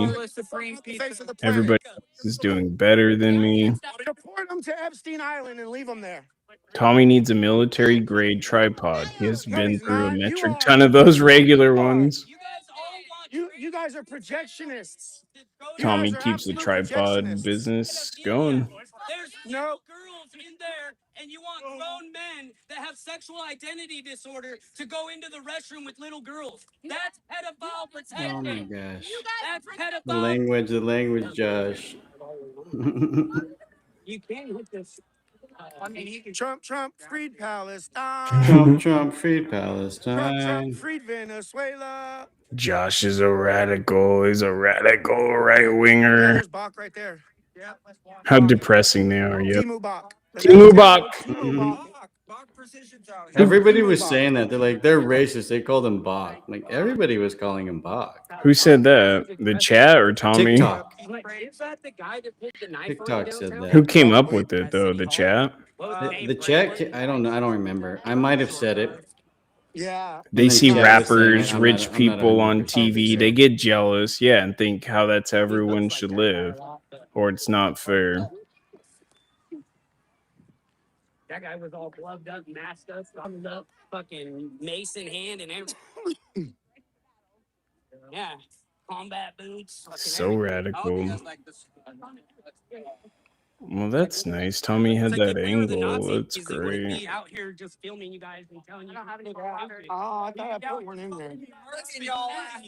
Everybody else is doing better than me. Deport them to Epstein Island and leave them there. Tommy needs a military grade tripod. He has been through a metric ton of those regular ones. You guys are projectionists. Tommy keeps the tripod business going. There's no girls in there, and you want grown men that have sexual identity disorder to go into the restroom with little girls. That's pedophile protection. Oh my gosh. That's pedophile. The language, Josh. You can't hit this. Trump freed Palestine. Trump freed Palestine. Trump freed Venezuela. Josh is a radical. He's a radical right winger. There's Bach right there. Yeah. How depressing they are. Yep. Timu Bach. Timu Bach. Timu Bach. Everybody was saying that. They're like, they're racist. They called him Bach. Like, everybody was calling him Bach. Who said that? The chat or Tommy? TikTok. TikTok said Who that. came up with it though? The chat? The chat, I don't know. I don't remember. I might have said it. They And then see chat was saying it. rappers, rich I'm not people on 100% TV, they sure. get jealous, yeah, and think how that's how everyone should live, or it's not fair. That guy was all gloved up, masked up, fucking mace in hand and everything. Yeah, combat boots. So radical. Well, that's nice. Tommy had that angle. That's great. Out here just filming you guys and telling you. I don't have any water. Oh, I thought I put one in there.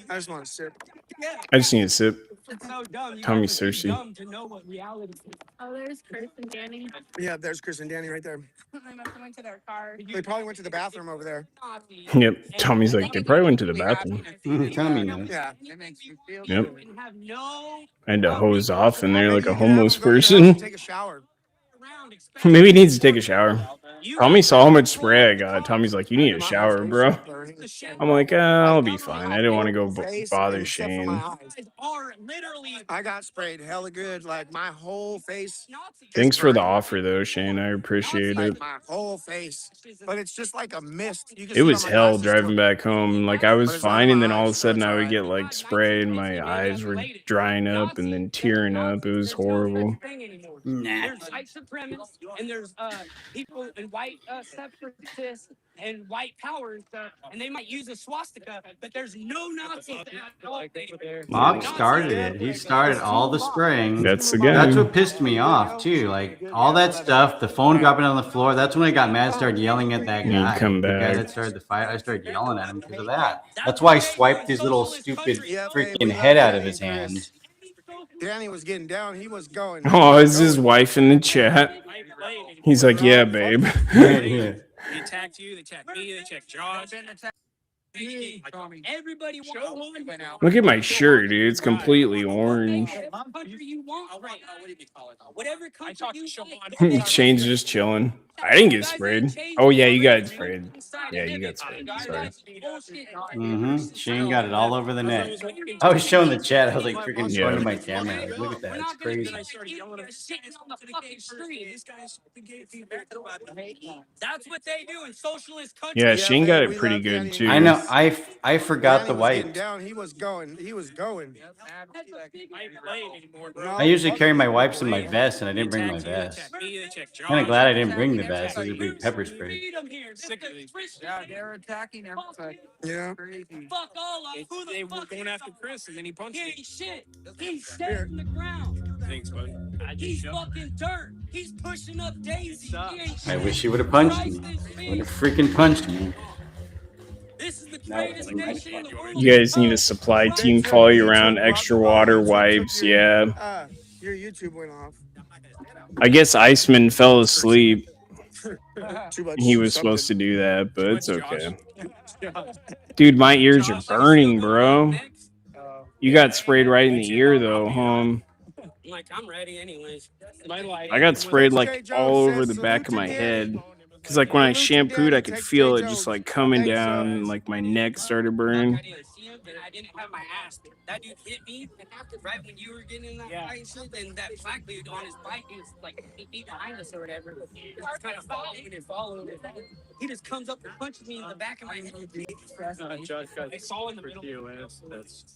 I just want to sip. I just need a sip. It's so dumb. You Tommy guys are too Cersei. dumb to know what reality is. Oh, there's Chris and Danny. Yeah, there's Chris and Danny right there. They must have went to their car. They probably went to the bathroom over there. Yep. Tommy's like, they probably went to the bathroom. Tommy knows. Yeah. Yep. No. I had to hose off in there like a Maybe you can have homeless him go to your house and person. take a shower. Maybe he needs to take a shower. Tommy saw how much spray I got. Tommy's like, you need a shower, bro. I'm like, I'll be fine. I didn't want to go bother Shane. I got sprayed hella good, like my whole face. Thanks for the offer, though, Shane. I appreciate it. Like my whole face, but it's just like a mist. You can It see was on my hell glasses driving still. back home. Like, I was But it's not fine, in and my then all of a eyes, so sudden it's I would alright. get like spray, and my eyes were drying up and then tearing up. It was horrible. Nah. There's white supremacists and there's people in white separatists and white power and stuff, and they might use a swastika, but there's no Nazis at all. Bach started it. He started all the spraying. That's the That's guy. what pissed me off too. Like all that stuff, the phone dropping on the floor. That's when I got mad, started yelling at that He'd guy, come the guy back. that started the fight. I started yelling at him because of that. That's why I swiped his little stupid freaking head out of his hand. Danny was getting down. He was going. Oh, is his wife in the chat? He's like, yeah, babe. Yeah. They attacked you, they attacked me, they attacked Josh. Everybody Look at my shirt, dude. It's completely orange. Whatever country you want. Shane's just chilling. I didn't get sprayed. Oh, yeah, you got sprayed. Yeah, you got sprayed. Sorry. Shane got it all over the net. I was showing the chat. I was like freaking showing to my camera. Like, look at that. It's crazy. That's what they do in socialist countries. Yeah, Shane got it pretty good, too. I know. I forgot the Danny was getting wipes. down. He was going. He was going. I usually carry my wipes in my vest, and I didn't bring my vest. Kind of glad I didn't bring the vest. I just bring pepper spray. Yeah, they're attacking everybody. Yeah. Fuck all of them. They were going after Chris, and then he punched him. He ain't shit. He's dead in the ground. Thanks, bud. He's fucking dirt. He's pushing up Daisy. He ain't I shit. wish he would have punched me. Would have freaking punched me. This is the greatest nation in the world. You guys need a supply team follow you around, extra water, wipes. Yeah. Your YouTube went off. I guess Iceman fell asleep. Too much He was something. supposed to do that, but it's okay. Dude, my ears are burning, bro. You got sprayed right in the ear, though, Like, I'm ready anyways. I got sprayed like all over the back of my head. Cause like when I shampooed, I could feel it just like coming down, and like my neck started burning. I didn't see him, and I didn't have my ass. That dude hit me right when you were getting in that fight and shit, and that black dude on his bike, he was like 8 feet behind us or whatever. He was kind of following. He just comes up and punches me in the back of my head. I saw in the middle.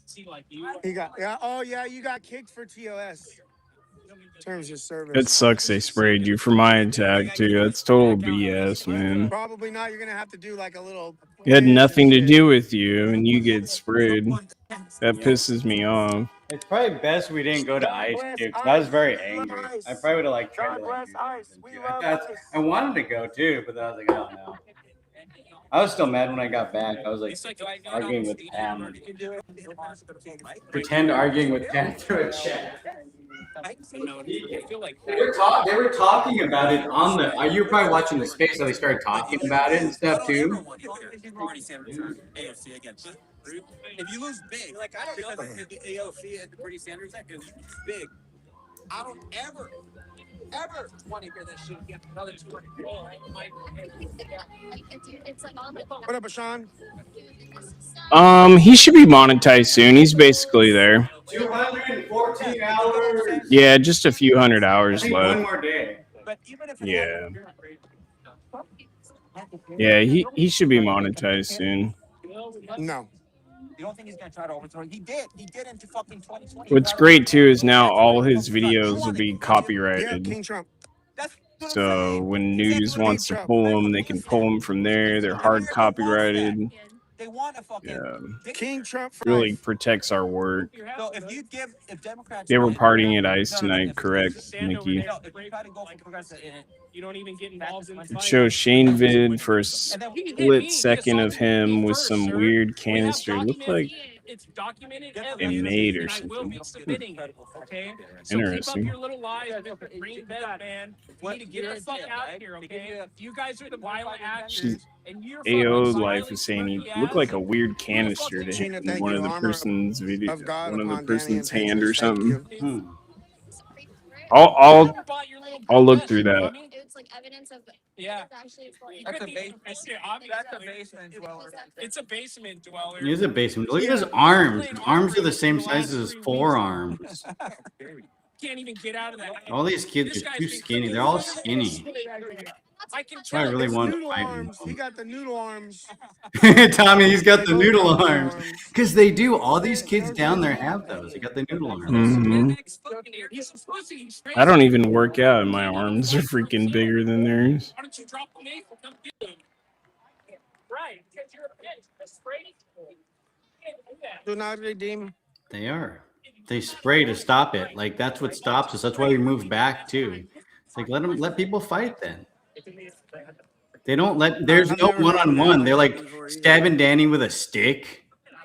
See, like you. He got. Yeah. Oh yeah. You got kicked for TOS. Terms of service. It sucks they sprayed you for my attack too. That's total BS, man. Probably not. You're gonna have to do like a little. It had nothing to do with you, and you get sprayed. That pisses me off. It's probably best we didn't go to ice too, because I was very angry. I probably would have like tried to like do something too. I wanted to go too, but then I was like, oh no. I was still mad when I got back. I was like arguing with Pam. Pretend arguing with Pam through a chat. They were talking about it on the. You were probably watching the space, so they started talking about it and stuff too. If you lose big, like I don't know if the AOC and Bernie Sanders that because big. I don't ever What up, Ashan? He should be monetized soon. He's basically there. 214 hours. Yeah, just a few hundred I hours think one left. more day. Yeah. Yeah, he should be monetized soon. No. You don't think he's gonna try to overthrow? He did. He did into fucking 2020. What's great too is now all his videos will be Yeah, copyrighted. King Trump. That's what I'm So saying. when news Exactly. King wants to Trump. pull them, they can pull them from there. They're hard copyrighted. They want to fucking King Trump for Really life. protects our work. So if Democrats They were win, partying at ICE no, tonight, correct, Nikki? no, if we try to go for progressive in it, you don't even get involved in It shows Shane vid for a split second of him with some weird canister. Looked like it's documented a maid or and I will something. be submitting it. Okay. So keep up Interesting. your little lies, green bed man. You need to get the fuck out of here, okay? You guys are the violent actors. And you're AO fucking Life violent is saying he crazy looked ass. like a weird canister to him in one of the person's video, one of the person's hand or something. I'll look through that. Yeah. That's a basement dweller. It's a basement dweller. He is a basement. Look at his arms. His arms are the same size as his forearms. Can't even get out of that. All these kids are too skinny. They're all skinny. That's why I really wanted to fight him. He got the noodle arms. Tommy, he's got the noodle arms. Because they do. All these kids down there have those. They got the noodle arms. Mm-hmm. I don't even work out, and my arms are freaking bigger than theirs. Why don't you drop the name? Come get him. Right, because you're a bitch. Do not redeem. They are. They spray to stop it. Like that's what stops us. That's why we moved back too. It's like let people fight then. They don't let. There's no one-on-one. They're like stabbing Danny with a stick.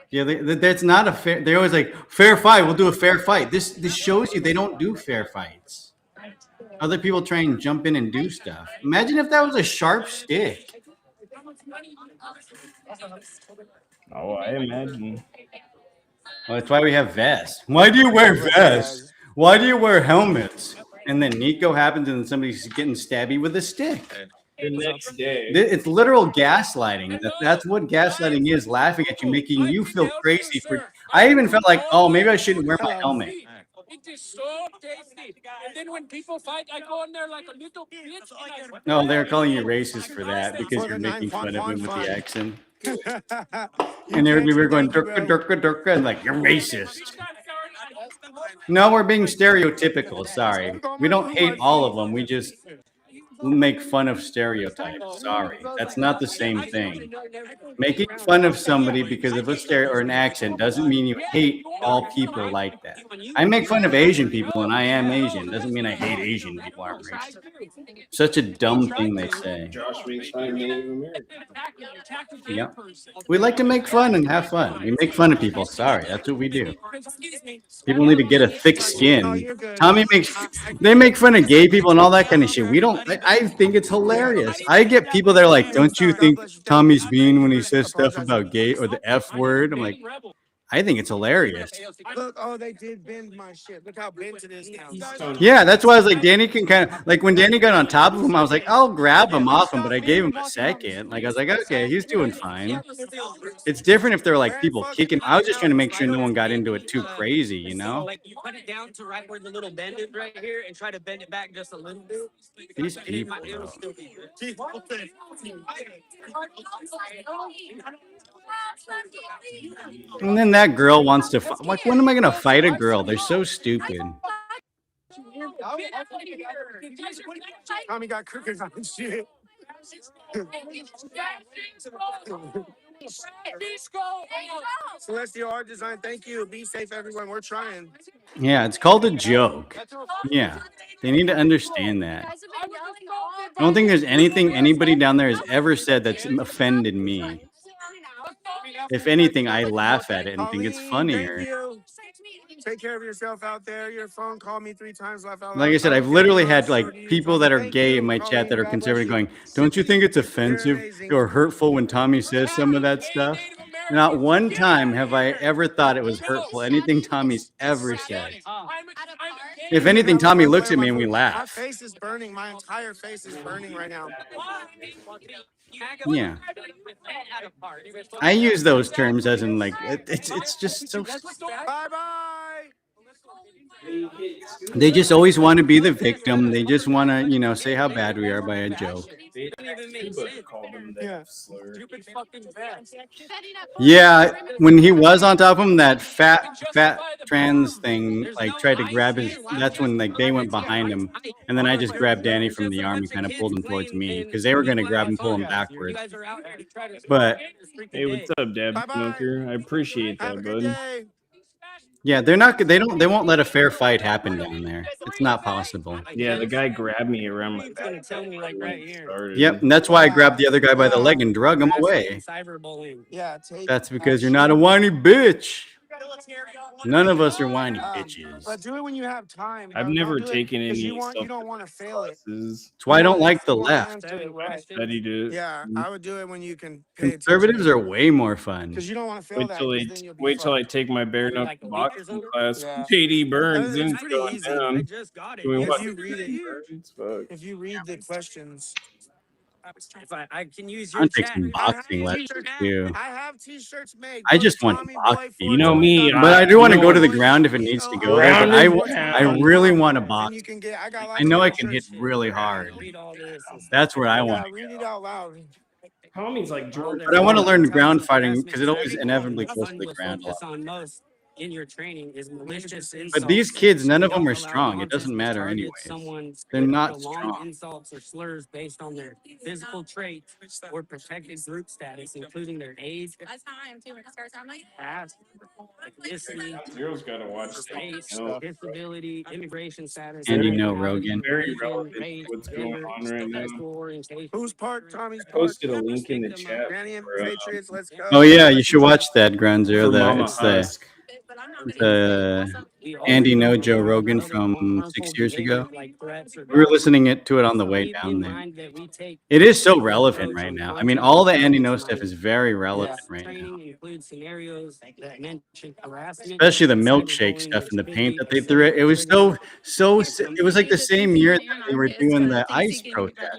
Yeah, that's not a fair. They're always like fair fight. We'll do a fair fight. This shows you they don't do fair fights. Other people try and jump in and do stuff. Imagine if that was a sharp stick. Oh, I imagine. Well, that's why we have vests. Why do you wear vests? Why do you wear helmets? And then Nico happens and somebody's getting stabby with a stick. The next day. It's literal gaslighting. That's what gaslighting is, laughing at you, making you feel crazy. I even felt like, oh, maybe I shouldn't wear my helmet. It is so tasty. And then when people fight, I go in there like a little bitch. No, they're calling you racist for that because you're making fun of him with the accent. And we were going durka durka durka and like you're racist. No, we're being stereotypical. Sorry, we don't hate all of them. We just make fun of stereotypes. Sorry, that's not the same thing. Making fun of somebody because of a stereo or an accent doesn't mean you hate all people like that. I make fun of Asian people and I am Asian. Doesn't mean I hate Asian people aren't racist. Such a dumb thing they say. Josh makes fun of Native American. Yeah, we like to make fun and have fun. We make fun of people. Sorry, that's what we do. People need to get a thick skin. Tommy they make fun of gay people and all that kind of shit. We don't. I think it's hilarious. I get people that are like, "Don't you think Tommy's mean when he says stuff about gay or the F word?" I'm like, I think it's hilarious. Look, oh, they did bend my shit. Look how bent it is now. Yeah, that's why I was like, Danny can kind of like when Danny got on top of him, I was like, I'll grab him off him, but I gave him a second. Like I was like, okay, he's doing fine. It's different if they're like people kicking. I was just trying to make sure no one got into it too crazy, you know? Like you put it down to right where the little bend is right here and try to bend it back just a little bit. These people, It will bro. still be good. And then that girl wants to fight. Like, when am I going to fight a girl? They're so stupid. Tommy got crooked on shit. Celestial Art Design, thank you. Be safe, everyone. We're trying. Yeah, it's called a joke. Yeah, they need to understand that. I don't think there's anything anybody down there has ever said that's offended me. If anything, I laugh at it and think it's funnier. Take care of yourself out there. Your phone, call me 3 times. Laugh out loud. Like I said, I've literally had like people that are gay in my chat that are conservative going, don't you think it's offensive or hurtful when Tommy says some of that stuff? Not one time have I ever thought it was hurtful. Anything Tommy's ever said. If anything, Tommy looks at me and we My laugh. face is burning. My entire face is burning right now. Yeah. I use those terms as in like it's just so Bye bye. they just always want to be the victim. They just want to, say how bad we are by a joke. Yeah. Yeah, when he was on top of him, that fat trans thing like tried to grab his. That's when like they went behind him, and then I just grabbed Danny from the arm and kind of pulled him towards me because they were going to grab and pull him backwards. But Hey, what's up, Dab Bye bye. Snooker? I appreciate Have a that, good bud. day. yeah, they're not. They won't let a fair fight happen down there. It's not possible. Yeah, the guy grabbed me around my He's back gonna tell me like when right it here. started. Yep, and that's why I grabbed the other guy by the leg and drug him away. Cyberbullying. Yeah, take That's because you're not a whiny bitch. None of us are whiny But bitches. do it when you have time. I've Bro. never Don't do it taken because any you don't want to fail it. classes. That's why I don't You like the wanna left. answer it right. Studied it. Yeah, I would do it when you can pay Conservatives attention. are way more fun. Because you don't want to fail that. Because then you'll be Wait till I fucked. take my bare knuckle Like a week or boxing something? class. Yeah. JD Burns It's is pretty going easy. I down. just got it. Can we If watch you read it, Burns? Fuck. if you read the questions. If I can use I your want to take chat. some I have boxing lessons t-shirts. too. I have t-shirts made. I Go to just want to Tommy box Boy people. You know me, But I do you want to know, go to the ground if it needs to go there. But ground and I pound. really want to and box. you can get. I got I lots know of I good can hit shirts. really hard. Read all this. And stuff. That's where I want Yeah, to read go. it out loud. Tommy's like George. But I want to learn Types ground of fighting because it harassment always inevitably goes to the would ground a lot. focus on most in your training is malicious But these insults. kids, none We of them don't are allow strong. It content doesn't that matter targets anyways. someone's They're not prolonged strong. insults or slurs based on their physical traits or protected group status, including their age, That's how I am too. When it starts, I'm like, caste, ethnicity, Zero's got to watch race, something else. disability, immigration status, And you know nationality, Rogan. Very religion, relevant to race, what's going gender, on right now. sexual orientation. Who's part? Tommy's I part. posted a link in the chat Granny and for, Patriots, let's go. Oh yeah, you should watch that Ground Zero. for Mama It's the Husk. but I'm not Andy No Joe Rogan from 6 years ago. We were listening to it on the way down there. It is so relevant right now. I mean, all the Andy No stuff is very relevant right now. Especially the milkshake stuff and the paint that they threw. It was it was like the same year that they were doing the ICE protest.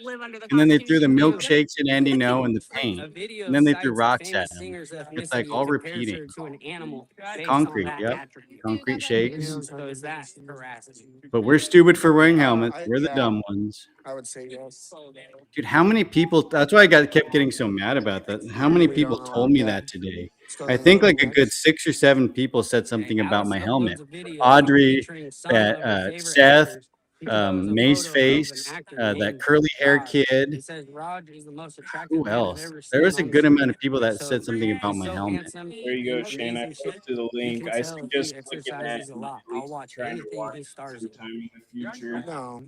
And then they threw the milkshakes at Andy No and the paint. And then they threw rocks at him. It's like all repeating. Concrete, yep. Concrete shakes. But we're stupid for wearing helmets. We're the dumb ones. I would say yes. Dude, how many people? That's why kept getting so mad about that. How many people told me that today? I think like a good 6 or 7 people said something about my helmet. Audrey, Seth, Mace Face, that curly hair kid. Who else? There was a good amount of people that said something about my helmet. There you go, Shane. I posted a link. I suggest clicking that and at least trying to watch it sometime in the future.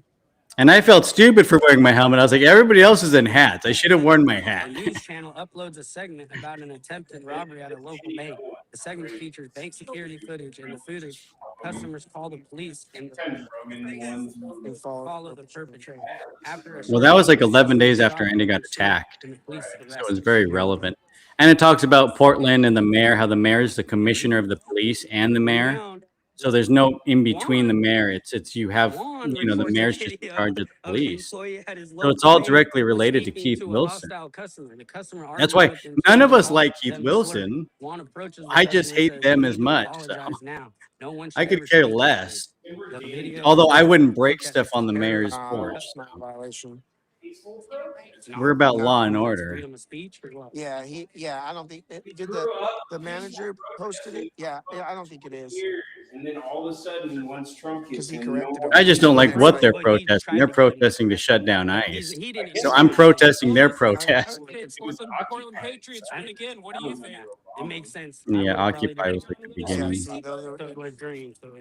And I felt stupid for wearing my helmet. I was like, everybody else is in hats. I should have worn my hat. The news channel uploads a segment about an attempted robbery at a local bank. The segment features bank security footage, and the footage customers call the police and follow the perpetrator. Well, that was like 11 days after Andy got attacked. So it was very relevant. And it talks about Portland and the mayor, how the mayor is the commissioner of the police and the mayor. So there's no in between the mayor. It's you have, the mayor's just in charge of the police. So it's all directly related to Keith Wilson. That's why none of us like Keith Wilson. I just hate them as much. So I could care less. Although I wouldn't break stuff on the mayor's porch. So. We're about law and order. Yeah, I don't think did the manager posted it. Yeah, I don't think it is. And then all of a sudden, once Trump gets in, I just don't like what they're protesting. They're protesting to shut down ICE. So I'm protesting their protest. Portland Patriots win again. What do you think? It makes sense. Yeah, Occupy was like the beginning.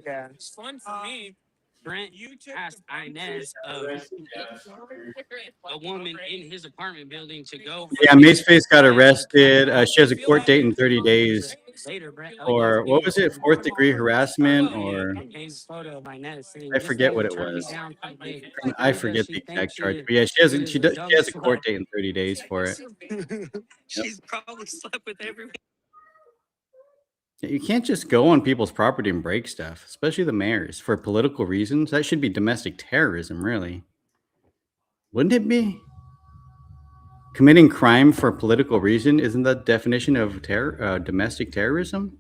Yeah, it's fun for me. Brent asked Inez of a woman in his apartment building to go. Yeah, Maceface got arrested. She has a court date in 30 days. Or what was it? 4th degree harassment, or I forget what it was. I forget the exact charge. But yeah, she has a court date in 30 days for it. She's probably slept with everyone. You can't just go on people's property and break stuff, especially the mayors, for political reasons. That should be domestic terrorism, really. Wouldn't it be? Committing crime for a political reason isn't that definition of domestic terrorism?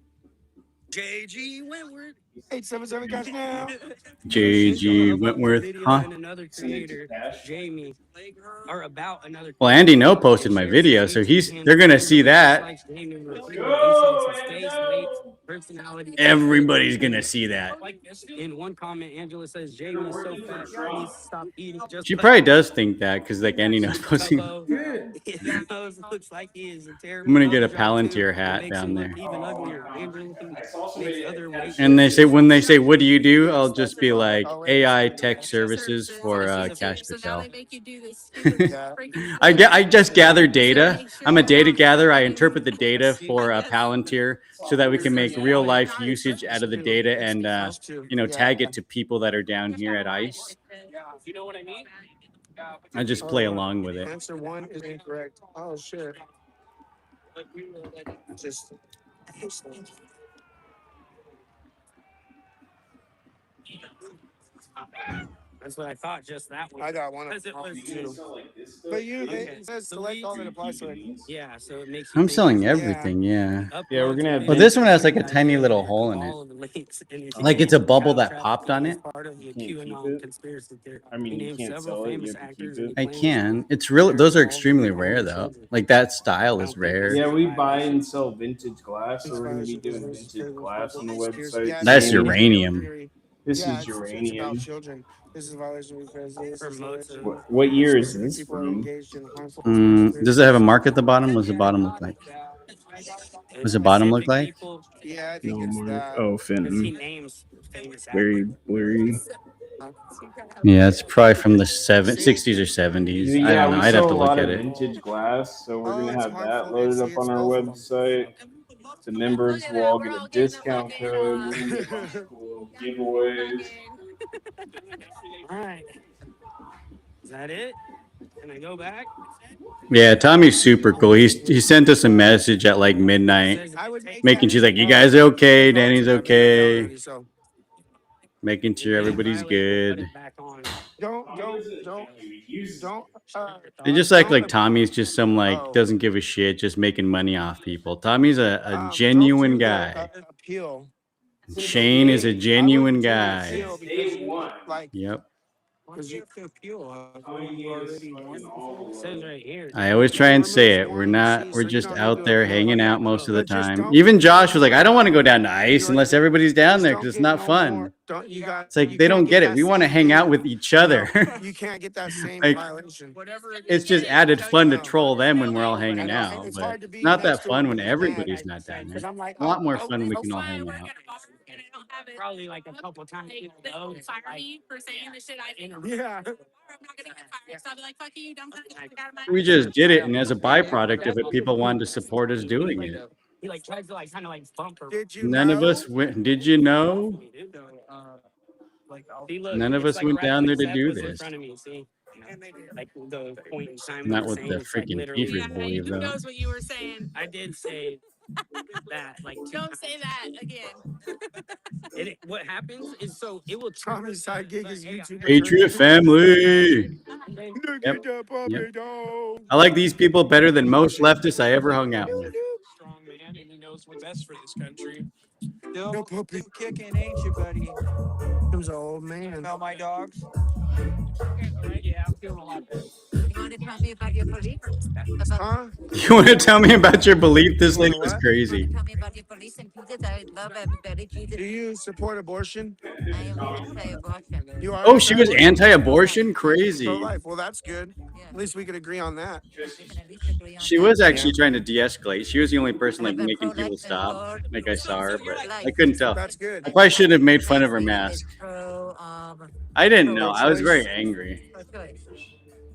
JG Wentworth. 877 cash now. JG Wentworth, huh? And another creator, Jamie, are about another. Well, Andy No posted my video, so they're gonna see that. Everybody's gonna see that. In one comment, Angela says Jamie is so fat, he needs to stop eating. She probably does think that because like Andy No's posting. Looks like he is a terrible. I'm gonna get a Palantir hat down there. Even uglier. And they say when they say, "What do you do?" I'll just be like AI tech services for Cash Patel. I just gather data. I'm a data gatherer. I interpret the data for Palantir so that we can make real life usage out of the data and tag it to people that are down here at ICE. You know what I mean? I just play along with it. Answer 1 is incorrect. Oh shit. Just. That's what I thought. Just that one. I got one. It was two. But it says select all that applies to it. Yeah, so it makes. I'm selling everything. Yeah. Yeah, we're gonna have. Well, this one has like a tiny little hole in it. Like it's a bubble that popped on it. I mean, you can't sell it. You have to keep it. I can. It's really. Those are extremely rare, though. Like that style is rare. Yeah, we buy and sell vintage glass, so we're gonna be doing vintage glass on the website. That's uranium. This is uranium. This is a violation because what year is this from? Does it have a mark at the bottom? What does the bottom look like? What does the bottom look like? Yeah, I think it's that. Oh, Fenton. Very blurry. Yeah, it's probably from the 60s or 70s. Yeah, I don't know. I'd have to look at it. Vintage glass, so we're gonna have that loaded up on our website. The members will all get a discount code. We're gonna get a bunch of cool giveaways. All right. Is that it? Can I go back? Yeah, Tommy's super cool. He sent us a message at like midnight, making sure like you guys are okay, Danny's okay, making sure everybody's good. Don't. They just act like Tommy's just some like doesn't give a shit, just making money off people. Tommy's a genuine guy. Shane is a genuine guy. Yep. I always try and say it. We're just out there hanging out most of the time. Even Josh was like, I don't want to go down to ICE unless everybody's down there because it's not fun. It's like they don't get it. We want to hang out with each other. You can't get that same violation. It's just added fun to troll them when we're all hanging out. But it's not that fun when everybody's not down there. A lot more fun when we can all hang out. Probably like a couple times. They'll fire me for saying the shit I did. Yeah. I'm not gonna get fired. So I'll be like, fuck you, dumb We just did it, and as a byproduct of it, people wanted to support us doing it. He like tries to like kind of like bump her. None of us went. Did you know? None of us went down there to do this. Like the point in time. Not with the freaking Keefers believe Who though. knows what you were saying? I did say that like Don't say that again. What happens is so it will Tommy's side gig is YouTube. Patriot family. Yep. I like these people better than most leftists I ever hung out with. Strong man, and he knows what's best for this country. No puppy kicking, ain't you, buddy? Comes an old man. Smell my dogs? Yeah, I'm feeling a lot better. You want to tell me about your belief? Huh? You want to tell me about your belief? This lady was crazy. Tell me about your beliefs and Jesus. I love everybody. Jesus. Do you support abortion? I am anti-abortion. You are. Oh, she was anti-abortion? Crazy. Pro-life. Well, that's good. At least we could agree on that. She was actually trying to de-escalate. She was the only person like making people stop. Like I saw her, but I couldn't tell. That's good. I probably shouldn't have made fun of her mask. I didn't know. I was very angry.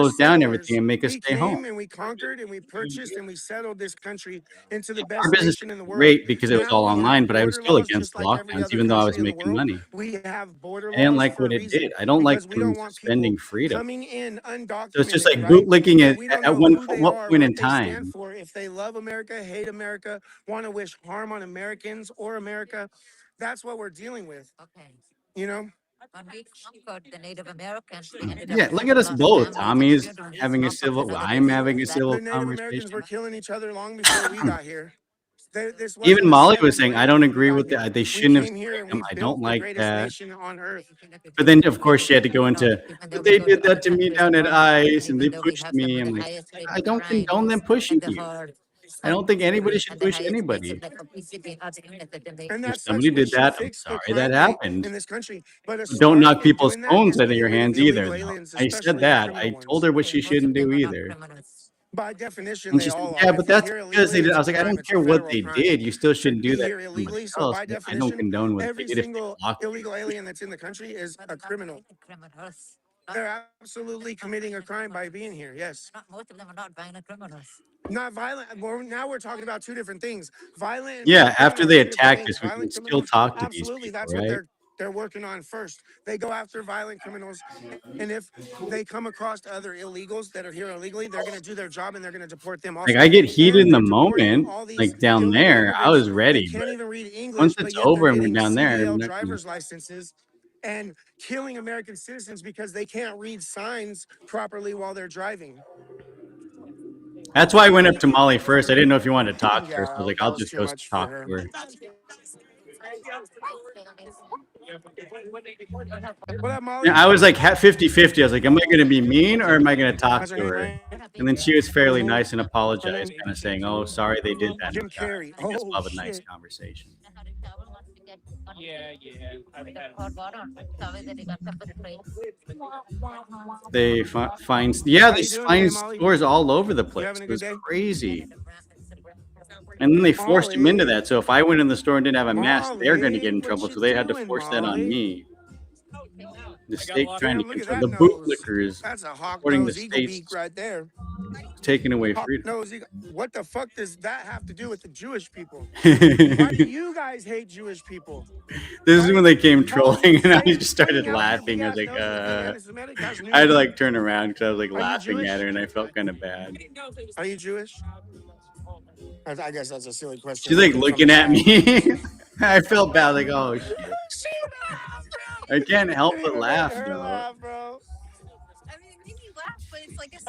close down everything settlers. and make us We stay home. came and we conquered and we purchased and we settled this country into the Our best business nation in the was world. great because it was Now all we have online, but I was border still laws against just the like every lockdowns, other even though I was country in the making world. money. We have border I didn't laws like for what a it did. reason I don't like because we them don't want people suspending freedom. coming in So it's just undocumented, like right? bootlicking And it we don't at know who they what are, point in what they stand time. for, if they love America, hate America, want to wish harm on Americans or America. That's what we're dealing with. Okay. You know? When we conquered the Native Americans, we ended up Yeah, look killing at a us lot of both. families and Tommy is children. We having a conquered civil. another I'm disease having a that civil The Native Americans were conversation. killing each other long before we got here. This Even wasn't a Molly was settled saying, I land don't when we agree got with here. that. They We shouldn't have came here sprayed and them. we I don't built the like greatest that. nation on earth. But then, of course, she had to go no, into, even though but we they go to did other that to me countries down and at work, ICE and they even though we pushed have some me. of I'm the like, highest rate I of don't crime condone them in pushing the you. world. I don't think anybody should push anybody. And If that's such somebody we did should that, I'm fix the sorry that crime rate happened. in this country. But a Don't start knock in people's doing that phones is out of your getting rid of hands either, illegal though. aliens, I said especially the that. criminal I told her ones. what she shouldn't do either. By definition, And they she said, all "Yeah, are. but If you're that's here because they illegally, did." it's I a was like, "I crime. don't It's a care what federal they crime did. You still to shouldn't do be that here to somebody illegally. So else." by But I don't definition, condone what they every did if they single blocked me. illegal alien that's in the country is a criminal. They're absolutely committing a crime by being here. Yes. Most of them are not violent criminals. Not violent. Now we're talking about two different things. Violent and being a Yeah, after criminal are they two different attacked things. us, we can Violent still criminals, talk to these absolutely, people, that's what right? they're working on first. They go after violent criminals, and if they come across other illegals that are here illegally, they're going to do their job and they're going to deport them Like, also. I get heated And in the they're deporting moment, all these like down illegal there. I immigrants was that ready, but can't even read once English, but it's yet they're over and we're getting down there, I'm CDL not gonna. driver's licenses and killing American citizens because they can't read signs properly while they're driving. That's why I went up to Molly first. I didn't know if you wanted to talk to her, so I was Yeah, like, that I'll was just too go much for talk her. to her. What up, Molly? Yeah, I was like 50-50. I was like, am I going to be mean or am I going to talk How's her to name, her? Ryan? And then she was Her fairly name? nice and Her apologized, name? kind of saying, "Oh, sorry they did that." And I Jim was like, all right, Carrey. I guess Oh we'll have a nice shit. conversation. They find, yeah, How they you doing today, find Molly? stores all over the You place. having a It good was day? crazy. And then they forced him into Molly. that. So if I went in the store and didn't have a mask, they're going to Molly, get in what trouble. you So they had to doing, force that on Molly? me. The state trying to Damn, look at control that the nose. bootlickers, That's a hawk according to nose eagle states, beak right there. taking away Hawk freedom. nose eagle. What the fuck does that have to do with the Jewish people? Why do you guys hate Jewish people? This is Right? when they came Molly, trolling, and I just started pointing out your big laughing. I was ass like, nose and being anti-Semitic. That's I had to news. like turn around because I was like Are you laughing at Jewish? her, and I felt kind of bad. Are you Jewish? I guess that's a silly question She's like looking from the looking at side. me. I felt bad, like, oh shit. She laughed, I bro. can't help It but even made laugh her though. laugh, bro. I mean, it made me laugh, but it's like a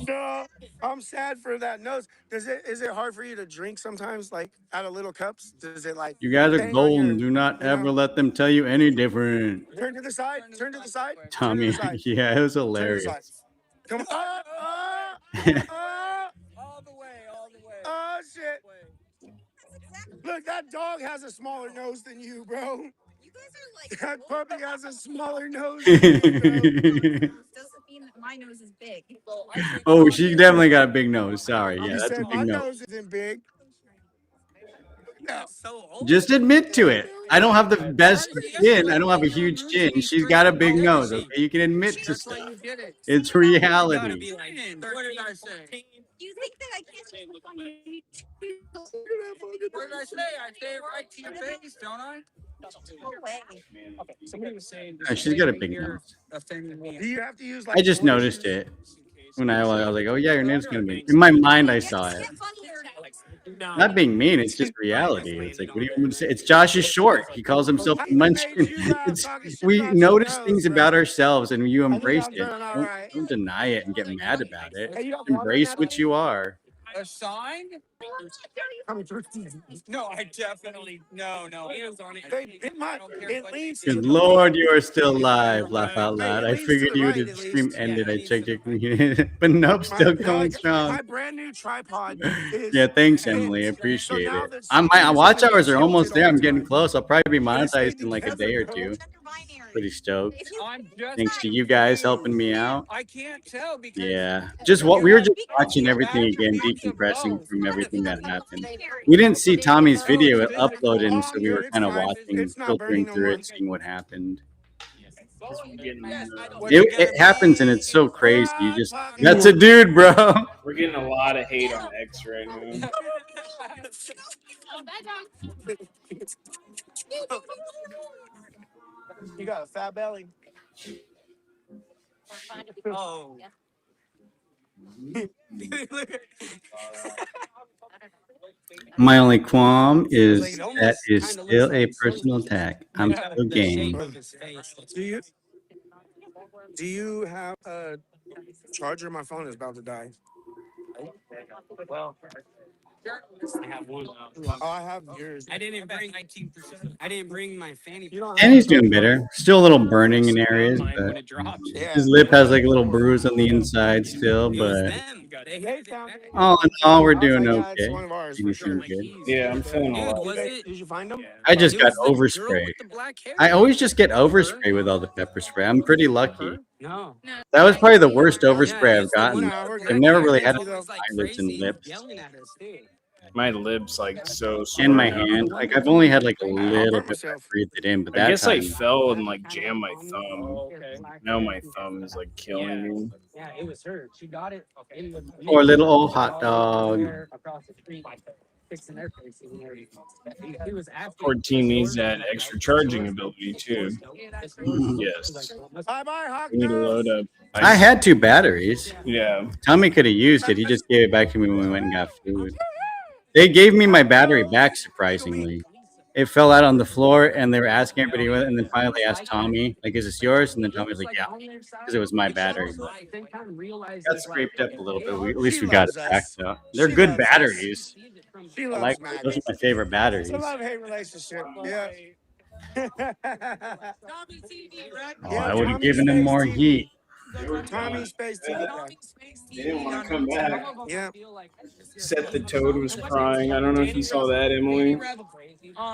no, I'm sad for that nose. Is it hard for you to drink sometimes, like out of little cups? Does it like You guys are bang on golden. your, Do not you know? ever let them tell you any different. Turn to the side. Turn to the side. Turn to the Tommy, side. yeah, it was Turn to the side. hilarious. Come on. All the way. Oh shit. Look, that dog has a smaller nose than you, bro. You guys are like that puppy has a smaller nose than you, bro. Doesn't mean that my nose is big. Oh, she definitely got a big nose. Sorry. Yeah, You that's a said big my nose. nose isn't big. No. Just admit to it. I don't have the best chin. I don't have a huge chin. She's got a big nose. Okay, you can admit to stuff. It's reality. What did I say? You think that I can't just look on YouTube? What did I say? I say it right to your face, don't I? No way. Okay, somebody was saying. She's got a big nose. Do you have to use I like just floor noticed dishes? it when I was like, "Oh yeah, your name's gonna be." In my mind, I Yeah, saw just it. get funnier. Not being mean, it's just reality. It's like, what do you want me to say? It's Josh is short. He calls himself I the even made Munchkin. you laugh It's talking shit we about your notice nose, things about bro. ourselves and you I think embrace I'm it. doing all Don't right. don't deny it and get mad about it. Hey, you got water in Embrace that what thing? you are. A sign? No, I definitely no. Hands on it. They, it leans to Good the left. Lord, you are still alive. Laugh out Hey, loud. it I leans to figured the you right would at stream least. ended. I checked your community, but nope, still going strong. My brand new tripod is Yeah, thanks, bent. Emily. I So appreciate now it. the My screws watch isn't hours are almost tilted there. all the I'm getting time. close. I'll probably be They stay monetized in like a day together, or bro. two. Pretty stoked. I'm just Thanks to like you guys helping you. me out. I can't tell because Yeah, just what you we were have just watching everything back and again, lots of decompressing both. from everything that happened. We didn't see Tommy's Oh, it's video physical. uploaded, Oh, so I'm we good. were It's kind of fine. watching, It's not burning filtering no through more. it, seeing what happened. What's It, it gonna it happens, and be? it's so crazy. You Fried just pumpkin. that's a dude, bro. We're getting a lot of hate on X right now. You got a fat belly. Oh. My only qualm It's like is it that almost is kind of looks still a like personal attack. I'm yeah, still the shape game. of his face. Do you have a charger? My phone is about to die. Well, I have one. Oh, I have yours. I didn't bring 19%. I didn't bring my fanny. You don't And have a he's charger? doing better. Still a little burning in Found areas, mine but when it dropped. his Yeah. lip has like a little bruise on the inside still. It was But them. They found it. All in all, we're I was doing like, yeah, it's okay. one of ours for Things seem sure. good. Yeah, I'm feeling a lot. Did you find them? I just got overspray. I always just get overspray with all the pepper spray. I'm pretty lucky. No. That was probably the worst overspray I've Well, gotten. no, we're I've good. never Thank really had you, though. eyelids and lips My lips like so and sore my now. hand. Like I've only had like a I'll little burn bit where I myself. breathed it in, but I that guess I time, fell and like jammed my thumb. Now my thumb is like killing me. Yeah, it was her. She got it in the poor making. little old She hot was over dog. there across the street fixing their faces and everything. He was Poor asking the team needs stores, that and extra the charging stores know. ability The too. stores know. The stores know. He's like, Yes. bye bye, hot We need to load dogs. up. I had two batteries. Yeah. Tommy could have used it. He just gave it back to me when we went and got food. They gave me my Hot battery dogs. back, surprisingly. It fell out on the floor, and they were asking everybody, and then finally asked Tommy, like, "Is this yours?" And then Tommy was like, "Yeah," because it was my battery. But got scraped up a little bit. At least She we got it loves back, us. though. They're She good loves us. batteries. She I like loves those. Are Max. my favorite It's a batteries. love-hate relationship. Yeah. Oh, I Yep, would have Tommy given him Space more TV. heat. They were Tommy done. Space TV guy. They didn't want to come back. Yeah. Seth the Toad was crying. I don't know if you saw that, Emily.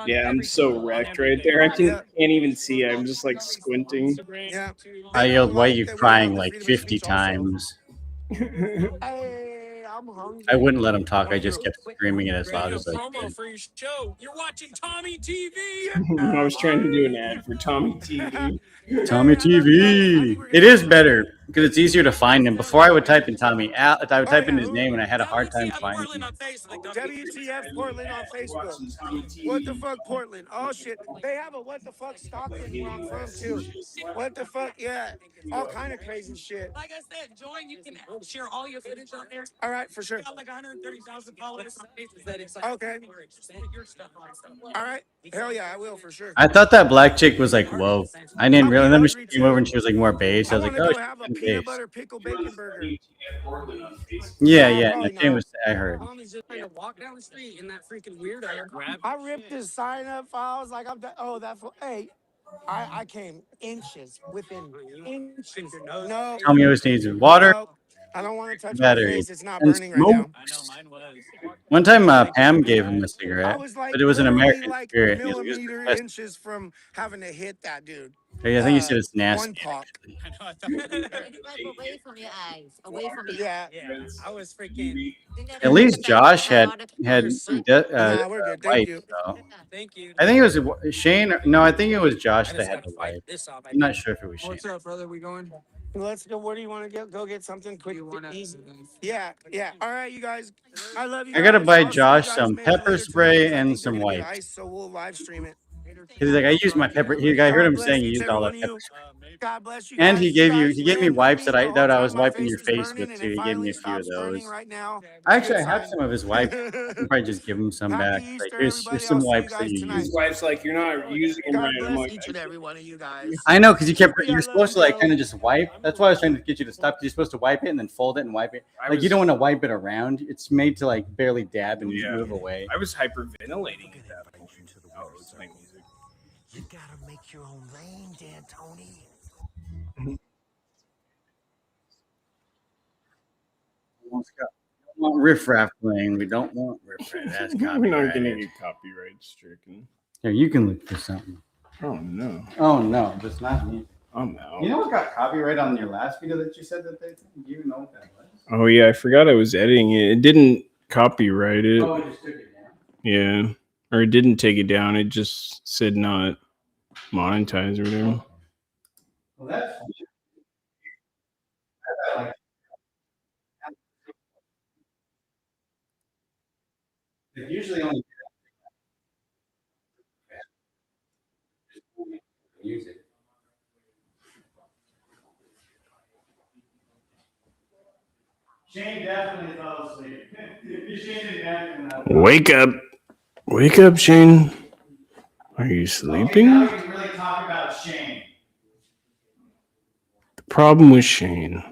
Yeah, I'm so wrecked right there. I Yeah. can't even see. I'm just like squinting. Yeah. I They don't yelled, "Why like you that we have crying?" the like freedom of 50 speech also. times. Hey, I'm I hungry. wouldn't let him talk. I Want to just go kept quick screaming it as loud radio as I promo could. for your show? You're watching Tommy TV. I was trying to do an ad for Tommy TV. Tommy Hey, I love you guys. I think TV. we're It gonna is do better because it's easier to find him. Before I would type in Tommy out, I would Oh type in yeah, his who? name, and I had a hard time WTF finding Portland him. on Facebook. WTF Portland on Facebook. What the fuck, Portland? Oh shit, they have a what the fuck Stockton where I'm from too. What the fuck? Yeah, all kind of crazy shit. Like I said, join. You can share all your footage on there. All right, for sure. Got like 130,000 followers on pages that excited. Okay. Your stuff on stuff. All right. Hell yeah, I will for sure. I thought that black chick was like woke. I didn't I'm really. getting And then when she hungry came over too. and she was like more base, I I was like, want to oh, go she's have a kind of peanut base. butter pickle bacon burger. Yeah, Nah, yeah. No, probably Shane not. was. I heard. Tommy's just trying to walk down the street in that freaking weirdo. I ripped his sign up. I was like, I'm done. Oh, that. Hey, I came inches within inches. No, Tommy always needs water, no. I don't want to touch my batteries, face. It's not and burning right now. smokes. One time, Pam gave him a I cigarette, was like but it was an literally American like Spirit. And he's like, it was millimeter disgusting. inches from having to hit that dude. I think he said it's One nasty. pock. Away from your eyes. Away from your Yeah. I was freaking. At least Josh had Nah, we're good. Thank wipes you. though. Thank you. I think it was Shane. No, I think it was Josh I that just had gotta the wipe wipe. this off. I I'm not think. sure if it was Shane. What's up, brother? We going? Let's go. Where do you want to get? Go get something quick, easy. Yeah, yeah. All right, you guys. I love you I gotta guys. buy I'll see you Josh guys some maybe pepper later tonight spray because I and think they're some gonna be wipes. ice, so we'll live stream it. He's like, I used my pepper. I heard God him bless saying he each used every all one that of pepper you. spray. God bless you And guys. You he guys gave me ran with wipes me that the I whole that I time was my wiping face your was face with burning, and too. it He gave me finally a few of stops burning those. right now. It's a Actually, good I have sign. some of his wipes. I can probably just give him some Happy back. Like, Easter, here's everybody. some I'll see you wipes that guys you tonight. His use. wife's like, you're not using them God right. I'm bless like, each and every one of you guys. I know because you kept Sophie, I you're love supposed you, to like bro. kind of just wipe. That's why I was trying to get you to stop. You're supposed to wipe it and then fold it and wipe it. I Like you was, don't want to wipe it around. It's made to like barely dab and yeah, move away. I was hyperventilating at that point. Oh, it's playing music. You gotta make your own lane, Dan Tony. We don't want riffraff playing. We don't want riffraff. That's We're not gonna copyrighted. get copyright stricken. Here, you can look for something. Oh no. Oh no, just not me. I'm out. You know what got copyright on your last video that you said that they? Do you know what that was? Oh yeah, I forgot I was editing it. It didn't copyright it. Oh, it just took it down. Yeah, or it didn't take it down. It just said not monetized or whatever. Well, that's like usually only music. Shane definitely fell asleep. Shane didn't answer that. Wake up. Wake up, Shane. Are you sleeping? Okay, now we can really talk about Shane. The problem with Shane.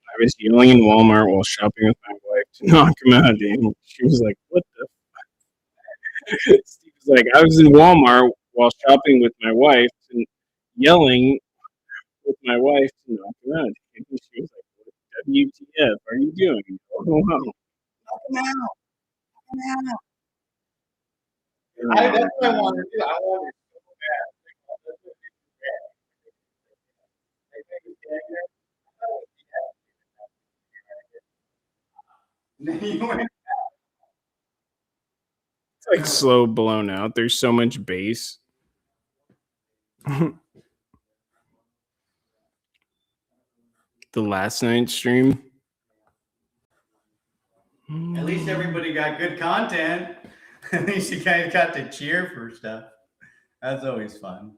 I was yelling in Walmart while shopping with my wife to knock him out. And she was like, "What the?" Steve was like, "I was in Walmart while shopping with my wife and yelling with my wife to knock him out." And she was like, "What WTF are you doing?" Oh, wow. Knock him out. Knock him out. That's what I wanted to do. I wanted so bad. It's like slow blown out. There's so much bass. The last night's stream. At least everybody got good content. At least you guys got to cheer for stuff. That's always fun.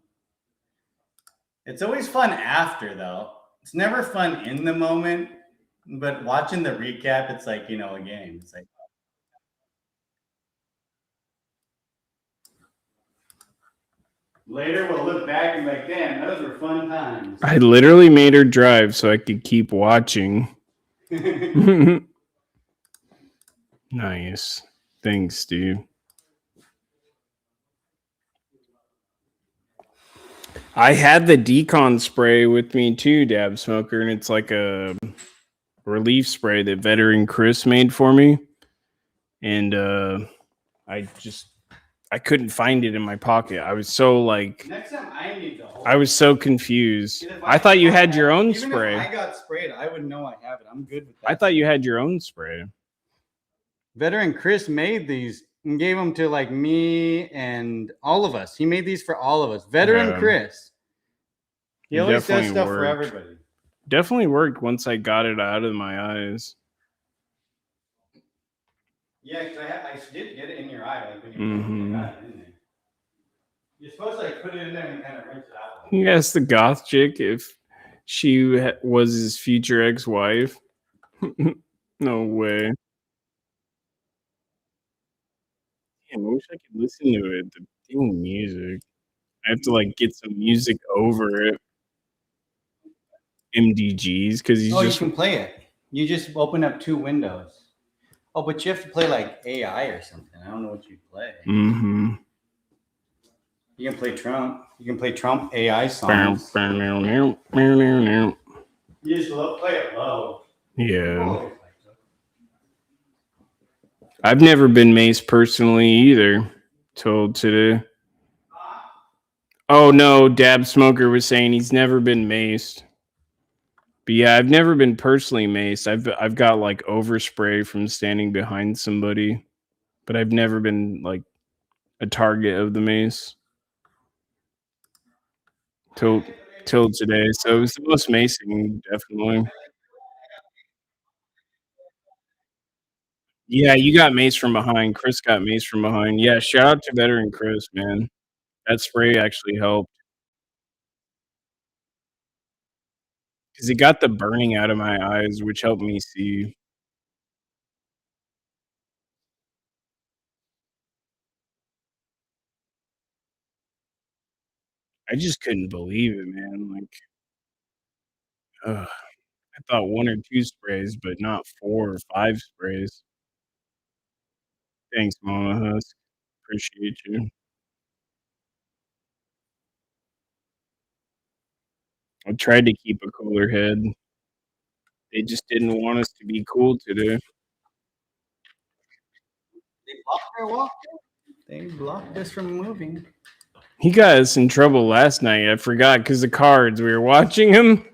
It's always fun after, though. It's never fun in the moment, but watching the recap, it's like, a game. It's like, later we'll look back and be like, damn, those were fun times. I literally made her drive so I could keep watching. Nice. Thanks, Steve. I had the decon spray with me too, Dab Smoker, and it's like a relief spray that veteran Chris made for me. And I couldn't find it in my pocket. I was so like next time I need to hold I was so confused. I thought you had your own spray. If I got sprayed, I would know I have it. I'm good with that. I thought you had your own spray. Veteran Chris made these and gave them to like me and all of us. He made these for all of us. Veteran Chris. He always does stuff for everybody. Definitely worked once I got it out of my eyes. Yeah, because I did get it in your eye, like when you got it in there. You're supposed to like put it in there and kind of rinse it out. He asked the goth chick if she was his future ex-wife. No way. Damn, I wish I could listen to it. The damn music. I have to like get some music over it. MDGs because he's just. You can play it. You just open up two windows. Oh, but you have to play like AI or something. I don't know what you play. Mm-hmm. You can play Trump. You can play Trump AI songs. You just play it low. Yeah. I've never been maced personally either. Told today. Oh no, Dab Smoker was saying he's never been maced. But yeah, I've never been personally maced. I've got like overspray from standing behind somebody, but I've never been like a target of the mace. Till today. So it was the most macing, definitely. Yeah, you got maced from behind. Chris got maced from behind. Yeah, shout out to veteran Chris, man. That spray actually helped. Because it got the burning out of my eyes, which helped me see. I just couldn't believe it, man. Like, I thought 1 or 2 sprays, but not 4 or 5 sprays. Thanks, Mama Husk. Appreciate you. I tried to keep a cooler head. They just didn't want us to be cool today. They blocked us from moving. He got us in trouble last night. I forgot because the cards. We were watching him.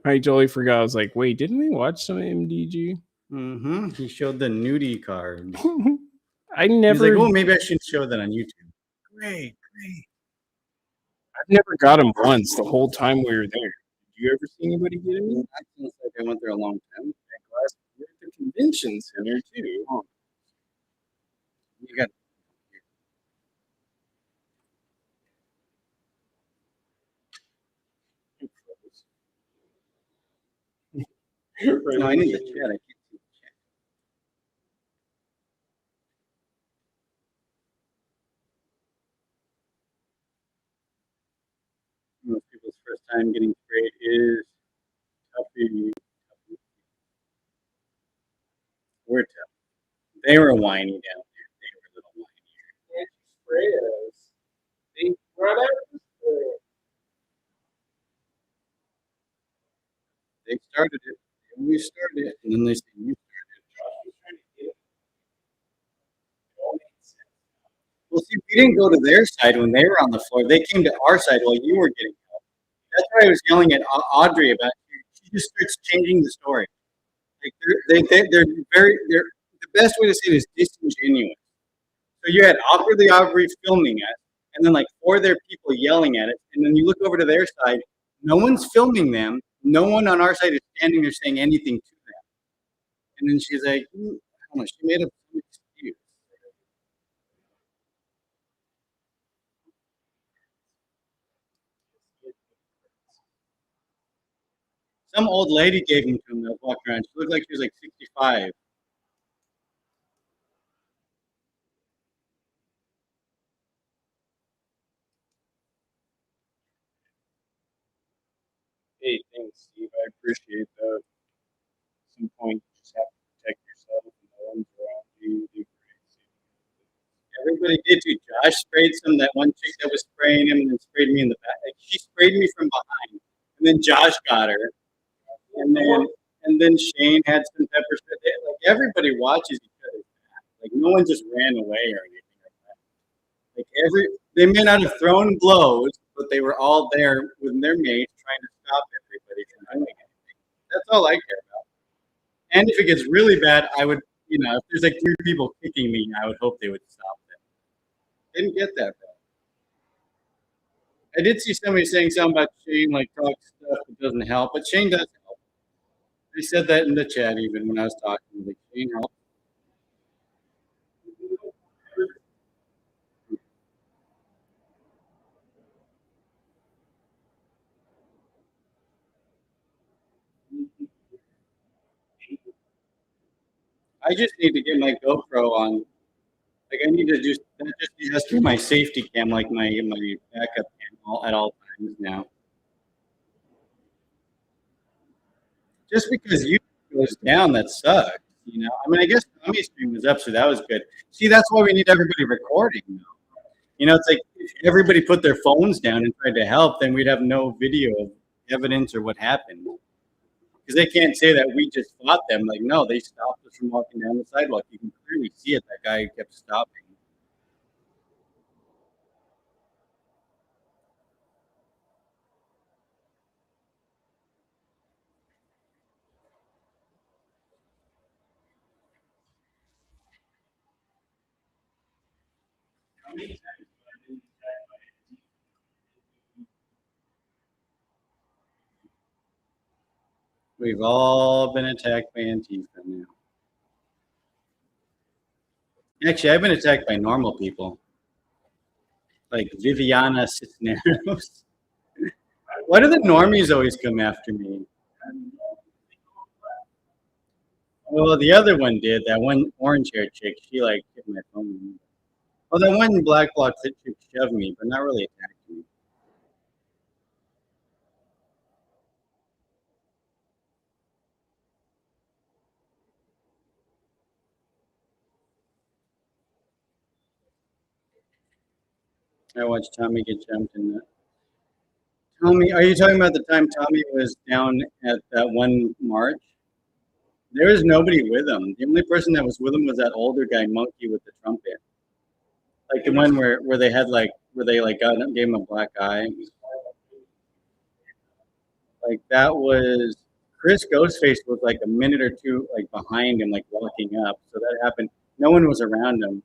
I totally forgot. I was like, wait, didn't we watch some MDG? Mm-hmm. He showed the nudie cards. I never. He's like, oh, maybe I should show that on YouTube. Great. I've never got him once the whole time we were there. Did you ever see anybody get him? I feel like I went there a long time. We're at the convention center too. Huh? You got. No, I need the chat. I can't see the chat. Most people's first time getting sprayed is We're tough. They were whiny down there. They were a little whiny. Spray us. They brought out the spray. They started it. We started it, and then they said, "You started it." Well, see, we didn't go to their side when they were on the floor. They came to our side while you were getting help. That's why I was yelling at Audrey about. She just starts changing the story. Like they're very they're the best way to say it is disingenuous. So you had awkwardly Aubrey filming it, and then like four of their people yelling at it, and then you look over to their side, no one's filming them. No one on our side is standing there saying anything to them. And then she's like, I don't know, she made up some excuse. Some old lady gave them to him that was walking around. She looked like she was like 65. Hey, thanks, Steve. I appreciate that. At some point, you just have to protect yourself and the ones around you. Do great. Everybody did too. Josh sprayed some. That one chick that was spraying him and then sprayed me in the back. Like she sprayed me from behind, and then Josh got her, and then Shane had some pepper spray. Like everybody watches each other's back. Like no one just ran away or anything like that. Like they may not have thrown blows, but they were all there with their mates trying to stop everybody from doing anything. That's all I care about. And if it gets really bad, I would, if there's like three people kicking me, I would hope they would stop them. Didn't get that bad. I did see somebody saying something about Shane, like talk stuff that doesn't help, but Shane does help. They said that in the chat even when I was talking. Like Shane helps. I just need to get my GoPro on. Like I need to do that. Just has to be my safety cam, like my backup cam, at all times now. Just because you goes down, that sucks. I mean, I guess Tommy's stream was up, so that was good. See, that's why we need everybody recording. It's like if everybody put their phones down and tried to help, then we'd have no video of evidence or what happened. Because they can't say that we just fought them. Like, no, they stopped us from walking down the sidewalk. You can clearly see it. That guy kept stopping. We've all been attacked by Antifa now. Actually, I've been attacked by normal people, like Viviana Cisneros. Why do the normies always come after me? Well, the other one did. That one orange haired chick, she like hit my phone. Well, that one black bloc chick shoved me, but not really attacked me. I watched Tommy get jumped in the. Tommy, are you talking about the time Tommy was down at that one march? There was nobody with him. The only person that was with him was that older guy, Monkey, with the trumpet. Like the one where they had where they gave him a black eye. Like that was Chris Ghostface was like a minute or two like behind him, like walking up. So that happened. No one was around him.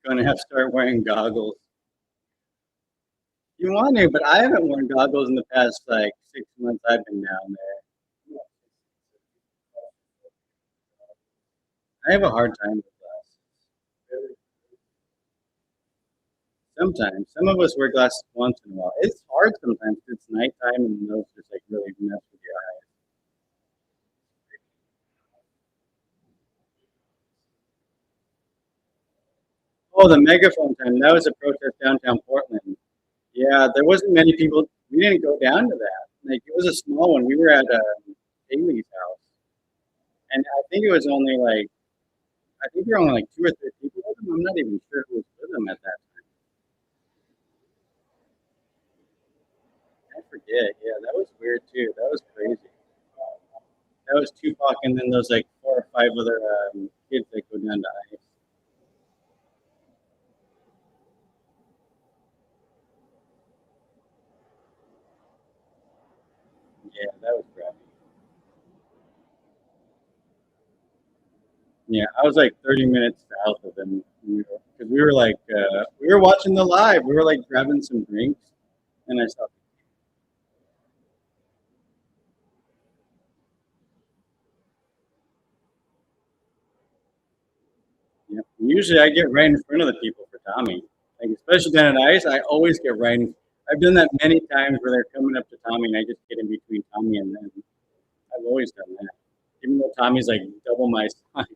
Gonna have to start wearing goggles. You want to, but I haven't worn goggles in the past like 6 months I've been down there. I have a hard time with glasses. Sometimes. Some of us wear glasses once in a while. It's hard sometimes 'cause it's nighttime and those just like really mess with your eyes. Oh, the megaphone time. That was a protest downtown Portland. Yeah, there wasn't many people. We didn't go down to that. Like it was a small one. We were at Haley's house, and I think it was only like I think there were only like 2 or 3 people with them. I'm not even sure who was with them at that time. I forget. Yeah, that was weird too. That was crazy. That was Tupac, and then those like 4 or 5 other kids that go down to ice. Yeah, that was crappy. Yeah, I was like 30 minutes south of them because we were like we were watching the live. We were like grabbing some drinks, and I saw. Yeah. Usually, I get right in front of the people for Tommy. Like especially down at ice, I always get right. I've done that many times where they're coming up to Tommy, and I just get in between Tommy and them. I've always done that, even though Tommy's like double my size.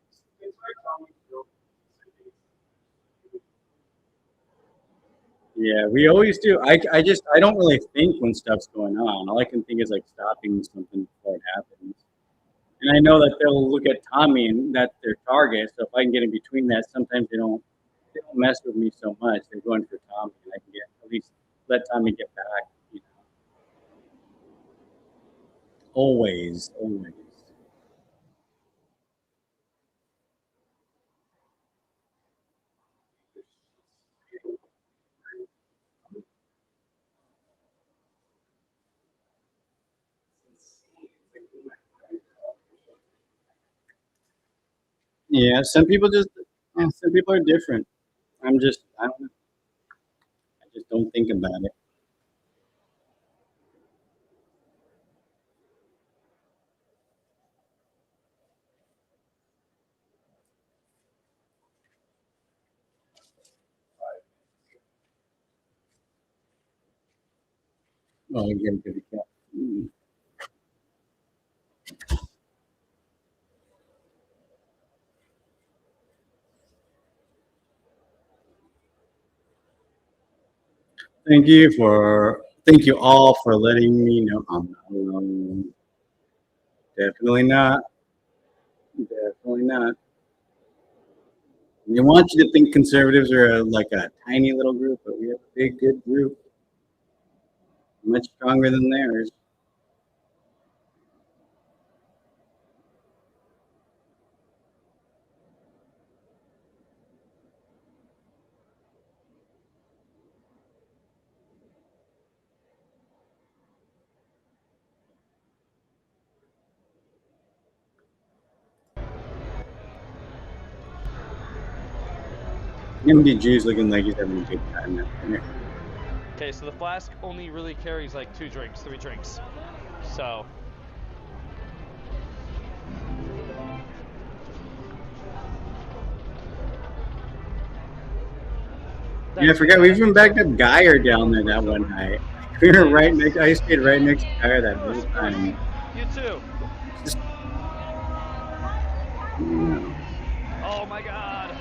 Yeah, we always do. I don't really think when stuff's going on. All I can think is like stopping something before it happens. And I know that they'll look at Tommy and that's their target. So if I can get in between that, sometimes they don't mess with me so much. They're going for Tommy, and I can get at least let Tommy get back. You know, always, always. Yeah, some people are different. I don't know. I just don't think about it. Oh, you get a good cat. Thank you all for letting me know I'm not alone. Definitely not. Definitely not. We want you to think conservatives are like a tiny little group, but we have a big, good group, much stronger than theirs. MDG is looking like he's having a good time out there. Okay, so the flask only really carries like 2 drinks, 3 drinks. So Yeah, I that's forgot fair. we That even makes backed sense. up Geyer down there that First one over. night. We were right Thanks. next. I stayed right next to Geyer that whole Morning. time. You too. Just, you know, Oh my god.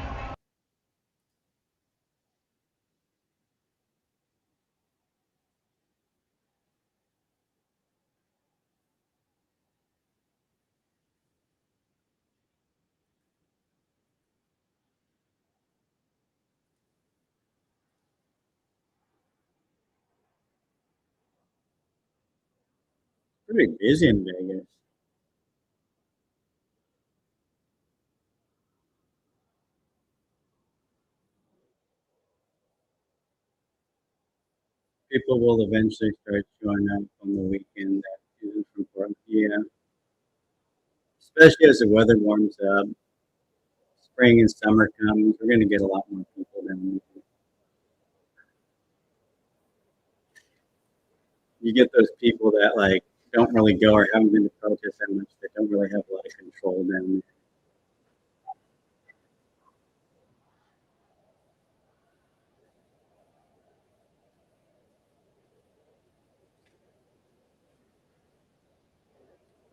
pretty busy in Vegas. People will eventually start showing up on the weekend that isn't from Portland. Yeah, especially as the weather warms up, spring and summer comes, we're going to get a lot more people down there. You get those people that like don't really go or haven't been to protests that much that don't really have a lot of control down there.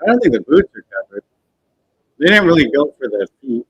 I don't think the boots are covered. They didn't really go for the feet.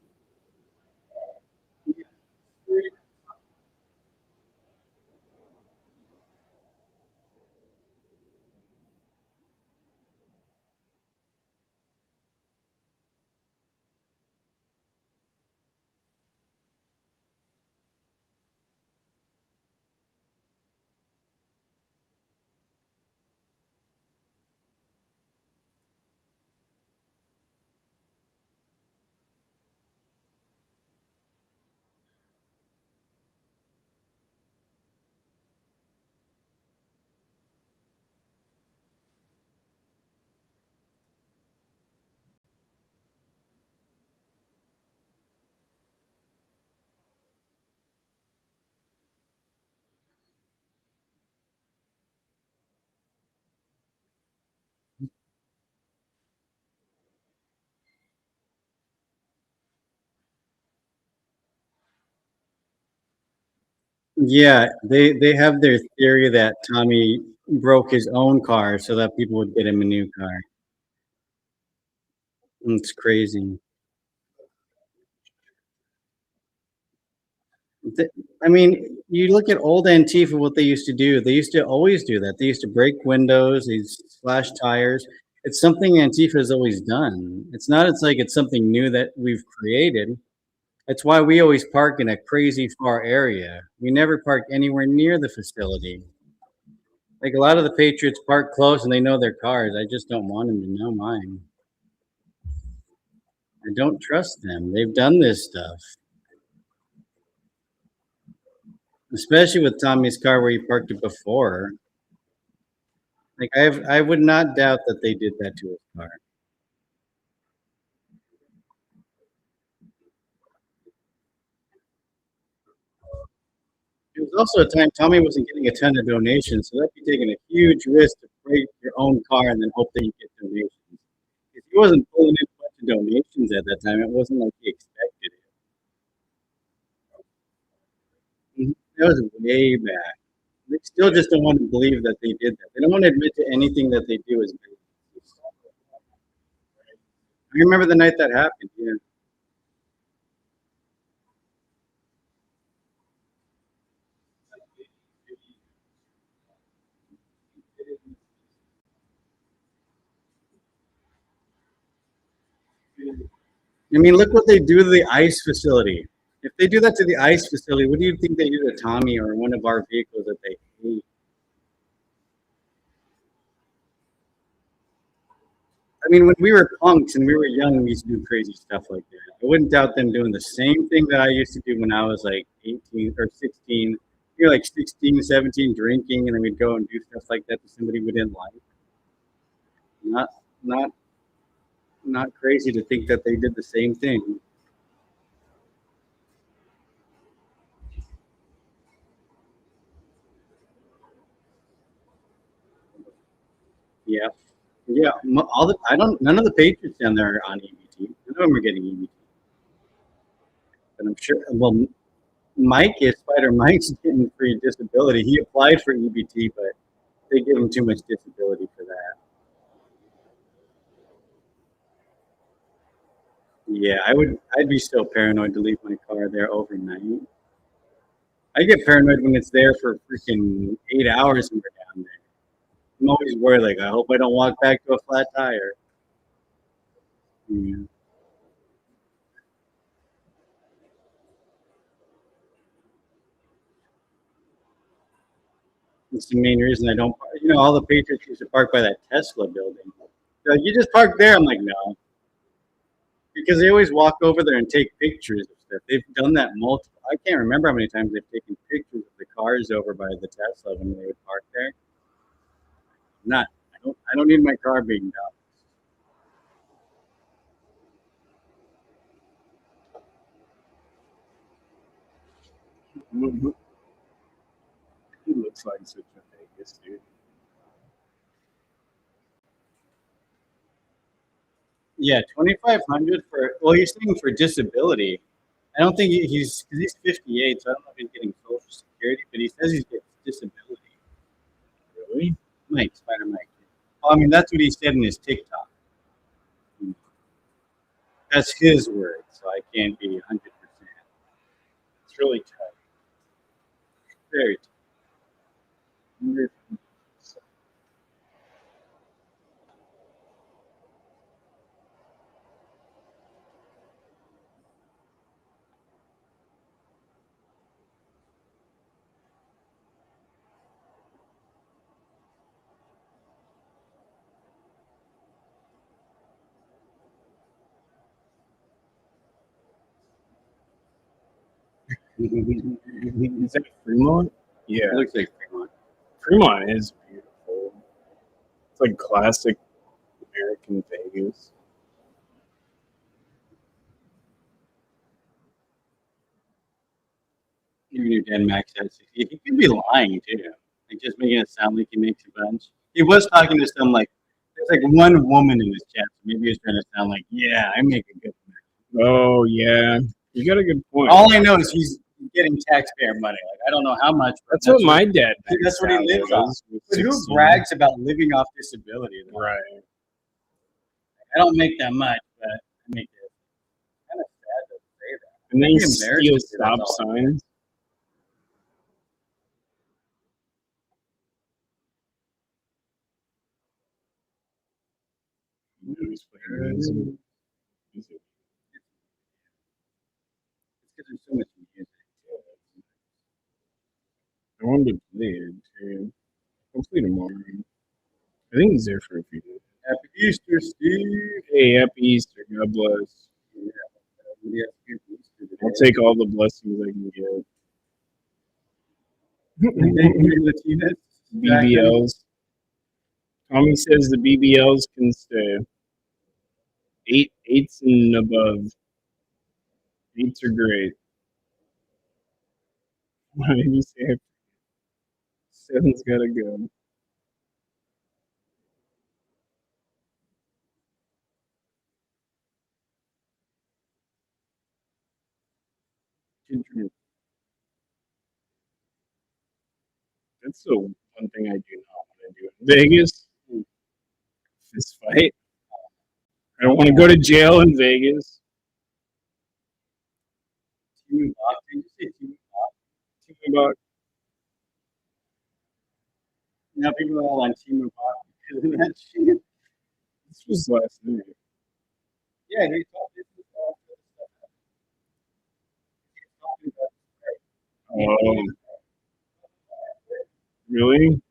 Yeah, they have their theory that Tommy broke his own car so that people would get him a new car. It's crazy. Th- I mean, you look at old Antifa, what they used to do. They used to always do that. They used to break windows, they slash tires. It's something Antifa has always done. It's not. It's like it's something new that we've created. That's why we always park in a crazy far area. We never park anywhere near the facility. Like a lot of the Patriots park close and they know their cars. I just don't want them to know mine. I don't trust them. They've done this stuff, especially with Tommy's car where he parked it before. Like I would not doubt that they did that to his car. It was also a time Tommy wasn't getting a ton of donations, so that'd be taking a huge risk to break your own car and then hope that you get donations. If he wasn't pulling in a bunch of donations at that time, it wasn't like he expected it. That was way back. They still just don't want to believe that they did that. They don't want to admit to anything that they do is bad. I remember the night that happened. Yeah. I mean, look what they do to the ICE facility. If they do that to the ICE facility, what do you think they do to Tommy or one of our vehicles that they hate? I mean, when we were punks and we were young, we used to do crazy stuff like that. I wouldn't doubt them doing the same thing that I used to do when I was like 18 or 16. You're like 16, 17, drinking, and then we'd go and do stuff like that to somebody we didn't like. Not, not, not crazy to think that they did the same thing. Yeah, yeah. All the I don't. None of the Patriots down there are on EBT. None of them are getting EBT. But I'm sure. Well, Mike is Spider Mike's getting free disability. He applied for EBT, but they give him too much disability for that. Yeah, I would. I'd be so paranoid to leave my car there overnight. I get paranoid when it's there for freaking 8 hours and we're down there. I'm always worried. Like, I hope I don't walk back to a flat tire. Yeah. It's the main reason I don't. All the Patriots used to park by that Tesla building. They're like, you just park there. I'm like, no, because they always walk over there and take pictures of stuff. They've done that multiple. I can't remember how many times they've taken pictures of the cars over by the Tesla when they would park there. Not. I don't. I don't need my car being done. He looks like such a Vegas dude. Yeah, 2,500 for. Well, he's saying for disability. I don't think he's because he's 58, so I don't know if he's getting Social Security, but he says he's getting disability. Really? Mike, Spider Mike. Well, I mean, that's what he said in his TikTok. That's his word, so I can't be 100%. It's really tough. Very tough. Is that Fremont? Yeah, It looks like Fremont. Fremont is beautiful. It's like classic American Vegas. Even your dad Max says he could be lying too, like just making it sound like he makes a bunch. He was talking to some like there's like one woman in his chat, so maybe he's trying to sound like, yeah, I make a good. Oh yeah, you got a good point. All I know is he's getting taxpayer money. Like I don't know how much. But That's what my dad. That's what he lives on. But who 16. brags about living off disability? Though? Right. I don't make that much, but I make it. Kind of sad to say that. And then I'd you be embarrassed steal to say that's stop all I make. signs. News flares. It's because there's so much music. I wanted to play it too. Hopefully tomorrow. I think he's there for a few days. Happy Easter, Steve. Hey, happy Easter. God bless. Yeah, Easter today. I'll take all the blessings I can get. BBLs. Tommy says the BBLs can stay. Eights and above. Eights are great. Why did you say seven's gotta go? That's the one thing I do not want to do in Vegas. Fist fight. I don't want to go to jail in Vegas. Team about. Now people are all on Team Bob because of that shit. This was last night. Yeah, they talked Really?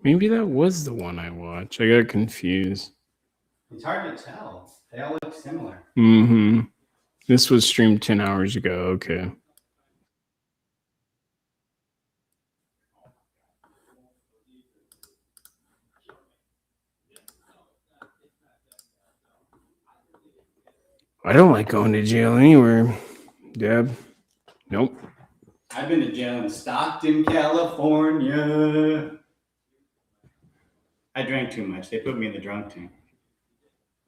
Maybe that was the one I watched. I got confused. It's hard to tell. They all look similar. Mm-hmm. This was streamed 10 hours ago. Okay. I don't like going to jail anywhere, Deb. Nope. I've been to jail in Stockton, California. I drank too much. They put me in the drunk tank.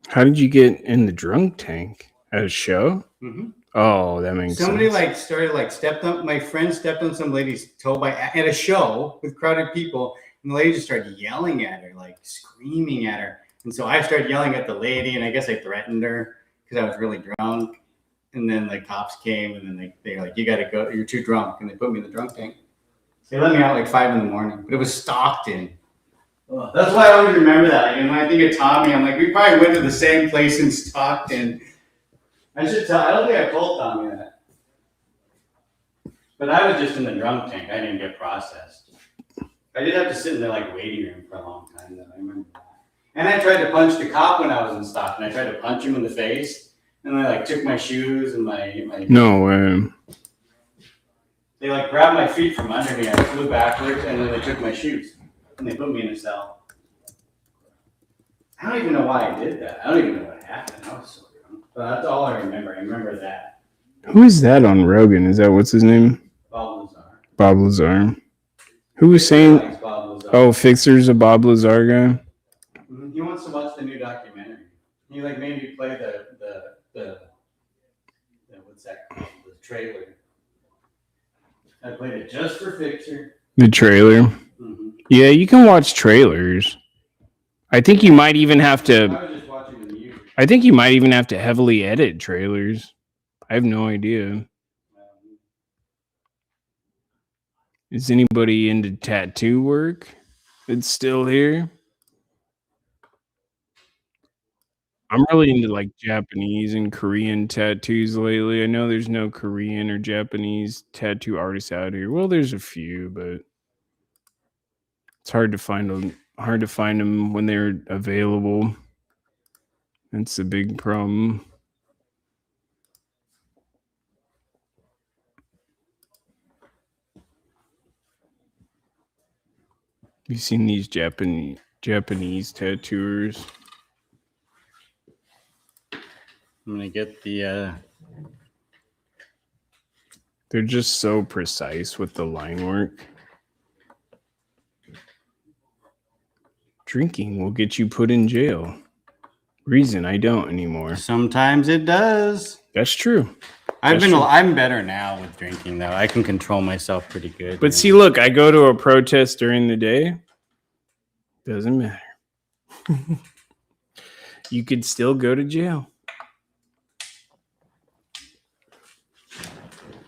How did you get in the drunk tank? At a show? Mm-hmm. Oh, that makes Somebody sense. stepped on my friend stepped on some lady's toe at a show with crowded people, and the lady just started yelling at her, like screaming at her. And so I started yelling at the lady, and I guess I threatened her because I was really drunk. And then the cops came, and then they were like, "You got to go. You're too drunk," and they put me in the drunk tank. They let me out like 5 a.m, but it was Stockton. Oh, that's why I always remember that. Like, and when I think of Tommy, I'm like, we probably went to the same place in Stockton. I should tell. I don't think I told Tommy that. But I was just in the drunk tank. I didn't get processed. I did have to sit in the like waiting room for a long time, though. I remember that. And I tried to punch the cop when I was in Stockton. I tried to punch him in the face, and they like took my shoes and my. No way. They like grabbed my feet from under me. I flew backwards, and then they took my shoes, and they put me in a cell. I don't even know why I did that. I don't even know what happened. I was so drunk. But that's all I remember. I remember that. Who is that on Rogan? Is that what's his name? Bob Lazar. Bob Lazar. Who was saying? Oh, Fixer's a Bob Lazar guy. He wants to watch the new documentary. He like made me play the what's that called? The trailer. I played it just for Fixer. The trailer. Mm-hmm. Yeah, you can watch trailers. I think you might even have to. I was just watching the music. I think you might even have to heavily edit trailers. I have no idea. Is anybody into tattoo work that's still here? I'm really into like Japanese and Korean tattoos lately. I know there's no Korean or Japanese tattoo artists out here. Well, there's a few, but it's hard to find them when they're available. That's a big problem. You seen these Japanese tattooers? I'm gonna get the. They're just so precise with the line work. Drinking will get you put in jail. Reason I don't anymore. Sometimes it does. That's true. I'm better now with drinking though. I can control myself pretty good. But see, look, I go to a protest during the day. Doesn't matter. You could still go to jail.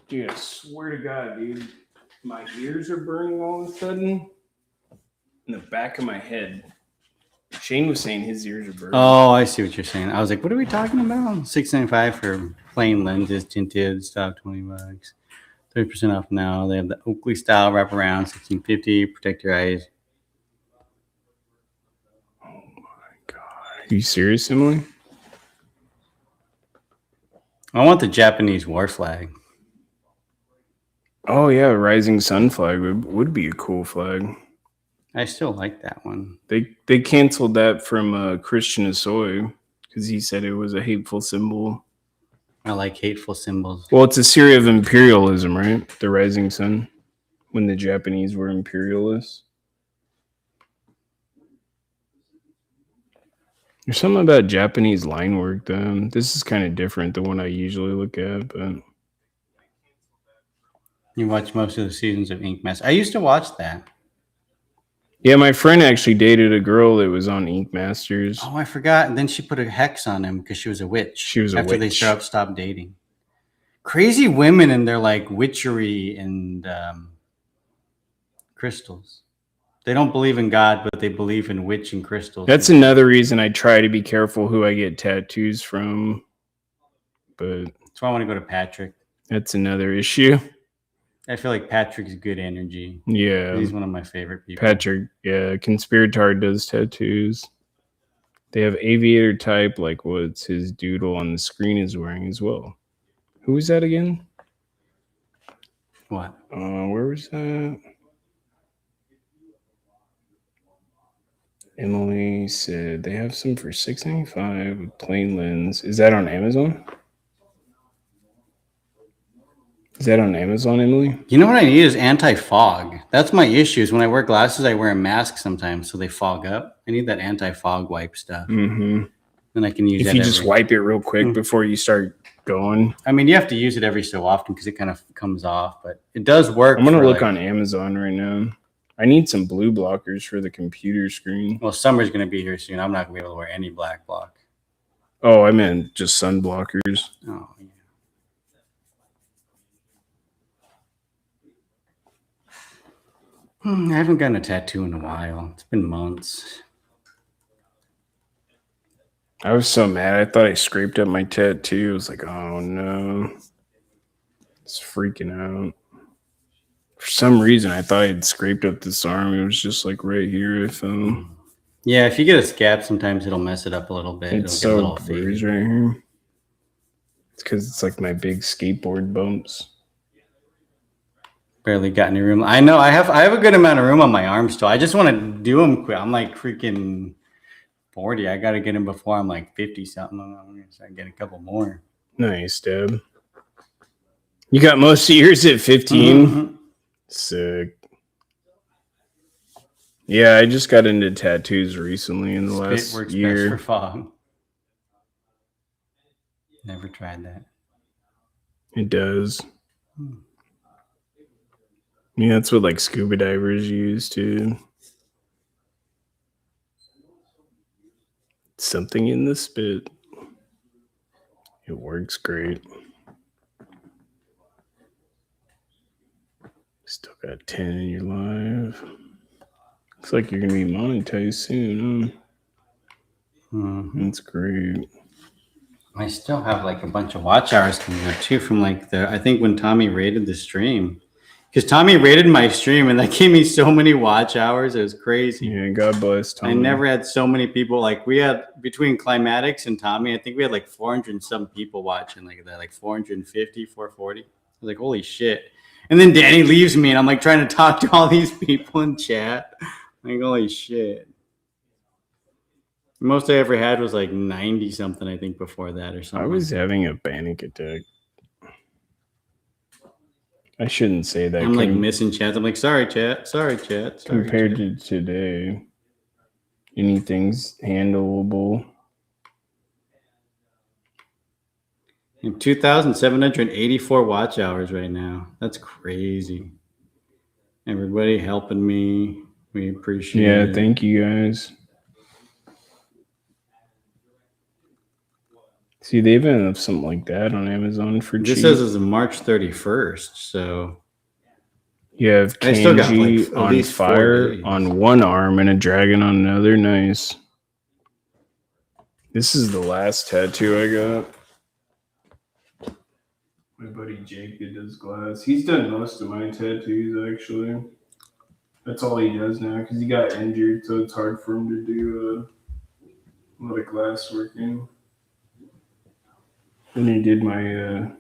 Dude, I swear to God, dude, my ears are burning all of a sudden. In the back of my head. Shane was saying his ears are burning. Oh, I see what you're saying. I was like, what are we talking about? $6.95 for plain lenses, tinted, stock $20. 30% off now. They have the Oakley style wraparound, $16.50. Protect your eyes. Oh my God. Are you serious, Emily? I want the Japanese war flag. Oh yeah, rising sun flag would be a cool flag. I still like that one. They canceled that from Christian Asoy because he said it was a hateful symbol. I like hateful symbols. Well, it's a theory of imperialism, right? The rising sun, when the Japanese were imperialists. There's something about Japanese line work, though. This is kind of different than what I usually look at, but you watch most of the seasons of Ink Master. I used to watch that. Yeah, my friend actually dated a girl that was on Ink Masters. Oh, I forgot. And then she put a hex on him because she was a witch. She was a after witch. They stopped dating. Crazy women and their like witchery and crystals. They don't believe in God, but they believe in witch and crystals. That's another reason I try to be careful who I get tattoos from. But that's why I want to go to Patrick. That's another issue. I feel like Patrick's good energy. Yeah. He's one of my favorite people. Patrick, yeah. Conspirator does tattoos. They have aviator type, like what's his doodle on the screen is wearing as well. Who is that again? What? Where was that? Emily said they have some for $6.95 with plain lens. Is that on Amazon? Is that on Amazon, Emily? You know what I need is anti-fog. That's my issue. Is when I wear glasses, I wear a mask sometimes, so they fog up. I need that anti-fog wipe stuff. Mm-hmm. And I can use if that you just wipe it real quick before you start going. I mean, you have to use it every so often because it kind of comes off, but it does work. I'm gonna look on Amazon right now. I need some blue blockers for the computer screen. Well, summer's gonna be here soon. I'm not gonna be able to wear any black block. Oh, I meant just sun blockers. Oh, yeah. I haven't gotten a tattoo in a while. It's been months. I was so mad. I thought I scraped up my tattoo. I was like, oh no. It's freaking out. For some reason, I thought I had scraped up this arm. It was just like right here. I felt. Yeah, if you get a scab, sometimes it'll mess it up a little bit. It's it'll so bruised right here. It's because it's like my big skateboard bumps. Barely got any room. I know I have a good amount of room on my arms still. I just want to do them quick. I'm like freaking 40. I got to get them before I'm like 50 something. I'm going to start getting a couple more. Nice, Deb. You got most of yours at 15? Mm-hmm. Sick. Yeah, I just got into tattoos recently in the last works year. Best for fog. Never tried that. It does. Yeah, that's what like scuba divers use too. Something in the spit. It works great. Still got 10 in your live. Looks like you're gonna be monetized soon, huh? Mm-hmm. That's great. I still have like a bunch of watch hours coming up too from like I think when Tommy rated the stream. Because Tommy rated my stream and that gave me so many watch hours. It was crazy. Yeah, God bless Tommy. I never had so many people. Like we had between Climatics and Tommy, I think we had like 400 and some people watching like that, like 450, 440. I was like, holy shit. And then Danny leaves me and I'm like trying to talk to all these people in chat. Like, holy shit. Most I ever had was like 90 something, I think, before that or something. I was having a panic attack. I shouldn't say that. I'm like missing chats. I'm like, sorry, chat. Sorry, chat. Sorry, compared chat. to today, anything's handleable. And 2,784 watch hours right now. That's crazy. Everybody helping me. We appreciate it. Thank you guys. See, they even have something like that on Amazon for cheap. This says it's March 31st, so you have I still got like Kanji at on least 4 fire days. on one arm and a dragon on another. Nice. This is the last tattoo I got. My buddy Jake that does glass. He's done most of my tattoos, actually. That's all he does now because he got injured, so it's hard for him to do a lot of glass working. Then he did my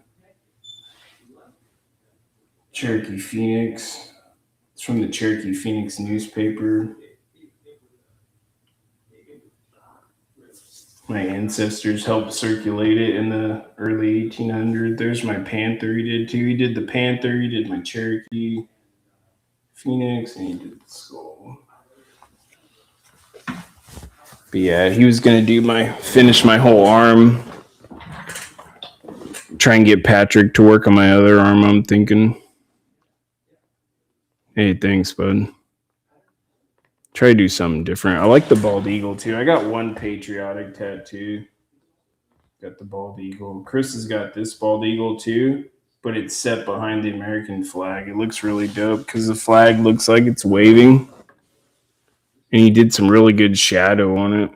Cherokee Phoenix. It's from the Cherokee Phoenix newspaper. My ancestors helped circulate it in the early 1800s. There's my Panther he did too. He did the Panther, he did my Cherokee Phoenix, and he did the skull. But yeah, he was gonna finish my whole arm. Try and get Patrick to work on my other arm, I'm thinking. Hey, thanks, bud. Try to do something different. I like the bald eagle too. I got one patriotic tattoo. Got the bald eagle. Chris has got this bald eagle too, but it's set behind the American flag. It looks really dope because the flag looks like it's waving. And he did some really good shadow on it.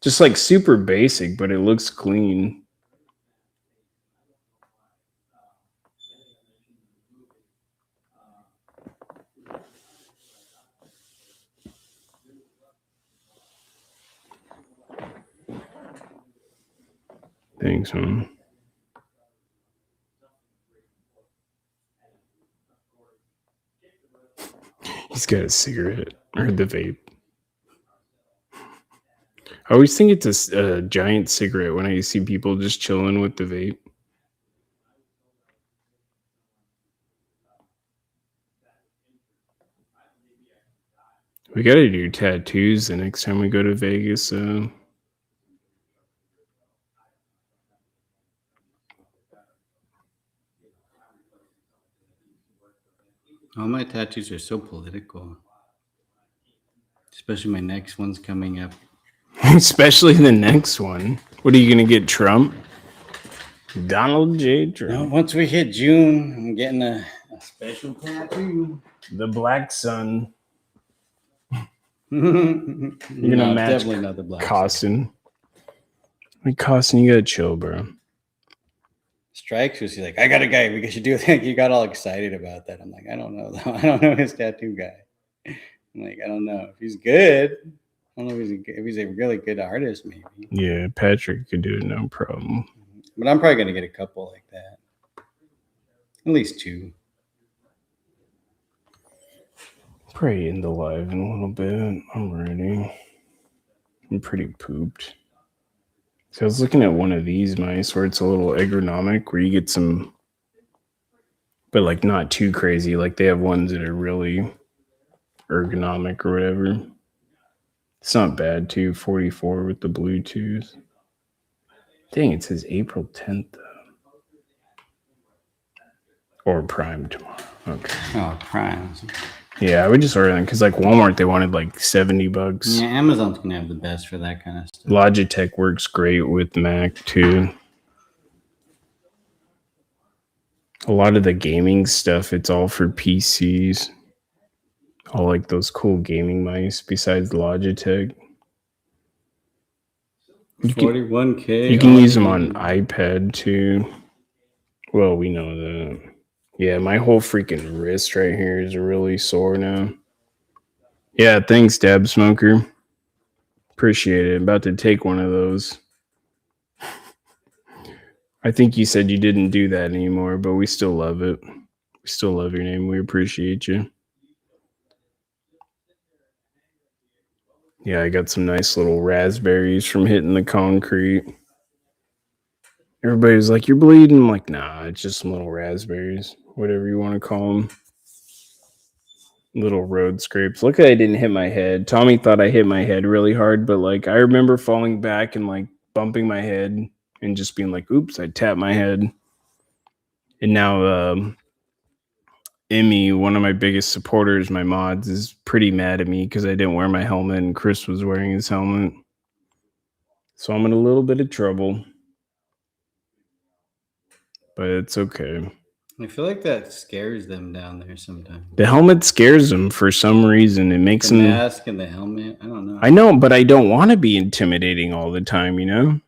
Just like super basic, but it looks clean. Thanks, man. He's got a cigarette or the vape. I always think it's a giant cigarette when I see people just chilling with the vape. We got to do tattoos the next time we go to Vegas. All my tattoos are so political. Especially my next one's coming up. Especially the next one. What are you going to get, Trump? Donald J. Trump. No, once we hit June, I'm getting a special tattoo. The Black Sun. You're gonna match definitely not the Black Costin. Like, Costin, you gotta chill, bro. Strikes was like, I got a guy. We should do it. You got all excited about that. I'm like, I don't know. I don't know his tattoo guy. I'm like, I don't know if he's good. I don't know if he's a really good artist, maybe. Yeah, Patrick could do it, no problem. But I'm probably gonna get a couple like that. At least 2. Probably in the live in a little bit. I'm ready. I'm pretty pooped. So I was looking at one of these mice where it's a little ergonomic, where you get some, but like not too crazy. Like they have ones that are really ergonomic or whatever. It's not bad too. 44 with the Bluetooth. Dang, it says April 10th though. Or Prime tomorrow. Okay. Oh, Prime. Yeah, I would just order them because like Walmart, they wanted like $70. Yeah, Amazon's gonna have the best for that kind of stuff. Logitech works great with Mac too. A lot of the gaming stuff, it's all for PCs. All like those cool gaming mice besides Logitech. 41K. You can use them on iPad too. Well, we know that. Yeah, my whole freaking wrist right here is really sore now. Yeah, thanks, Dab Smoker. Appreciate it. About to take one of those. I think you said you didn't do that anymore, but we still love it. We still love your name. We appreciate you. Yeah, I got some nice little raspberries from hitting the concrete. Everybody was like, "You're bleeding." I'm like, "Nah, it's just some little raspberries, whatever you want to call them." Little road scrapes. Luckily, I didn't hit my head. Tommy thought I hit my head really hard, but like I remember falling back and like bumping my head and just being like, "Oops!" I tapped my head. And now, Emmy, one of my biggest supporters, my mods, is pretty mad at me because I didn't wear my helmet and Chris was wearing his helmet. So I'm in a little bit of trouble, but it's okay. I feel like that scares them down there sometimes. The helmet scares them for some reason. It makes The them. mask and the helmet. I don't know. I know, but I don't want to be intimidating all the time, you know?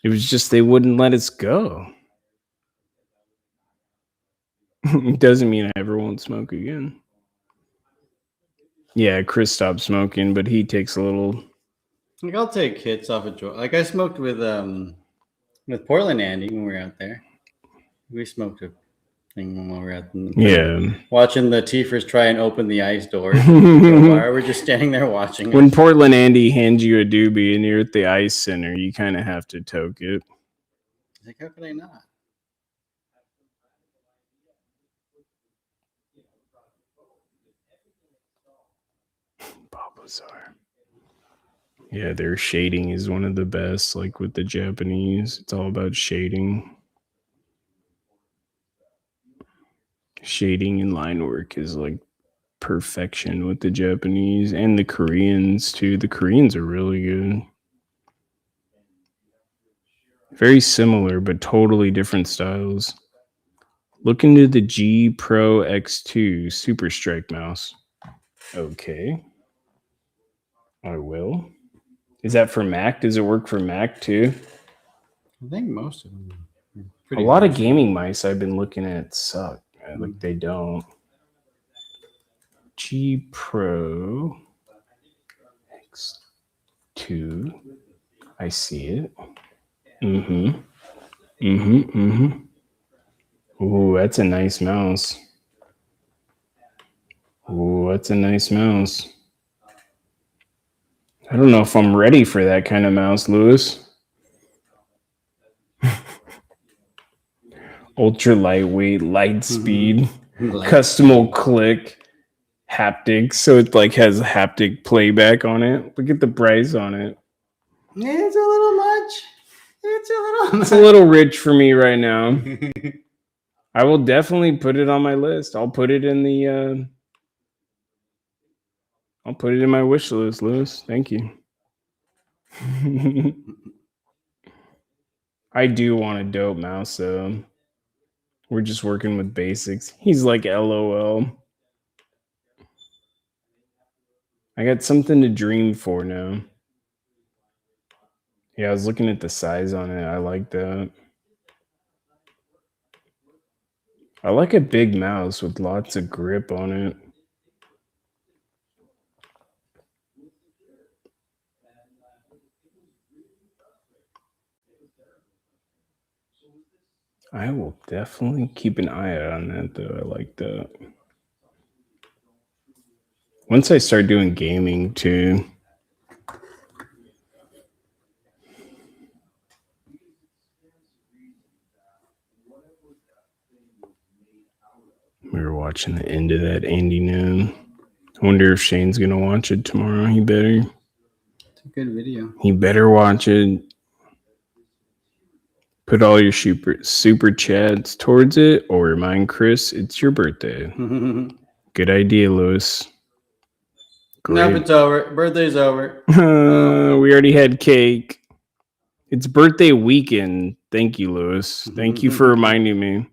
It was just they wouldn't let us go. It doesn't mean I ever won't smoke again. Yeah, Chris stopped smoking, but he takes a little. Like I'll take hits off a joint. Like I smoked with Portland Andy when we were out there. We smoked a thing when we were out watching the Tiefers try and open the ice doors. Why we're just standing there watching. When Portland Andy hands you a doobie and you're at the ice center, you kind of have to toke it. Like, how could I not? Babazar. Yeah, their shading is one of the best. Like with the Japanese, it's all about shading. Shading and line work is like perfection with the Japanese and the Koreans too. The Koreans are really good. Very similar, but totally different styles. Look into the G Pro X2 Super Strike mouse. Okay. I will. Is that for Mac? Does it work for Mac too? I think most of them. A lot of gaming mice I've been looking at suck. Like they don't. G Pro X2. I see it. Mm-hmm. Ooh, that's a nice mouse. I don't know if I'm ready for that kind of mouse, Lewis. Ultra lightweight, light speed, custom click, haptic. So it like has haptic playback on it. Look at the price on it. It's a little much. It's a little rich for me right now. I will definitely put it on my list. I'll put it in the. I'll put it in my wish list, Lewis. Thank you. I do want a dope mouse, though. We're just working with basics. He's like, LOL. I got something to dream for now. Yeah, I was looking at the size on it. I like that. I like a big mouse with lots of grip on it. I will definitely keep an eye out on that, though. I like that. Once I start doing gaming, too. We were watching the end of that Andy Noon. I wonder if Shane's going to watch it tomorrow. He better. It's a good video. He better watch it. Put all your super chats towards it, or remind Chris it's your birthday. Good idea, Lewis. Great. Nope, it's over. Birthday's over. We already had cake. It's birthday weekend. Thank you, Lewis. Thank you for reminding me.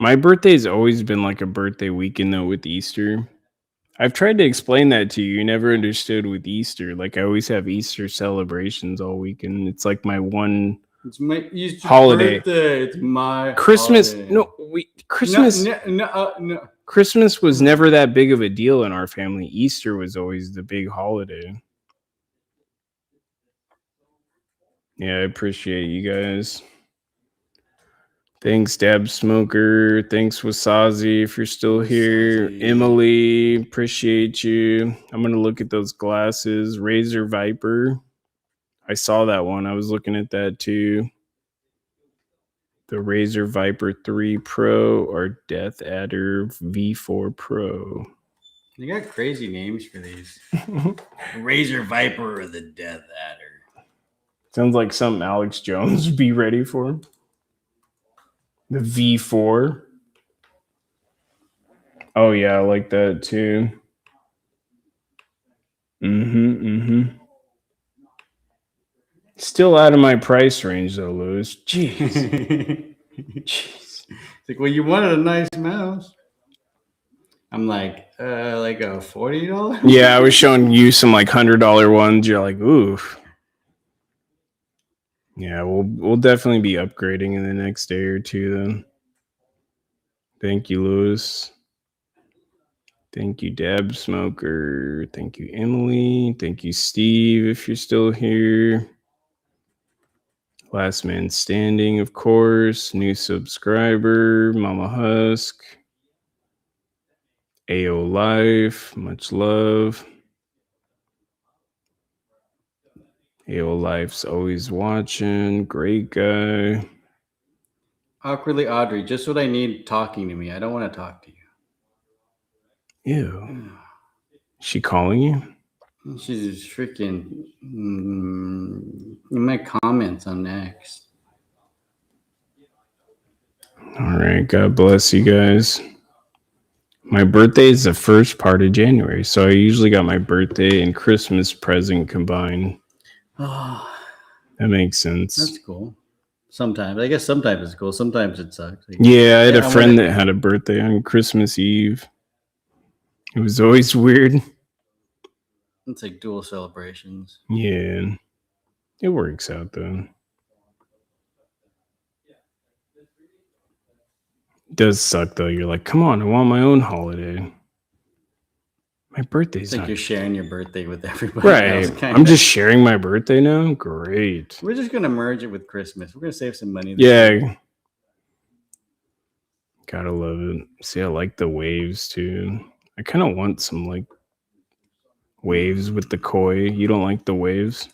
My birthday's always been like a birthday weekend, though, with Easter. I've tried to explain that to you. You never understood with Easter. Like, I always have Easter celebrations all weekend. It's like my one It's my Easter holiday. Birthday. It's my Christmas. Holiday. No, Christmas. No. Christmas was never that big of a deal in our family. Easter was always the big holiday. Yeah, I appreciate you guys. Thanks, Dab Smoker. Thanks, Wasazi, if you're still here. Wasazi. Emily, appreciate you. I'm going to look at those glasses. Razor Viper. I saw that one. I was looking at that too. The Razor Viper 3 Pro or Death Adder V4 Pro. You got crazy names for these. Razor Viper or the Death Adder. Sounds like something Alex Jones would be ready for. The V4. Oh, yeah, I like that too. Still out of my price range, though, Lewis. Jeez. Jeez. It's like, well, you wanted a nice mouse. I'm like a $40? Yeah, I was showing you some like $100 ones. You're like, oof. Yeah, we'll definitely be upgrading in the next day or two then. Thank you, Lewis. Thank you, Deb Smoker. Thank you, Emily. Thank you, Steve, if you're still here. Last Man Standing, of course. New subscriber, Mama Husk. AO Life, much love. AO Life's always watching. Great guy. Awkwardly Audrey, just what I need talking to me. I don't want to talk to you. Ew. She calling you? She's freaking in my comments on X. All right. God bless you guys. My birthday is the first part of January, so I usually got my birthday and Christmas present combined. Oh, that makes sense. That's cool. Sometimes. I guess sometimes it's cool. Sometimes it sucks. Like, yeah, I had a friend that had a birthday on Christmas Eve. It was always weird. It's like dual celebrations. Yeah. It works out, though. It does suck, though. You're like, come on, I want my own holiday. My birthday's it's like not... you're sharing your birthday with everybody else. Right. I'm just sharing my birthday now? Great. We're just going to merge it with Christmas. We're going to save some money. Yeah. Gotta love it. See, I like the waves, too. I kind of want some, like, waves with the koi. You don't like the waves?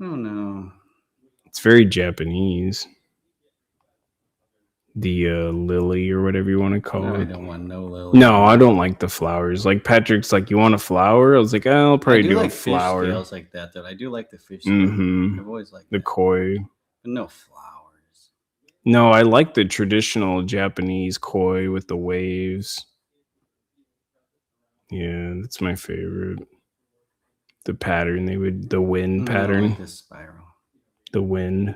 Oh, no. It's very Japanese. The lily or whatever you want to call it. I don't want no lily. No, I don't like the flowers. Like Patrick's like, you want a flower? I was like, I'll probably do like a flower. Fish scales like that, though. I do like the fish scales. I've always liked the koi. But no flowers. No, I like the traditional Japanese koi with the waves. Yeah, that's my favorite. The pattern the wind pattern. I like this spiral. The wind.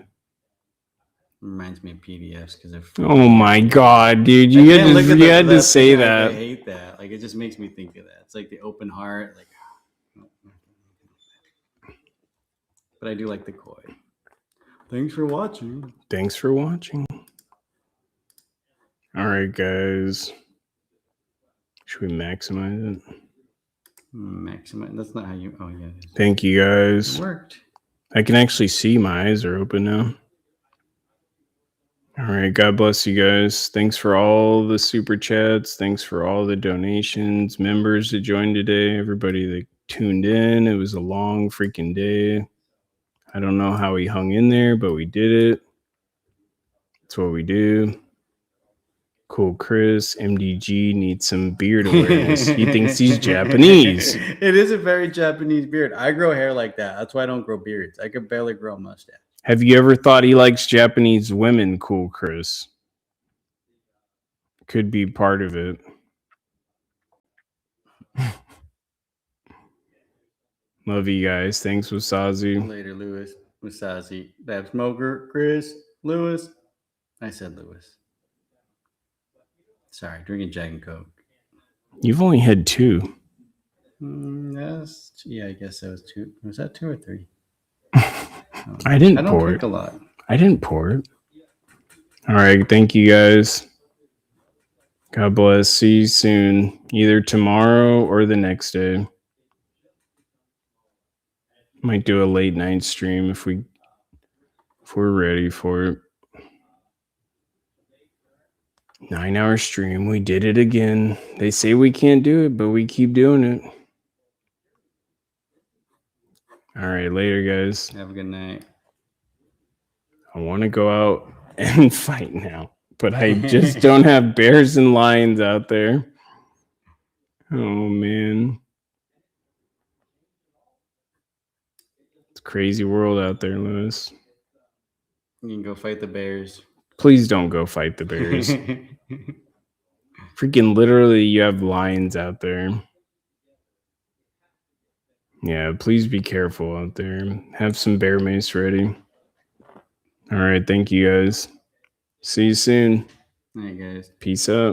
Reminds me of PDFs because of. Oh my god, dude! You had to say that. I hate that. Like it just makes me think of that. It's like the open heart. Like, but I do like the koi. Thanks for watching. Thanks for watching. All right, guys. Should we maximize it? Maximize. That's not how you. Oh yeah. Thank you, guys. It worked. I can actually see my eyes are open now. All right. God bless you guys. Thanks for all the super chats. Thanks for all the donations, members that joined today, everybody that tuned in. It was a long freaking day. I don't know how we hung in there, but we did it. That's what we do. Cool Chris, MDG needs some beard awareness. He thinks he's Japanese. It is a very Japanese beard. I grow hair like that. That's why I don't grow beards. I could barely grow a mustache. Have you ever thought he likes Japanese women, Cool Chris? Could be part of it. Love you guys. Thanks, Wasazi. Later, Lewis. Wasazi. Dab Smoker, Chris, Lewis. I said Lewis. Sorry, drinking Jack and Coke. You've only had 2. Yeah, I guess that was 2. Was that 2 or 3? I didn't I don't pour drink it. a lot. I didn't pour it. All right. Thank you, guys. God bless. See you soon. Either tomorrow or the next day. Might do a late night stream if we're ready for it. 9-hour stream. We did it again. They say we can't do it, but we keep doing it. All right, later, guys. Have a good night. I want to go out and fight now, but I just don't have bears and lions out there. Oh, man. It's a crazy world out there, Lewis. You can go fight the bears. Please don't go fight the bears. Freaking literally, you have lions out there. Yeah, please be careful out there. Have some bear mace ready. All right, thank you guys. See you soon. All right, guys. Peace out.